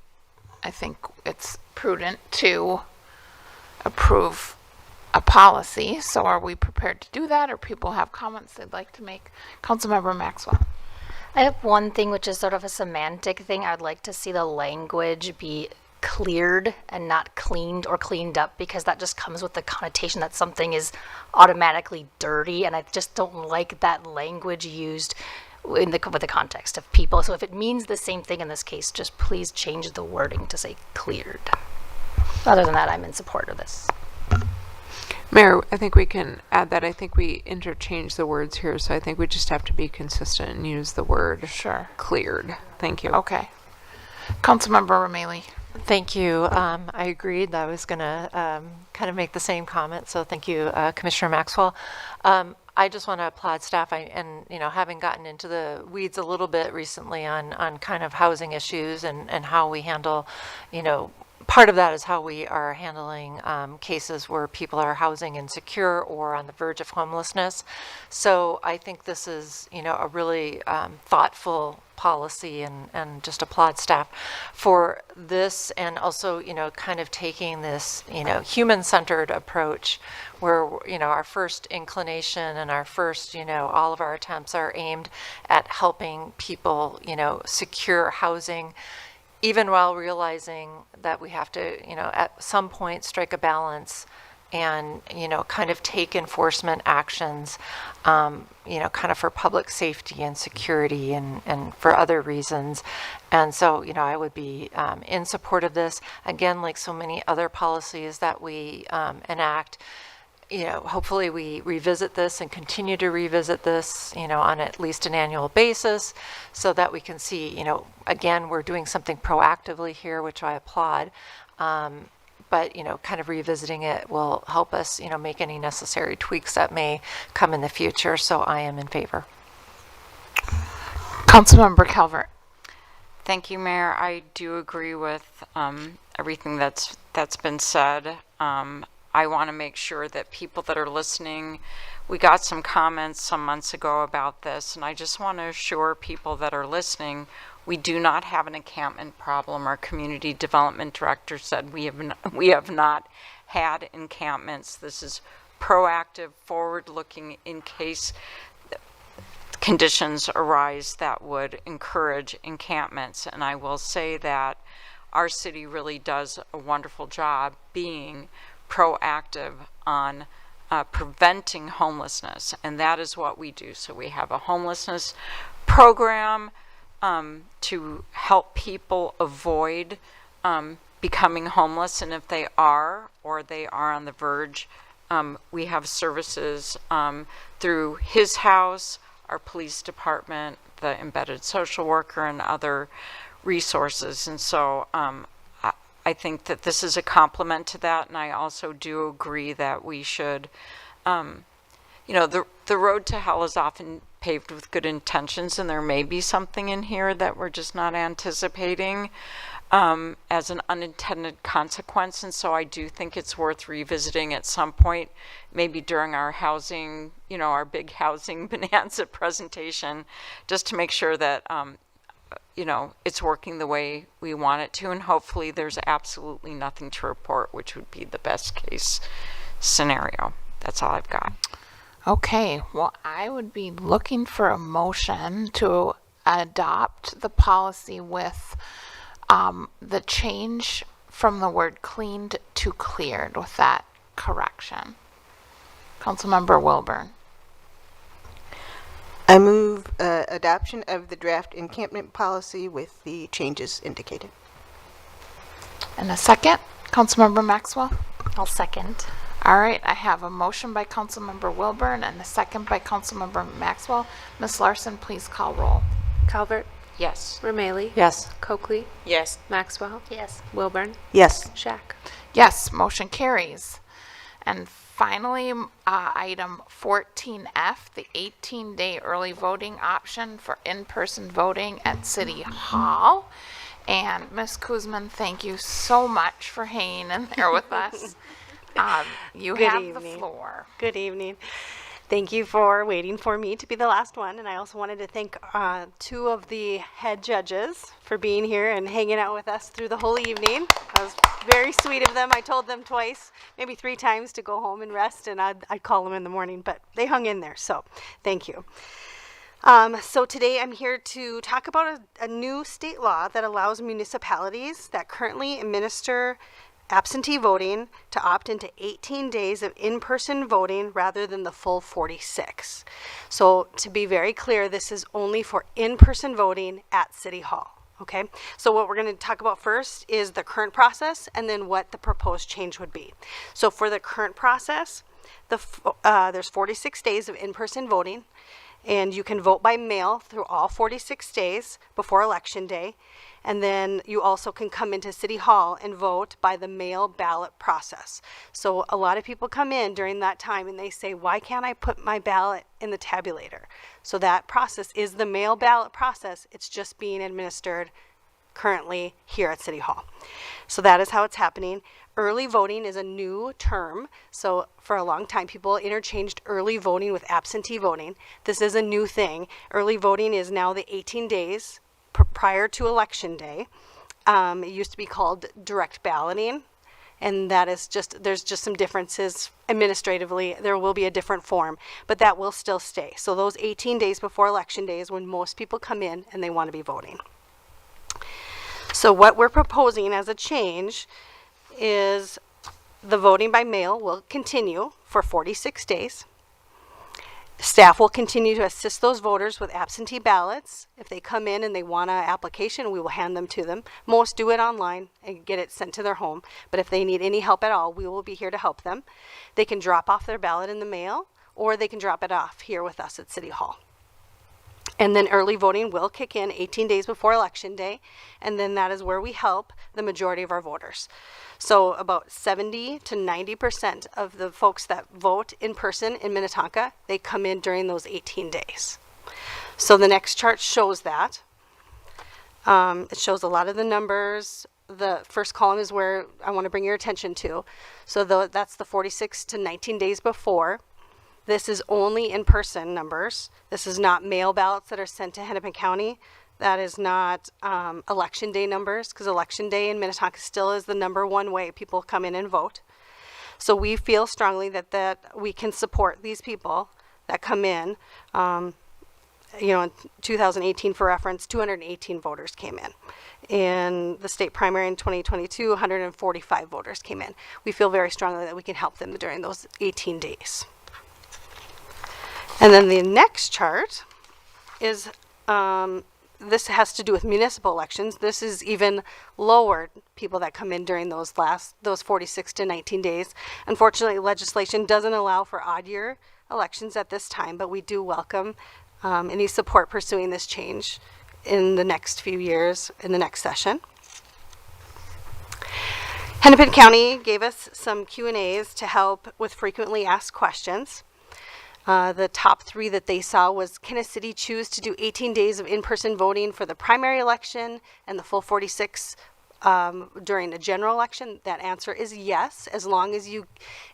Speaker 1: think it's prudent to approve a policy. So are we prepared to do that, or people have comments they'd like to make? Councilmember Maxwell.
Speaker 15: I have one thing which is sort of a semantic thing. I'd like to see the language be cleared and not cleaned or cleaned up, because that just comes with the connotation that something is automatically dirty, and I just don't like that language used with the context of people. So if it means the same thing in this case, just please change the wording to say cleared. Other than that, I'm in support of this.
Speaker 20: Mayor, I think we can add that. I think we interchange the words here, so I think we just have to be consistent and use the word cleared. Thank you.
Speaker 1: Okay. Councilmember Romali.
Speaker 5: Thank you. I agreed that I was going to kind of make the same comment, so thank you, Commissioner Maxwell. I just want to applaud staff and having gotten into the weeds a little bit recently on kind of housing issues and how we handle, part of that is how we are handling cases where people are housing insecure or on the verge of homelessness. So I think this is, a really thoughtful policy and just applaud staff for this, and also, kind of taking this, human-centered approach where, our first inclination and our first, all of our attempts are aimed at helping people, secure housing, even while realizing that we have to, at some point strike a balance and, kind of take enforcement actions, kind of for public safety and security and for other reasons. And so, I would be in support of this. Again, like so many other policies that we enact, hopefully we revisit this and continue to revisit this, on at least an annual basis so that we can see, again, we're doing something proactively here, which I applaud. But, kind of revisiting it will help us, make any necessary tweaks that may come in the future. So I am in favor.
Speaker 1: Councilmember Calvert.
Speaker 3: Thank you, Mayor. I do agree with everything that's been said. I want to make sure that people that are listening, we got some comments some months ago about this, and I just want to assure people that are listening, we do not have an encampment problem. Our community development director said we have not had encampments. This is proactive, forward-looking in case conditions arise that would encourage encampments. And I will say that our city really does a wonderful job being proactive on preventing homelessness, and that is what we do. So we have a homelessness program to help people avoid becoming homeless, and if they are or they are on the verge, we have services through His House, our police department, the embedded social worker, and other resources. And so I think that this is a complement to that, and I also do agree that we should, the road to hell is often paved with good intentions, and there may be something in here that we're just not anticipating as an unintended consequence. And so I do think it's worth revisiting at some point, maybe during our housing, our big housing bonanza presentation, just to make sure that it's working the way we want it to, and hopefully there's absolutely nothing to report, which would be the best case scenario. That's all I've got.
Speaker 1: Okay, well, I would be looking for a motion to adopt the policy with the change from the word cleaned to cleared with that correction. Councilmember Wilburn.
Speaker 8: I move adoption of the draft encampment policy with the changes indicated.
Speaker 1: And a second, Councilmember Maxwell.
Speaker 15: I'll second.
Speaker 1: All right, I have a motion by Councilmember Wilburn and a second by Councilmember Maxwell. Ms. Larson, please call roll.
Speaker 14: Calvert.
Speaker 3: Yes.
Speaker 14: Romali.
Speaker 5: Yes.
Speaker 14: Coakley.
Speaker 13: Yes.
Speaker 14: Maxwell.
Speaker 15: Yes.
Speaker 14: Wilburn.
Speaker 8: Yes.
Speaker 14: Shack.
Speaker 1: Yes, motion carries. And finally, item 14F, the 18-day early voting option for in-person voting at City Hall. And Ms. Kuzman, thank you so much for hanging in there with us. You
Speaker 10: Good
Speaker 1: have
Speaker 10: evening.
Speaker 1: the floor.
Speaker 10: Good evening. Thank you for waiting for me to be the last one. And I also wanted to thank two of the head judges for being here and hanging out with us through the whole evening. That was very sweet of them. I told them twice, maybe 3 times to go home and rest, and I'd call them in the morning, but they hung in there. So thank you. So today I'm here to talk about a new state law that allows municipalities that currently administer absentee voting to opt into 18 days of in-person voting rather than the full 46. So to be very clear, this is only for in-person voting at City Hall. Okay, so what we're going to talk about first is the current process and then what the proposed change would be. So for the current process, there's 46 days of in-person voting, and you can vote by mail through all 46 days before Election Day. And then you also can come into City Hall and vote by the mail ballot process. So a lot of people come in during that time and they say, why can't I put my ballot in the tabulator? So that process is the mail ballot process. It's just being administered currently here at City Hall. So that is how it's happening. Early voting is a new term. So for a long time, people interchanged early voting with absentee voting. This is a new thing. Early voting is now the 18 days prior to Election Day. It used to be called direct balloting, and that is just, there's just some differences administratively. There will be a different form, but that will still stay. So those 18 days before Election Day is when most people come in and they want to be voting. So what we're proposing as a change is the voting by mail will continue for 46 days. Staff will continue to assist those voters with absentee ballots. If they come in and they want an application, we will hand them to them. Most do it online and get it sent to their home, but if they need any help at all, we will be here to help them. They can drop off their ballot in the mail, or they can drop it off here with us at City Hall. And then early voting will kick in 18 days before Election Day, and then that is where we help the majority of our voters. So about 70 to 90% of the folks that vote in person in Minnetonka, they come in during those 18 days. So the next chart shows that. It shows a lot of the numbers. The first column is where I want to bring your attention to. So that's the 46 to 19 days before. This is only in-person numbers. This is not mail ballots that are sent to Hennepin County. That is not Election Day numbers, because Election Day in Minnetonka still is the #1 way people come in and vote. So we feel strongly that we can support these people that come in. In 2018, for reference, 218 voters came in. In the state primary in 2022, 145 voters came in. We feel very strongly that we can help them during those 18 days. And then the next chart is, this has to do with municipal elections. This is even lower people that come in during those 46 to 19 days. Unfortunately, legislation doesn't allow for odd year elections at this time, but we do welcome any support pursuing this change in the next few years in the next session. Hennepin County gave us some Q&As to help with frequently asked questions. The top 3 that they saw was, can a city choose to do 18 days of in-person voting for the primary election and the full 46 during a general election? That answer is yes, as long as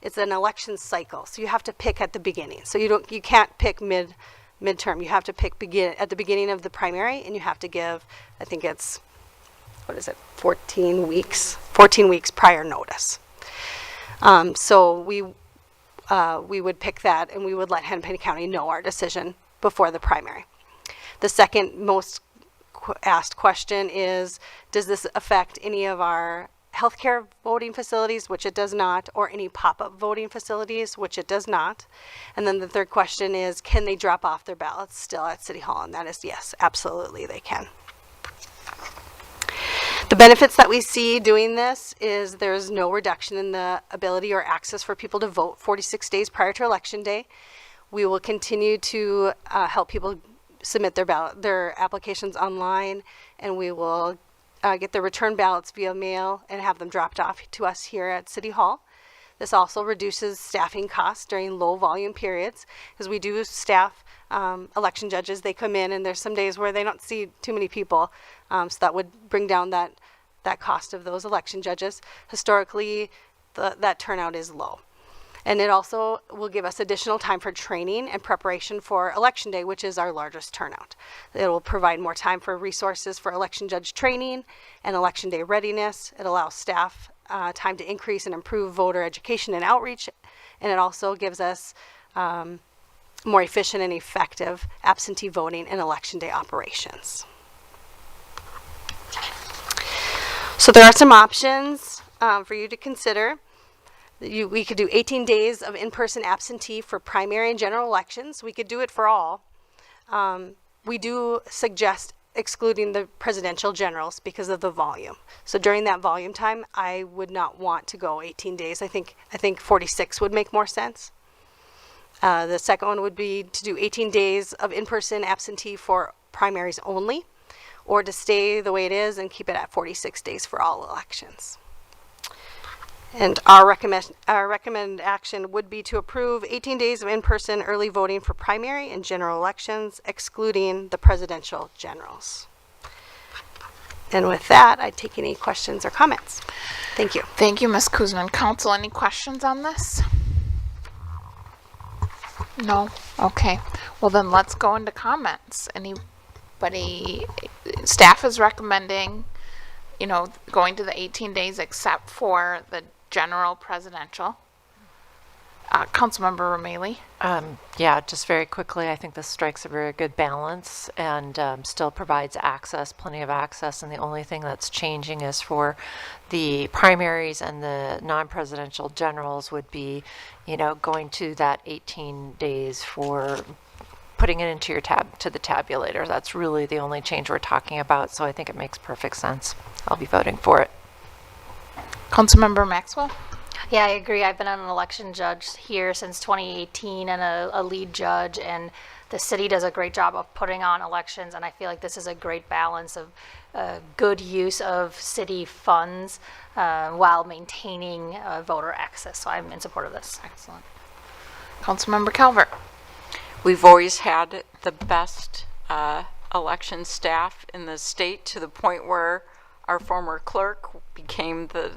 Speaker 10: it's an election cycle. So you have to pick at the beginning. So you can't pick midterm. You have to pick at the beginning of the primary, and you have to give, I think it's, 14 weeks prior notice. So we would pick that, and we would let Hennepin County know our decision before the primary. The second most asked question is, does this affect any of our healthcare voting facilities, which it does not, or any pop-up voting facilities, which it does not? And then the third question is, can they drop off their ballots still at City Hall? And that is yes, absolutely they can. The benefits that we see doing this is there's no reduction in the ability or access for people to vote 46 days prior to Election Day. We will continue to help people submit their applications online, and we will get their return ballots via mail and have them dropped off to us here at City Hall. This also reduces staffing costs during low volume periods, because we do staff election judges. They come in, and there's some days where they don't see too many people, so that would bring down that cost of those election judges. Historically, that turnout is low. And it also will give us additional time for training and preparation for Election Day, which is our largest turnout. It will provide more time for resources for election judge training and Election Day readiness. It allows staff time to increase and improve voter education and outreach. And it also gives us more efficient and effective absentee voting and Election Day operations. So there are some options for you to consider. We could do 18 days of in-person absentee for primary and general elections. We could do it for all. We do suggest excluding the presidential generals because of the volume. So during that volume time, I would not want to go 18 days. I think 46 would make more sense. The second one would be to do 18 days of in-person absentee for primaries only, or to stay the way it is and keep it at 46 days for all elections. And our recommended action would be to approve 18 days of in-person early voting for primary and general elections, excluding the presidential generals. And with that, I'd take any questions or comments. Thank you.
Speaker 1: Thank you, Ms. Kuzmin. Council, any questions on this? No? Okay. Well, then let's go into comments. Anybody, staff is recommending, going to the 18 days except for the general presidential. Councilmember Romali.
Speaker 5: Yeah, just very quickly, I think this strikes a very good balance and still provides access, plenty of access, and the only thing that's changing is for the primaries and the non-presidential generals would be, going to that 18 days for putting it into your to the tabulator. That's really the only change we're talking about, so I think it makes perfect sense. I'll be voting for it.
Speaker 1: Councilmember Maxwell.
Speaker 15: Yeah, I agree. I've been an election judge here since 2018 and a lead judge, and the city does a great job of putting on elections, and I feel like this is a great balance of good use of city funds while maintaining voter access. So I'm in support of this.
Speaker 1: Excellent. Councilmember Calvert.
Speaker 3: We've always had the best election staff in the state, to the point where our former clerk became the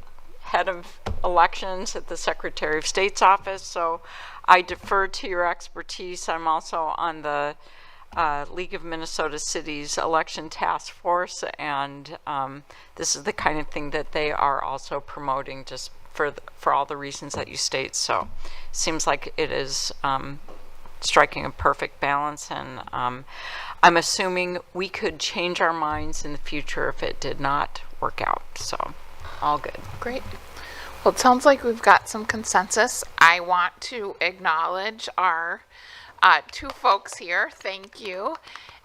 Speaker 3: head of elections at the Secretary of State's office, so I defer to your expertise. I'm also on the League of Minnesota Cities Election Task Force, and this is the kind of thing that they are also promoting, just for all the reasons that you state. So it seems like it is striking a perfect balance, and I'm assuming we could change our minds in the future if it did not work out. So all good.
Speaker 1: Great. Well, it sounds like we've got some consensus. I want to acknowledge our two folks here. Thank you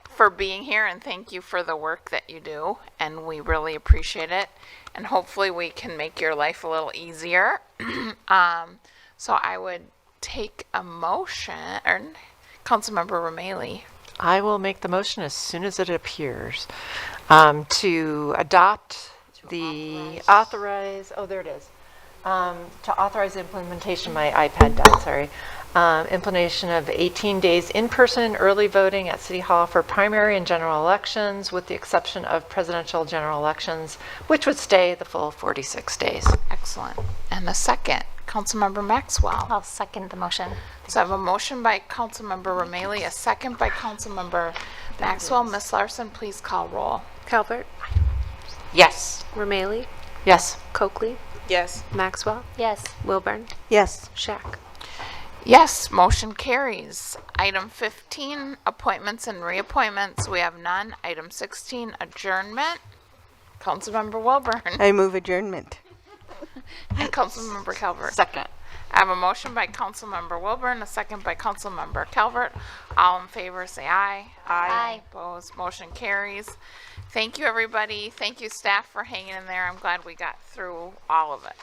Speaker 1: for being here, and thank you for the work that you do, and we really appreciate it. And hopefully we can make your life a little easier. So I would take a motion, or Councilmember Romali.
Speaker 5: I will make the motion as soon as it appears to adopt to authorize the implementation, my iPad died, sorry. Implementation of 18 days in-person early voting at City Hall for primary and general elections, with the exception of presidential general elections, which would stay the full 46 days.
Speaker 1: Excellent. And the second, Councilmember Maxwell.
Speaker 15: I'll second the motion.
Speaker 1: So I have a motion by Councilmember Romali, a second by Councilmember Maxwell. Ms. Larson, please call roll.
Speaker 14: Calvert.
Speaker 5: Yes.
Speaker 14: Romali.
Speaker 5: Yes.
Speaker 14: Coakley.
Speaker 13: Yes.
Speaker 14: Maxwell.
Speaker 15: Yes.
Speaker 14: Wilburn.
Speaker 8: Yes.
Speaker 14: Shack.
Speaker 1: Yes, motion carries. Item 15, appointments and reappointments. We have none. Item 16, adjournment. Councilmember Wilburn.
Speaker 8: I move adjournment.
Speaker 1: And Councilmember Calvert.
Speaker 3: Second.
Speaker 1: I have a motion by Councilmember Wilburn, a second by Councilmember Calvert. All in favor, say aye.
Speaker 15: Aye.
Speaker 1: Opposed, motion carries. Thank you, everybody. Thank you, staff, for hanging in there. I'm glad we got through all of it.